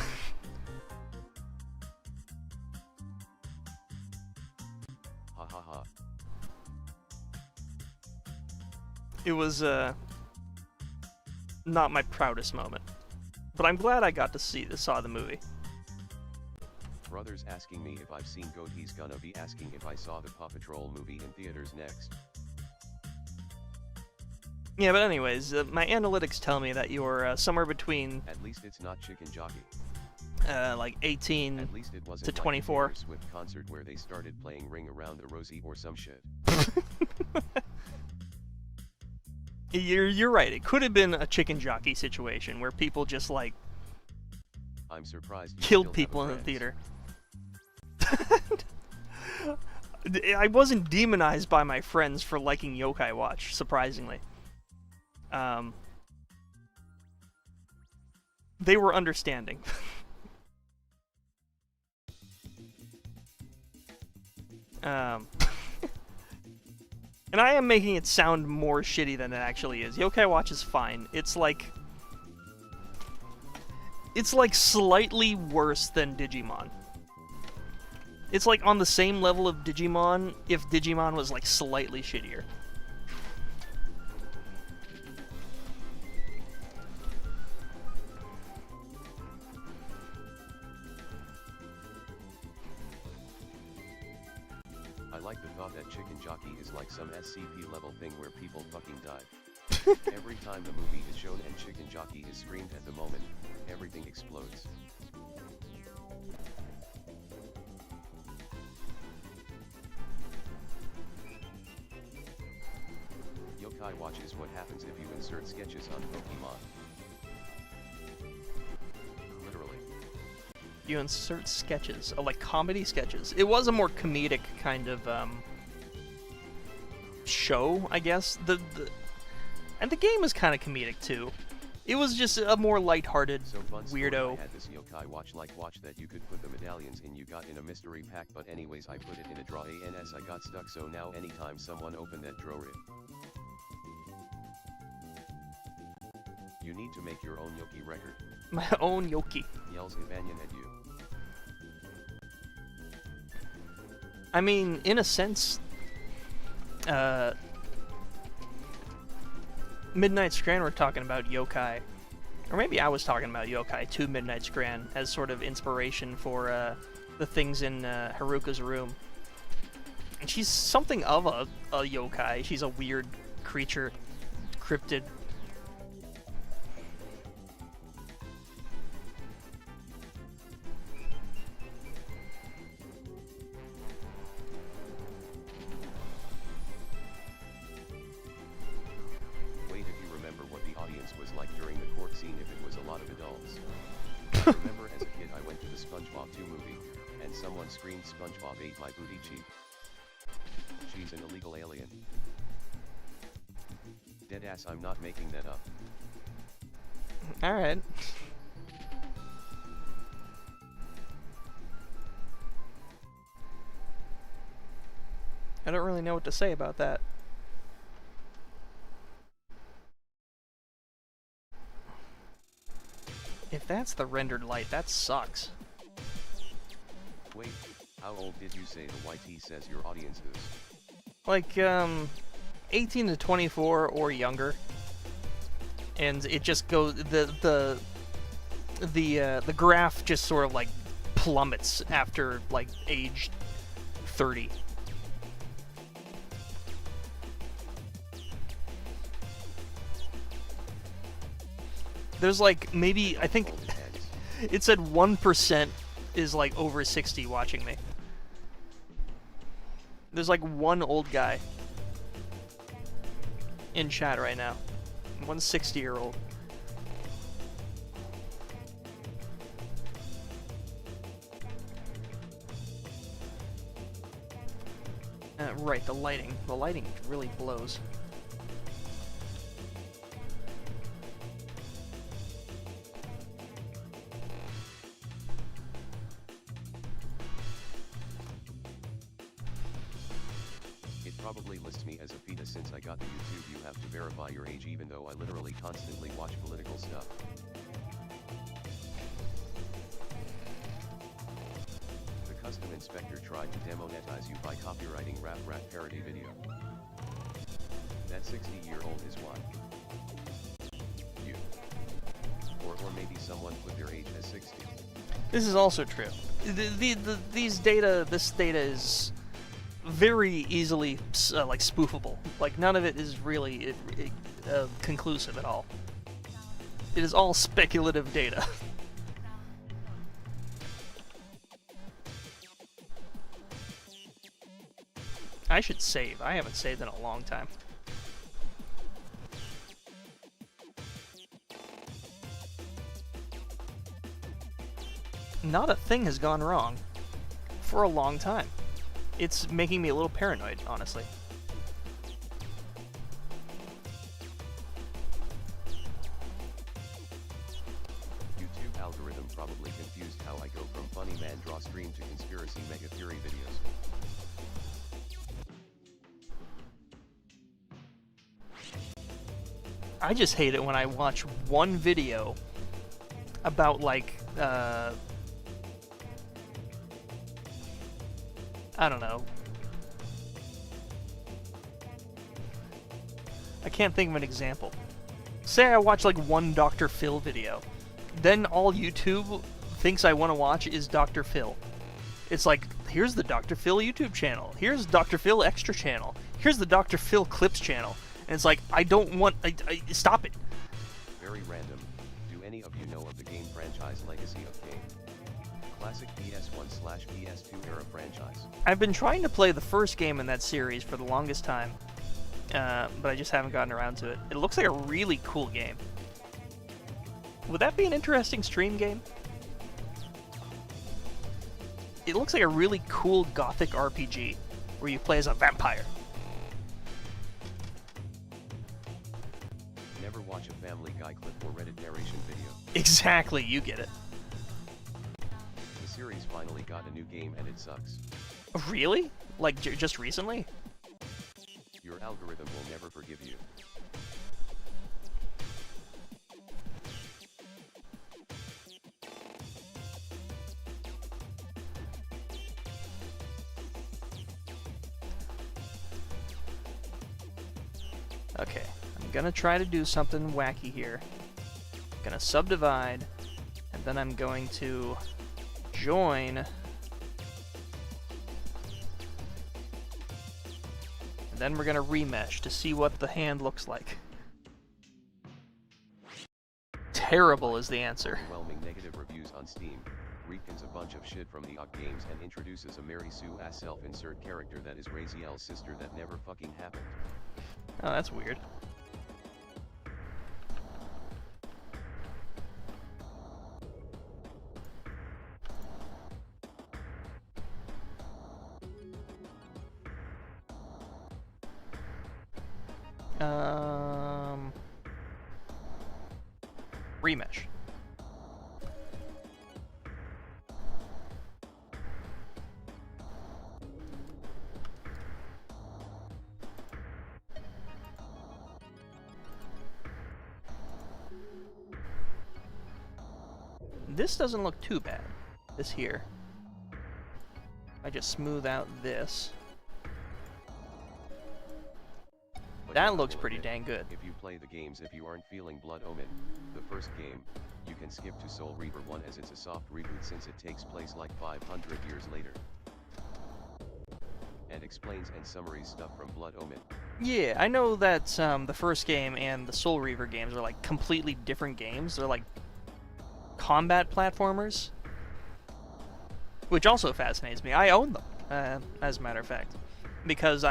It was, not my proudest moment. But I'm glad I got to saw the movie. Brother's asking me if I've seen Goat. He's gonna be asking if I saw the Paw Patrol movie in theaters next. Yeah, but anyways, my analytics tell me that you're somewhere between... At least it's not Chicken Jockey. Like 18 At least it wasn't to 24. Like a Taylor Swift concert where they started playing Ring Around the Rosie or some shit. You're right. It could have been a Chicken Jockey situation where people just, like, I'm surprised you killed still people in have the theater. I wasn't demonized by my friends for liking Yokai Watch, surprisingly. They were understanding. And I am making it sound more shitty than it actually is. Yokai Watch is fine. It's like slightly worse than Digimon. It's like on the same level of Digimon if Digimon was like slightly shittier. I like the thought that Chicken Jockey is like some SCP level thing where people fucking die. Every time the movie is shown and Chicken Jockey is streamed at the moment, everything explodes. Yokai Watch is what happens if you insert sketches on Pokemon. Literally. You insert sketches, oh, like comedy sketches. It was a more comedic kind of show, I guess. And the game is kind of comedic too. It was just a more lighthearted weirdo. I had this Yokai Watch watch that you could put the medallions in you got in a mystery pack, but anyways I put it in a drawer and I got stuck, so now anytime someone opened that drawer you need to make your own Yoki record. My own Yoki. Yells Ivanyan at you. I mean, in a sense, Midnight Scran were talking about yokai, or maybe I was talking about yokai to Midnight Scran as sort of inspiration for the things in Haruka's room. And she's something of a yokai. She's a weird creature, cryptid. Remember as a kid I went to the SpongeBob 2 movie, and someone screamed SpongeBob ate my booty cheek. She's an illegal alien. Deadass, I'm not making that up. Alright. I don't really know what to say about that. If that's the rendered light, that sucks. Wait, how old did you say the YT says your audience is? Like, 18 to 24 or younger. And it just goes, the graph just sort of like plummets after like age 30. There's like, maybe, I think, it said 1% is like over 60 watching me. There's like one old guy in chat right now. One 60-year-old. Right, the lighting. The lighting really blows. Probably lists me as a fetus since I got the YouTube. You have to verify your age, even though I literally constantly watch political stuff. The custom inspector tried to demonetize you by copywriting rap parody video. That 60-year-old is why. You. Or maybe someone put their age as 60. This is also true. This data is very easily like spoofable. Like none of it is really conclusive at all. It is all speculative data. I should save. I haven't saved in a long time. Not a thing has gone wrong for a long time. It's making me a little paranoid, honestly. YouTube algorithm probably confused how I go from funny man draw stream to conspiracy mega theory videos. I just hate it when I watch one video about like I don't know. I can't think of an example. Say I watch like one Dr. Phil video. Then all YouTube thinks I want to watch is Dr. Phil. It's like, here's the Dr. Phil YouTube channel. Here's Dr. Phil Extra channel. Here's the Dr. Phil Clips channel. And it's like, I don't want... stop it. Very random. Do any of you know of the game franchise Legacy of Kain? Classic PS1/PS2 era franchise. I've been trying to play the first game in that series for the longest time. but I just haven't gotten around to it. It looks like a really cool game. Would that be an interesting stream game? It looks like a really cool gothic RPG where you play as a vampire. Never watch a Family Guy clip or Reddit narration video. Exactly, you get it. The series finally got a new game and it sucks. Really? Like, just recently? Your algorithm will never forgive you. Okay, I'm gonna try to do something wacky here. I'm gonna subdivide, and then I'm going to join. And then we're gonna remesh to see what the hand looks like. Terrible is the answer. Overwhelming negative reviews on Steam. Rekins a bunch of shit from the OG games and introduces a Mary Sue ass self-insert character that is Raziel's sister that never fucking happened. Oh, that's weird. Remesh. This doesn't look too bad. This here. I just smooth out this. But That you looks will pretty admit, dang good. If you play the games if you aren't feeling Blood Omen, the first game, you can skip to Soul Reaver 1 as it's a soft reboot since it takes place like 500 years later. And explains and summaries stuff from Blood Omen. Yeah, I know that the first game and the Soul Reaver games are like completely different games. They're like combat platformers, which also fascinates me. I own them, as a matter of fact, because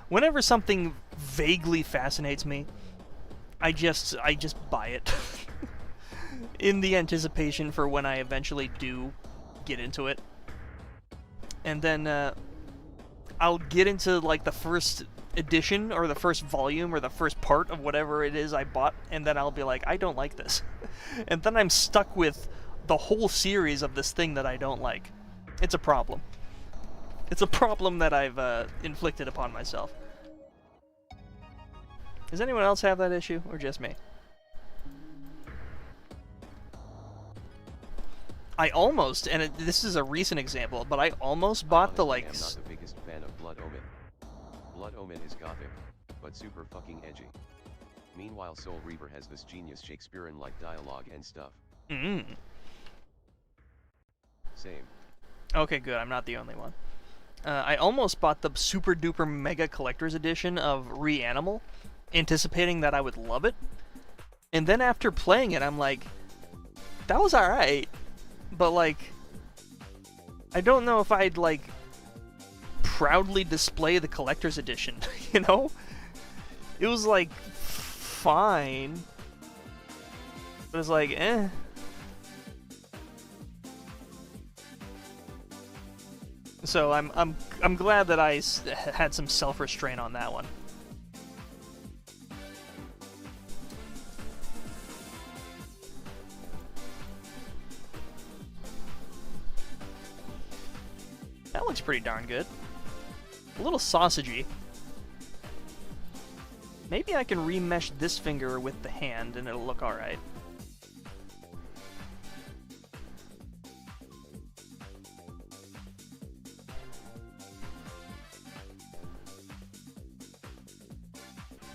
whenever something vaguely fascinates me, I just buy it in the anticipation for when I eventually do get into it, and then I'll get into like the first edition or the first volume or the first part of whatever it is I bought, and then I'll be like, I don't like this. And then I'm stuck with the whole series of this thing that I don't like. It's a problem. It's a problem that I've inflicted upon myself. Does anyone else have that issue, or just me? I almost, and this is a recent example, but I almost bought the like... I'm not the biggest fan of Blood Omen. Blood Omen is gothic, but super fucking edgy. Meanwhile Soul Reaver has this genius Shakespearean-like dialogue and stuff. Same. Okay, good, I'm not the only one. I almost bought the super duper mega collector's edition of Reanimal, anticipating that I would love it. And then after playing it, I'm like, that was alright. But like, I don't know if I'd like proudly display the collector's edition, you know? It was like fine, but it's like, eh. So I'm glad that I had some self-restraint on that one. That looks pretty darn good. A little sausagey. Maybe I can remesh this finger with the hand and it'll look alright.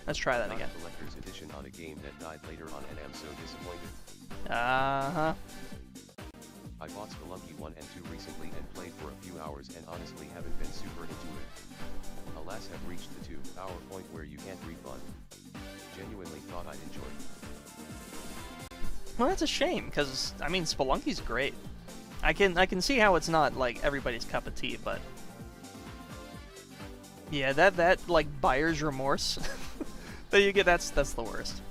Let's try that again. Collector's edition on a game that died later on and I'm so disappointed. Uh-huh. I bought Spelunky 1 and 2 recently and played for a few hours and honestly haven't been super into it. Alas, have reached the 2-hour point where you can't refund. Genuinely thought I'd enjoy it. Well, that's a shame, because, I mean, Spelunky's great. I can see how it's not, like, everybody's cup of tea, but... Yeah, that like buyer's remorse that you get, that's the worst.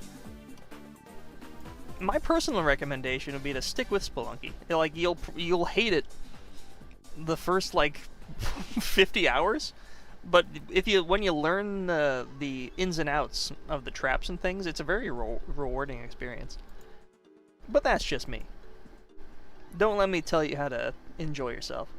My personal recommendation would be to stick with Spelunky. Like you'll hate it the first like 50 hours, but when you learn the ins and outs of the traps and things, it's a very rewarding experience. But that's just me. Don't let me tell you how to enjoy yourself.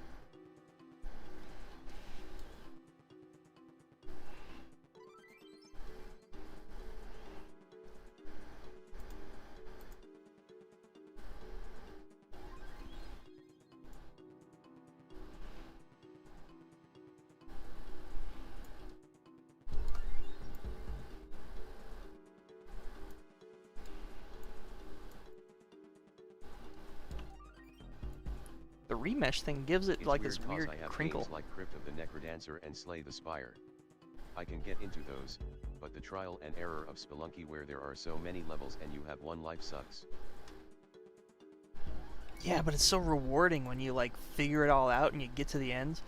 The remesh thing gives it like this weird I have crinkle. Games like Crypt of the Necrodancer and Slay the Spire. I can get into those, but the trial and error of Spelunky where there are so many levels and you have one life sucks. Yeah, but it's so rewarding when you like figure it all out and you get to the end.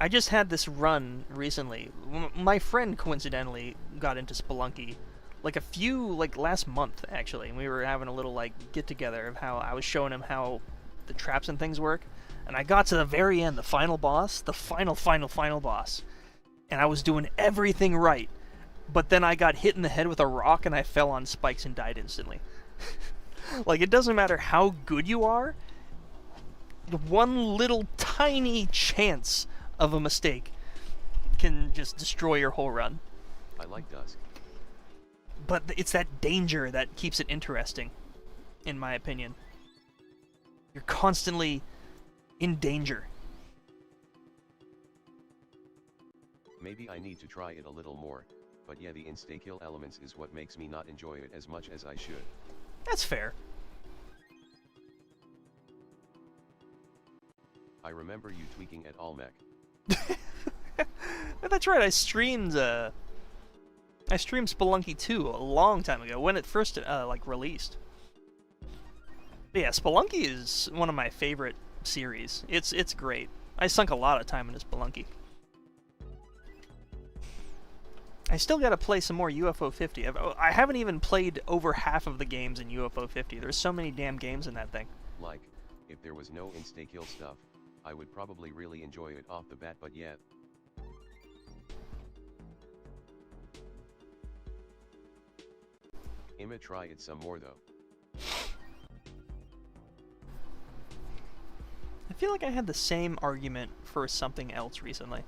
I just had this run recently. My friend coincidentally got into Spelunky like last month actually, and we were having a little like get together of how I was showing him how the traps and things work, and I got to the very end, the final boss, the final boss, and I was doing everything right, but then I got hit in the head with a rock and I fell on spikes and died instantly. Like, it doesn't matter how good you are, one little tiny chance of a mistake can just destroy your whole run. I like Dusk. But it's that danger that keeps it interesting, in my opinion. You're constantly in danger. Maybe I need to try it a little more, but yeah, the insta-kill elements is what makes me not enjoy it as much as I should. That's fair. I remember you tweaking at Almec. That's right, I streamed Spelunky 2 a long time ago, when it first like released. But yeah, Spelunky is one of my favorite series. It's great. I sunk a lot of time into Spelunky. I still gotta play some more UFO 50. I haven't even played over half of the games in UFO 50. There's so many damn games in that thing. Like, if there was no insta-kill stuff, I would probably really enjoy it off the bat, but yet. I'ma try it some more though. I feel like I had the same argument for something else recently.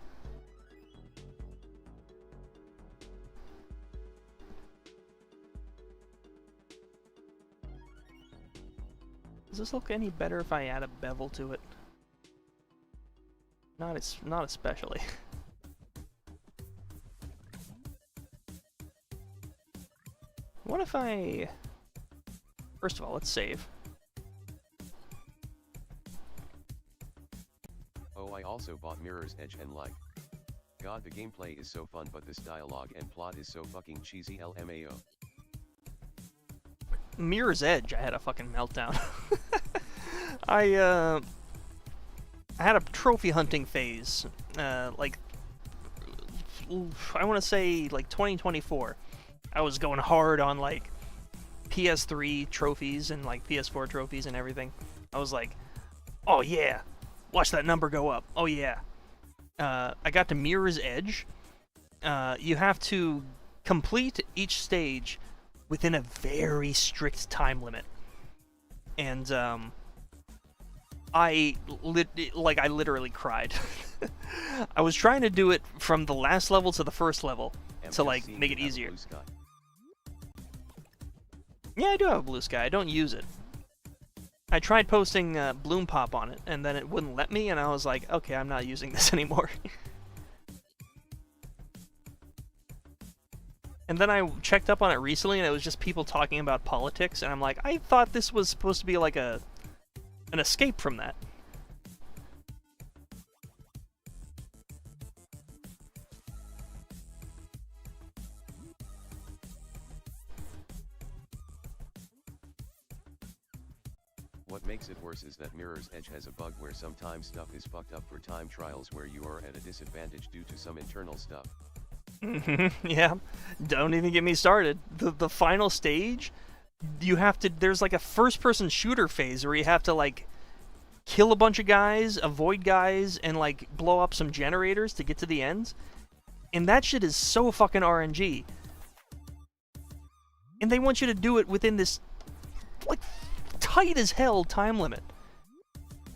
Does this look any better if I add a bevel to it? Not especially. What if I... First of all, let's save. Oh, I also bought Mirror's Edge and like. God, the gameplay is so fun, but this dialogue and plot is so fucking cheesy, LMAO. Mirror's Edge, I had a fucking meltdown. I had a trophy hunting phase, like, I want to say, like, 2024. I was going hard on, like, PS3 trophies and, like, PS4 trophies and everything. I was like, oh yeah, watch that number go up, oh yeah. I got to Mirror's Edge. You have to complete each stage within a very strict time limit. And, I literally cried. I was trying to do it from the last level to the first level to, like, make it easier. Yeah, I do have a blue sky. I don't use it. I tried posting Bloom Pop on it, and then it wouldn't let me, and I was like, okay, I'm not using this anymore. And then I checked up on it recently, and it was just people talking about politics, and I'm like, I thought this was supposed to be like an escape from that. What makes it worse is that Mirror's Edge has a bug where sometimes stuff is fucked up for time trials where you are at a disadvantage due to some internal stuff. Yeah, don't even get me started. The final stage, you have to, there's like a first-person shooter phase where you have to like kill a bunch of guys, avoid guys, and like blow up some generators to get to the end. And that shit is so fucking RNG. And they want you to do it within this like tight as hell time limit.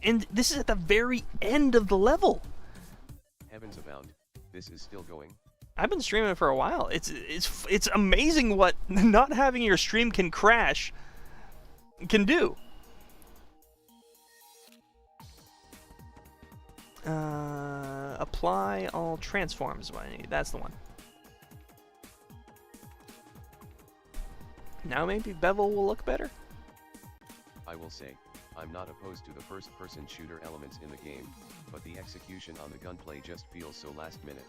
And this is at the very end of the level. Heavens abound, this is still going. I've been streaming for a while. It's amazing what not having your stream can crash can do. Apply all transforms. What I need. That's the one. Now maybe bevel will look better. I will say, I'm not opposed to the first-person shooter elements in the game, but the execution on the gunplay just feels so last minute.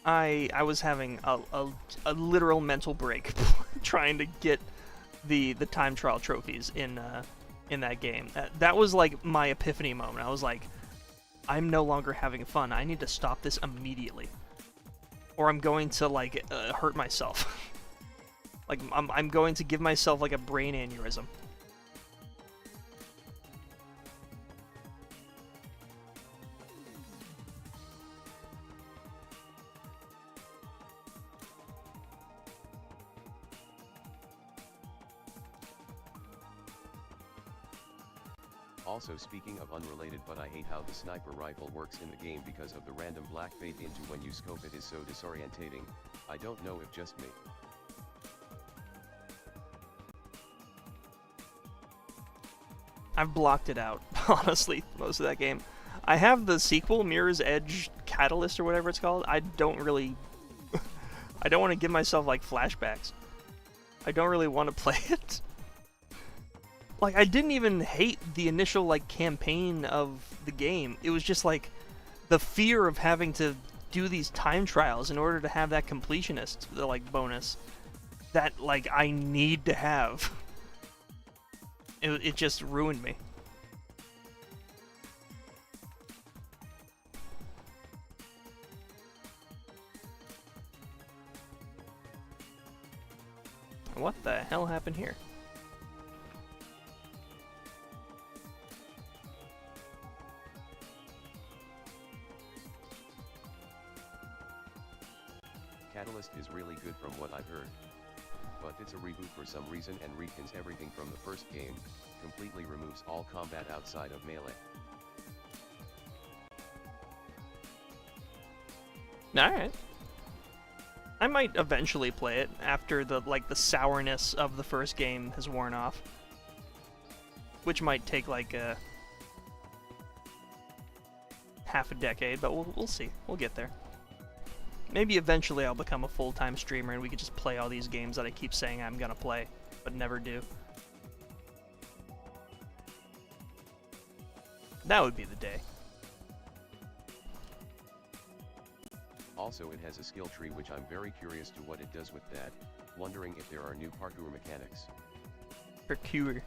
I was having a literal mental break trying to get the time trial trophies in that game. That was like my epiphany moment. I was like, I'm no longer having fun. I need to stop this immediately, or I'm going to like hurt myself. Like I'm going to give myself like a brain aneurysm. Also, speaking of unrelated, but I hate how the sniper rifle works in the game because of the random black fade into when you scope it is so disorientating. I don't know if just me. I've blocked it out, honestly, most of that game. I have the sequel, Mirror's Edge Catalyst or whatever it's called. I don't really... I don't want to give myself, like, flashbacks. I don't really want to play it. Like, I didn't even hate the initial, like, campaign of the game. It was just, like, the fear of having to do these time trials in order to have that completionist, the, like, bonus that, like, I need to have. It just ruined me. What the hell happened here? Catalyst is really good from what I've heard. But it's a reboot for some reason and rekins everything from the first game, completely removes all combat outside of melee. Alright. I might eventually play it after the sourness of the first game has worn off. Which might take like half a decade, but we'll see. We'll get there. Maybe eventually I'll become a full-time streamer and we could just play all these games that I keep saying I'm gonna play, but never do. That would be the day. Also, it has a skill tree which I'm very curious to what it does with that, wondering if there are new parkour mechanics. Parkour.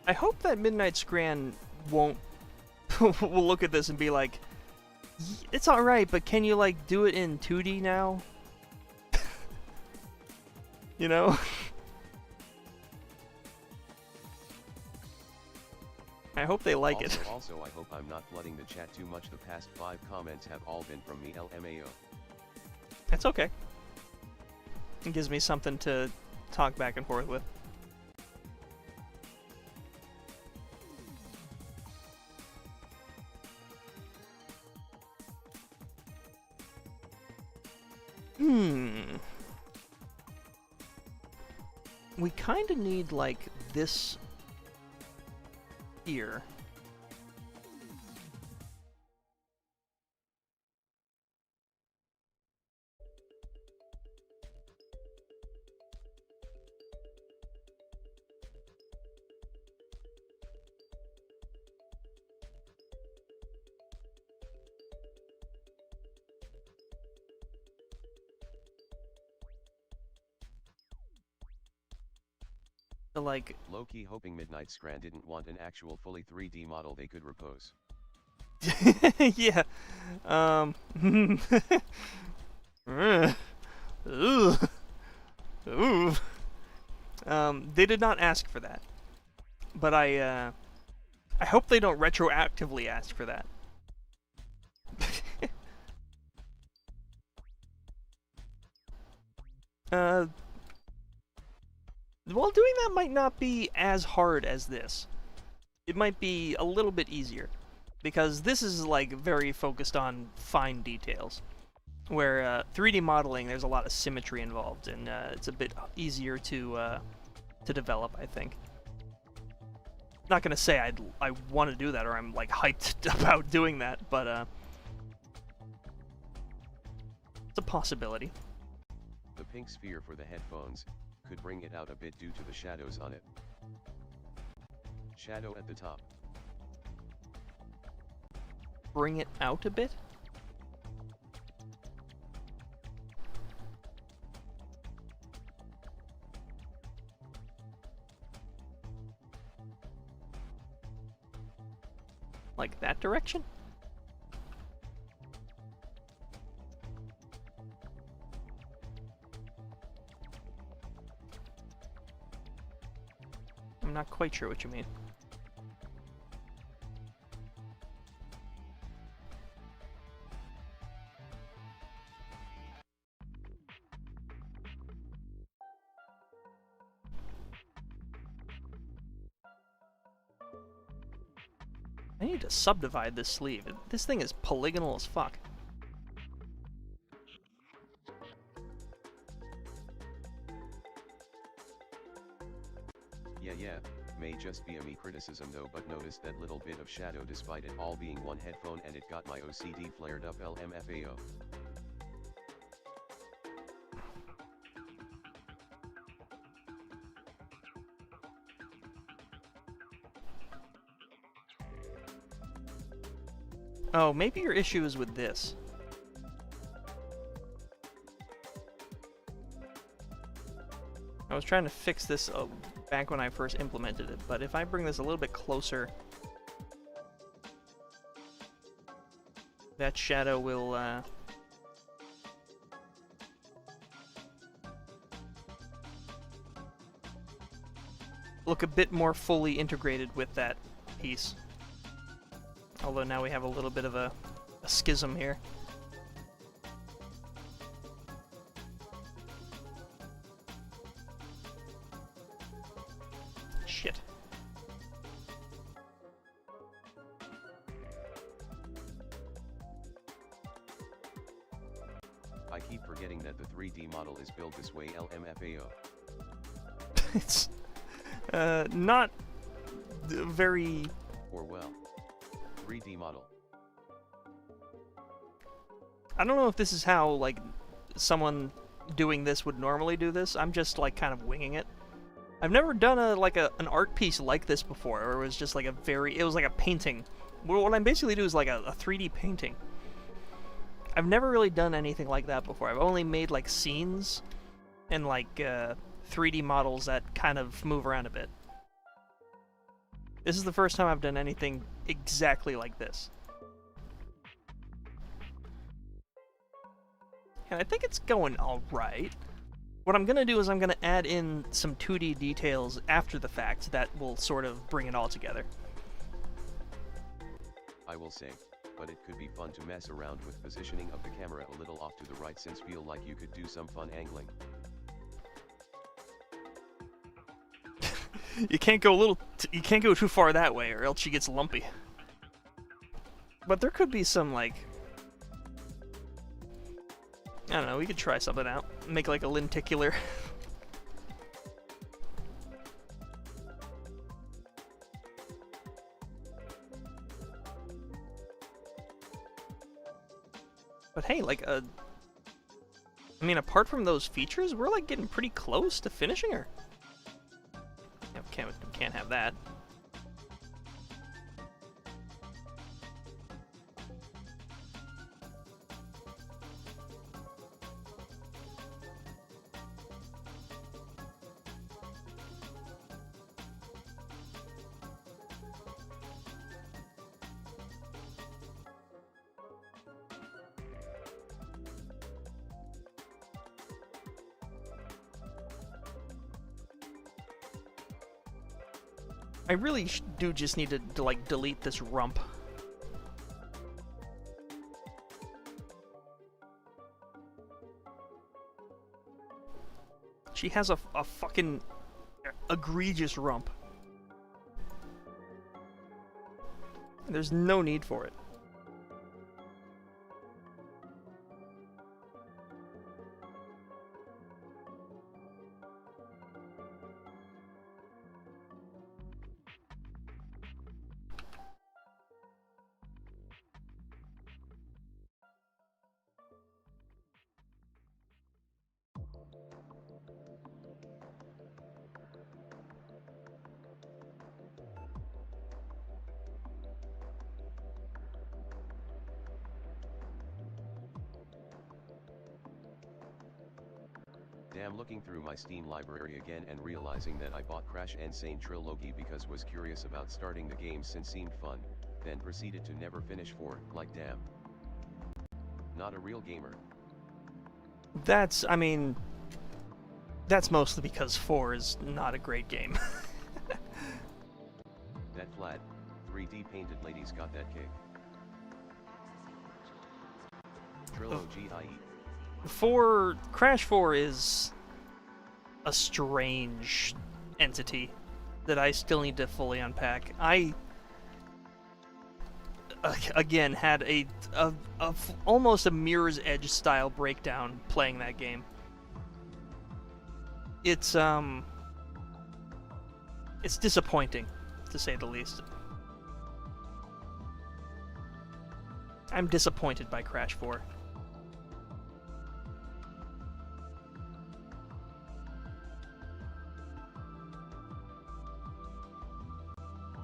I hope that Midnight Scran won't will look at this and be like, it's alright, but can you like do it in 2D now? You know? I hope they like it. Also, I hope I'm not flooding the chat too much. The past 5 comments have all been from me, LMAO. That's okay. It gives me something to talk back and forth with. We kind of need, like, this here. So, like... Low-key hoping Midnight Scran didn't want an actual fully 3D model they could repose. Yeah. Ooh. Ooh. They did not ask for that. But I hope they don't retroactively ask for that. Well, doing that might not be as hard as this. It might be a little bit easier. Because this is, like, very focused on fine details. Where 3D modeling, there's a lot of symmetry involved, and it's a bit easier to develop, I think. Not gonna say I want to do that, or I'm, like, hyped about doing that, but it's a possibility. The pink sphere for the headphones could bring it out a bit due to the shadows on it. Shadow at the top. Bring it out a bit? Like that direction? I'm not quite sure what you mean. I need to subdivide this sleeve. This thing is polygonal as fuck. Yeah, may just be a me criticism though, but noticed that little bit of shadow despite it all being one headphone, and it got my OCD flared up LMFAO. Oh, maybe your issue is with this. I was trying to fix this back when I first implemented it, but if I bring this a little bit closer, that shadow will look a bit more fully integrated with that piece. Although now we have a little bit of a schism here. Shit. I keep forgetting that the 3D model is built this way LMFAO. It's not very... Or well. 3D model. I don't know if this is how, like, someone doing this would normally do this. I'm just, like, kind of winging it. I've never done an art piece like this before, or it was just like it was like a painting. What I basically do is like a 3D painting. I've never really done anything like that before. I've only made, like, scenes and, like, 3D models that kind of move around a bit. This is the first time I've done anything exactly like this. And I think it's going alright. What I'm going to do is I'm going to add in some 2D details after the fact that will sort of bring it all together. I will say, but it could be fun to mess around with positioning of the camera a little off to the right, since feel like you could do some fun angling. You can't go you can't go too far that way, or else she gets lumpy. But there could be some, like, I don't know, we could try something out. Make like a lenticular. But hey, like, I mean, apart from those features, we're, like, getting pretty close to finishing her. Yeah, we can't have that. I really do just need to like delete this rump. She has a fucking egregious rump. There's no need for it. Damn, looking through my Steam library again and realizing that I bought Crash Insane Trilogy because was curious about starting the game since seemed fun, then proceeded to never finish 4, like damn. Not a real gamer. That's, I mean, that's mostly because 4 is not a great game. That flat, 3D painted ladies got that kick. Trilogy IE. Crash 4 is a strange entity that I still need to fully unpack. I again had a almost a Mirror's Edge style breakdown playing that game. It's disappointing, to say the least. I'm disappointed by Crash 4.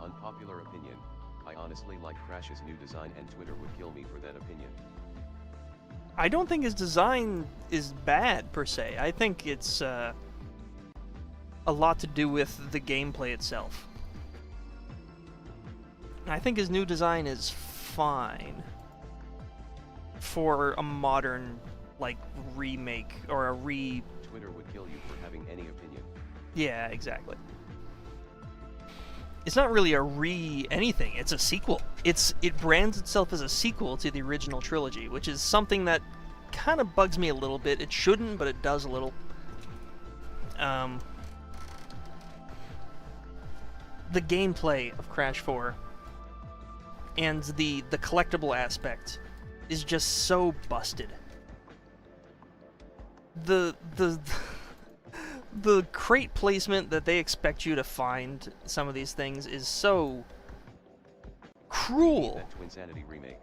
Unpopular opinion, I honestly like Crash's new design and Twitter would kill me for that opinion. I don't think his design is bad, per se. I think it's a lot to do with the gameplay itself. I think his new design is fine for a modern, like, remake, or a Twitter would kill you for having any opinion. Yeah, exactly. It's not really a anything, it's a sequel. It brands itself as a sequel to the original trilogy, which is something that kind of bugs me a little bit. It shouldn't, but it does a little. The gameplay of Crash 4 and the collectible aspect is just so busted. The crate placement that they expect you to find some of these things is so cruel. That Twinsanity remake.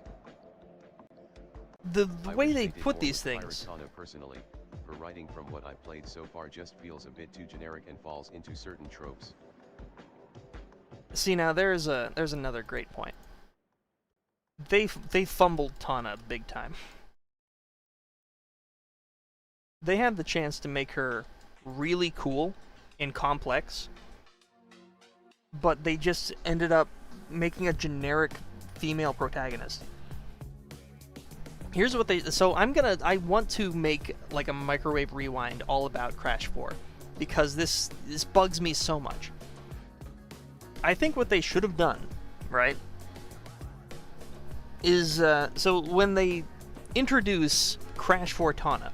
The way they put these things. Personally, for writing from what I've played so far just feels a bit too generic and falls into certain tropes. See, now there's another great point. They fumbled Tana big time. They had the chance to make her really cool and complex, but they just ended up making a generic female protagonist. Here's what I want to make like a microwave rewind all about Crash 4 because this bugs me so much. I think what they should have done, right, is so when they introduce Crash 4 Tana,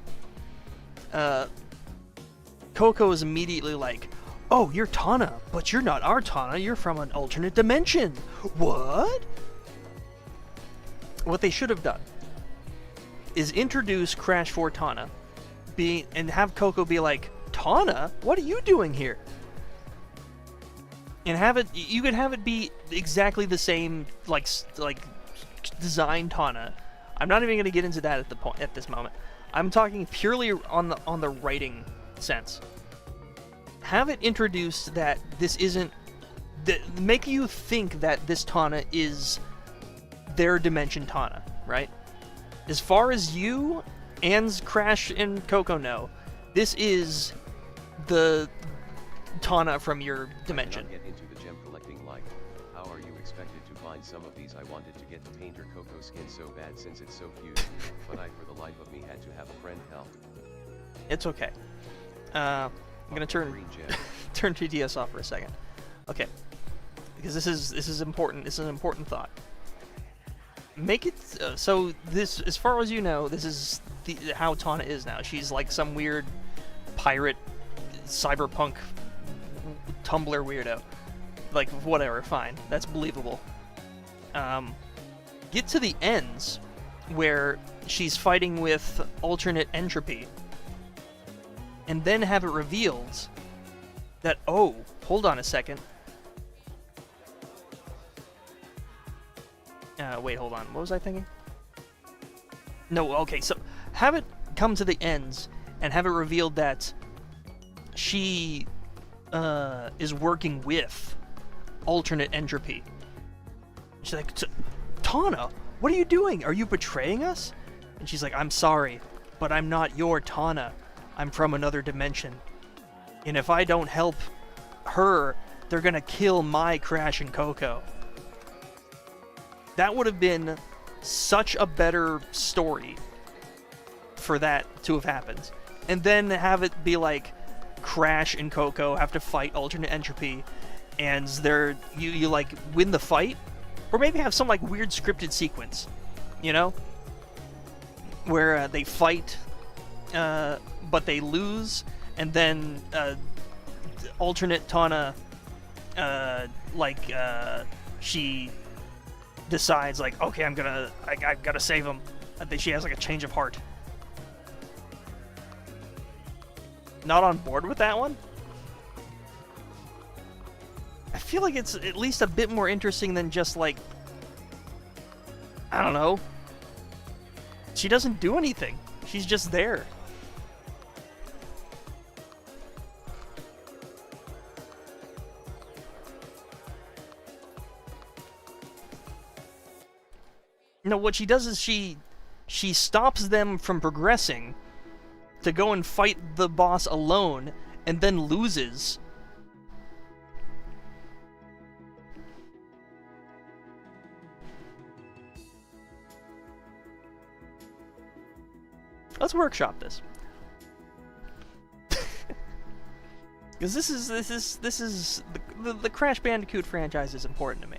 Coco is immediately like, "Oh, you're Tana, but you're not our Tana, you're from an alternate dimension." What? What they should have done is introduce Crash 4 Tana, and have Coco be like, "Tana? What are you doing here?" And you could have it be exactly the same, like design Tana. I'm not even going to get into that at this moment. I'm talking purely on the writing sense. Have it introduced that this isn't make you think that this Tana is their dimension Tana, right? As far as you and Crash and Coco know, this is the Tana from your dimension. I cannot get into the gem collecting like, how are you expected to find some of these? I wanted to get the painter Coco skin so bad since it's so cute, but I for the life of me had to have a friend help. It's okay. I'm gonna turn TDS off for a second. Okay. because this is important. This is an important thought. Make it so this, as far as you know, this is how Tana is now. She's like some weird pirate, cyberpunk, Tumblr weirdo. Like, whatever, fine. That's believable. Get to the ends where she's fighting with alternate entropy, and then have it revealed that, oh, hold on a second. Wait, hold on. What was I thinking? No, okay, so have it come to the ends and have it revealed that she is working with alternate entropy. She's like, Tana, what are you doing? Are you betraying us? And she's like, I'm sorry, but I'm not your Tana. I'm from another dimension. And if I don't help her, they're gonna kill my Crash and Coco. That would have been such a better story for that to have happened. And then have it be like Crash and Coco have to fight alternate entropy, and you like win the fight, or maybe have some like weird scripted sequence, you know, where they fight, but they lose, and then alternate Tana, she decides like, okay, I gotta save him. I think she has like a change of heart. Not on board with that one? I feel like it's at least a bit more interesting than just like, I don't know. She doesn't do anything. She's just there. No, what she does is she stops them from progressing to go and fight the boss alone, and then loses. Let's workshop this. Because this is the Crash Bandicoot franchise is important to me.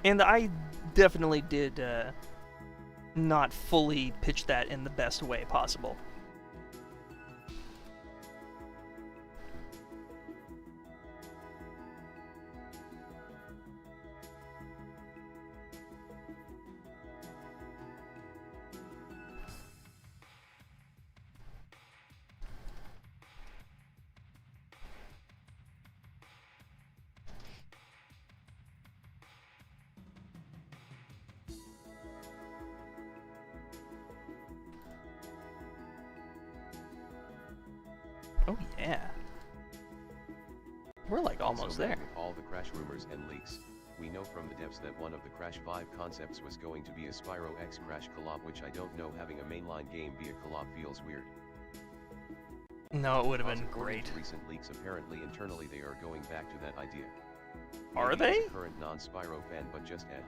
And I definitely did not fully pitch that in the best way possible. Oh yeah. We're like almost there. With all the Crash rumors and leaks, we know from the devs that one of the Crash 5 concepts was going to be a Spyro X Crash collab, which I don't know, having a mainline game be a collab feels weird. No, it would have been According great. to recent leaks, apparently internally they are going back to that idea. Are Maybe as they? a current non-Spyro fan, but just Ed.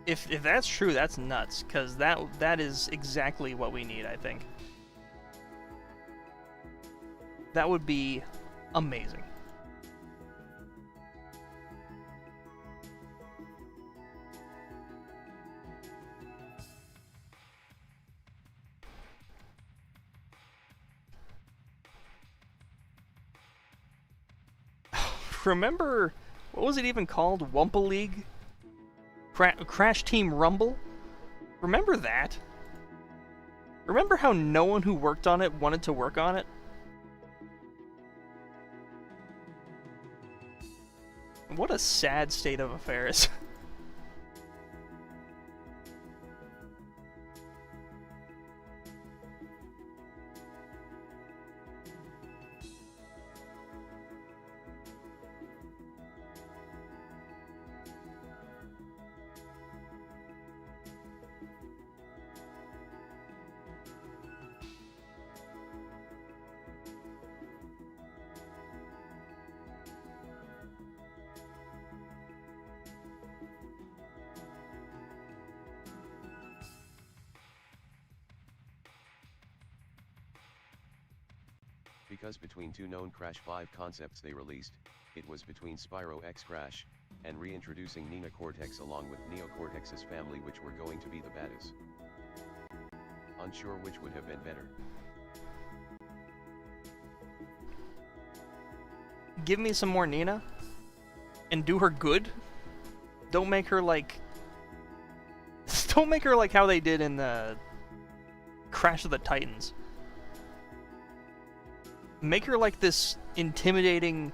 If that's true, that's nuts, because that is exactly what we need, I think. That would be amazing. Remember, what was it even called? Wumpa League? Crash Team Rumble? Remember that? Remember how no one who worked on it wanted to work on it? What a sad state of affairs. Because between two known Crash 5 concepts they released, it was between Spyro X Crash, and reintroducing Nina Cortex along with Neo Cortex's family which were going to be the baddest. Unsure which would have been better. Give me some more Nina, and do her good. Don't make her like... Don't make her like how they did in the Crash of the Titans. Make her like this intimidating,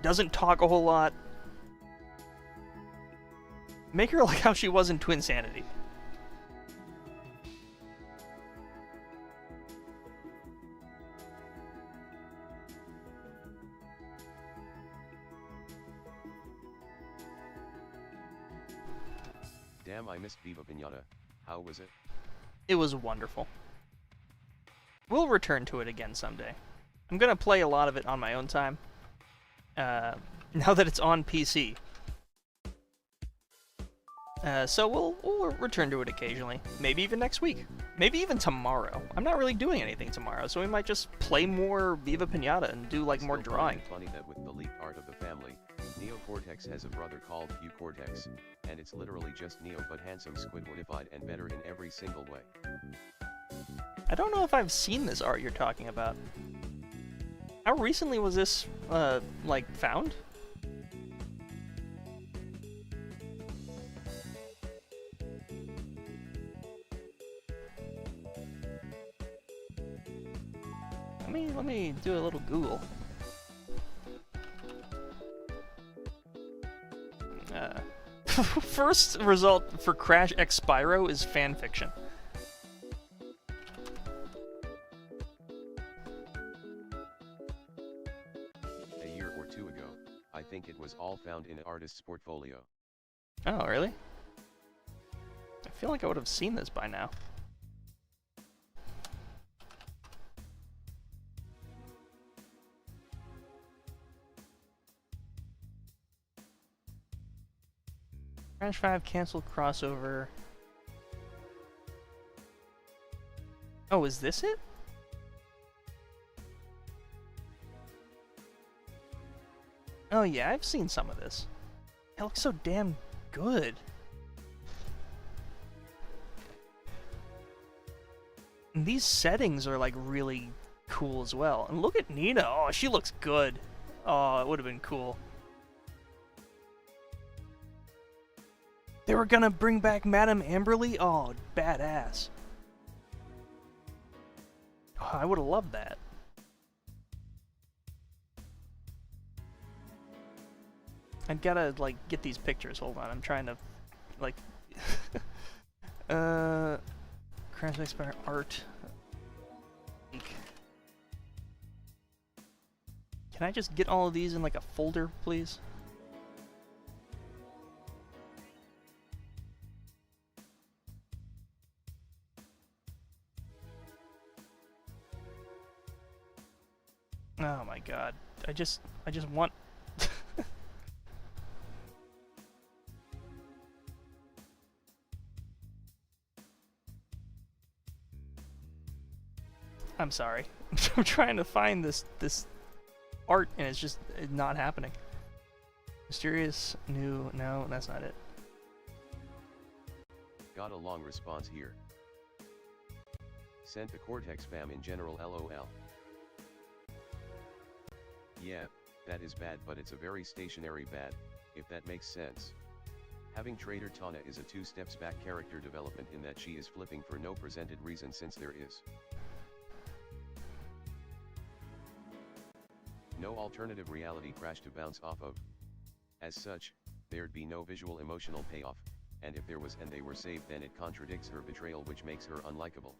doesn't talk a whole lot. Make her like how she was in Twinsanity. Damn, I missed Viva Piñata. How was it? It was wonderful. We'll return to it again someday. I'm gonna play a lot of it on my own time. Now that it's on PC. So we'll return to it occasionally. Maybe even next week. Maybe even tomorrow. I'm not really doing anything tomorrow, so we might just play more Viva Piñata and do like more drawing. Funny that with the lead part of the family, Neo Cortex has a brother called Q Cortex, and it's literally just Neo but handsome, Squidwardified, and better in every single way. I don't know if I've seen this art you're talking about. How recently was this, like, found? Let me do a little Google. First result for Crash X Spyro is fanfiction. A year or two ago, I think it was all found in an artist's portfolio. Oh, really? I feel like I would have seen this by now. Crash 5 canceled crossover. Oh, is this it? Oh yeah, I've seen some of this. It looks so damn good. And these settings are like really cool as well. And look at Nina. Oh, she looks good. Oh, it would have been cool. They were gonna bring back Madame Amberly? Oh, badass. Oh, I would have loved that. I've gotta, like, get these pictures. Hold on, I'm trying to, like... Crash Expire art. Can I just get all of these in, like, a folder, please? Oh my god. I just want... I'm sorry. I'm trying to find this art and it's just not happening. Mysterious new... No, that's not it. Got a long response here. Sent the Cortex fam in general LOL. Yeah, that is bad, but it's a very stationary bad, if that makes sense. Having Trader Tana is a 2 steps back character development in that she is flipping for no presented reason since there is no alternative reality Crash to bounce off of. As such, there'd be no visual emotional payoff, and if there was and they were saved, then it contradicts her betrayal, which makes her unlikable.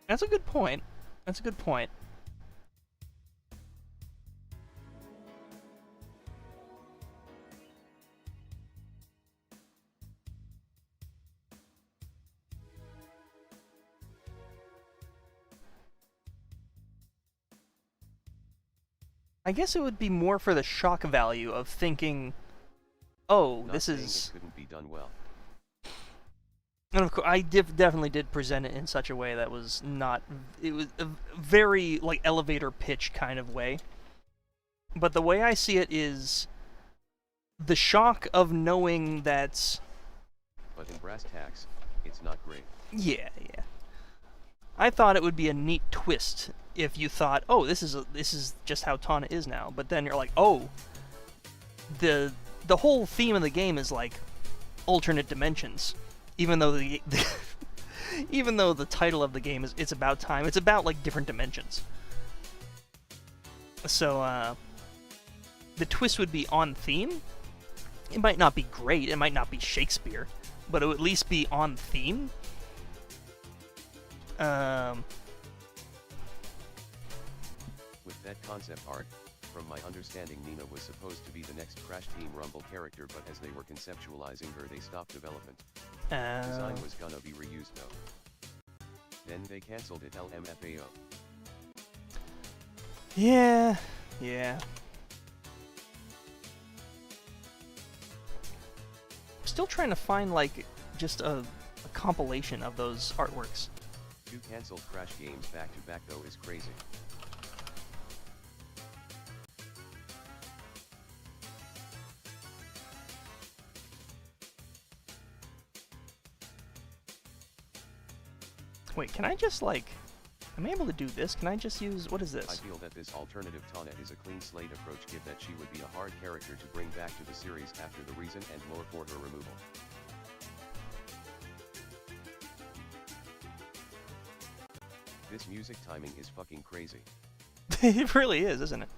That's a good point. That's a good point. I guess it would be more for the shock value of thinking oh, Not this saying is... it couldn't be done well. And of course, I definitely did present it in such a way that was not... It was a very, like, elevator pitch kind of way. But the way I see it is the shock of knowing that... But in brass tacks, it's not great. Yeah, yeah. I thought it would be a neat twist if you thought, oh, this is just how Tana is now. But then you're like, oh, the whole theme of the game is like alternate dimensions. Even though even though the title of the game is it's about time, it's about like different dimensions. So the twist would be on theme. It might not be great, it might not be Shakespeare, but it would at least be on theme. With that concept art, from my understanding Nina was supposed to be the next Crash Team Rumble character, but as they were conceptualizing her they stopped development. Design was gonna be reused though. Then they cancelled it LMFAO. Yeah, yeah. I'm still trying to find like just a compilation of those artworks. 2 cancelled Crash games back to back though is crazy. Wait, can I just like... Am I able to do this? Can I just use... What is I this? feel that this alternative Tana is a clean slate approach, given that she would be a hard character to bring back to the series after the reason and lore for her removal. This music timing is fucking crazy. It really is, isn't it?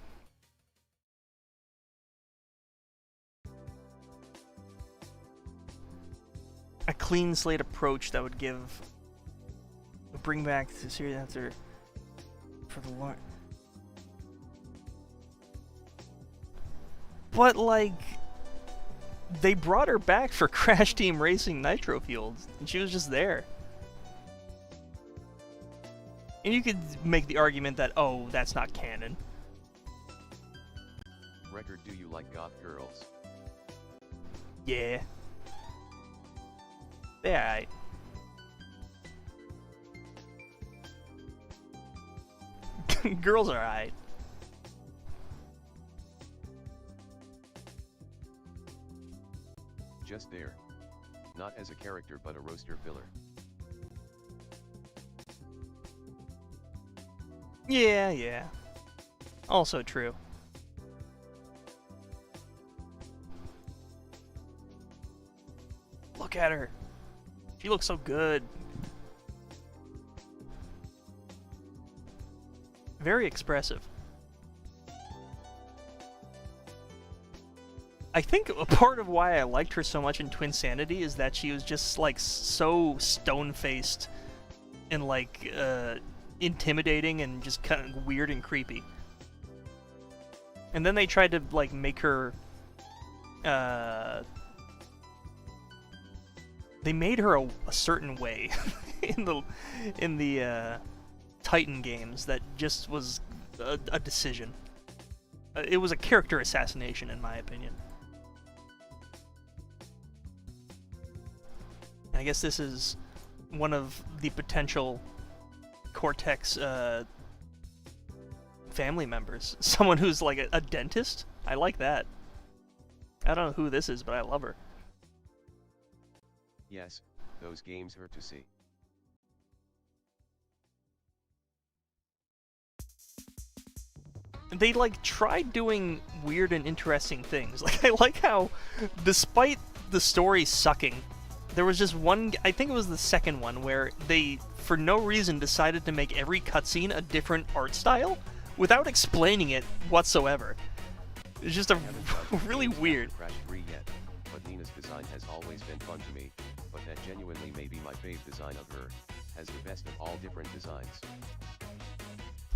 A clean slate approach that would bring back the series after for the lore. But like, they brought her back for Crash Team Racing Nitro Fueled, and she was just there. And you could make the argument that, oh, that's not canon. Record, do you like goth girls? Yeah. They're alright. Girls are alright. Just there. Not as a character but a roster filler. Yeah, yeah. Also true. Look at her. She looks so good. Very expressive. I think a part of why I liked her so much in Twin Sanity is that she was just like so stone-faced and like intimidating and just kind of weird and creepy. And then they tried to like make her they made her a certain way in the Titan games that just was a decision. It was a character assassination, in my opinion. I guess this is one of the potential Cortex family members. Someone who's like a dentist. I like that. I don't know who this is, but I love her. Yes, those games hurt to see. They like tried doing weird and interesting things. Like I like how, despite the story sucking, there was just one, I think it was the second one, where they, for no reason, decided to make every cutscene a different art style without explaining it whatsoever. It's just a really weird. Crash 3 yet, but Nina's design has always been fun to me, but that genuinely may be my fave design of her, has the best of all different designs.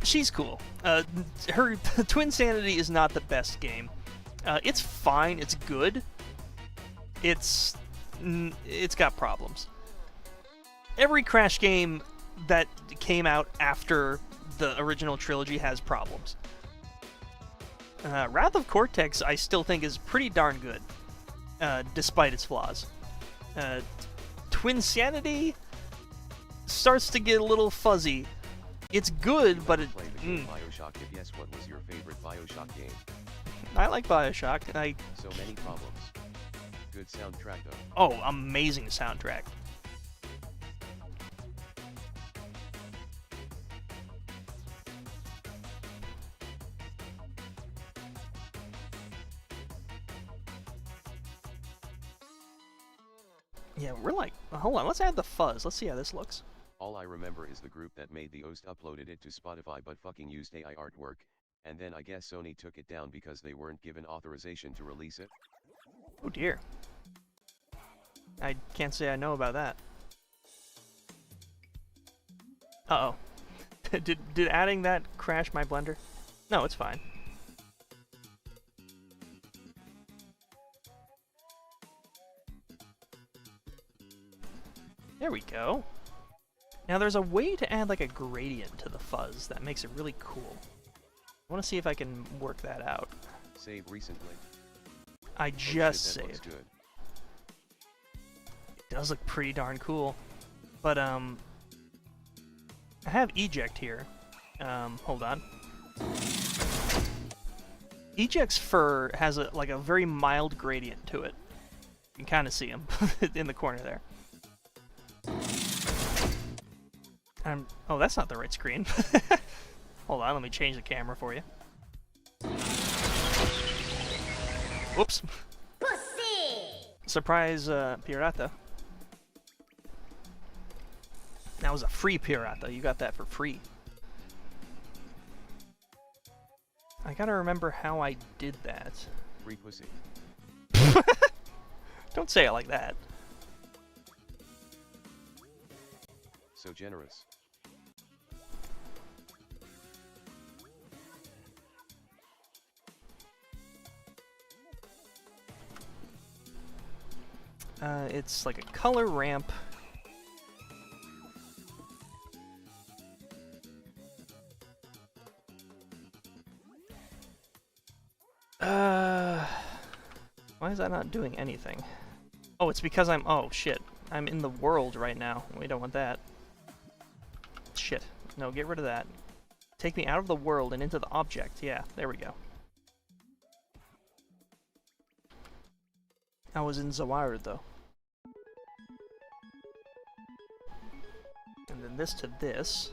She's cool. Her Twin Sanity is not the best game. It's fine. It's good. It's got problems. Every Crash game that came out after the original trilogy has problems. Wrath of Cortex, I still think, is pretty darn good. despite its flaws. Twinsanity starts to get a little fuzzy. It's good, but it... Play the game Bioshock. If yes, what was your favorite Bioshock game? I like Bioshock. So many problems. Good soundtrack though. Oh, amazing soundtrack. Yeah, we're like... Hold on, let's add the fuzz. Let's see how this looks. All I remember is the group that made the OST uploaded it to Spotify but fucking used AI artwork, and then I guess Sony took it down because they weren't given authorization to release it. Oh dear. I can't say I know about that. Uh-oh. Did adding that crash my blender? No, it's fine. There we go. Now there's a way to add like a gradient to the fuzz that makes it really cool. I want to see if I can work that out. Saved recently. I just saved. Good. It does look pretty darn cool. But I have eject here. Hold on. Eject's fur has like a very mild gradient to it. You can kind of see him in the corner there. Oh, that's not the right screen. Hold on, let me change the camera for you. Whoops. Pussy! Surprise, Piñata. That was a free Piñata. You got that for free. I gotta remember how I did that. Free pussy. Don't say it like that. So generous. It's like a color ramp. Why is that not doing anything? Oh, it's because I'm... Oh, shit. I'm in the world right now. We don't want that. Shit. No, get rid of that. Take me out of the world and into the object. Yeah, there we go. I was in Zawar, though. And then this to this.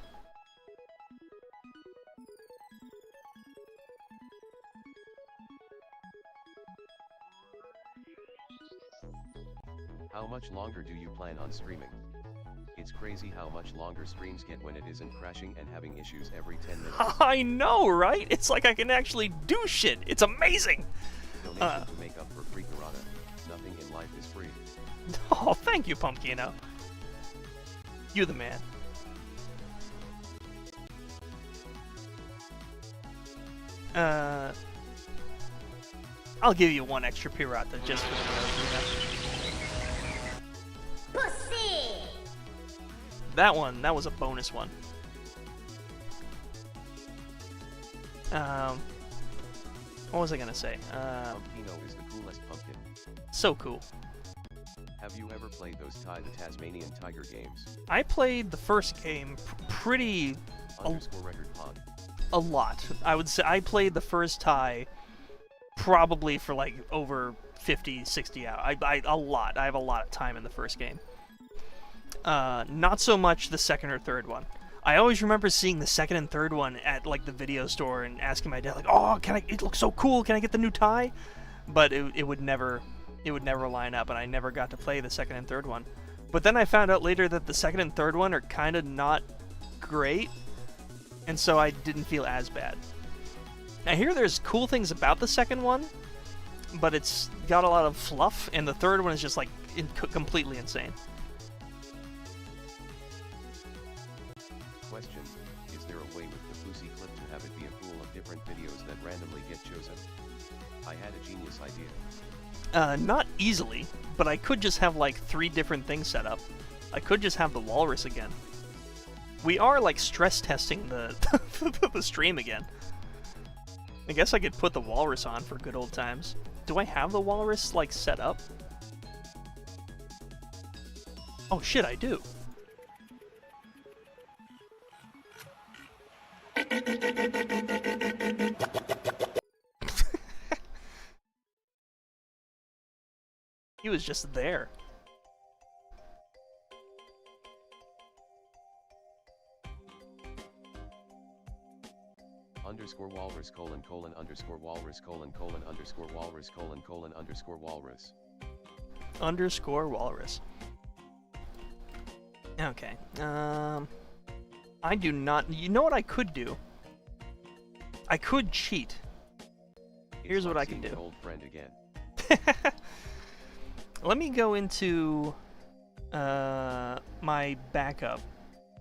How much longer do you plan on streaming? It's crazy how much longer streams get when it isn't crashing and having issues every 10 minutes. I know, right? It's like I can actually do shit. It's amazing. Donation to make up for free Karana. Nothing in life is free. Oh, thank you, Pumpkino. You the man. I'll give you one extra Piñata just for the Pussy! That one, that was a bonus one. What was I gonna say? Pumpkino is the coolest pumpkin. So cool. Have you ever played those Ty the Tasmanian Tiger games? I played the first game pretty... _record pod. A lot. I would say I played the first Ty probably for like over 50, 60 hours. A lot. I have a lot of time in the first game. Not so much the second or third one. I always remember seeing the second and third one at like the video store and asking my dad like, "Oh, it looks so cool. Can I get the new Ty?" But it would never line up, and I never got to play the second and third one. But then I found out later that the second and third one are kind of not great, and so I didn't feel as bad. I hear there's cool things about the second one, but it's got a lot of fluff, and the third one is just like completely insane. Question: is there a way with the Pussy clip to have it be a pool of different videos that randomly get chosen? I had a genius idea. Not easily, but I could just have like 3 different things set up. I could just have the walrus again. We are like stress testing the the stream again. I guess I could put the walrus on for good old times. Do I have the walrus, like, set up? Oh shit, I do. He was just there. Underscore walrus colon colon underscore walrus colon colon underscore walrus colon colon underscore walrus. Underscore walrus. Okay. I do not. You know what I could do? I could cheat. Here's what I can do. Old friend again. Let me go into my backup,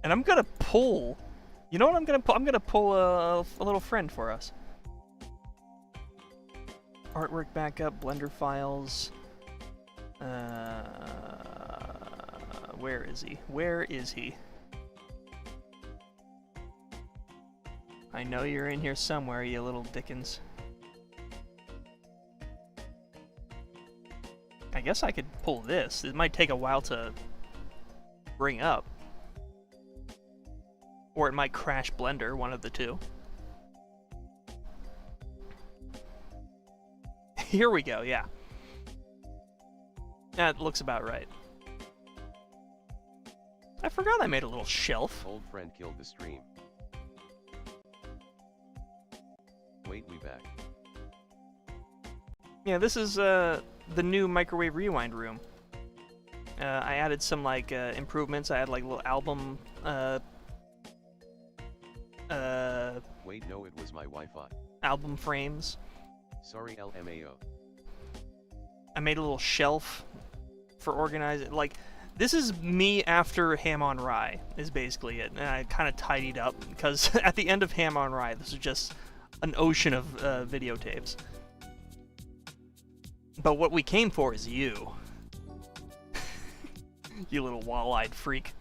and I'm gonna pull. You know what I'm gonna pull? I'm gonna pull a little friend for us. Artwork backup, Blender files. Where is he? Where is he? I know you're in here somewhere, you little Dickens. I guess I could pull this. It might take a while to bring up. Or it might crash Blender, one of the two. Here we go, yeah. That looks about right. I forgot I made a little shelf. Old friend killed the stream. Wait, we back. Yeah, this is the new microwave rewind room. I added some like improvements. I had like a little album. Wait, no, it was my Wi-Fi. Album frames. Sorry, LMAO. I made a little shelf for organizing. Like, this is me after Ham on Rye, is basically it. And I kind of tidied up because at the end of Ham on Rye, this is just an ocean of videotapes. But what we came for is you. You little wall-eyed freak.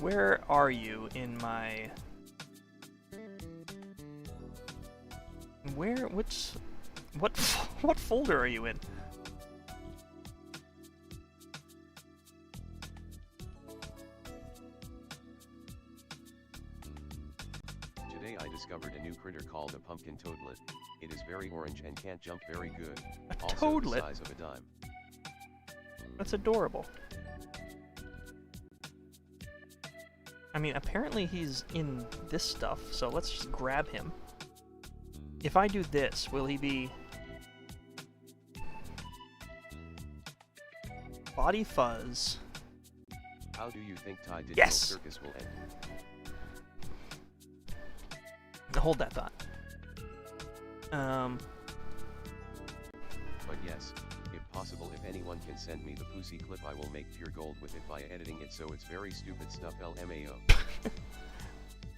Where are you in my... Where, what folder are you in? Today I discovered a new critter called a pumpkin toadlet. It is very orange and can't jump very good. Also toadlet? the size of a dime. That's adorable. I mean, apparently he's in this stuff, so let's just grab him. If I do this, will he be... Body fuzz. How do you think Thai Digital Yes! Circus will end? Hold that thought. But yes, if possible, if anyone can send me the pussy clip, I will make pure gold with it via editing it, so it's very stupid stuff, LMAO.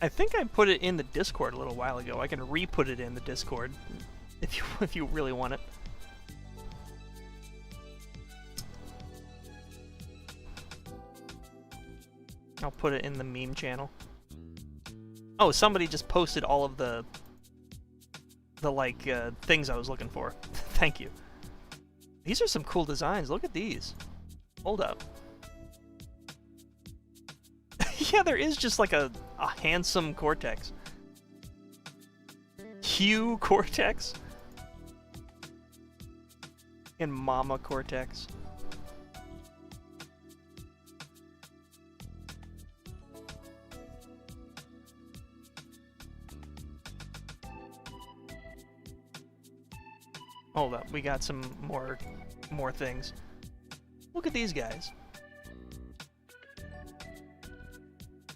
I think I put it in the Discord a little while ago. I can re-put it in the Discord if you really want it. I'll put it in the meme channel. Oh, somebody just posted all of the like things I was looking for. Thank you. These are some cool designs. Look at these. Hold up. Yeah, there is just like a handsome Cortex. Hugh Cortex. And Mama Cortex. Hold up, we got some more things. Look at these guys.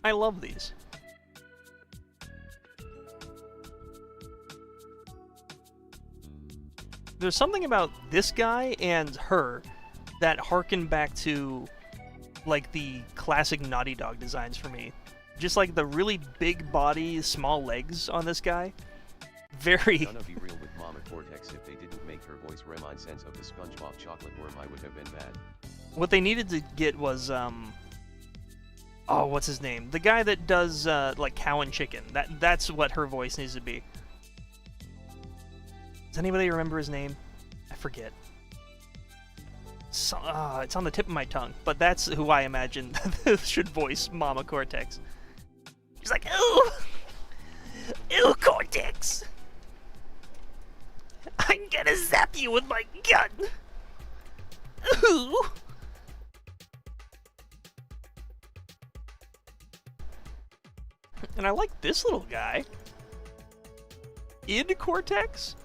I love these. There's something about this guy and her that harken back to like the classic Naughty Dog designs for me. Just like the really big body, small legs on this guy. Very... Gonna be real with Mama Cortex. If they didn't make her voice remind sense of the SpongeBob chocolate worm, I would have been bad. What they needed to get was, Oh, what's his name? The guy that does like cow and chicken. That's what her voice needs to be. Does anybody remember his name? I forget. So, it's on the tip of my tongue, but that's who I imagine should voice Mama Cortex. She's like, "Ooh, ooh, Cortex, I'm gonna zap you with my gun. Ooh." And I like this little guy. Id Cortex?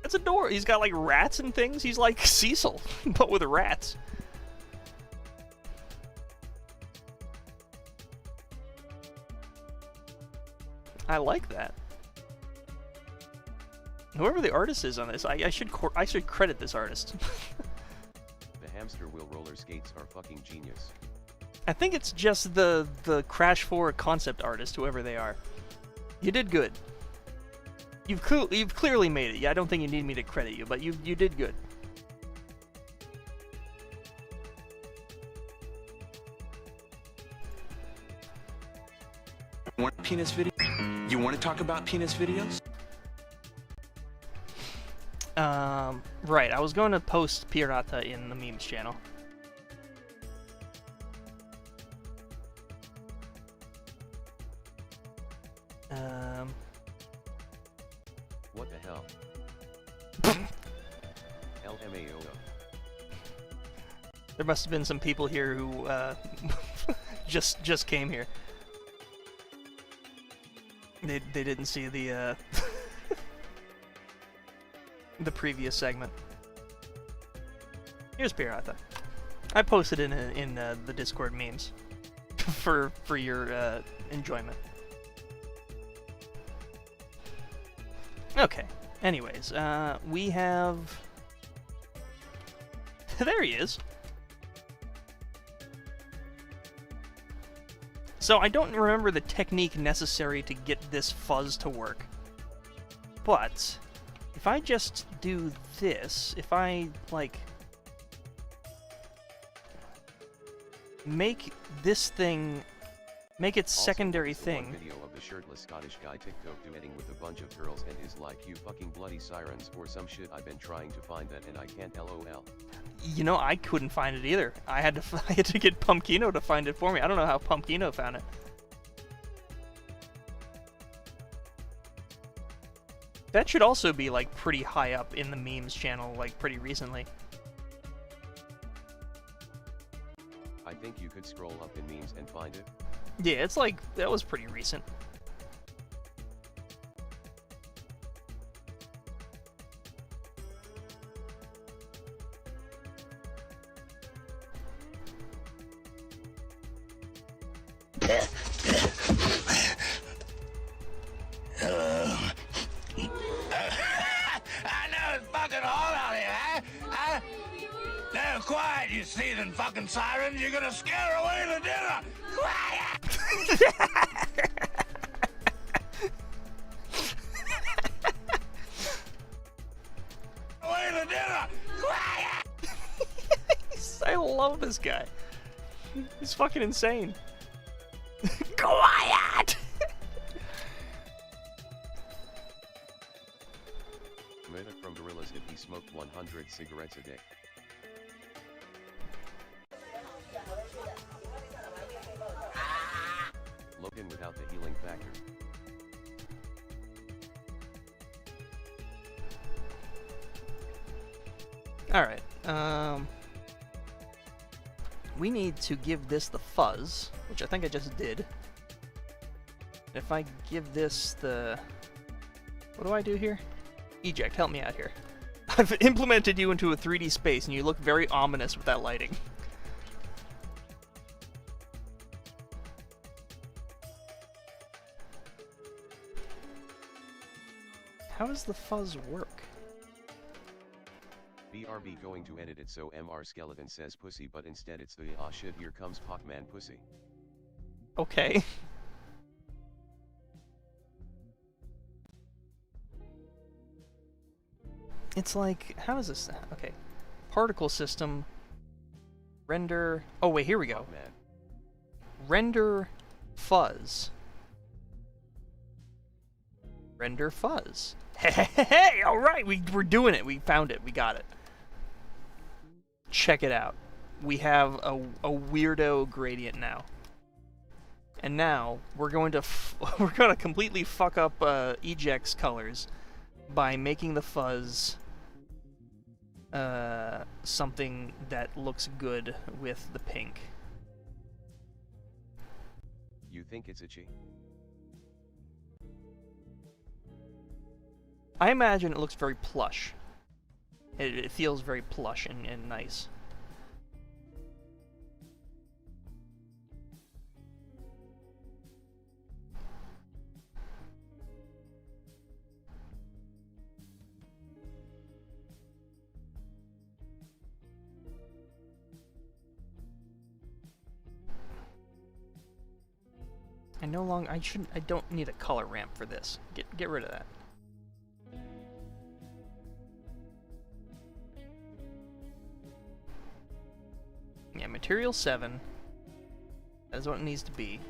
That's adorable. He's got like rats and things. He's like Cecil, but with rats. I like that. Whoever the artist is on this, I should credit this artist. The hamster wheel roller skates are fucking genius. I think it's just the Crash 4 concept artist, whoever they are. You did good. You've clearly made it. Yeah, I don't think you need me to credit you, but you did good. Want penis video? You want to talk about penis videos? Right. I was going to post Piñata in the memes channel. What the hell? LMAO. There must have been some people here who just came here. They didn't see the the previous segment. Here's Piñata. I posted it in the Discord memes for your enjoyment. Okay. Anyways, we have. There he is. So I don't remember the technique necessary to get this fuzz to work, but if I just do this, if I like make this thing, make its secondary thing. Video of the shirtless Scottish guy TikTok duetting with a bunch of girls and is like, "You fucking bloody sirens" or some shit. I've been trying to find that and I can't. LOL. You know, I couldn't find it either. I had to get Pumpkino to find it for me. I don't know how Pumpkino found it. That should also be like pretty high up in the memes channel, like pretty recently. I think you could scroll up in memes and find it. Yeah, it's like, that was pretty recent. I know it's fucking hot out here, huh? Now quiet, you seething fucking sirens. You're gonna scare away the dinner. Quiet! Away the dinner. Quiet! I love this guy. He's fucking insane. Quiet! Meta from Gorillas if he smoked 100 cigarettes a day. Logan without the healing factor. Alright, we need to give this the fuzz, which I think I just did. If I give this the... What do I do here? Eject, help me out here. I've implemented you into a 3D space and you look very ominous with that lighting. How does the fuzz work? BRB going to edit it so MR Skeleton says pussy, but instead it's the "ah shit here comes Pac-Man pussy." Okay. It's like, how does this sound? Okay. Particle system, Render. Oh wait, here we go. Man. Render fuzz. Render fuzz. Hey, all right, we're doing it. We found it. We got it. Check it out. We have a weirdo gradient now. And now we're going to completely fuck up eject's colors by making the fuzz something that looks good with the pink. You think it's itchy? I imagine it looks very plush. It feels very plush and nice. I don't need a color ramp for this. Get rid of that. Yeah, material 7. That's what it needs to be.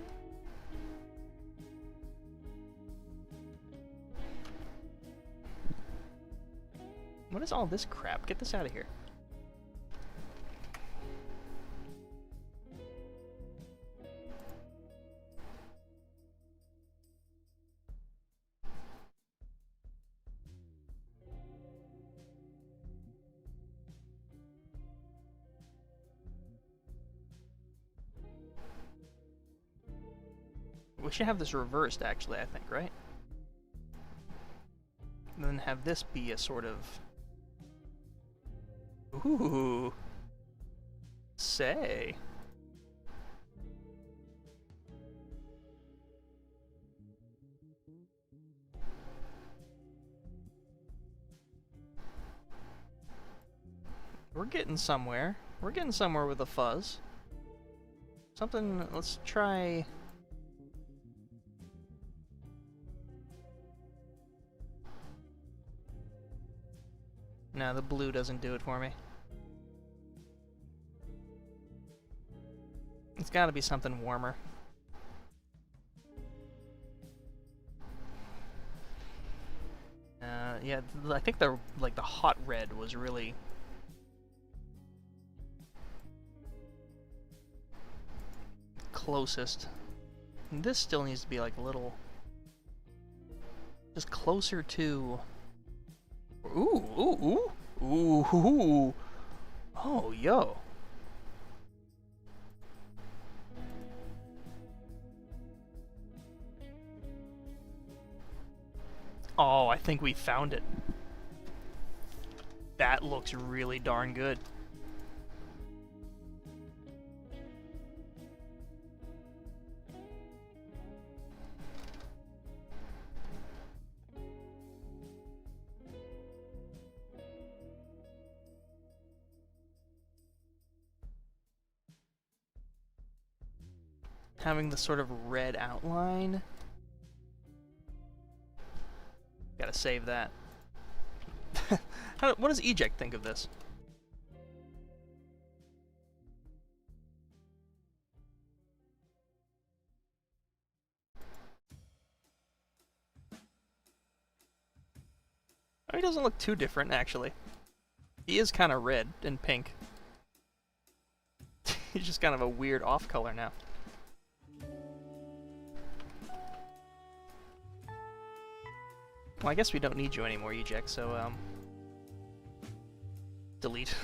What is all this crap? Get this out of here. We should have this reversed, actually, I think, right? And then have this be a sort of... Ooh. Say. We're getting somewhere. We're getting somewhere with the fuzz. Something, let's try... No, the blue doesn't do it for me. It's gotta be something warmer. Yeah, I think the hot red was really closest. And this still needs to be like a little just closer to. Ooh. Oh, yo. Oh, I think we found it. That looks really darn good. Having the sort of red outline. Gotta save that. What does Eject think of this? Oh, he doesn't look too different, actually. He is kind of red and pink. He's just kind of a weird off color now. Well, I guess we don't need you anymore, Eject, so, delete.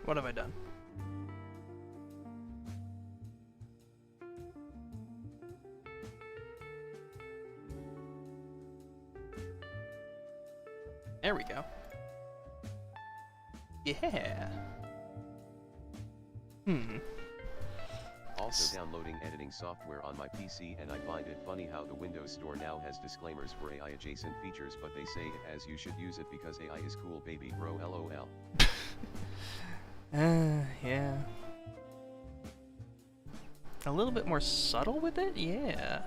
What have I done? There we go. Yeah. Also downloading editing software on my PC, and I find it funny how the Windows Store now has disclaimers for AI adjacent features, but they say it as you should use it because AI is cool, baby bro, lol. Yeah. A little bit more subtle with it? Yeah.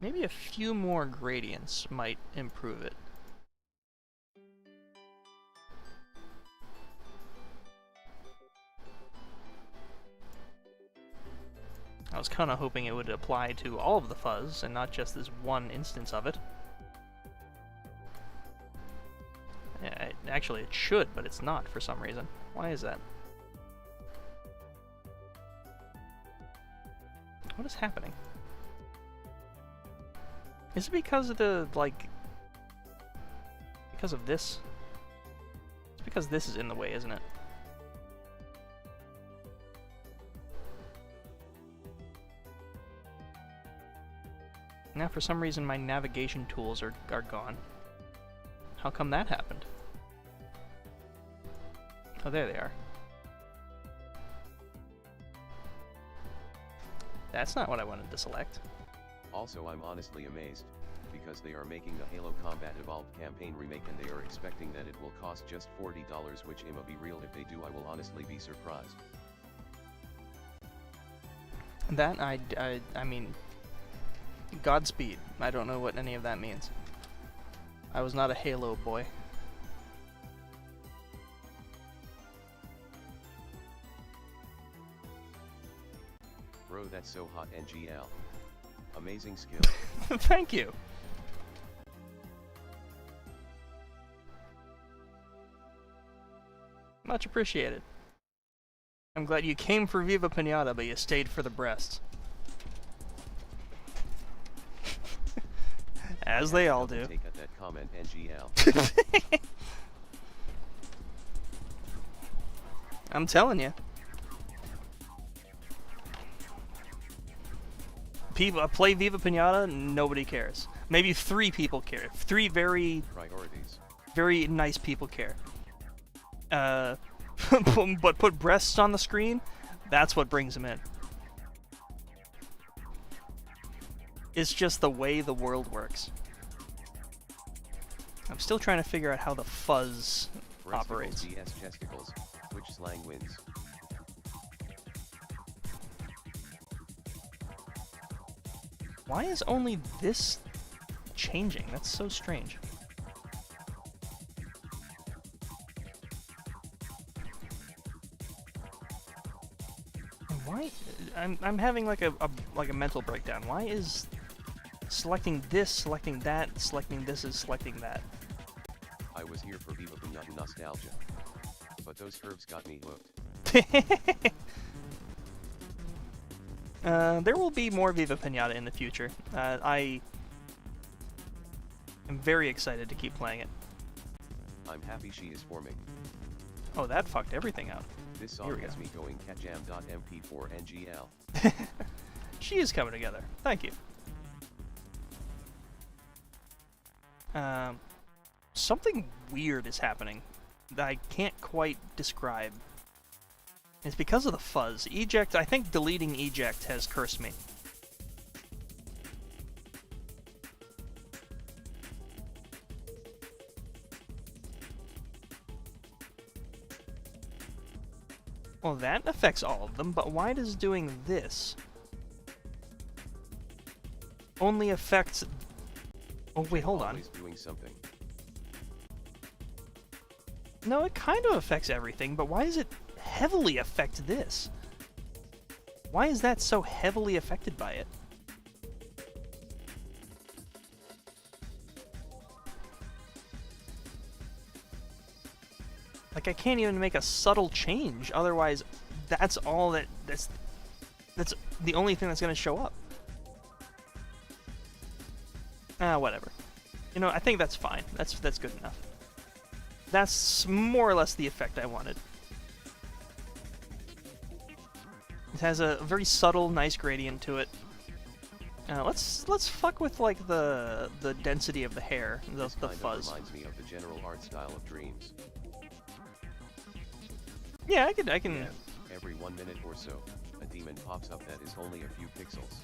Maybe a few more gradients might improve it. I was kind of hoping it would apply to all of the fuzz and not just this one instance of it. Yeah, actually it should, but it's not for some reason. Why is that? What is happening? Is it because of the, like... because of this? It's because this is in the way, isn't it? Now for some reason my navigation tools are gone. How come that happened? Oh, there they are. That's not what I wanted to select. Also, I'm honestly amazed, because they are making the Halo Combat Evolved campaign remake and they are expecting that it will cost just $40, which I'ma be real, if they do I will honestly be surprised. That, I mean, Godspeed. I don't know what any of that means. I was not a Halo boy. Bro, that's so hot, NGL. Amazing skill. Thank you. Much appreciated. I'm glad you came for Viva Piñata, but you stayed for the breasts. As they all do. Take at that comment, NGL. I'm telling you. People play Viva Piñata, nobody cares. Maybe 3 people care. 3 very nice people care. But put breasts on the screen, that's what brings them in. It's just the way the world works. I'm still trying to figure out how the fuzz operates. vs Chesticles, which slang wins? Why is only this changing? That's so strange. And why? I'm having like a mental breakdown. Why is selecting this, selecting that, selecting this is selecting that? I was here for Viva Piñata nostalgia, but those curves got me hooked. There will be more Viva Piñata in the future. I am very excited to keep playing it. I'm happy she is forming. Oh, that fucked everything out. This song has me going catjam.mp4ngl. She is coming together. Thank you. Something weird is happening that I can't quite describe. It's because of the fuzz. Eject, I think deleting eject has cursed me. Well, that affects all of them, but why does doing this only affects... Oh, wait, hold on. Doing something. No, it kind of affects everything, but why does it heavily affect this? Why is that so heavily affected by it? Like, I can't even make a subtle change, otherwise that's all that's That's the only thing that's going to show up. Whatever. You know, I think that's fine. That's good enough. That's more or less the effect I wanted. It has a very subtle, nice gradient to it. Let's fuck with like the density of the hair, the fuzz. Reminds me of the general art style of Dreams. Yeah, I can. Yeah, every 1 minute or so, a demon pops up that is only a few pixels.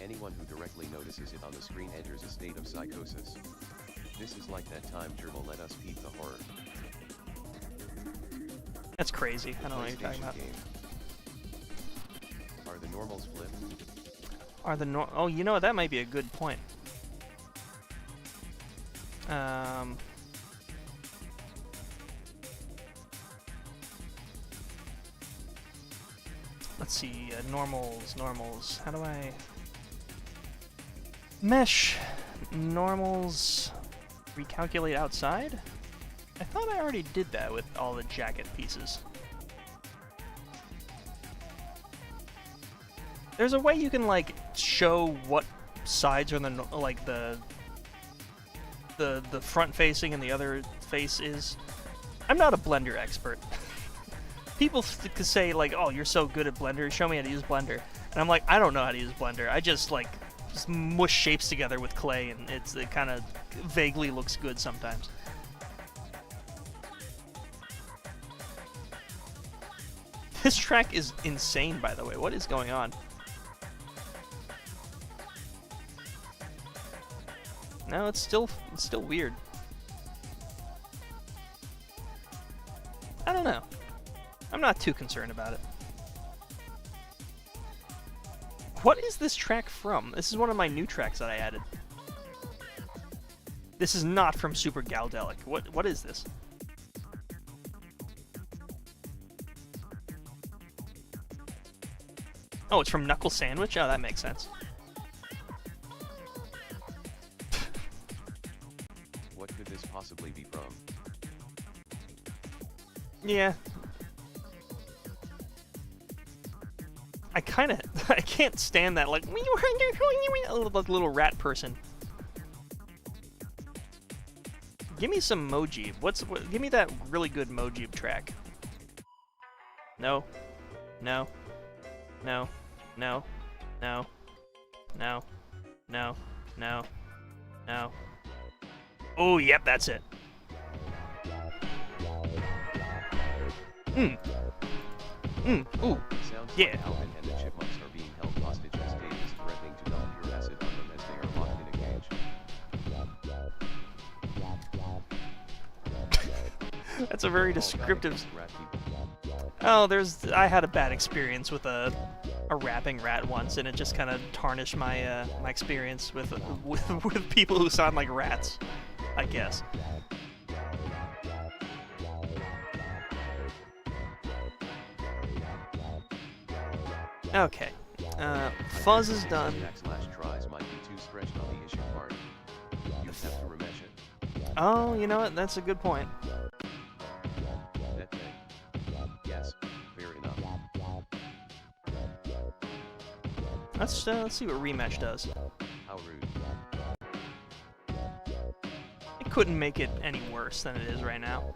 Anyone who directly notices it on the screen enters a state of psychosis. This is like that time Turbo let us peep the horror. That's crazy. I don't know what you're talking about. Game. Are the normals flipped? Are the oh, you know, that might be a good point. Let's see, normals. How do I mesh normals recalculate outside? I thought I already did that with all the jacket pieces. There's a way you can like show what sides are the front facing and the other face is. I'm not a Blender expert. People could say like, "Oh, you're so good at Blender. Show me how to use Blender." And I'm like, I don't know how to use Blender. I just mush shapes together with clay, and it kind of vaguely looks good sometimes. This track is insane, by the way. What is going on? No, it's still weird. I don't know. I'm not too concerned about it. What is this track from? This is one of my new tracks that I added. This is not from Super Galdelic. What is this? Oh, it's from Knuckle Sandwich? Oh, that makes sense. What could this possibly be from? Yeah. I can't stand that, like, little rat person. Give me some Mojib. Give me that really good Mojib track. No. No. No. No. No. No. No. No. No. Oh, yep, that's it. Ooh. Sounds Yeah. like Alvin and the Chipmunks are being held hostage as Dave is threatening to dump pure acid on them as they are locked in a cage. That's a very descriptive. Oh, I had a bad experience with a rapping rat once, and it just kind of tarnished my my experience with people who sound like rats, I guess. Okay, fuzz is done. Tries might be too stretched on the issue part. You have to remesh it. Oh, you know what? That's a good point. That thing. Yes, fair enough. Let's see what remesh does. How rude. It couldn't make it any worse than it is right now.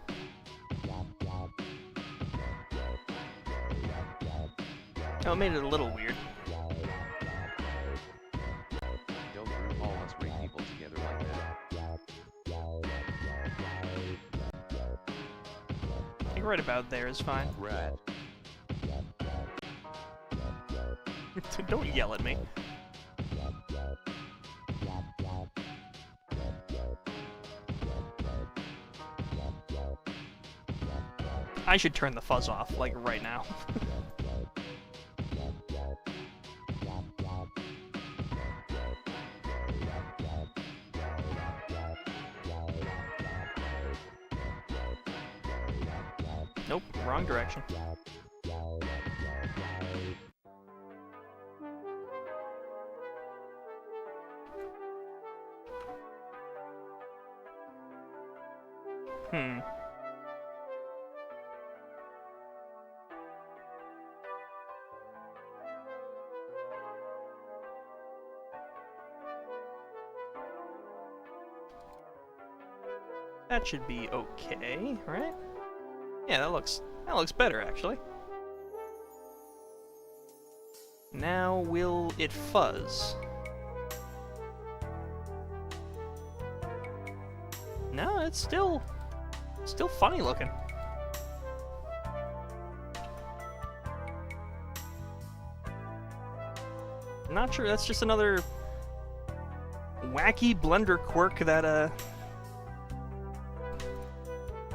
Oh, it made it a little weird. Don't group all us great people together like that. I think right about there is fine. Rat. Don't yell at me. I should turn the fuzz off, like, right now. Nope, wrong direction. That should be okay, right? Yeah, that looks better actually. Now will it fuzz? No, it's still funny looking. Not sure, that's just another wacky Blender quirk that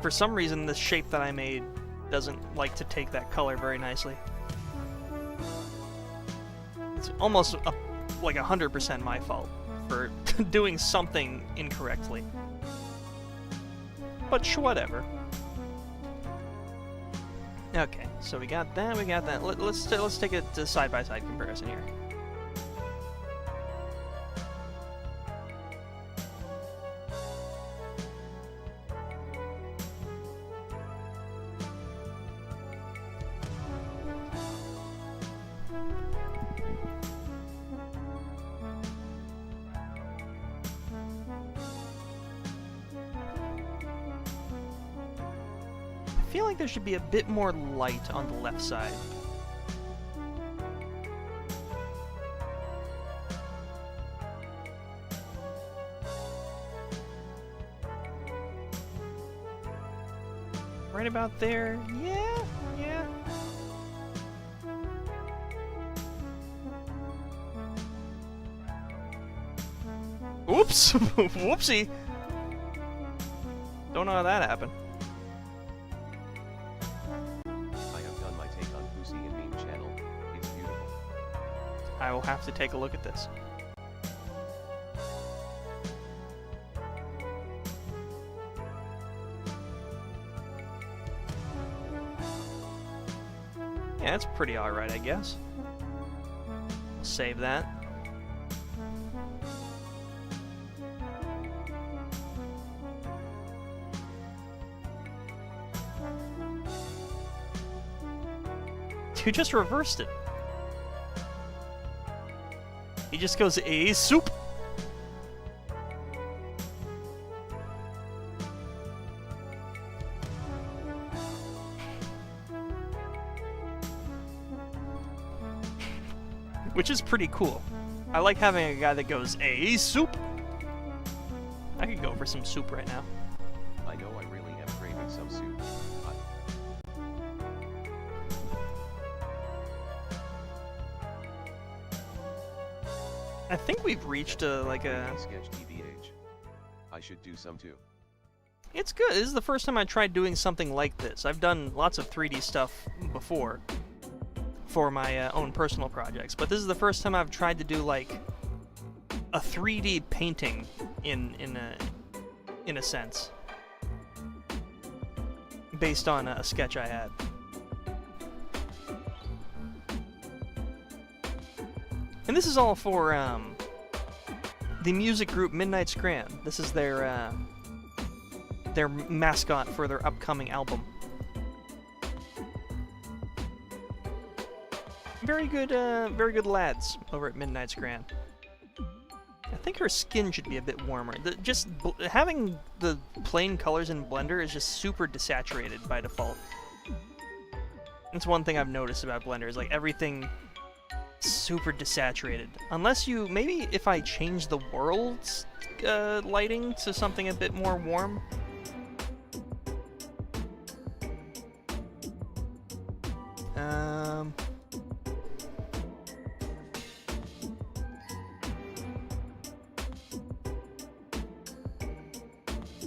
for some reason the shape that I made doesn't like to take that color very nicely. It's almost like 100% my fault for doing something incorrectly. But whatever. Okay, so we got that, we got that. Let's take a side-by-side comparison here. I feel like there should be a bit more light on the left side. Right about there. Yeah, yeah. Oops! Whoopsie! Don't know how that happened. I will have to take a look at this. Yeah, that's pretty alright, I guess. I'll save that. You just reversed it. He just goes, soup! Which is pretty cool. I like having a guy that goes, soup! I could go for some soup right now. I know I really am craving some soup. I think we've reached like a sketch TBH. I should do some too. It's good. This is the first time I tried doing something like this. I've done lots of 3D stuff before for my own personal projects, but this is the first time I've tried to do like a 3D painting in a sense, based on a sketch I had. And this is all for the music group Midnight Scran. This is their mascot for their upcoming album. Very good lads over at Midnight Scran. I think her skin should be a bit warmer. Having the plain colors in Blender is just super desaturated by default. That's one thing I've noticed about Blender, is like everything super desaturated. Unless you, maybe if I change the world's lighting to something a bit more warm.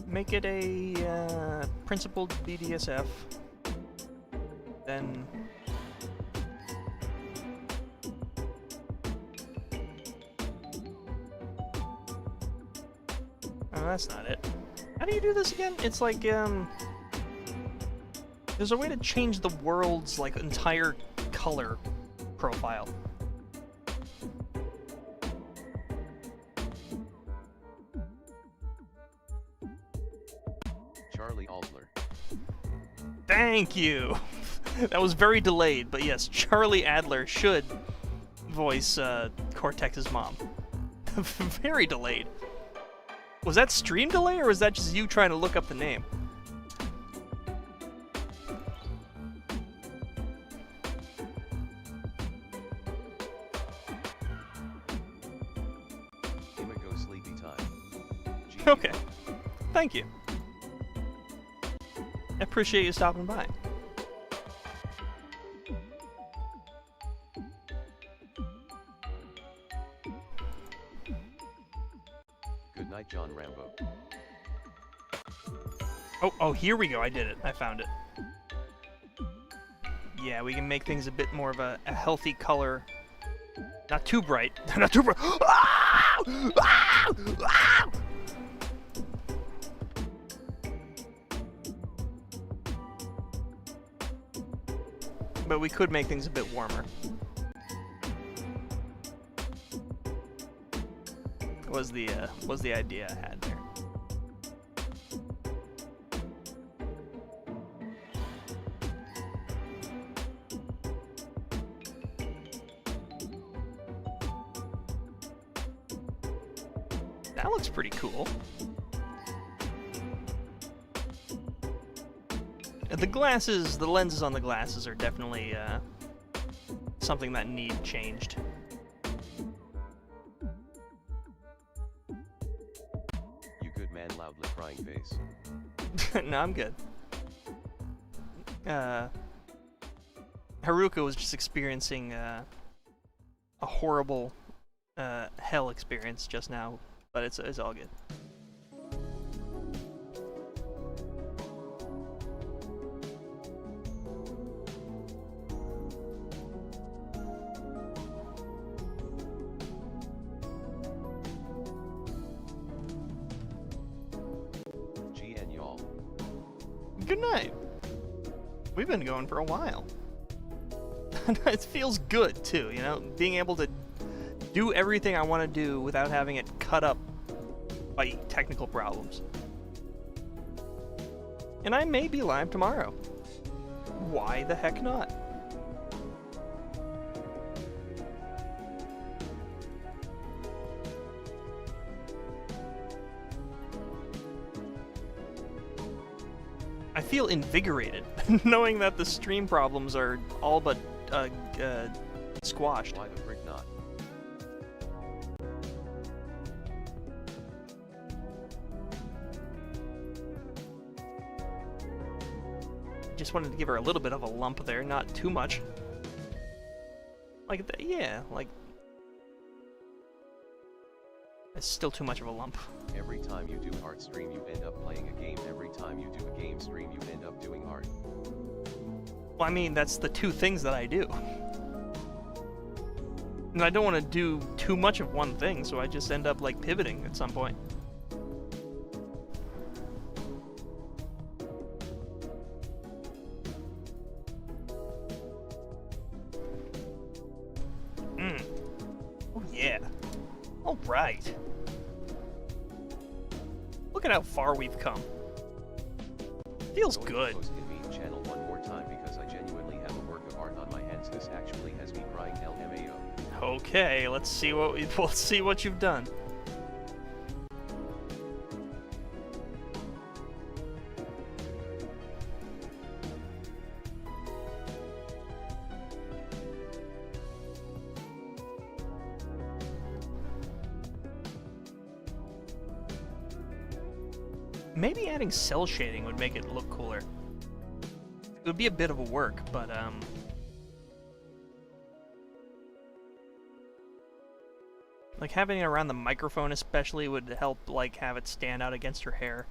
Make it a principled BDSF. Then that's not it. How do you do this again? It's like, there's a way to change the world's, like, entire color profile. Charlie Adler. Thank you! That was very delayed, but yes, Charlie Adler should voice Cortex's mom. Very delayed. Was that stream delay, or was that just you trying to look up the name? Go sleepy time. Okay. Thank you. I appreciate you stopping by. Good night, John Rambo. Oh, here we go. I did it. I found it. Yeah, we can make things a bit more of a healthy color. Not too bright. Not too bright. Ah! Ah! Ah! But we could make things a bit warmer. Was the idea I had there. That looks pretty cool. The glasses, the lenses on the glasses are definitely something that need changed. You good man, loudly crying face. No, I'm good. Haruka was just experiencing a horrible hell experience just now, but it's all good. Good night. We've been going for a while. It feels good, too, you know? Being able to do everything I want to do without having it cut up by technical problems. And I may be live tomorrow. Why the heck not? I feel invigorated, knowing that the stream problems are all but squashed. Why the frick not? Just wanted to give her a little bit of a lump there, not too much. Like, yeah, like... It's still too much of a lump. Every time you do art stream you end up playing a game. Every time you do a game stream you end up doing art. Well, I mean, that's the two things that I do. And I don't want to do too much of one thing, so I just end up, like, pivoting at some point. Oh, yeah. All right. Look at how far we've come. Feels good. Post in me channel one more time because I genuinely have a work of art on my hands. This actually has me crying LMAO. Okay, let's see what you've done. Maybe adding cell shading would make it look cooler. It would be a bit of a work, but like having it around the microphone especially would help, like, have it stand out against her hair.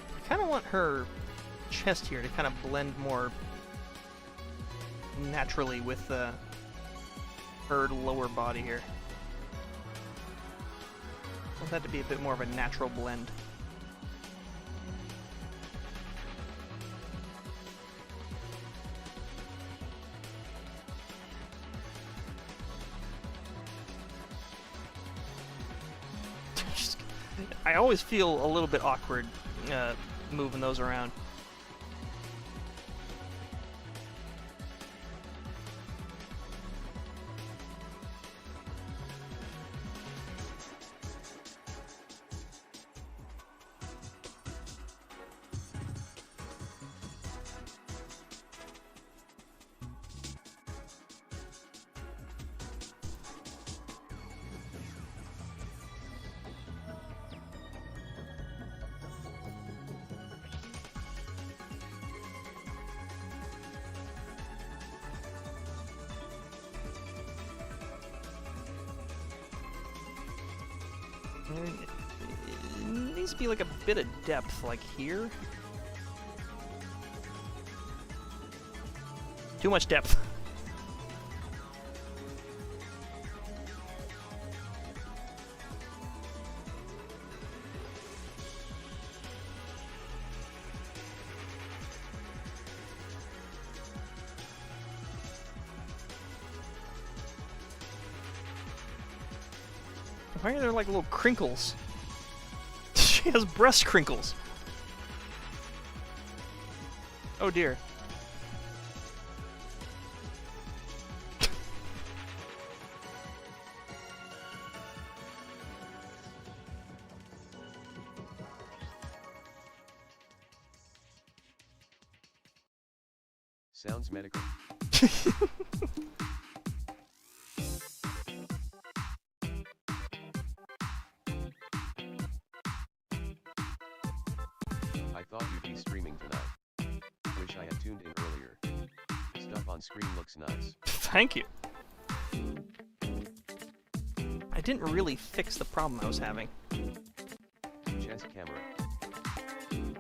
I kind of want her chest here to kind of blend more naturally with her lower body here. I want that to be a bit more of a natural blend. I always feel a little bit awkward moving those around. It needs to be like a bit of depth, like here. Too much depth. Why are there like little crinkles? She has breast crinkles. Oh dear. Sounds medical. I thought you'd be streaming tonight. Wish I had tuned in earlier. Stuff on screen looks nice. Thank you. I didn't really fix the problem I was having. Chest camera.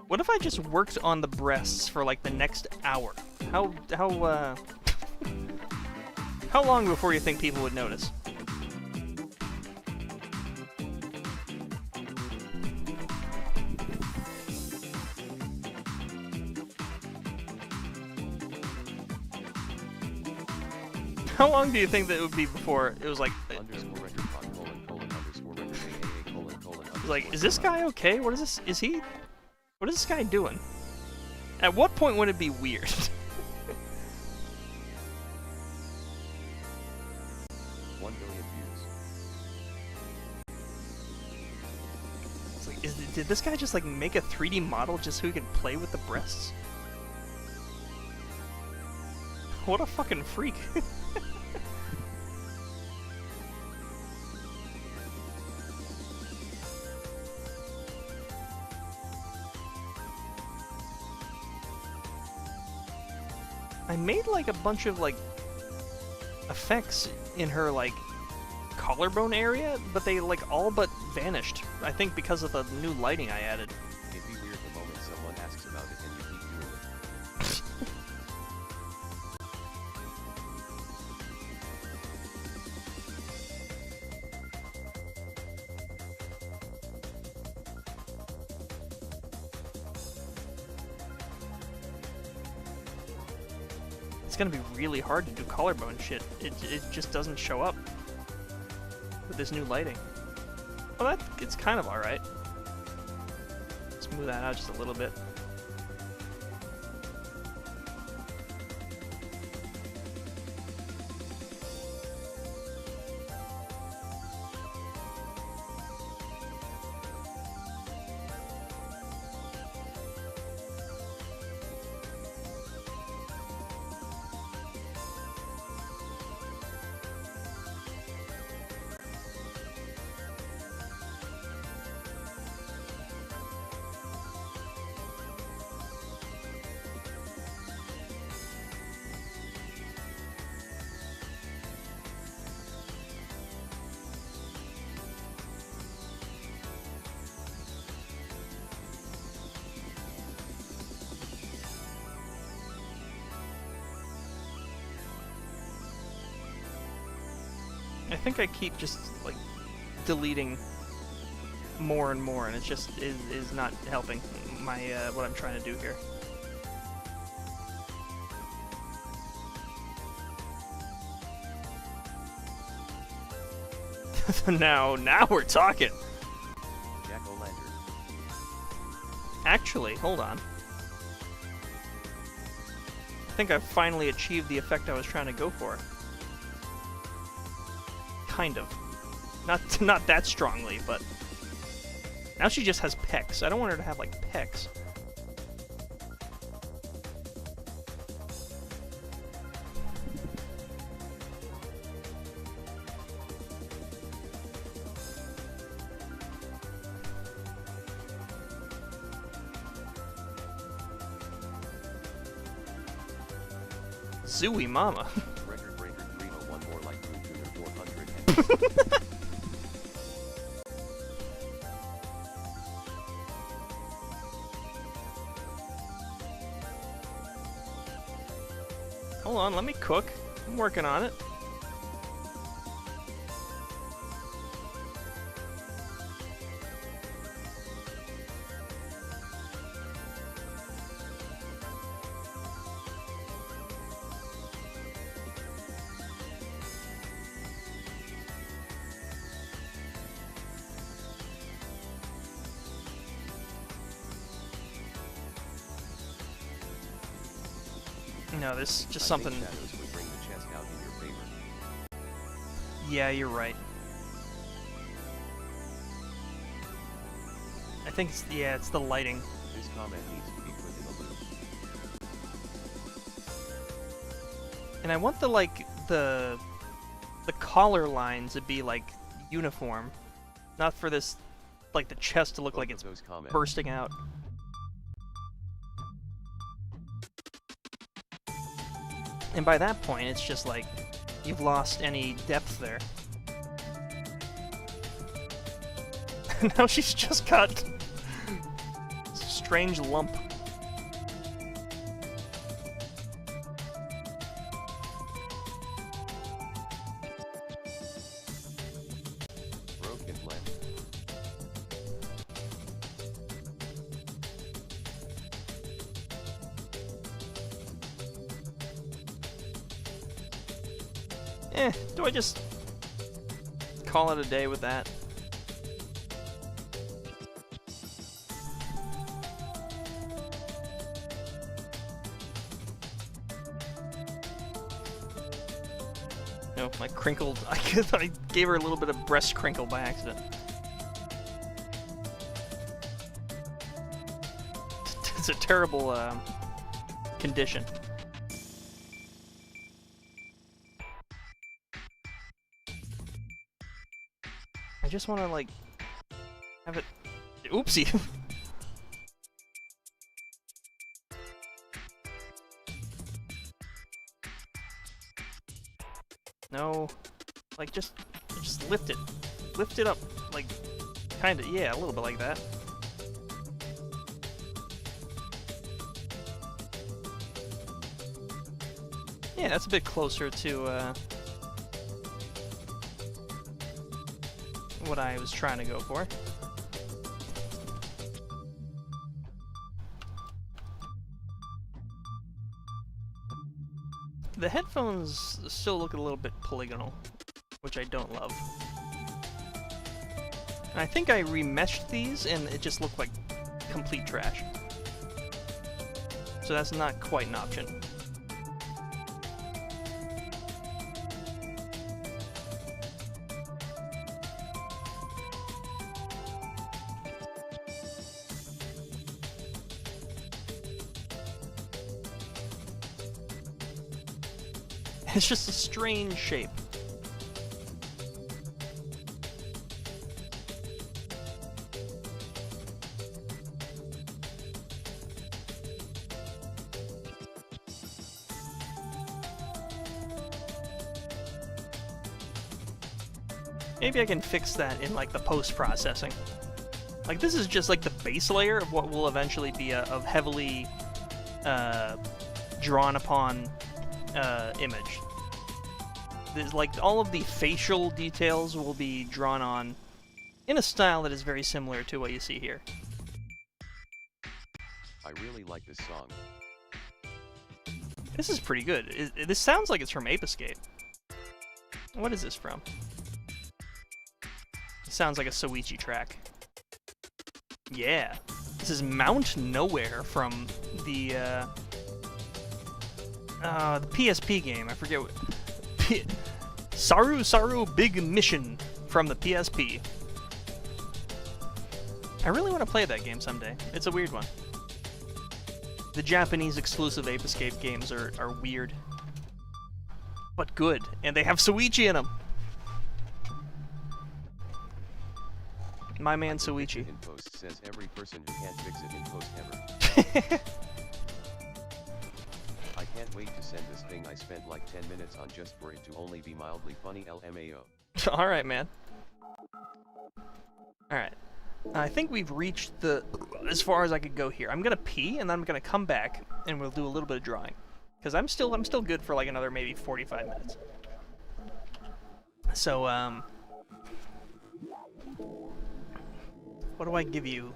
What if I just worked on the breasts for like the next hour? How long before you think people would notice? How long do you think that it would be before it was like... Like, is this guy okay? What is this? Is he... What is this guy doing? At what point would it be weird? 1 billion views. It's like, did this guy just like make a 3D model just so he could play with the breasts? What a fucking freak. I made like a bunch of like effects in her like collarbone area, but they like all but vanished. I think because of the new lighting I added. It'd be weird the moment someone asks about it and you keep doing it. It's gonna be really hard to do collarbone shit. It just doesn't show up with this new lighting. Well, it's kind of alright. Smooth that out just a little bit. I think I keep just like deleting more and more, and it just is not helping my what I'm trying to do here. Now we're talking. Jack Actually, hold on. I think I've finally achieved the effect I was trying to go for. Kind of. Not that strongly, but... Now she just has pecs. I don't want her to have, like, pecs. Zooey mama. Record breaker 301 more like Tuner 400. Hold on, let me cook. I'm working on it. No, this is just something... Shadows would bring the chest out in your favor. Yeah, you're right. I think it's, yeah, it's the lighting. This comment needs to be put in a loop. And I want the, like, the collar lines to be, like, uniform. Not for this, like, the chest to look like it's bursting out. And by that point, it's just like, you've lost any depth there. Now she's just got a strange lump. Broken blend. Do I just call it a day with that? No, my crinkled... I gave her a little bit of breast crinkle by accident. It's a terrible condition. I just want to, like, have it... Oopsie! No. Like, just lift it. Lift it up. Like, kinda, yeah, a little bit like that. Yeah, that's a bit closer to, what I was trying to go for. The headphones still look a little bit polygonal, which I don't love. And I think I remeshed these and it just looked like complete trash. So that's not quite an option. It's just a strange shape. Maybe I can fix that in, like, the post-processing. Like, this is just, like, the base layer of what will eventually be a heavily drawn-upon image. There's, like, all of the facial details will be drawn on in a style that is very similar to what you see here. I really like this song. This is pretty good. This sounds like it's from Ape Escape. What is this from? It sounds like a Soichi track. Yeah. This is Mount Nowhere from the PSP game. I forget what. Saru Big Mission from the PSP. I really want to play that game someday. It's a weird one. The Japanese exclusive Ape Escape games are weird. But good. And they have Suichi in them. My man Suichi. In post says every person who can't fix it in post ever. I can't wait to send this thing I spent like 10 minutes on just for it to only be mildly funny LMAO. Alright, man. Alright. I think we've reached as far as I could go here. I'm gonna pee, and then I'm gonna come back, and we'll do a little bit of drawing. Because I'm still good for like another maybe 45 minutes. So, what do I give you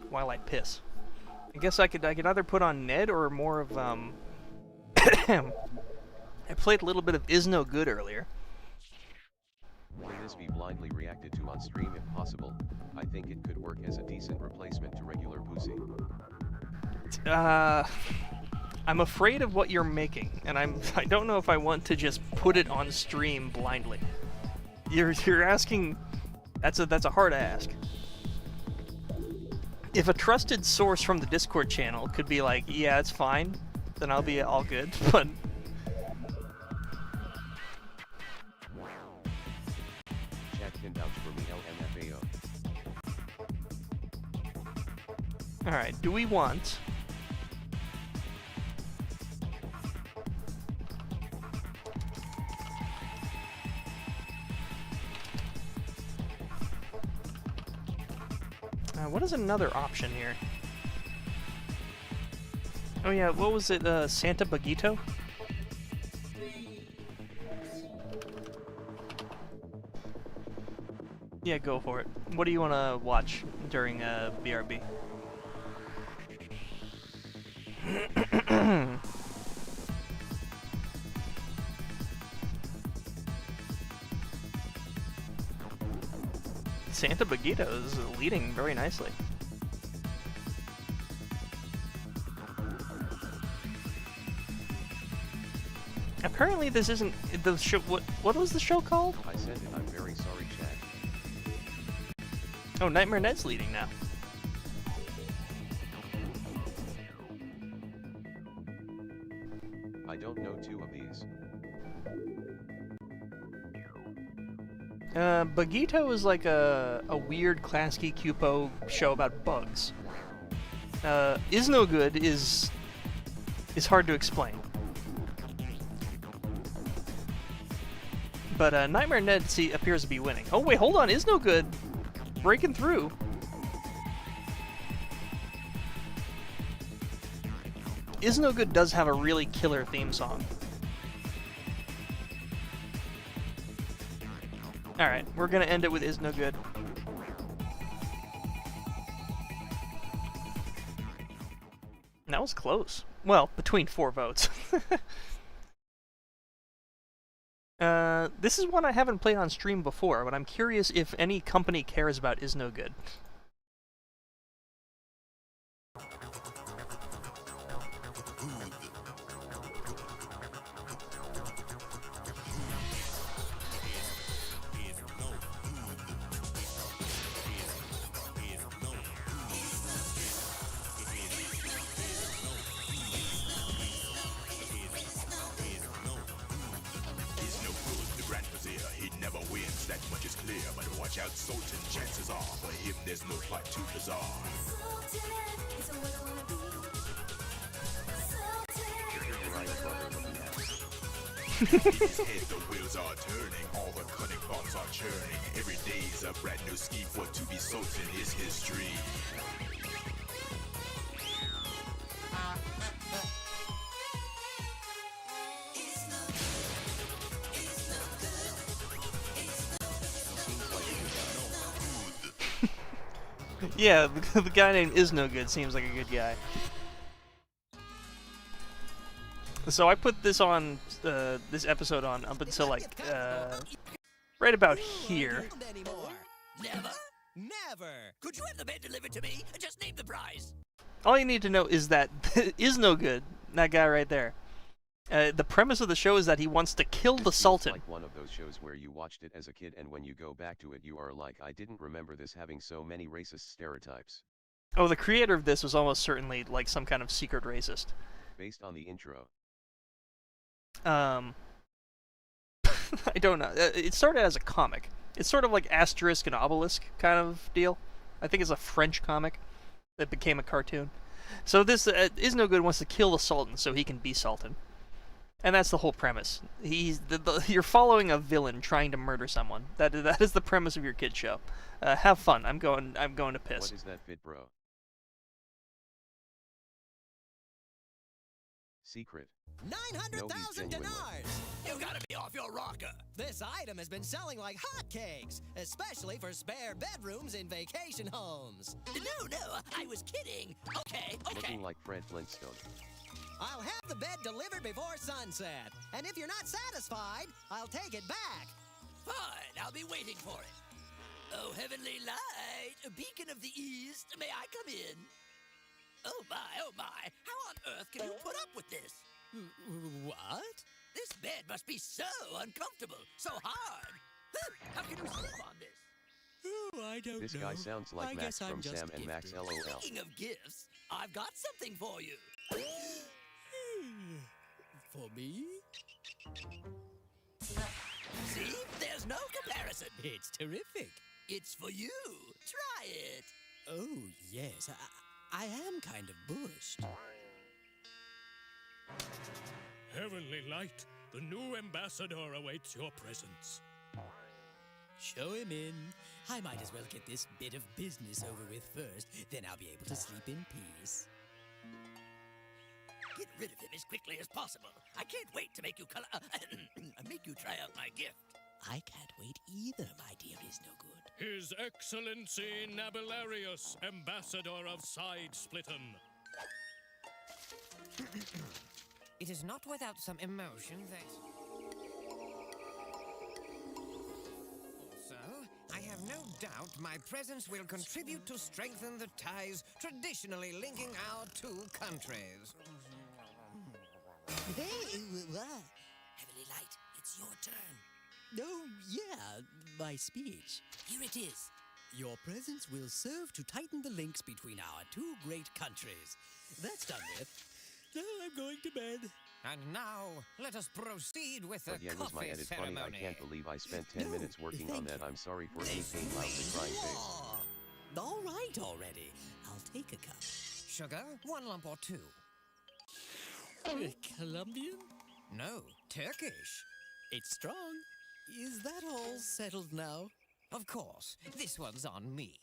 while I piss? I guess I could either put on Ned or more of, I played a little bit of Is No Good earlier. Can this be blindly reacted to on stream if possible? I think it could work as a decent replacement to regular Pussy. I'm afraid of what you're making, and I don't know if I want to just put it on stream blindly. You're asking, that's a hard ask. If a trusted source from the Discord channel could be like, yeah, it's fine, then I'll be all good, but... Chat can vouch for me LMFAO. Alright, do we want... what is another option here? Oh yeah, what was it, Santa Bagito? Yeah, go for it. What do you want to watch during BRB? Santa Bagito is leading very nicely. Apparently this isn't the show. What was the show called? I said it, I'm very sorry, chat. Oh, Nightmare Ned's leading now. I don't know two of these. Bagito is like a weird Klasky Cupo show about bugs. Is No Good is hard to explain. But Nightmare Ned appears to be winning. Oh wait, hold on, Is No Good breaking through. Is No Good does have a really killer theme song. Alright, we're gonna end it with Is No Good. That was close. Well, between 4 votes. This is one I haven't played on stream before, but I'm curious if any company cares about Is No Good. The wheels are turning, all the cunning thoughts are churning. Every day's a brand new scheme for to be Sultan is history. Yeah, the guy named Is No Good seems like a good guy. So I put this on, this episode on up until like, right about here. Never? Never! Could you have the bed delivered to me? Just name the price. All you need to know is that is no good. That guy right there. The premise of the show is that he wants to kill the Sultan. Like one of those shows where you watched it as a kid and when you go back to it you are like, I didn't remember this having so many racist stereotypes. Oh, the creator of this was almost certainly like some kind of secret racist. Based on the intro. I don't know. It started as a comic. It's sort of like Asterisk and Obelisk kind of deal. I think it's a French comic that became a cartoon. So this is no good wants to kill the Sultan so he can be Sultan. And that's the whole premise. You're following a villain trying to murder someone. That is the premise of your kid show. Have fun. I'm going to piss. What is that fit, bro? Secret. $900,000 dinars! You gotta be off your rocker. This item has been selling like hotcakes, especially for spare bedrooms in vacation homes. No, I was kidding. Okay. Looking like Fred Flintstone. I'll have the bed delivered before sunset, and if you're not satisfied, I'll take it back. Fine, I'll be waiting for it. Oh, heavenly light, a beacon of the east, may I come in? Oh my, how on earth can you put up with this? What? This bed must be so uncomfortable, so hard. How can you sleep on this? Oh, I don't know. This guy sounds like Max from Sam and Max LOL. Speaking of gifts, I've got something for you. For me? See? There's no comparison. It's terrific. It's for you. Try it. Oh, yes. I am kind of bushed. Heavenly light, the new ambassador awaits your presence. Show him in. I might as well get this bit of business over with first, then I'll be able to sleep in peace. Get rid of him as quickly as possible. I can't wait to make you make you try out my gift. I can't wait either, my dear is no good. His Excellency Nabularius, ambassador of Side-Splitten. It is not without some emotion that... Also, I have no doubt my presence will contribute to strengthen the ties traditionally linking our two countries. Hey, what? Heavenly light, it's your turn. Oh, yeah, my speech. Here it is. Your presence will serve to tighten the links between our two great countries. That's done with. Now I'm going to bed. And now, let us proceed with the But yeah, was my coffee edit ceremony. funny? I can't believe I spent 10 minutes working on that. I'm sorry for any pain loudly crying face. All right already. I'll take a cup. Sugar, 1 lump or 2. Colombian? No, Turkish. It's strong. Is that all settled now? Of course, this one's on me.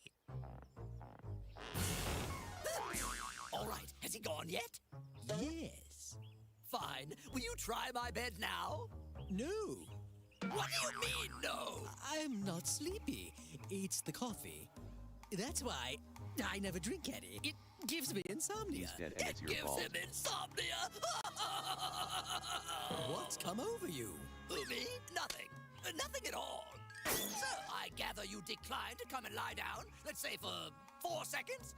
All right, has he gone yet? Yes. Fine. Will you try my bed now? No. What do you mean, no? I'm not sleepy. It's the coffee. That's why I never drink any. It gives me insomnia. He's dead and it's your fault. Gives him insomnia. What's come over you? Who, me? Nothing. Nothing at all. So, I gather you decline to come and lie down, let's say for 4 seconds?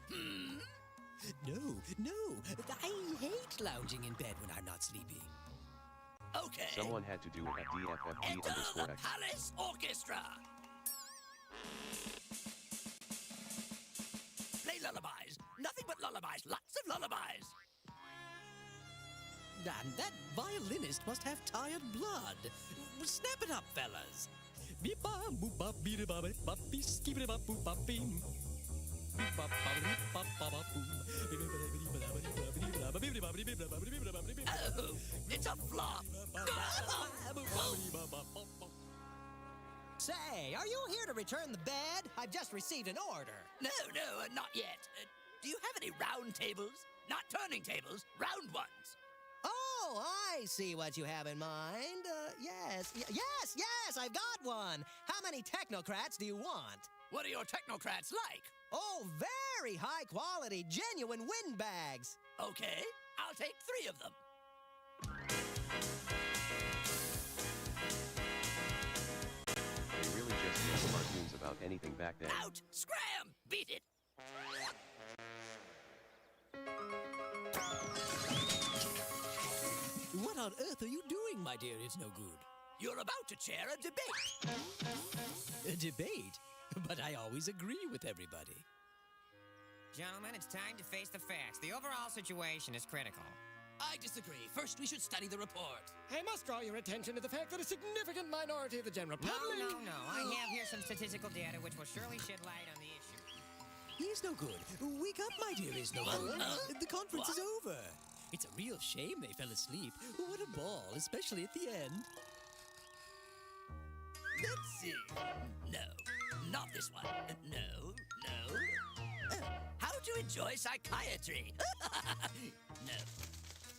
No. I hate lounging in bed when I'm not sleepy. Okay. Someone had to do it at DFFG_X. The Palace Orchestra. Play lullabies. Nothing but lullabies. Lots of lullabies. And that violinist must have tired blood. Snap it up, fellas. Oh, it's a flop. Say, are you here to return the bed? I've just received an order. No, not yet. Do you have any round tables? Not turning tables, round ones. Oh, I see what you have in mind. Yes, I've got one. How many technocrats do you want? What are your technocrats like? Oh, very high quality, genuine windbags. Okay, I'll take 3 of them. They really just make cartoons about anything back then. Out! Scram! Beat it! What on earth are you doing, my dear Is No Good? You're about to chair a debate. A debate? But I always agree with everybody. Gentlemen, it's time to face the facts. The overall situation is critical. I disagree. First, we should study the report. I must draw your attention to the fact that a significant minority of the general public... No. I have here some statistical data which will surely shed light on the issue. Is No Good. Wake up, my dear Is No Good. The conference is over. It's a real shame they fell asleep. What a ball, especially at the end. Let's see. No, not this one. No. How to enjoy psychiatry. No.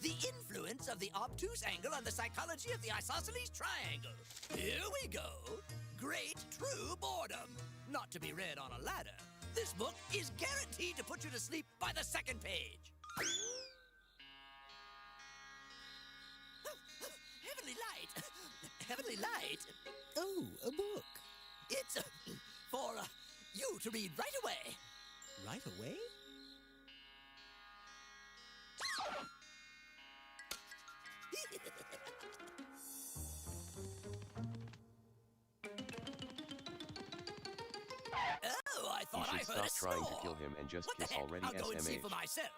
The influence of the obtuse angle on the psychology of the isosceles triangle. Here we go. Great true boredom. Not to be read on a ladder. This book is guaranteed to put you to sleep by the second page. Heavenly light. Heavenly light. Oh, a book. It's for you to read right away. Right away? Oh, I thought I You should heard stop a trying to snore. kill him and just What the kiss heck? already I'll go and see for SMH. myself.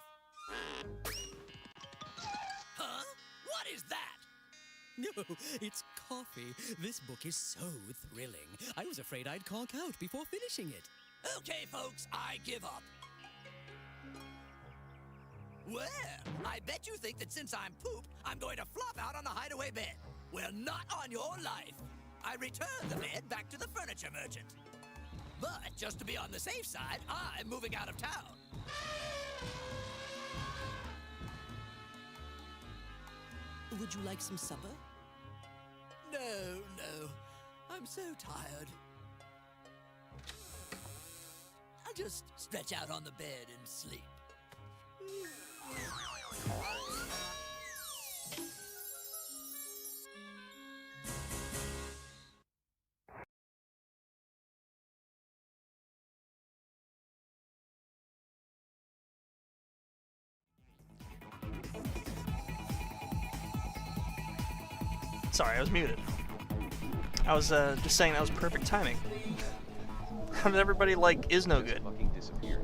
Huh? What is that? No, it's coffee. This book is so thrilling. I was afraid I'd conk out before finishing it. Okay, folks, I give up. Well, I bet you think that since I'm pooped, I'm going to flop out on the hideaway bed. Well, not on your life. I returned the bed back to the furniture merchant. But just to be on the safe side, I'm moving out of town. Would you like some supper? No. I'm so tired. I'll just stretch out on the bed and sleep. Sorry, I was muted. I was just saying that was perfect timing. How did everybody like Is No Good? Fucking disappeared.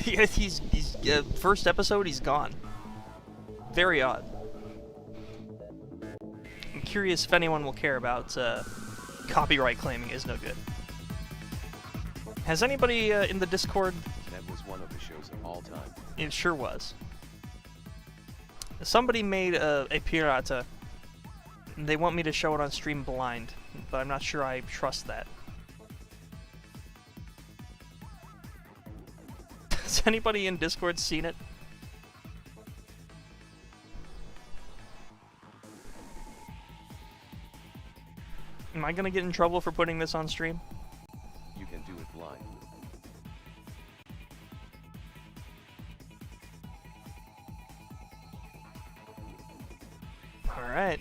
Yeah, he's first episode, he's gone. Very odd. I'm curious if anyone will care about copyright claiming Is No Good. Has anybody in the Discord? That was one of the shows of all time. It sure was. Somebody made a piñata. They want me to show it on stream blind, but I'm not sure I trust that. Has anybody in Discord seen it? Am I gonna get in trouble for putting this on stream? You can do it blind. Alright.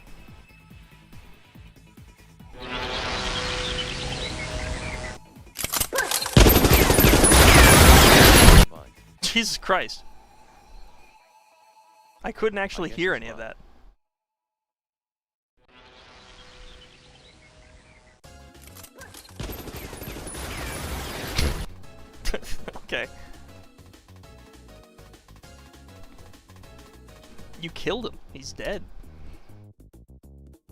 Jesus Christ. I couldn't actually hear any of that. Okay. You killed him. He's dead.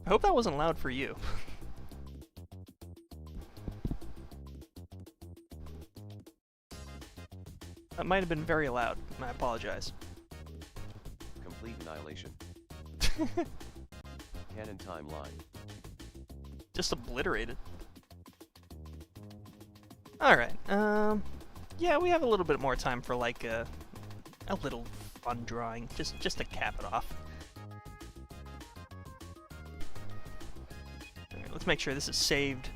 I hope that wasn't loud for you. That might have been very loud. I apologize. Complete annihilation. Canon timeline. Just obliterated. Alright, yeah, we have a little bit more time for, like, a little fun drawing, just to cap it off. Alright, let's make sure this is saved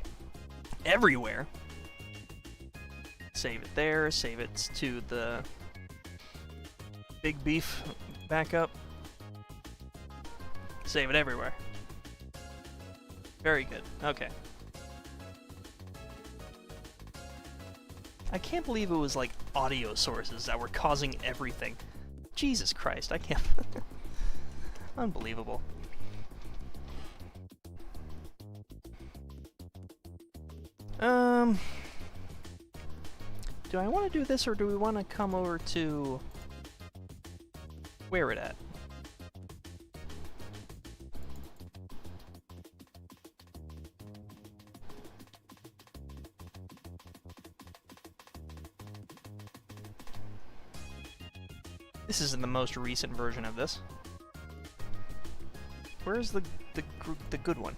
everywhere. Save it there, save it to the Big Beef backup. Save it everywhere. Very good, okay. I can't believe it was like audio sources that were causing everything. Jesus Christ, I can't... Unbelievable. Do I want to do this, or do we want to come over to... where it at? This isn't the most recent version of this. Where's the good one?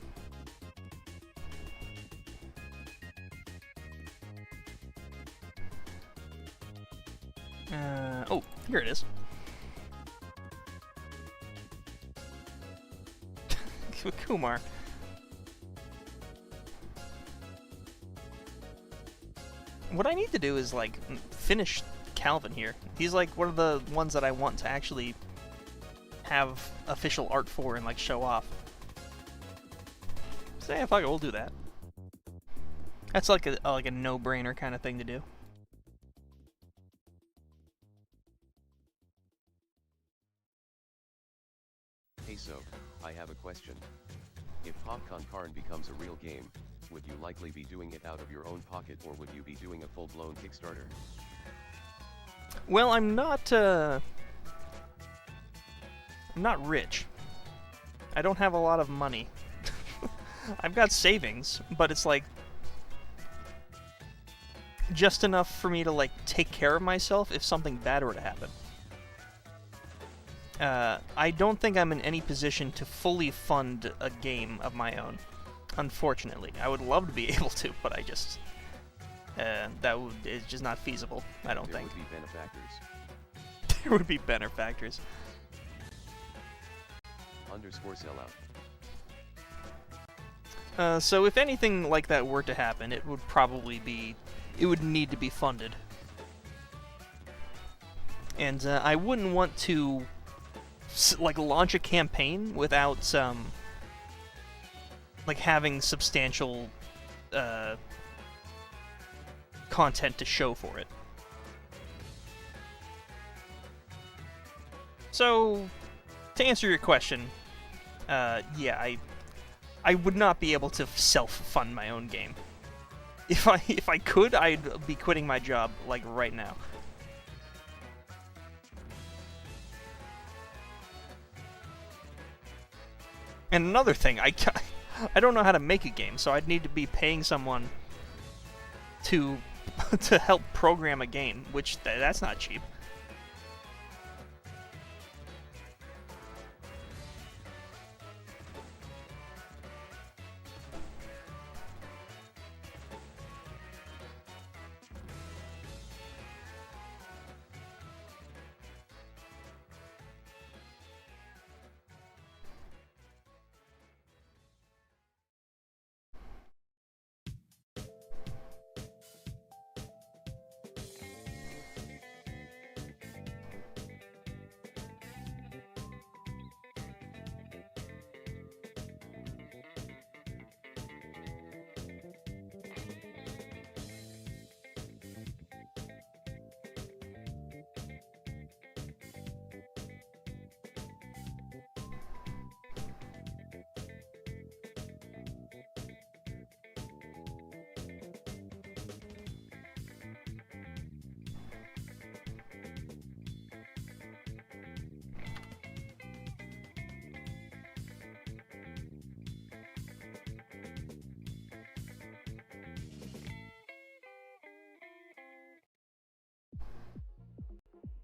Oh, here it is. Kumar. What I need to do is, like, finish Calvin here. He's, like, one of the ones that I want to actually have official art for and, like, show off. So, yeah, fuck it, we'll do that. That's like a no-brainer kind of thing to do. Hey, so, I have a question. If Popcorn Karn becomes a real game, would you likely be doing it out of your own pocket, or would you be doing a full-blown Kickstarter? Well, I'm not rich. I don't have a lot of money. I've got savings, but it's like just enough for me to, like, take care of myself if something bad were to happen. I don't think I'm in any position to fully fund a game of my own, unfortunately. I would love to be able to, but I just... it's just not feasible, I don't think. There would be benefactors. There would be benefactors. _sellout. So if anything like that were to happen, it would probably be... it would need to be funded. And I wouldn't want to... like, launch a campaign without, like, having substantial, content to show for it. So, to answer your question, yeah, I would not be able to self-fund my own game. If I could, I'd be quitting my job, like, right now. And another thing, I don't know how to make a game, so I'd need to be paying someone to help program a game, which that's not cheap.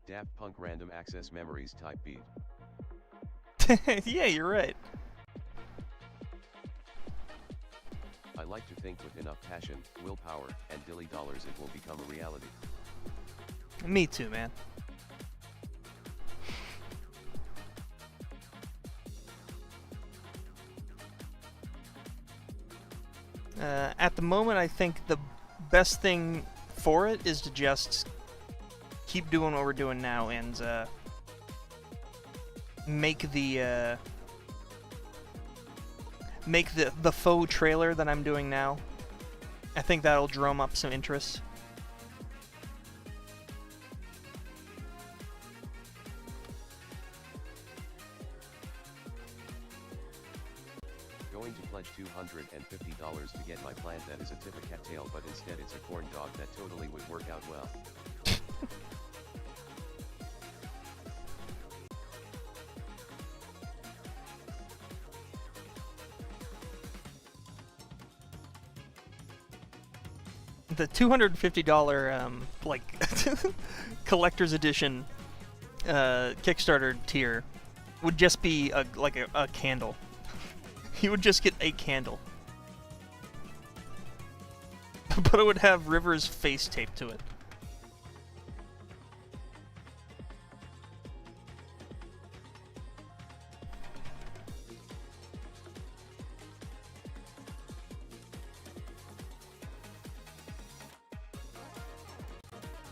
Daft Punk Random Access Memories type beat. Yeah, you're right. I like to think with enough passion, willpower, and dilly dollars it will become a reality. Me too, man. At the moment, I think the best thing for it is to just keep doing what we're doing now and make the faux trailer that I'm doing now. I think that'll drum up some interest. $250 to get my plant that is a TiP cattail, but instead it's a corn dog that totally would work out well. The $250 like collector's edition Kickstarter tier would just be like a candle. You would just get a candle, but it would have River's face taped to it.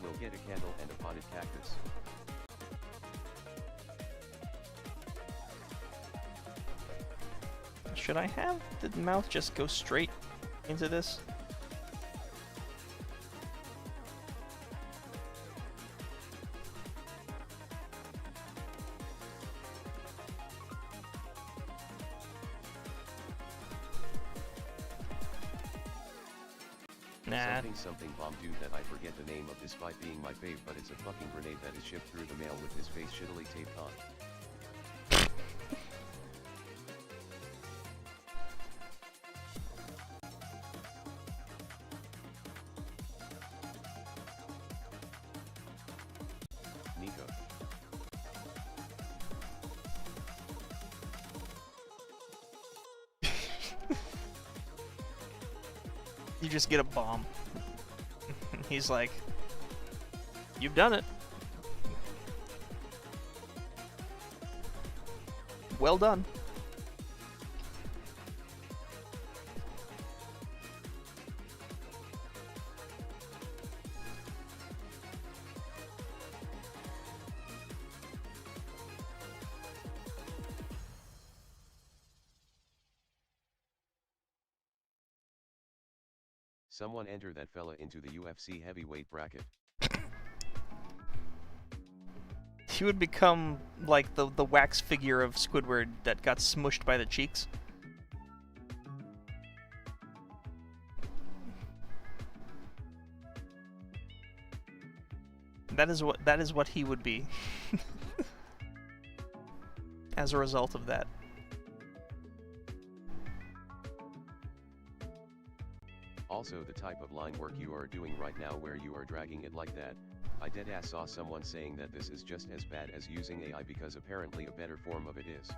We'll get a candle and a potted cactus. Should I have the mouth just go straight into this? Nah. Something bomb dude that I forget the name of despite being my fave, but it's a fucking grenade that is shipped through the mail with his face shittily taped on. Nico. You just get a bomb. He's like, you've done it. Well done. Someone enter that fella into the UFC heavyweight bracket. He would become like the wax figure of Squidward that got smushed by the cheeks. That is what he would be. As a result of that. Also the type of line work you are doing right now where you are dragging it like that, I deadass saw someone saying that this is just as bad as using AI because apparently a better form of it is.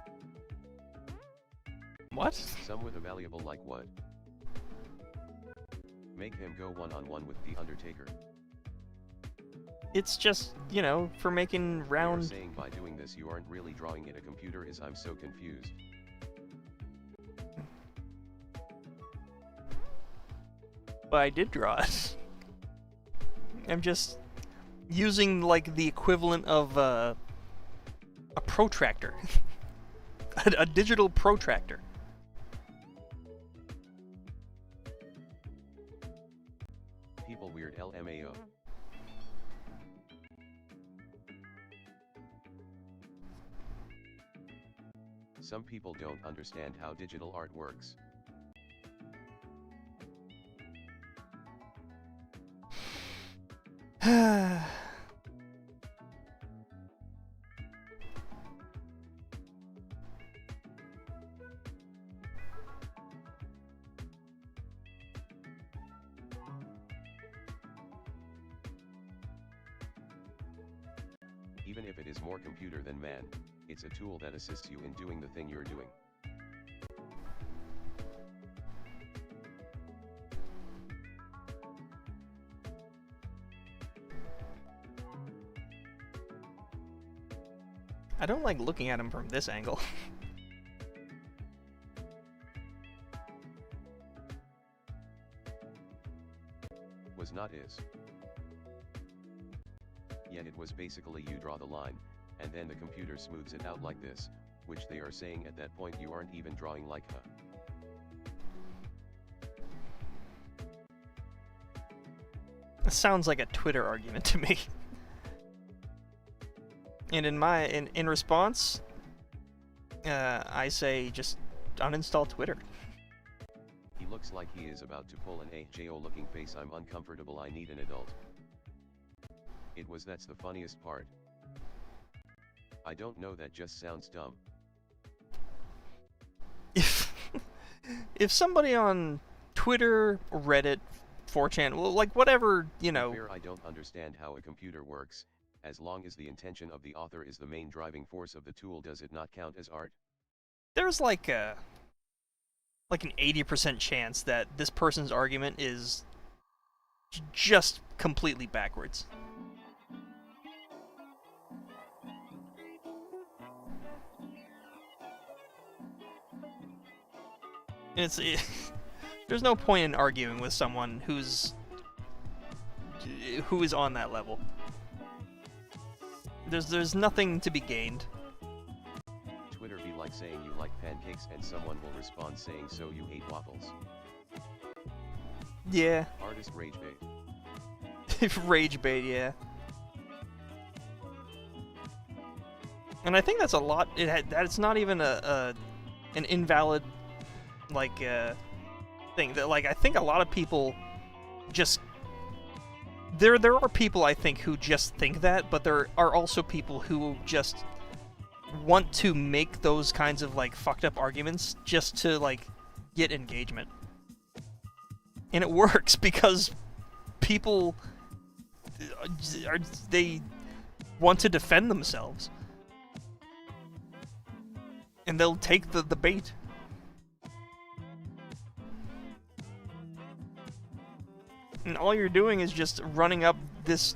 What? Somewhat valuable like what? Make him go one-on-one with The Undertaker. It's just, you know, for making round... You're saying by doing this you aren't really drawing it a computer is I'm so confused. But I did draw it. I'm just using like the equivalent of a protractor. a digital protractor. People weird LMAO. Some people don't understand how digital art works. Even if it is more computer than man, it's a tool that assists you in doing the thing you're doing. I don't like looking at him from this angle. Was not is. Yet it was basically you draw the line, and then the computer smooths it out like this, which they are saying at that point you aren't even drawing like her. That sounds like a Twitter argument to me. And in response, I say just uninstall Twitter. looks like he is about to pull an AJO looking face. I'm uncomfortable, I need an adult. That's the funniest part. I don't know, that just sounds dumb. If somebody on Twitter, Reddit, 4chan, well, like whatever, you know... I don't understand how a computer works. As long as the intention of the author is the main driving force of the tool, does it not count as art? There's like an 80% chance that this person's argument is just completely backwards. There's no point in arguing with someone who is on that level. There's nothing to be gained. Twitter be like saying you like pancakes and someone will respond saying so you hate waffles. Yeah. Artist rage bait. Rage bait, yeah. And I think that's a lot. That's not even an invalid thing. That I think a lot of people just there are people I think who just think that, but there are also people who just want to make those kinds of fucked up arguments just to get engagement. And it works because people they want to defend themselves. And they'll take the bait. And all you're doing is just running up this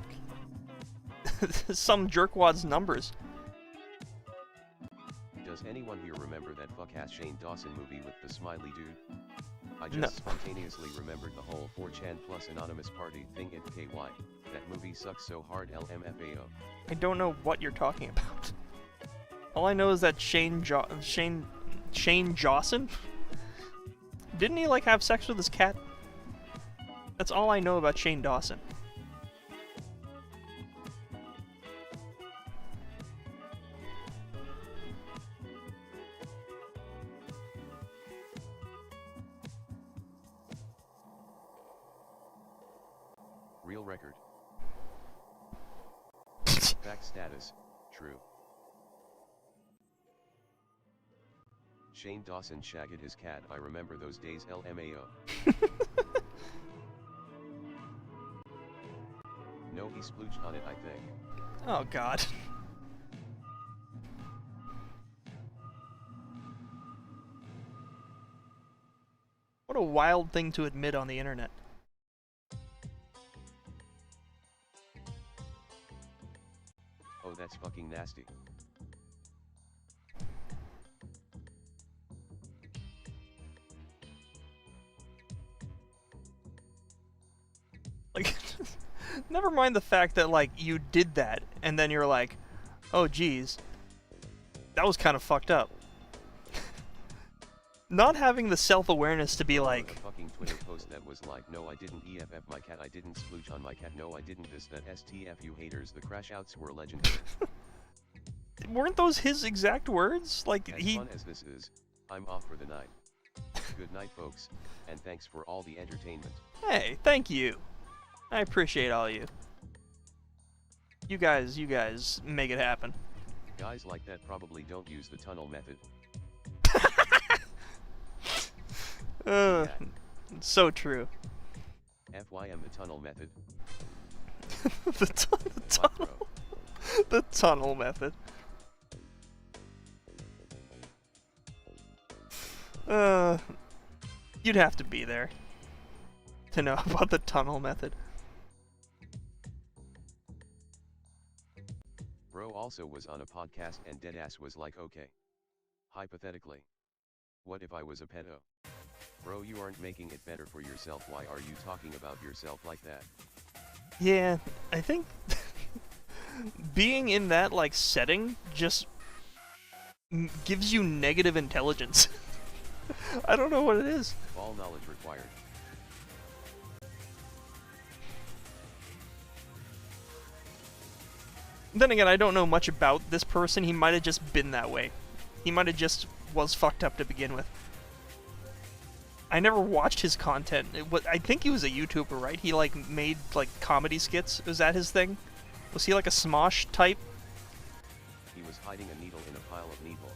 some jerkwad's numbers. Does anyone here remember that fuck-ass Shane Dawson movie with the smiley dude? I just spontaneously remembered the whole 4chan plus anonymous party thing at KY. That movie sucks so hard, LMFAO. I don't know what you're talking about. All I know is that Shane Dawson? Didn't he have sex with his cat? That's all I know about Shane Dawson. Real record. Fact status, true. Shane Dawson shagged his cat, I remember those days, LMAO. No, he splooched on it, I think. Oh god. What a wild thing to admit on the internet. Oh, that's fucking nasty. Never mind the fact that, you did that, and then you're like, oh, geez, that was kind of fucked up. Not having the self-awareness to be like... A fucking Twitter post that was like, no, I didn't EFF my cat, I didn't splooge on my cat, no, I didn't this, that, STF, you haters, the crash outs were legendary. Weren't those his exact words? As fun as this is, I'm off for the night. Good night, folks, and thanks for all the entertainment. Hey, thank you. I appreciate all you. You guys make it happen. Guys like that probably don't use the tunnel method. So true. FYM the tunnel method. the tunnel. The tunnel method. You'd have to be there to know about the tunnel method. Bro also was on a podcast and deadass was like, okay. Hypothetically. What if I was a pedo? Bro, you aren't making it better for yourself, why are you talking about yourself like that? Yeah, I think being in that setting just gives you negative intelligence. I don't know what it is. All knowledge required. Then again, I don't know much about this person. He might have just been that way. He might have just was fucked up to begin with. I never watched his content. I think he was a YouTuber, right? He like made like comedy skits. Was that his thing? Was he like a Smosh type? He was hiding a needle in a pile of needles.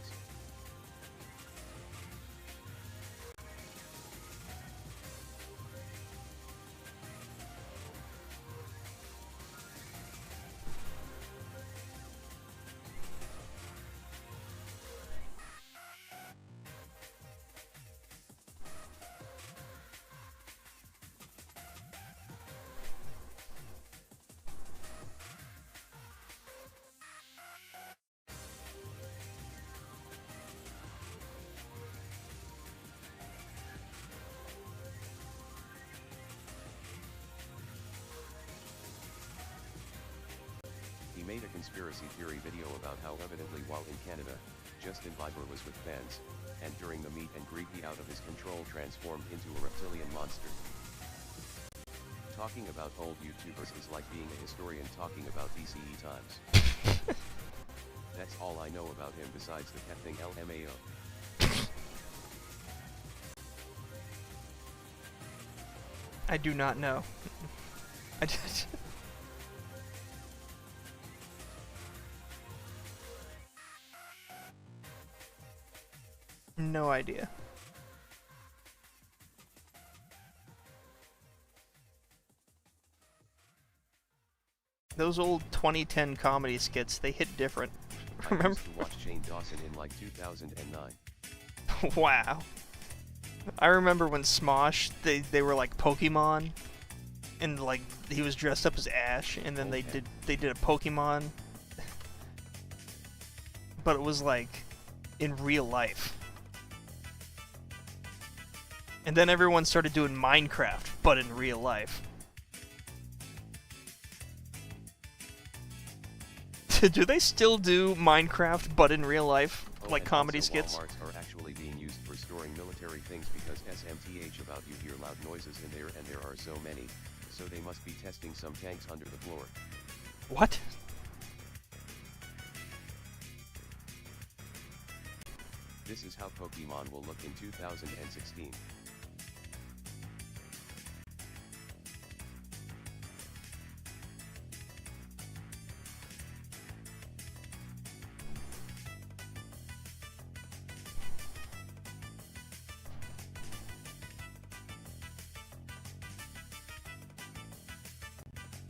He made a conspiracy theory video about how evidently while in Canada, Justin Bieber was with fans, and during the meet and greet he out of his control transformed into a reptilian monster. Talking about old YouTubers is like being a historian talking about BCE times. That's all I know about him besides the cat thing LMAO. I do not know. I did. No idea. Those old 2010 comedy skits, they hit different. Remember? I used to watch Shane Dawson in like 2009. Wow. I remember when Smosh, they were like Pokemon, and like he was dressed up as Ash, and then they did a Pokemon, but it was like in real life. And then everyone started doing Minecraft, but in real life. Do they still do Minecraft, but in real life, like comedy skits? Walmarts are actually being used for storing military things because SMTH about you hear loud noises in there and there are so many, so they must be testing some tanks under the floor. What? This is how Pokemon will look in 2016.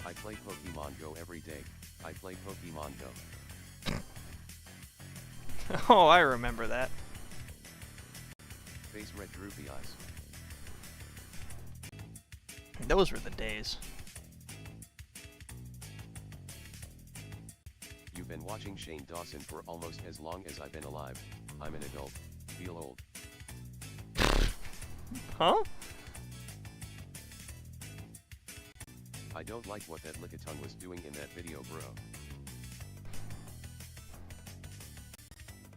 I play Pokemon Go every day. I play Pokemon Go. Oh, I remember that. Face red droopy eyes. Those were the days. You've been watching Shane Dawson for almost as long as I've been alive. I'm an adult. Feel old. Huh? I don't like what that Lickitung was doing in that video, bro.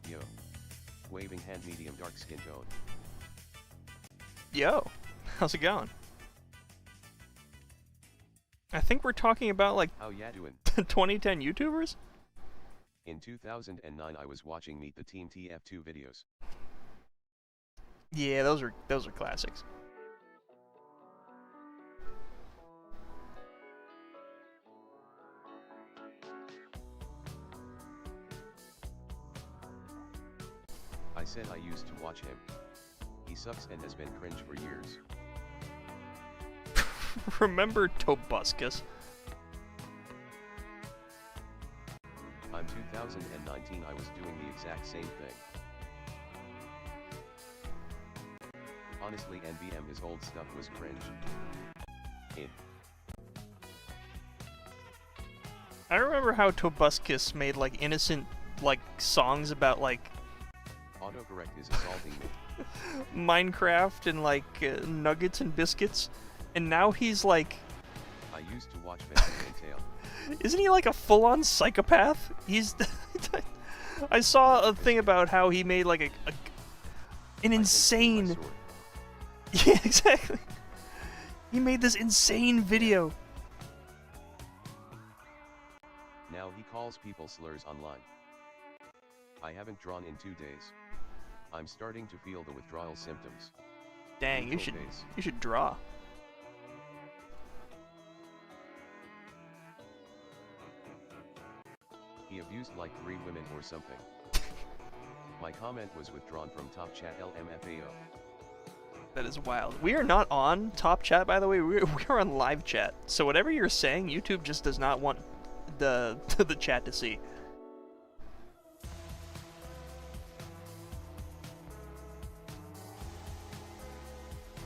Yo. Waving hand, medium dark skin tone. Yo, how's it going? I think we're talking about like How ya doing? 2010 YouTubers? In 2009 I was watching Meet the Team TF2 videos. Yeah, those are classics. I said I used to watch him. He sucks and has been cringe for years. Remember Tobuscus? I'm 2019 I was doing the exact same thing. Honestly, NVM his old stuff was cringe. I remember how Tobuscus made like innocent like songs about like autocorrect is assaulting me. Minecraft and like nuggets and biscuits, and now he's like. I used to watch Benji and Tail. Isn't he like a full-on psychopath? He's. I saw a thing about how he made like an insane. Yeah, exactly. He made this insane video. Now he calls people slurs online. I haven't drawn in 2 days. I'm starting to feel the withdrawal symptoms. Dang, you should draw. He abused like 3 women or something. My comment was withdrawn from Top Chat LMFAO. That is wild. We are not on Top Chat, by the way. We are on live chat. So whatever you're saying, YouTube just does not want the chat to see.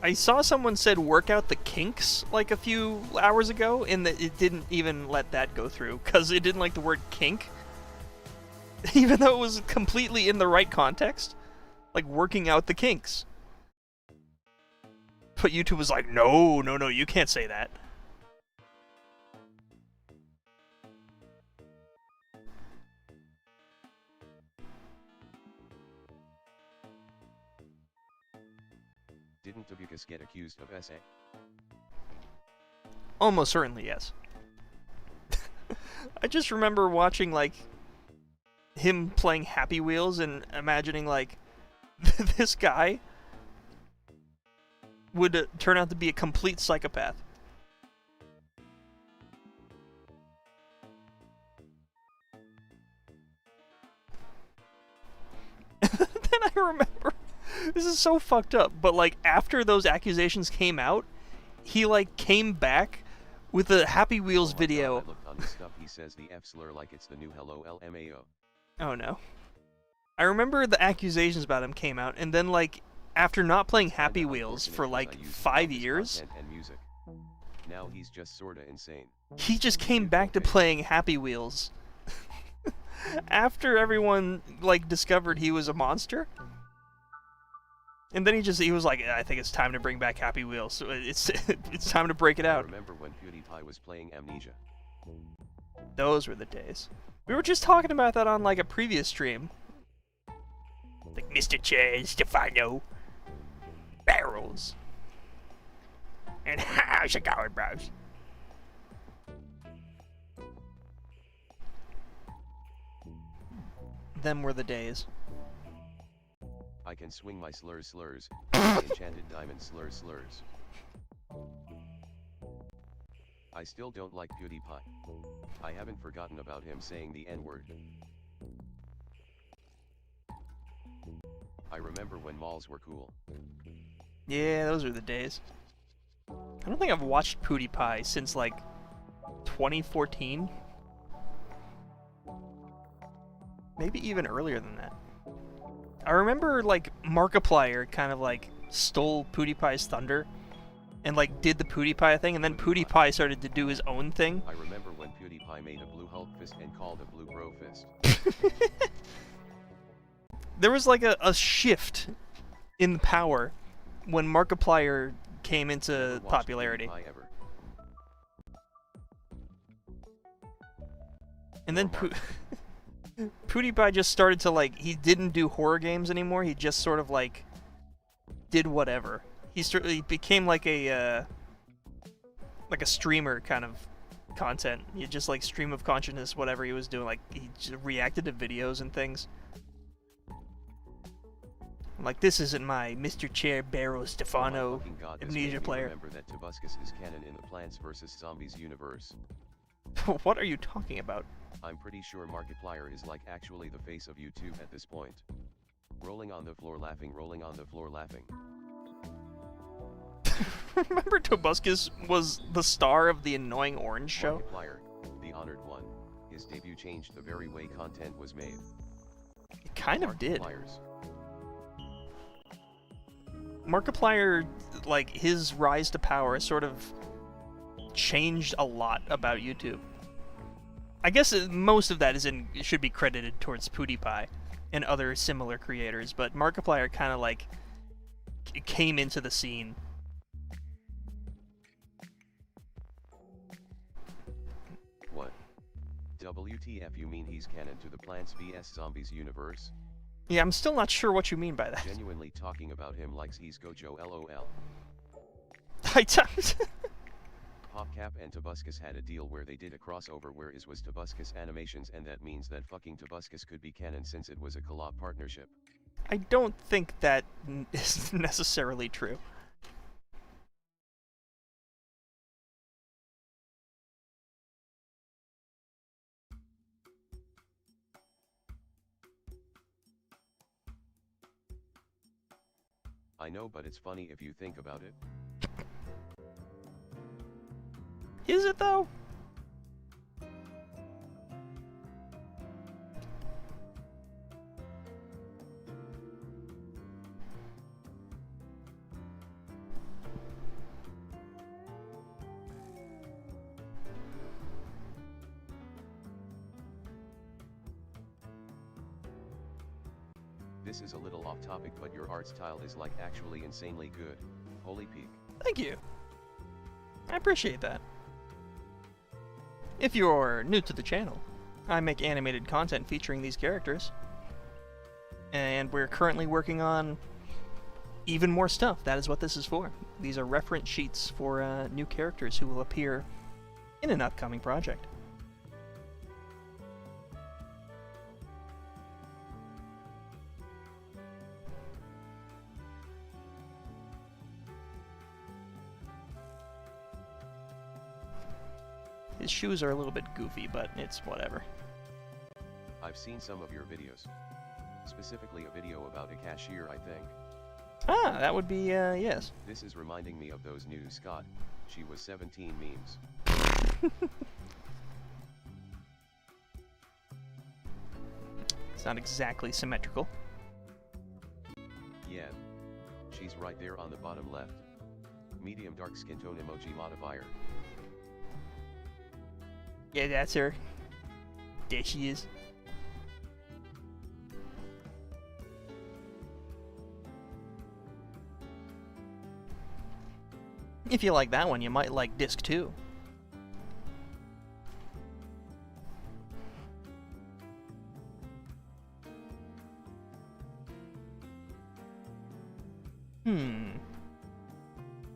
I saw someone said work out the kinks like a few hours ago, and that it didn't even let that go through because it didn't like the word kink, even though it was completely in the right context, like working out the kinks. But YouTube was like, no, you can't say that. Didn't Tobucus get accused of SA? Almost certainly, yes. I just remember watching, like, him playing Happy Wheels and imagining, like, this guy would turn out to be a complete psychopath. Then I remember, this is so fucked up, but like after those accusations came out, he like came back with a Happy Wheels video. God, I looked on the stuff he says the F slur like it's the new hello LMAO. Oh no. I remember the accusations about him came out, and then like after not playing Happy Wheels for like 5 years, and music. Now he's just sorta insane. He just came back to playing Happy Wheels. After everyone like discovered he was a monster. And then he was like, I think it's time to bring back Happy Wheels. So it's time to break it out. I remember when PewDiePie was playing Amnesia. Those were the days. We were just talking about that on like a previous stream. Like Mr. Chair, Stefano, barrels, and how's it going, bros? Them were the days. I can swing my slurs, enchanted diamond slurs. I still don't like PewDiePie. I haven't forgotten about him saying the N-word. I remember when malls were cool. Yeah, those are the days. I don't think I've watched PewDiePie since like 2014. Maybe even earlier than that. I remember like Markiplier kind of like stole PewDiePie's thunder and like did the PewDiePie thing, and then PewDiePie started to do his own thing. I remember when PewDiePie made a blue Hulk fist and called a blue bro fist. There was like a shift in the power when Markiplier came into popularity. And then PewDiePie just started to like, he didn't do horror games anymore, he just sort of like did whatever. He became like a streamer kind of content. He just like stream of consciousness, whatever he was doing, like he just reacted to videos and things. I'm like, this isn't my Mr. Chair Barrow Stefano Amnesia player. Remember that Tobuscus is canon in the Plants vs. Zombies universe. What are you talking about? I'm pretty sure Markiplier is like actually the face of YouTube at this point. Rolling on the floor laughing, rolling on the floor laughing. Remember Tobuscus was the star of the Annoying Orange show? Markiplier, the honored one. His debut changed the very way content was made. It kind of did. Markiplier, like, his rise to power sort of changed a lot about YouTube. I guess most of that should be credited towards PewDiePie and other similar creators, but Markiplier kind of like came into the scene. What? WTF, you mean he's canon to the Plants vs Zombies universe? Yeah, I'm still not sure what you mean by that. Genuinely talking about him like he's Gojo LOL. PopCap and Tobuscus had a deal where they did a crossover where is was Tobuscus animations, and that means that fucking Tobuscus could be canon since it was a collab partnership. I don't think that is necessarily true. I know, but it's funny if you think about it. Is it though? This is a little off topic, but your art style is like actually insanely good. Holy peak. Thank you. I appreciate that. If you're new to the channel, I make animated content featuring these characters. And we're currently working on even more stuff. That is what this is for. These are reference sheets for new characters who will appear in an upcoming project. His shoes are a little bit goofy, but it's whatever. I've seen some of your videos. Specifically a video about a cashier, I think. Ah, that would be, yes. This is reminding me of those new Scott, she was 17 memes. It's not exactly symmetrical. Yeah. She's right there on the bottom left. Medium dark skin tone emoji modifier. Yeah, that's her. There she is. If you like that one, you might like disc 2.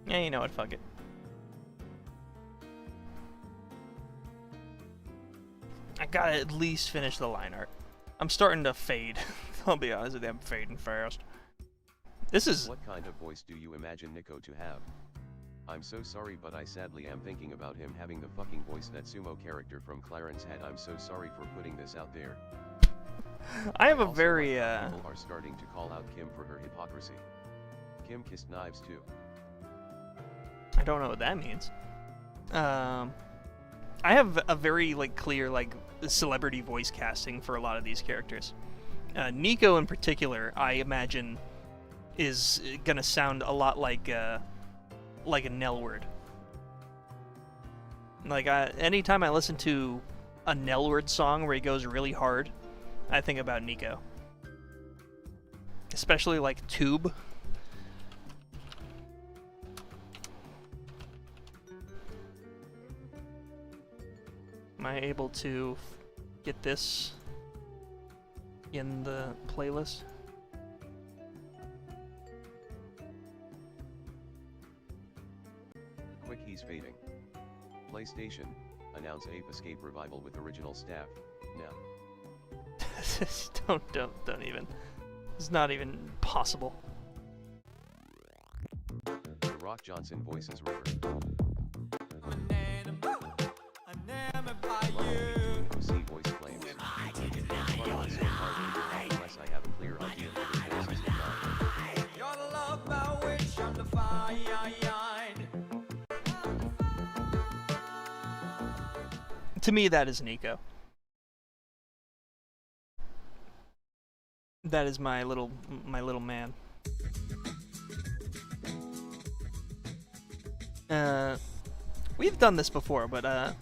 Yeah, you know what, fuck it. I gotta at least finish the line art. I'm starting to fade. I'll be honest with you, I'm fading fast. This is... What kind of voice do you imagine Nico to have? I'm so sorry, but I sadly am thinking about him having the fucking voice that sumo character from Clarence had. I'm so sorry for putting this out there. I have a Also, very, people are starting to call out Kim for her hypocrisy. Kim kissed knives too. I don't know what that means. I have a very, like, clear, like, celebrity voice casting for a lot of these characters. Nico in particular, I imagine, is gonna sound a lot like a Nelward. Like, anytime I listen to a Nelward song where he goes really hard, I think about Nico. Especially, like, Tube. Am I able to get this in the playlist? Quick, he's fading. PlayStation, announce Ape Escape revival with original staff, now. don't even. It's not even possible. The Rock Johnson voices River. OC voice claims. Unless I have a clear idea of the voices defined. You're the love by which I'm defined. To me, that is Nico. That is my little man. We've done this before, but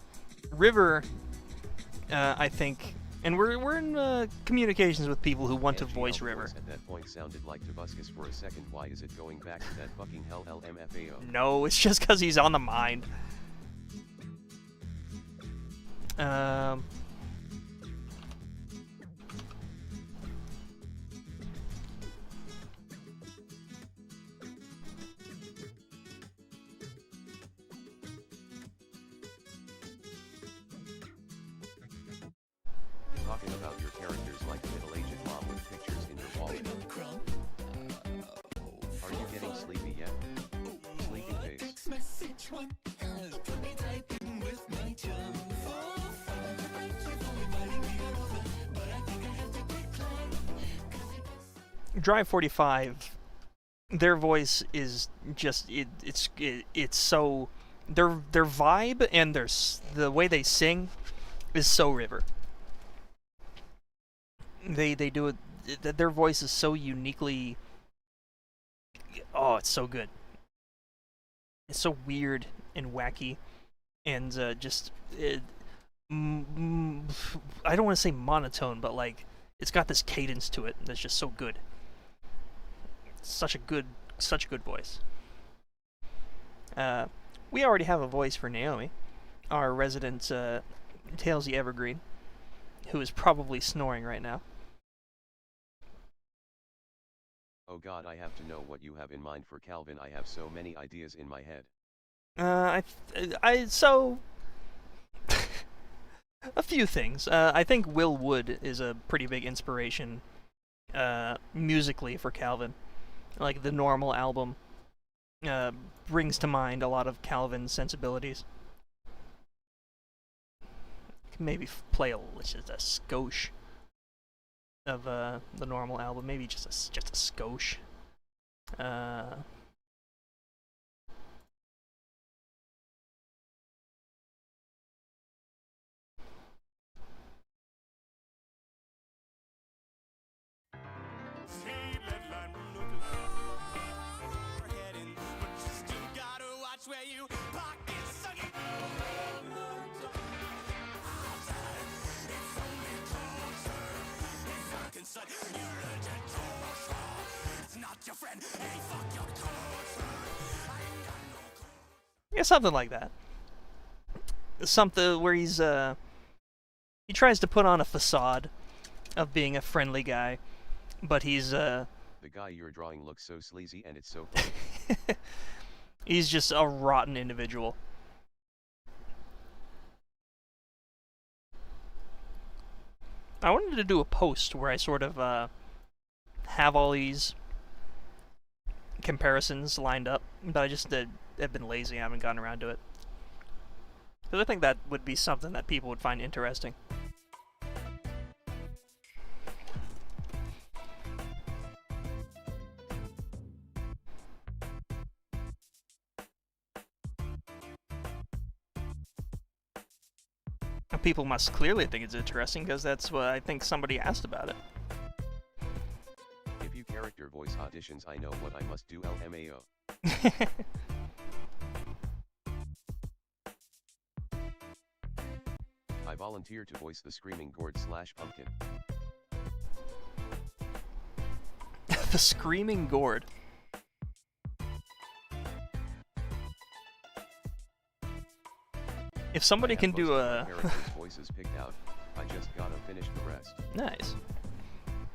River, I think, and we're in communications with people who want to voice River. At that point sounded like Tobuscus for a second. Why is it going back to that fucking hell LMFAO? No, it's just because he's on the mind. Talking about your characters like a middle-aged mom with pictures in your wallet. Are you getting sleepy yet? Sleeping face. Drive 45 their voice is just it's so their vibe and the way they sing is so River. They do it. Their voice is so uniquely. Oh, it's so good. It's so weird and wacky, and I don't want to say monotone, but like it's got this cadence to it that's just so good. Such a good voice. We already have a voice for Naomi, our resident Tailsy Evergreen, who is probably snoring right now. Oh god, I have to know what you have in mind for Calvin. I have so many ideas in my head. So a few things. I think Will Wood is a pretty big inspiration musically for Calvin. Like the Normal album brings to mind a lot of Calvin's sensibilities. Maybe play just a skosh of the Normal album, maybe just a skosh. Yeah, something like that. Something where he tries to put on a facade of being a friendly guy, but he's The guy you're drawing looks so sleazy and it's so funny. he's just a rotten individual. I wanted to do a post where I sort of have all these comparisons lined up, but I just have been lazy. I haven't gotten around to it. Because I think that would be something that people would find interesting. People must clearly think it's interesting, because that's what I think somebody asked about it. If you character voice auditions, I know what I must do, LMAO. I volunteer to voice the Screaming Gourd / Pumpkin. The Screaming Gourd. If somebody can do a voices picked out, I just gotta finish the rest. Nice.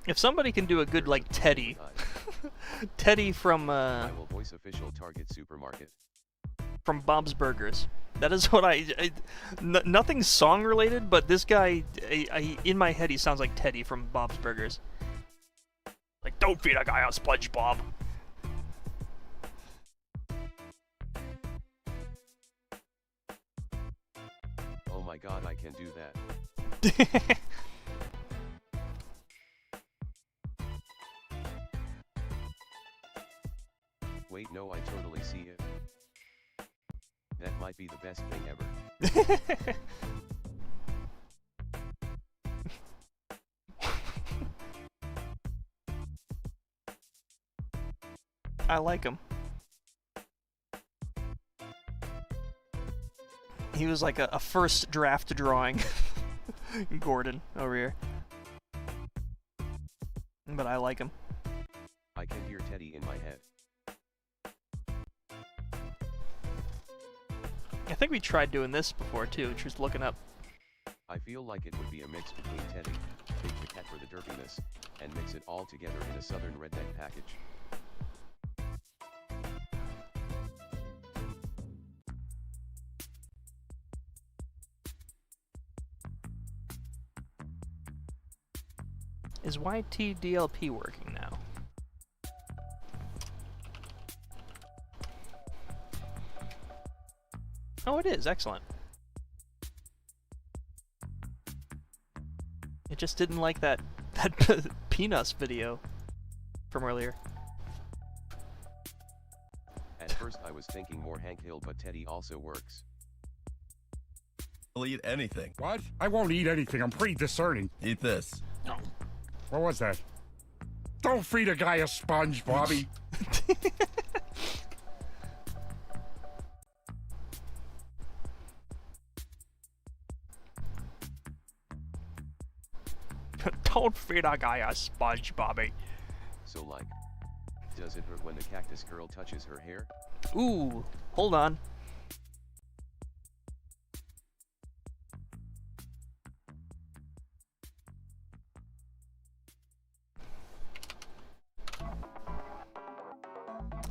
If somebody can do a good like Teddy, Teddy from I will voice official Target supermarket. From Bob's Burgers. That is what nothing song related, but this guy, in my head, he sounds like Teddy from Bob's Burgers. Like, don't feed a guy on SpongeBob. Oh my god, I can do that. Wait, no, I totally see it. That might be the best thing ever. I like him. He was like a first draft drawing. Gordon over here. But I like him. I can hear Teddy in my head. I think we tried doing this before too, which was looking up. I feel like it would be a mix between Teddy, Big the Cat for the derpiness, and mix it all together in a southern redneck package. Is YTDLP working now? Oh, it is. Excellent. It just didn't like that Peanuts video from earlier. thinking more Hank Hill, but Teddy also works. I'll eat anything. What? I won't eat anything. I'm pretty discerning. Eat this. What was that? Don't feed a guy a sponge, Bobby. Don't feed a guy a sponge, Bobby. So like, does it hurt when the cactus girl touches her hair? Ooh, hold on.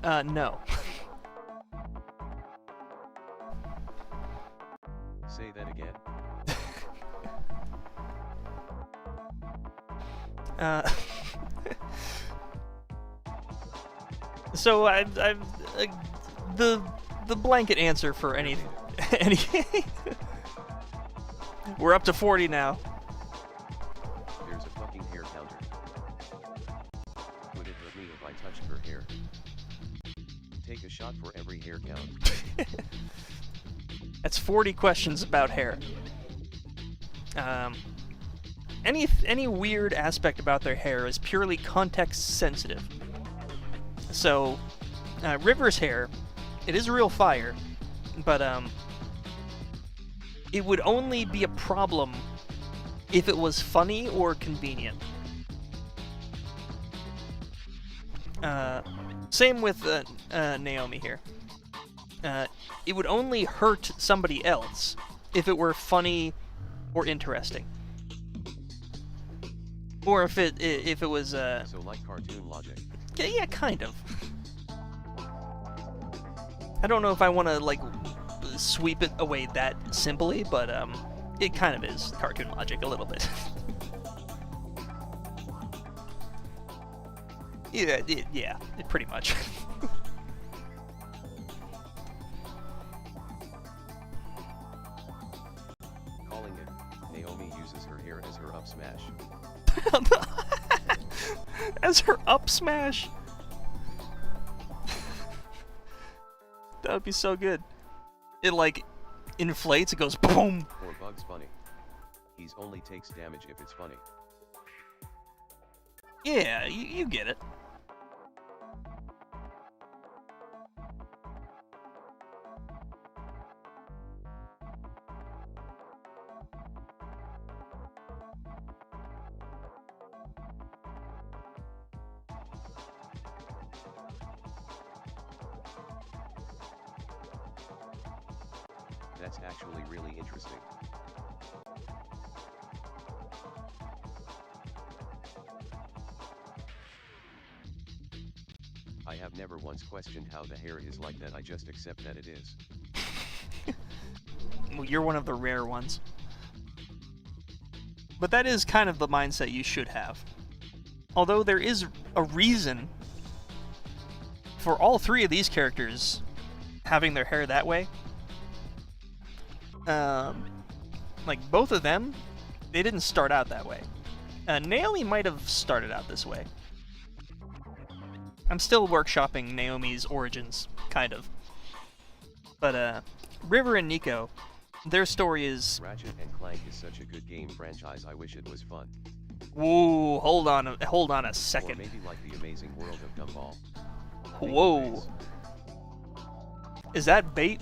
No. Say that again. So the blanket answer for any we're up to 40 now. There's a fucking hair counter. Would it hurt me if I touched her hair? Take a shot for every hair count. That's 40 questions about hair. Any weird aspect about their hair is purely context sensitive. So, River's hair, it is real fire, but it would only be a problem if it was funny or convenient. Same with Naomi here. It would only hurt somebody else if it were funny or interesting. Or if it was So like cartoon logic. yeah, kind of. I don't know if I want to like sweep it away that simply, but it kind of is cartoon logic a little bit. yeah, pretty much. Calling it, Naomi uses her hair as her up smash. As her up smash. That would be so good. It like inflates, it goes boom. Or Bugs Bunny. He's only takes damage if it's funny. Yeah, you get it. That's actually really interesting. I have never once questioned how the hair is like that, I just accept that it is. Well, you're one of the rare ones. But that is kind of the mindset you should have. Although there is a reason for all three of these characters having their hair that way. Like, both of them, they didn't start out that way. Naomi might have started out this way. I'm still workshopping Naomi's origins, kind of. But, River and Nico, their story is... Ratchet and Clank is such a good game franchise, I wish it was fun. Whoa, hold on a second. Or maybe like the Amazing World of Gumball. Whoa. Is that bait?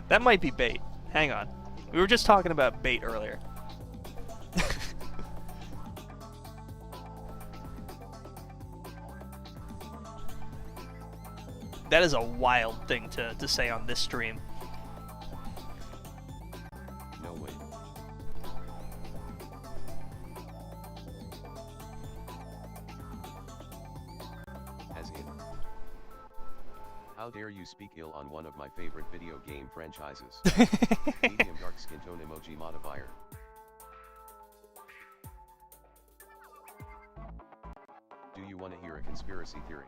That might be bait. Hang on. We were just talking about bait earlier. That is a wild thing to say on this stream. No way. As in, how dare you speak ill on one of my favorite video game franchises? Medium dark skin tone emoji modifier. Do you want to hear a conspiracy theory?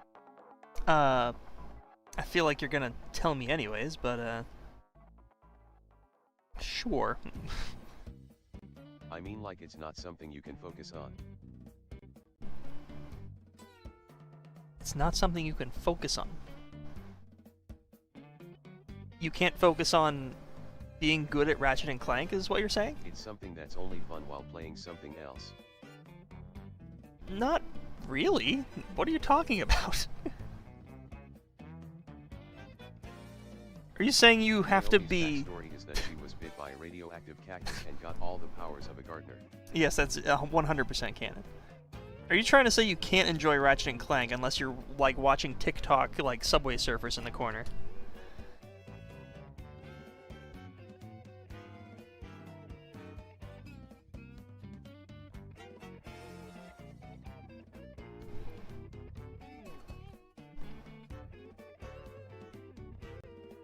I feel like you're gonna tell me anyways, but, sure. I mean, like, it's not something you can focus on. It's not something you can focus on. you can't focus on being good at Ratchet and Clank, is what you're saying? It's something that's only fun while playing something else. Not really. What are you talking about? Are you saying you have to be... Backstory is that she was bit by a radioactive cactus and got all the powers of a gardener. Yes, that's 100% canon. Are you trying to say you can't enjoy Ratchet and Clank unless you're, like, watching TikTok, like, Subway Surfers in the corner?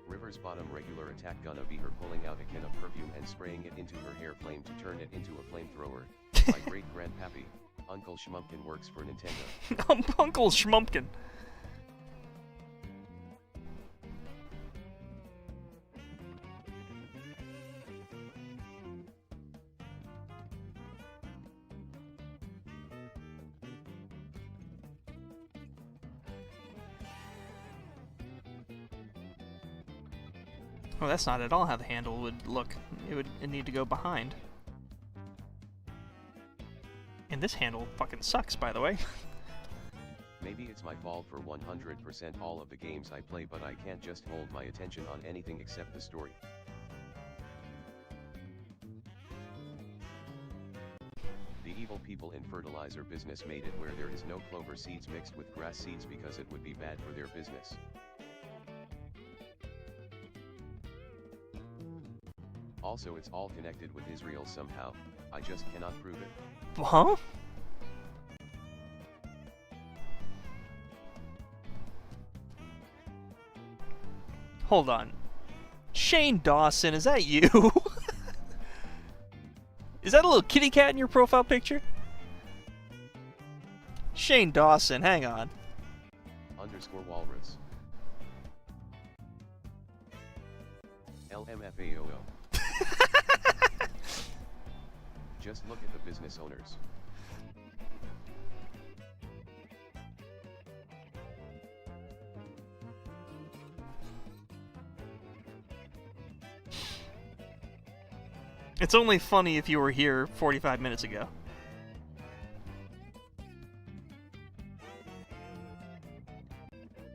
River's bottom regular attack gonna be her pulling out a can of perfume and spraying it into her hair flame to turn it into a flamethrower. My great-grandpappy, Uncle Schmumpkin works for Nintendo. Uncle Schmumpkin. Oh, that's not at all how the handle would look. It'd need to go behind. And this handle fucking sucks, by the way. Maybe it's my fault for 100% all of the games I play, but I can't just hold my attention on anything except the story. The evil people in fertilizer business made it where there is no clover seeds mixed with grass seeds because it would be bad for their business. Also, it's all connected with Israel somehow. I just cannot prove it. Huh? Hold on. Shane Dawson, is that you? Is that a little kitty cat in your profile picture? Shane Dawson, hang on. _ walrus. LMFAOO. Just look at the business owners. It's only funny if you were here 45 minutes ago.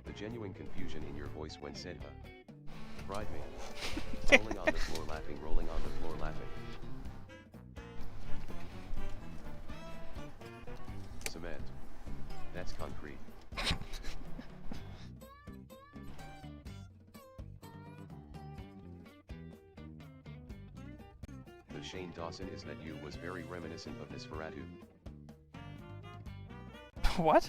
The genuine confusion in your voice when said fried me. Rolling on the floor laughing, rolling on the floor laughing. Cement. That's concrete. The Shane Dawson is that you was very reminiscent of Nosferatu. What?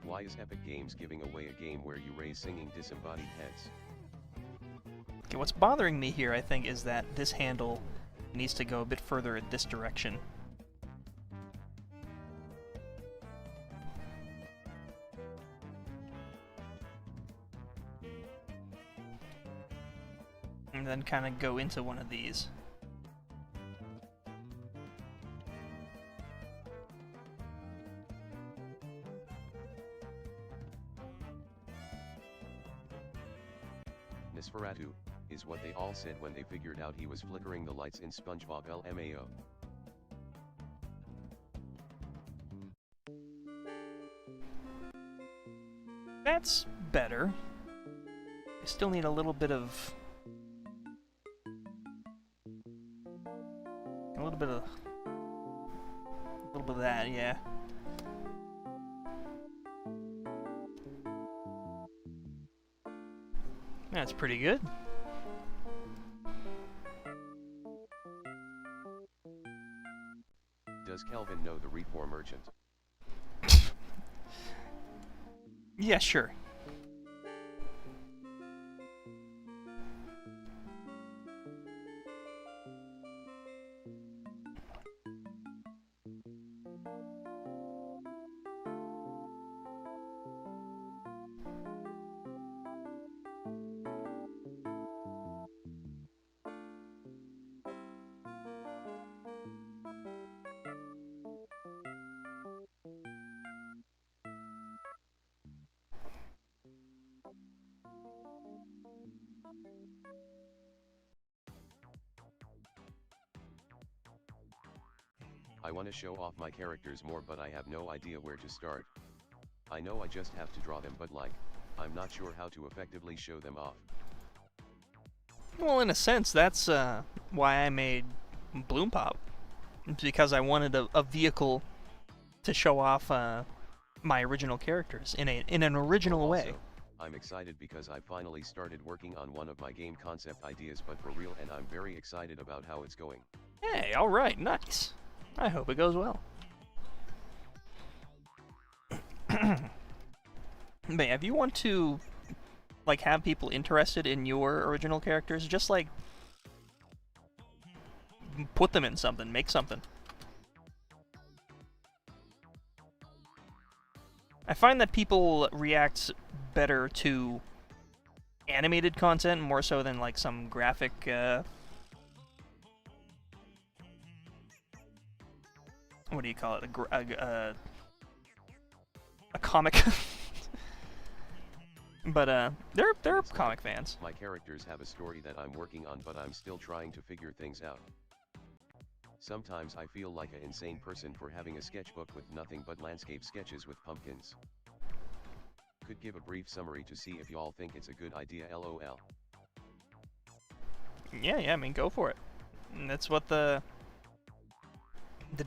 Why is Epic Games giving away a game where you raise singing disembodied heads? Okay, what's bothering me here, I think, is that this handle needs to go a bit further in this direction. And then kind of go into one of these. Nosferatu is what they all said when they figured out he was flickering the lights in SpongeBob LMAO. That's better. I still need a little bit of... A little bit of that, yeah. That's pretty good. Does Kelvin know the reform merchant? Yeah, sure. I want to show off my characters more, but I have no idea where to start. I know I just have to draw them, but like, I'm not sure how to effectively show them off. Well, in a sense, that's why I made Bloom Pop. It's because I wanted a vehicle to show off my original characters in an original way. I'm excited because I finally started working on one of my game concept ideas, but for real, and I'm very excited about how it's going. Hey, alright, nice. I hope it goes well. But if you want to, like, have people interested in your original characters, just, like, put them in something, make something. I find that people react better to animated content more so than, like, some graphic, what do you call it? A comic. But they're comic fans. My characters have a story that I'm working on, but I'm still trying to figure things out. Sometimes I feel like an insane person for having a sketchbook with nothing but landscape sketches with pumpkins. Could give a brief summary to see if y'all think it's a good idea, lol. Yeah, I mean, go for it. And that's what the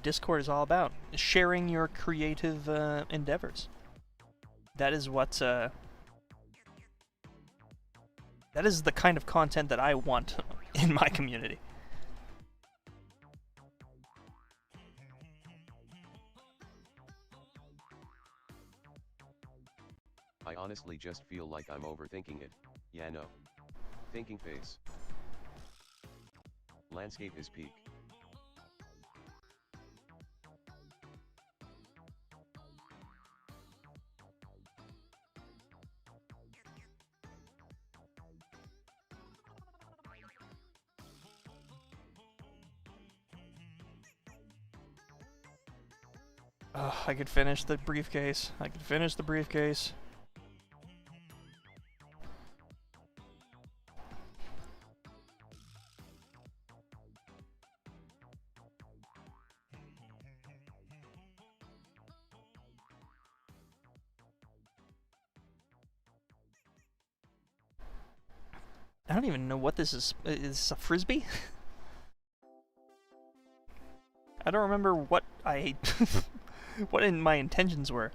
Discord is all about. Sharing your creative endeavors. That is what that is the kind of content that I want in my community. I honestly just feel like I'm overthinking it. Yeah, no. Thinking face. Landscape is peak. I could finish the briefcase. I could finish the briefcase. I don't even know what this is. Is this a frisbee? I don't remember what I what my intentions were.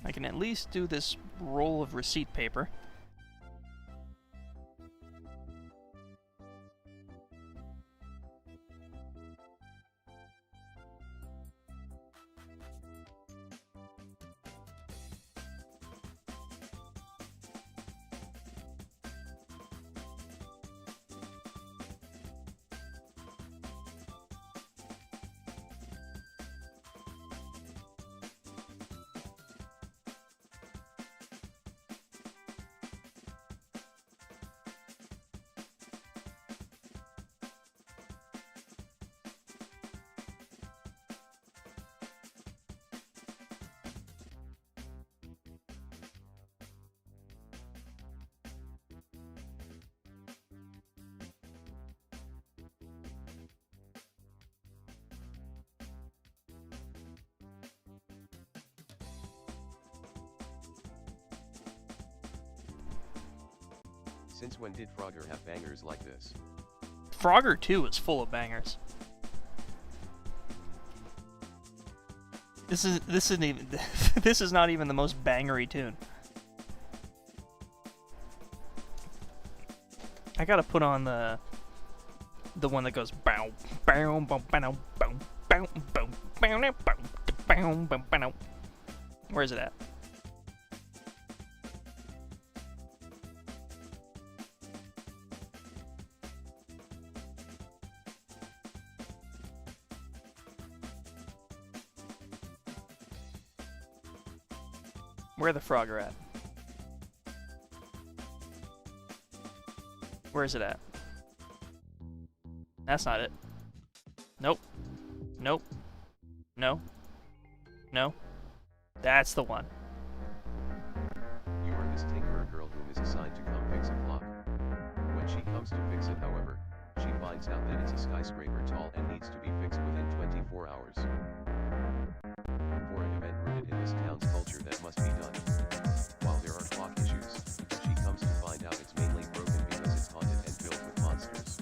I can at least do this roll of receipt paper. Since when did Frogger have bangers like this? Frogger 2 is full of bangers. This isn't even this is not even the most bangery tune. I gotta put on the one that goes bow bow bow bow bow bow bow bow bow bow bow. Where is it at? Where the Frogger at? Where is it at? That's not it. Nope. Nope. No. No. That's the one. You are this tinkerer girl whom is assigned to come fix a clock. When she comes to fix it, however, she finds out that it's a skyscraper tall and needs to be fixed within 24 hours. For an event rooted in this town's culture that must be done. While there are clock issues, she comes to find out it's mainly broken because it's haunted and filled with monsters.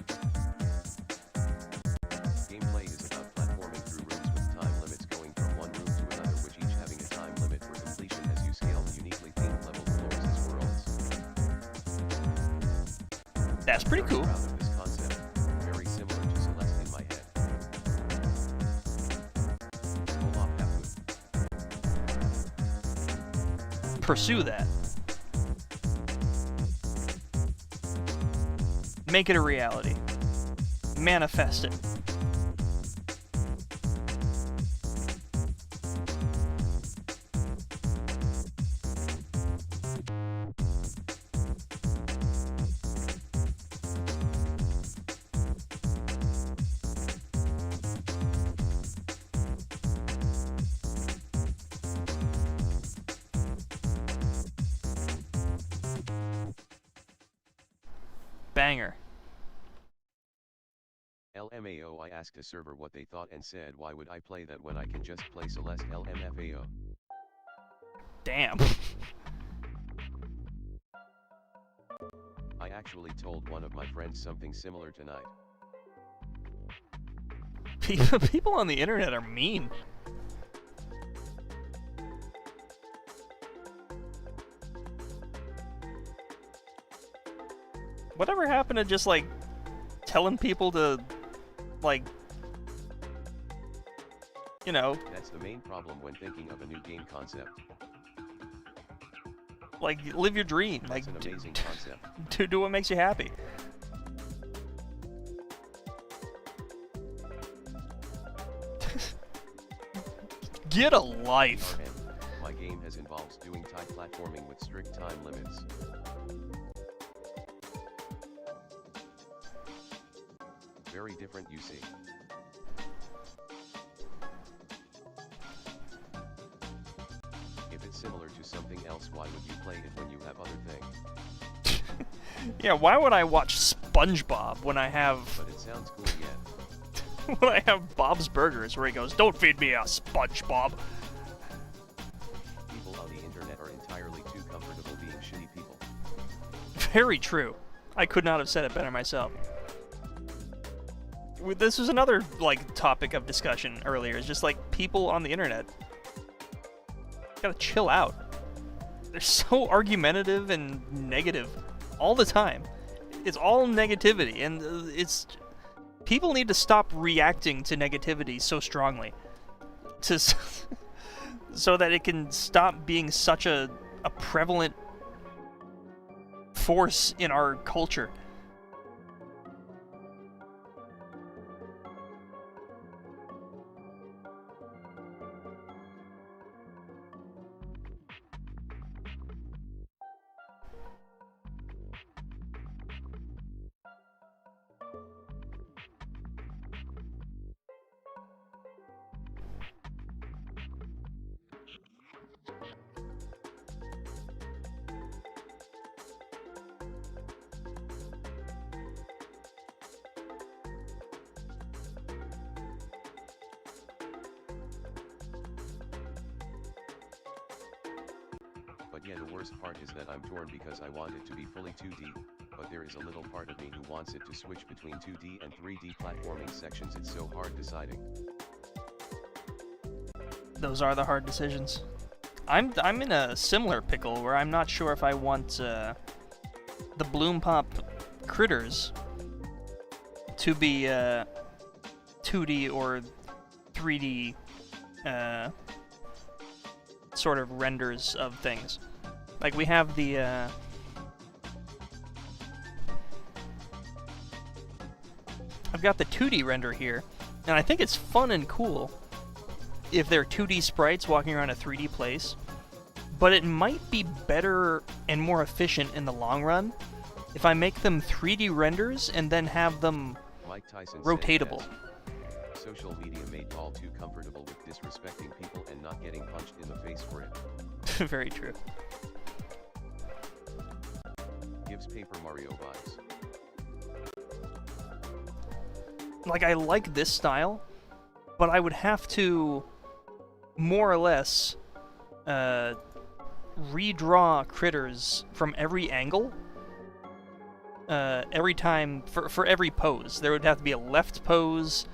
Gameplay is about platforming through rooms with time limits going from one room to another, which each having a time limit for completion as you scale the uniquely themed level floors as worlds. That's pretty cool. Proud of this concept, very similar to Celeste in my head. Olaf Hapwood. Pursue that. Make it a reality. Manifest it. Banger. LMAO. I asked a server what they thought and said, why would I play that when I can just play Celeste LMFAO? Damn. I actually told one of my friends something similar tonight. People on the internet are mean. Whatever happened to just, like, telling people to, like, you know... That's the main problem when thinking of a new game concept. Like, live your dream. That's like, an amazing concept. Do what makes you happy. Get a life. My game has involved doing TiP platforming with strict time limits. Very different, you see. If it's similar to something else, why would you play it when you have other things? Yeah, why would I watch SpongeBob when I have... But it sounds cool yet. when I have Bob's Burgers where he goes, "Don't feed me a SpongeBob." People on the internet are entirely too comfortable being shitty people. Very true. I could not have said it better myself. This was another, like, topic of discussion earlier. It's just, like, people on the internet. Gotta chill out. They're so argumentative and negative all the time. It's all negativity, and it's... People need to stop reacting to negativity so strongly. So that it can stop being such a prevalent force in our culture. But yeah, the worst part is that I'm torn because I want it to be fully 2D, but there is a little part of me who wants it to switch between 2D and 3D platforming sections. It's so hard deciding. Those are the hard decisions. I'm in a similar pickle where I'm not sure if I want the Bloom Pop critters to be 2D or 3D sort of renders of things. Like we have the I've got the 2D render here, and I think it's fun and cool if they're 2D sprites walking around a 3D place, but it might be better and more efficient in the long run if I make them 3D renders and then have them Mike Tyson rotatable. Said, social media made all too comfortable with disrespecting people and not getting punched in the face for it. Very true. Gives Paper Mario vibes. Like, I like this style, but I would have to more or less redraw critters from every angle. Every time, for every pose. There would have to be a left pose,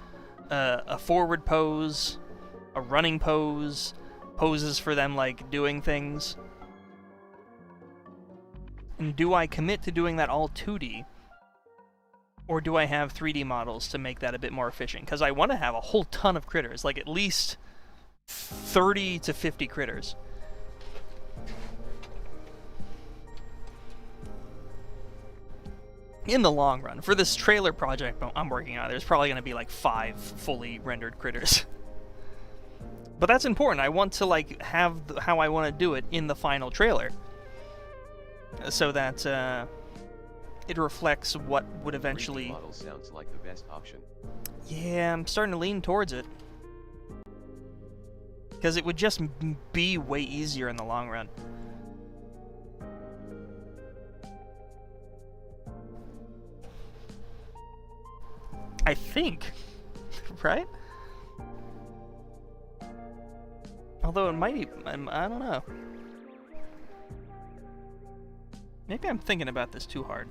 a forward pose, a running pose, poses for them, like, doing things. And do I commit to doing that all 2D? Or do I have 3D models to make that a bit more efficient? Because I want to have a whole ton of critters, like at least 30 to 50 critters. In the long run. For this trailer project I'm working on, there's probably going to be like 5 fully rendered critters. But that's important. I want to like have how I want to do it in the final trailer. So that it reflects what would eventually... 3D model sounds like the best option. Yeah, I'm starting to lean towards it. Because it would just be way easier in the long run. I think, right? Although it might be, I don't know. Maybe I'm thinking about this too hard.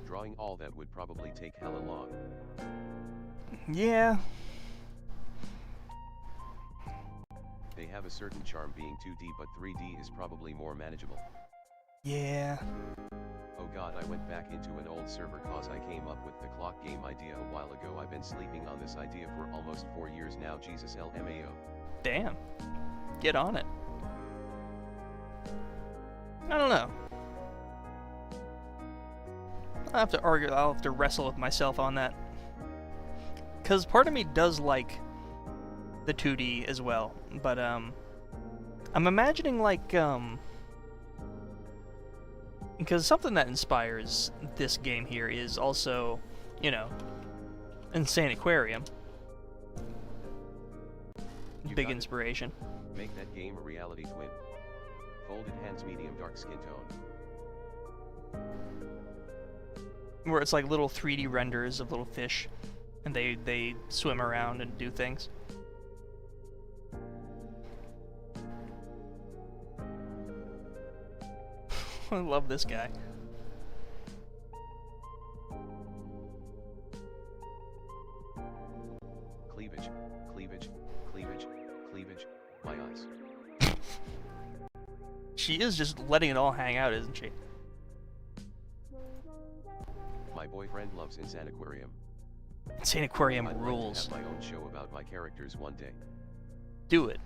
Drawing all that would probably take hella long. Yeah. They have a certain charm being 2D, but 3D is probably more manageable. Yeah. Oh god, I went back into an old server cause I came up with the clock game idea a while ago. I've been sleeping on this idea for almost 4 years now. Jesus LMAO. Damn. Get on it. I don't know. I'll have to argue, I'll have to wrestle with myself on that. Because part of me does like the 2D as well, but I'm imagining like, because something that inspires this game here is also, you know, Insane Aquarium. Big inspiration. Make that game a reality twin. Folded hands, medium dark skin tone. Where it's like little 3D renders of little fish, and they swim around and do things. I love this guy. Cleavage, cleavage, cleavage, cleavage, my eyes. She is just letting it all hang out, isn't she? My boyfriend loves Insane Aquarium. Insane Aquarium I'd rules. like to have my own show about my characters one day. Do it.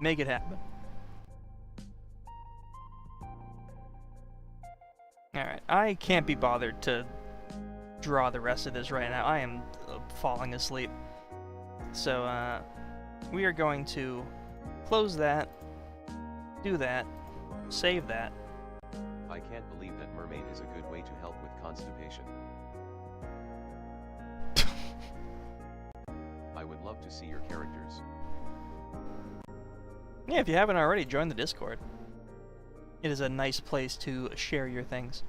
Make it happen. Alright, I can't be bothered to draw the rest of this right now. I am falling asleep. So, we are going to close that, do that, save that. I can't believe that mermaid is a good way to help with constipation. I would love to see your characters. Yeah, if you haven't already, join the Discord. It is a nice place to share your things.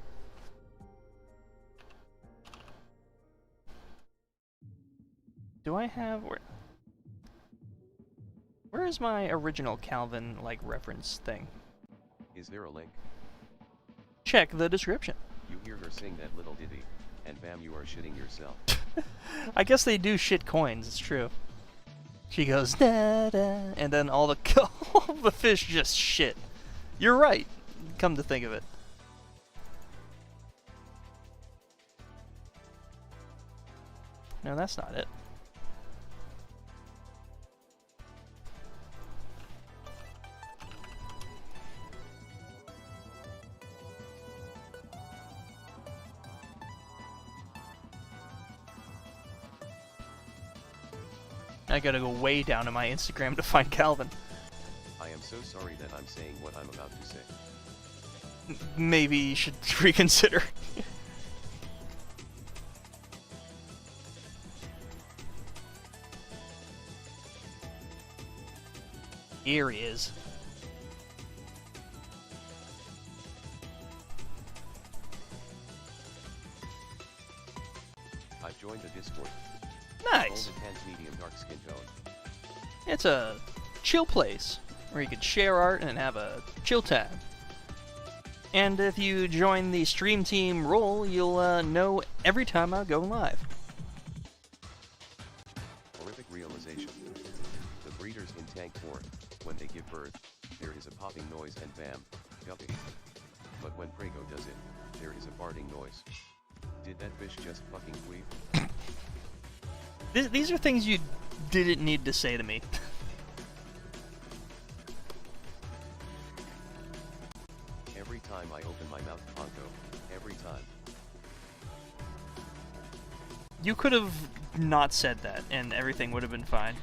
Do I have... Where is my original Calvin, like, reference thing? Is there a link? Check the description. You hear her sing that little ditty, and bam, you are shitting yourself. I guess they do shit coins, it's true. She goes, da da, and then all the fish just shit. You're right. come to think of it. No, that's not it. I gotta go way down to my Instagram to find Calvin. I am so sorry that I'm saying what I'm about to say. Maybe you should reconsider. Here he is. I've joined the Discord. Nice. Golden hands, medium dark skin tone. It's a chill place where you can share art and have a chill time. And if you join the stream team role, you'll know every time I go live. Horrific realization. The breeders in tank corn, when they give birth, there is a popping noise and bam, guppy. But when Prego does it, there is a farting noise. Did that fish just fucking queef? These are things you didn't need to say to me. Every time I open my mouth, Ponko. Every time. You could have not said that, and everything would have been fine.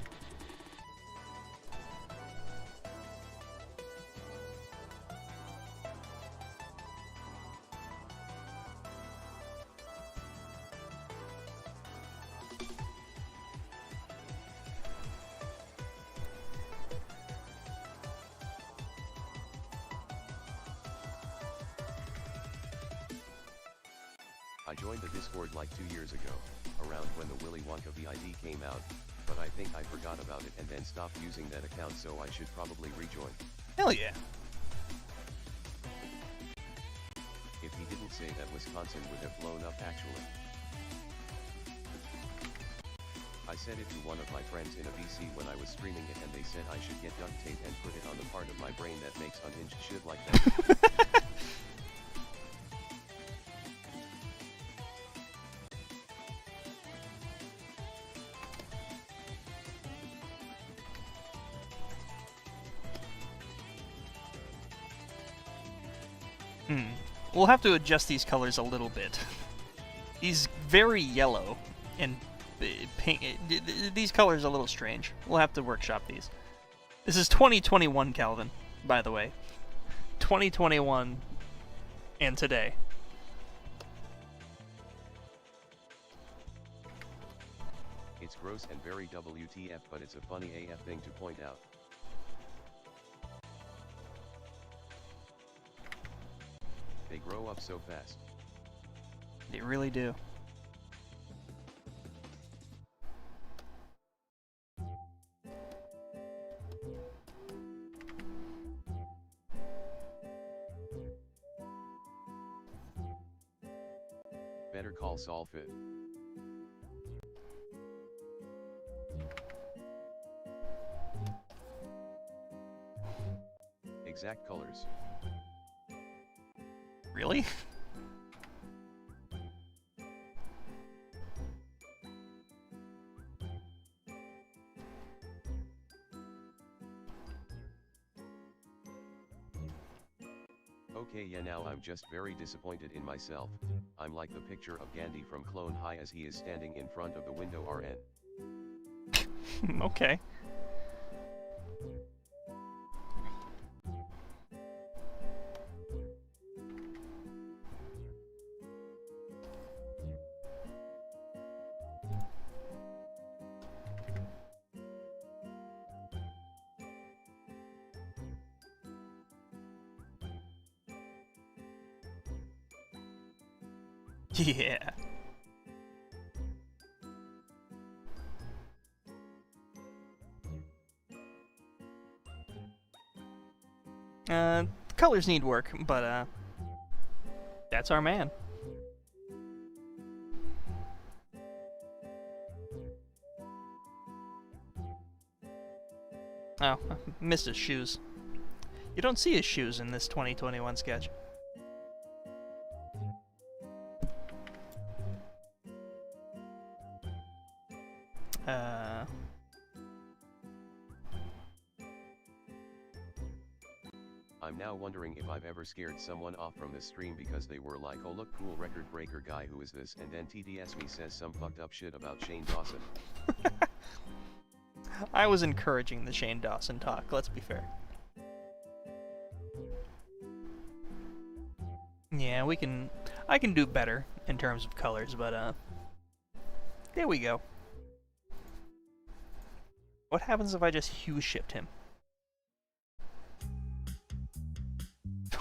I joined the Discord like 2 years ago, around when the Willy Wonka VID came out, but I think I forgot about it and then stopped using that account, so I should probably rejoin. Hell yeah. If he didn't say that, Wisconsin would have blown up actually. I said it to one of my friends in a VC when I was streaming it, and they said I should get duct tape and put it on the part of my brain that makes unhinged shit like that. We'll have to adjust these colors a little bit. He's very yellow, and pink. These colors are a little strange. We'll have to workshop these. This is 2021, Calvin, by the way. 2021 and today. It's gross and very WTF, but it's a funny AF thing to point out. They grow up so fast. They really do. Better call Saul Fit. Exact colors. Really? Okay, yeah, now I'm just very disappointed in myself. I'm like the picture of Gandhi from Clone High as he is standing in front of the window RN. Okay. Yeah. Colors need work, but that's our man. Oh, missed his shoes. You don't see his shoes in this 2021 sketch. I'm now wondering if I've ever scared someone off from this stream because they were like, oh look, cool record breaker guy, who is this? And then TTS me says some fucked up shit about Shane Dawson. I was encouraging the Shane Dawson talk, let's be fair. Yeah, I can do better in terms of colors, but there we go. What happens if I just hue shift him?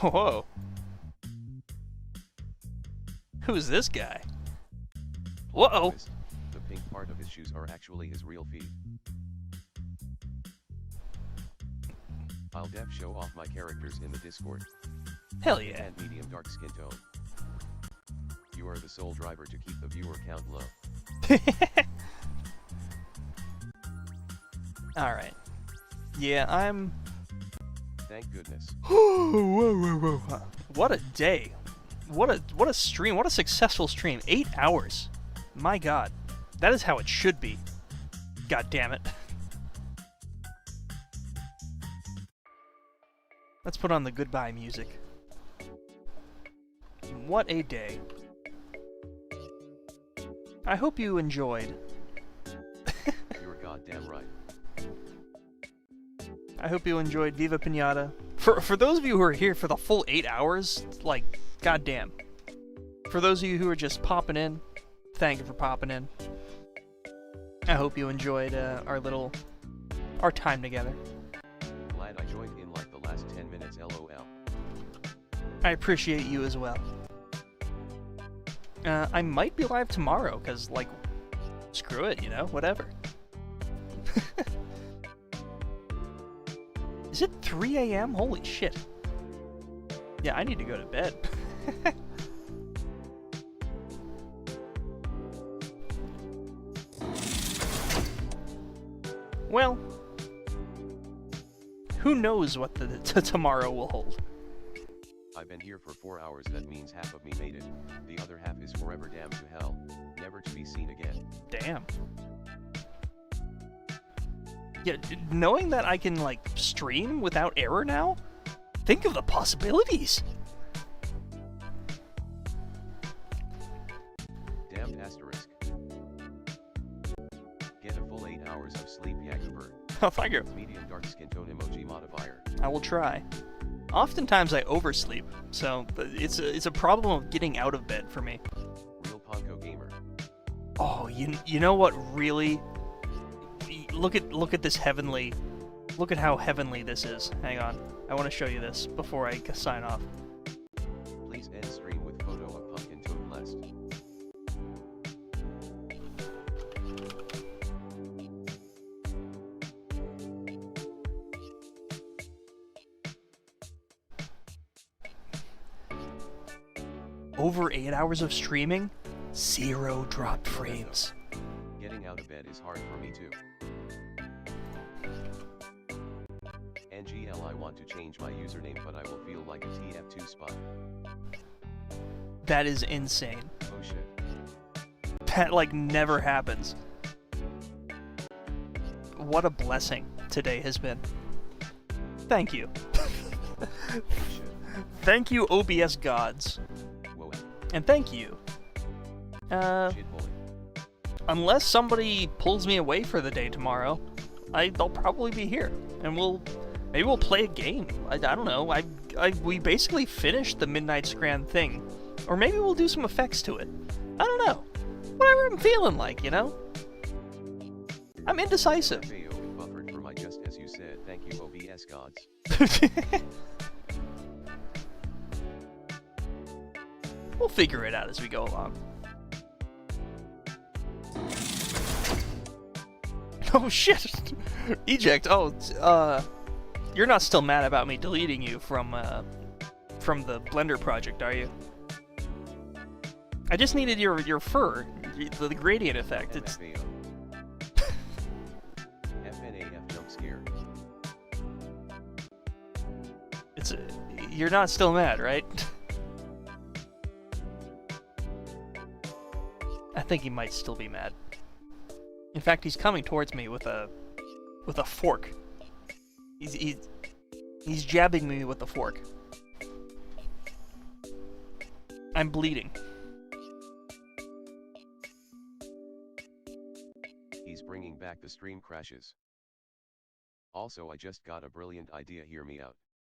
Whoa. Who's this guy? Whoa! The pink part of his shoes are actually his real feet. I'll def show off my characters in the Discord. Hell yeah. And medium dark skin tone. You are the sole driver to keep the viewer count low. Alright. Yeah, I'm... Thank goodness. Whoa. What a day. What a stream. What a successful stream. 8 hours. My god. That is how it should be. God damn it. Let's put on the goodbye music. What a day. I hope you enjoyed. You're goddamn right. I hope you enjoyed Viva Piñata. For those of you who are here for the full 8 hours, like, goddamn. For those of you who are just popping in, thank you for popping in. I hope you enjoyed our time together. Glad I joined in like the last 10 minutes, lol. I appreciate you as well. I might be live tomorrow, because, like, screw it, you know, whatever. Is it 3 a.m.? Holy shit. Yeah, I need to go to bed. Well, who knows what the tomorrow will hold. I've been here for 4 hours, that means half of me made it. The other half is forever damned to hell, never to be seen again. Damn. Yeah, knowing that I can, like, stream without error now? Think of the possibilities! Damned asterisk. Get a full 8 hours of sleep, Yakuber. Oh, thank you. Medium dark skin tone emoji modifier. I will try. Oftentimes I oversleep, so it's a problem of getting out of bed for me. Real Ponko gamer. Oh, you know what really... Look at this heavenly... Look at how heavenly this is. Hang on. I want to show you this before I sign off. Please end stream with photo of pumpkin toad blessed. Over 8 hours of streaming, 0 dropped frames. Getting out of bed is hard for me too. NGL, I want to change my username, but I will feel like a TF2 spot. That is insane. Oh shit. That, like, never happens. What a blessing today has been. Thank you. Thank you, OBS gods. Whoa. And thank you. Unless somebody pulls me away for the day tomorrow, they'll probably be here, and maybe we'll play a game. I don't know. We basically finished the Midnight Scran thing, or maybe we'll do some effects to it. I don't know. Whatever I'm feeling like, you know. I'm indecisive. Buffered for my just as you said. Thank you, OBS gods. We'll figure it out as we go along. Oh shit! Eject. Oh, you're not still mad about me deleting you from the Blender project, are you? I just needed your fur, the gradient effect. It's. FNAF jump scare. You're not still mad, right? I think he might still be mad. In fact, he's coming towards me with a fork. He's jabbing me with a fork. I'm bleeding. He's bringing back the stream crashes. Also, I just got a brilliant idea, hear me out.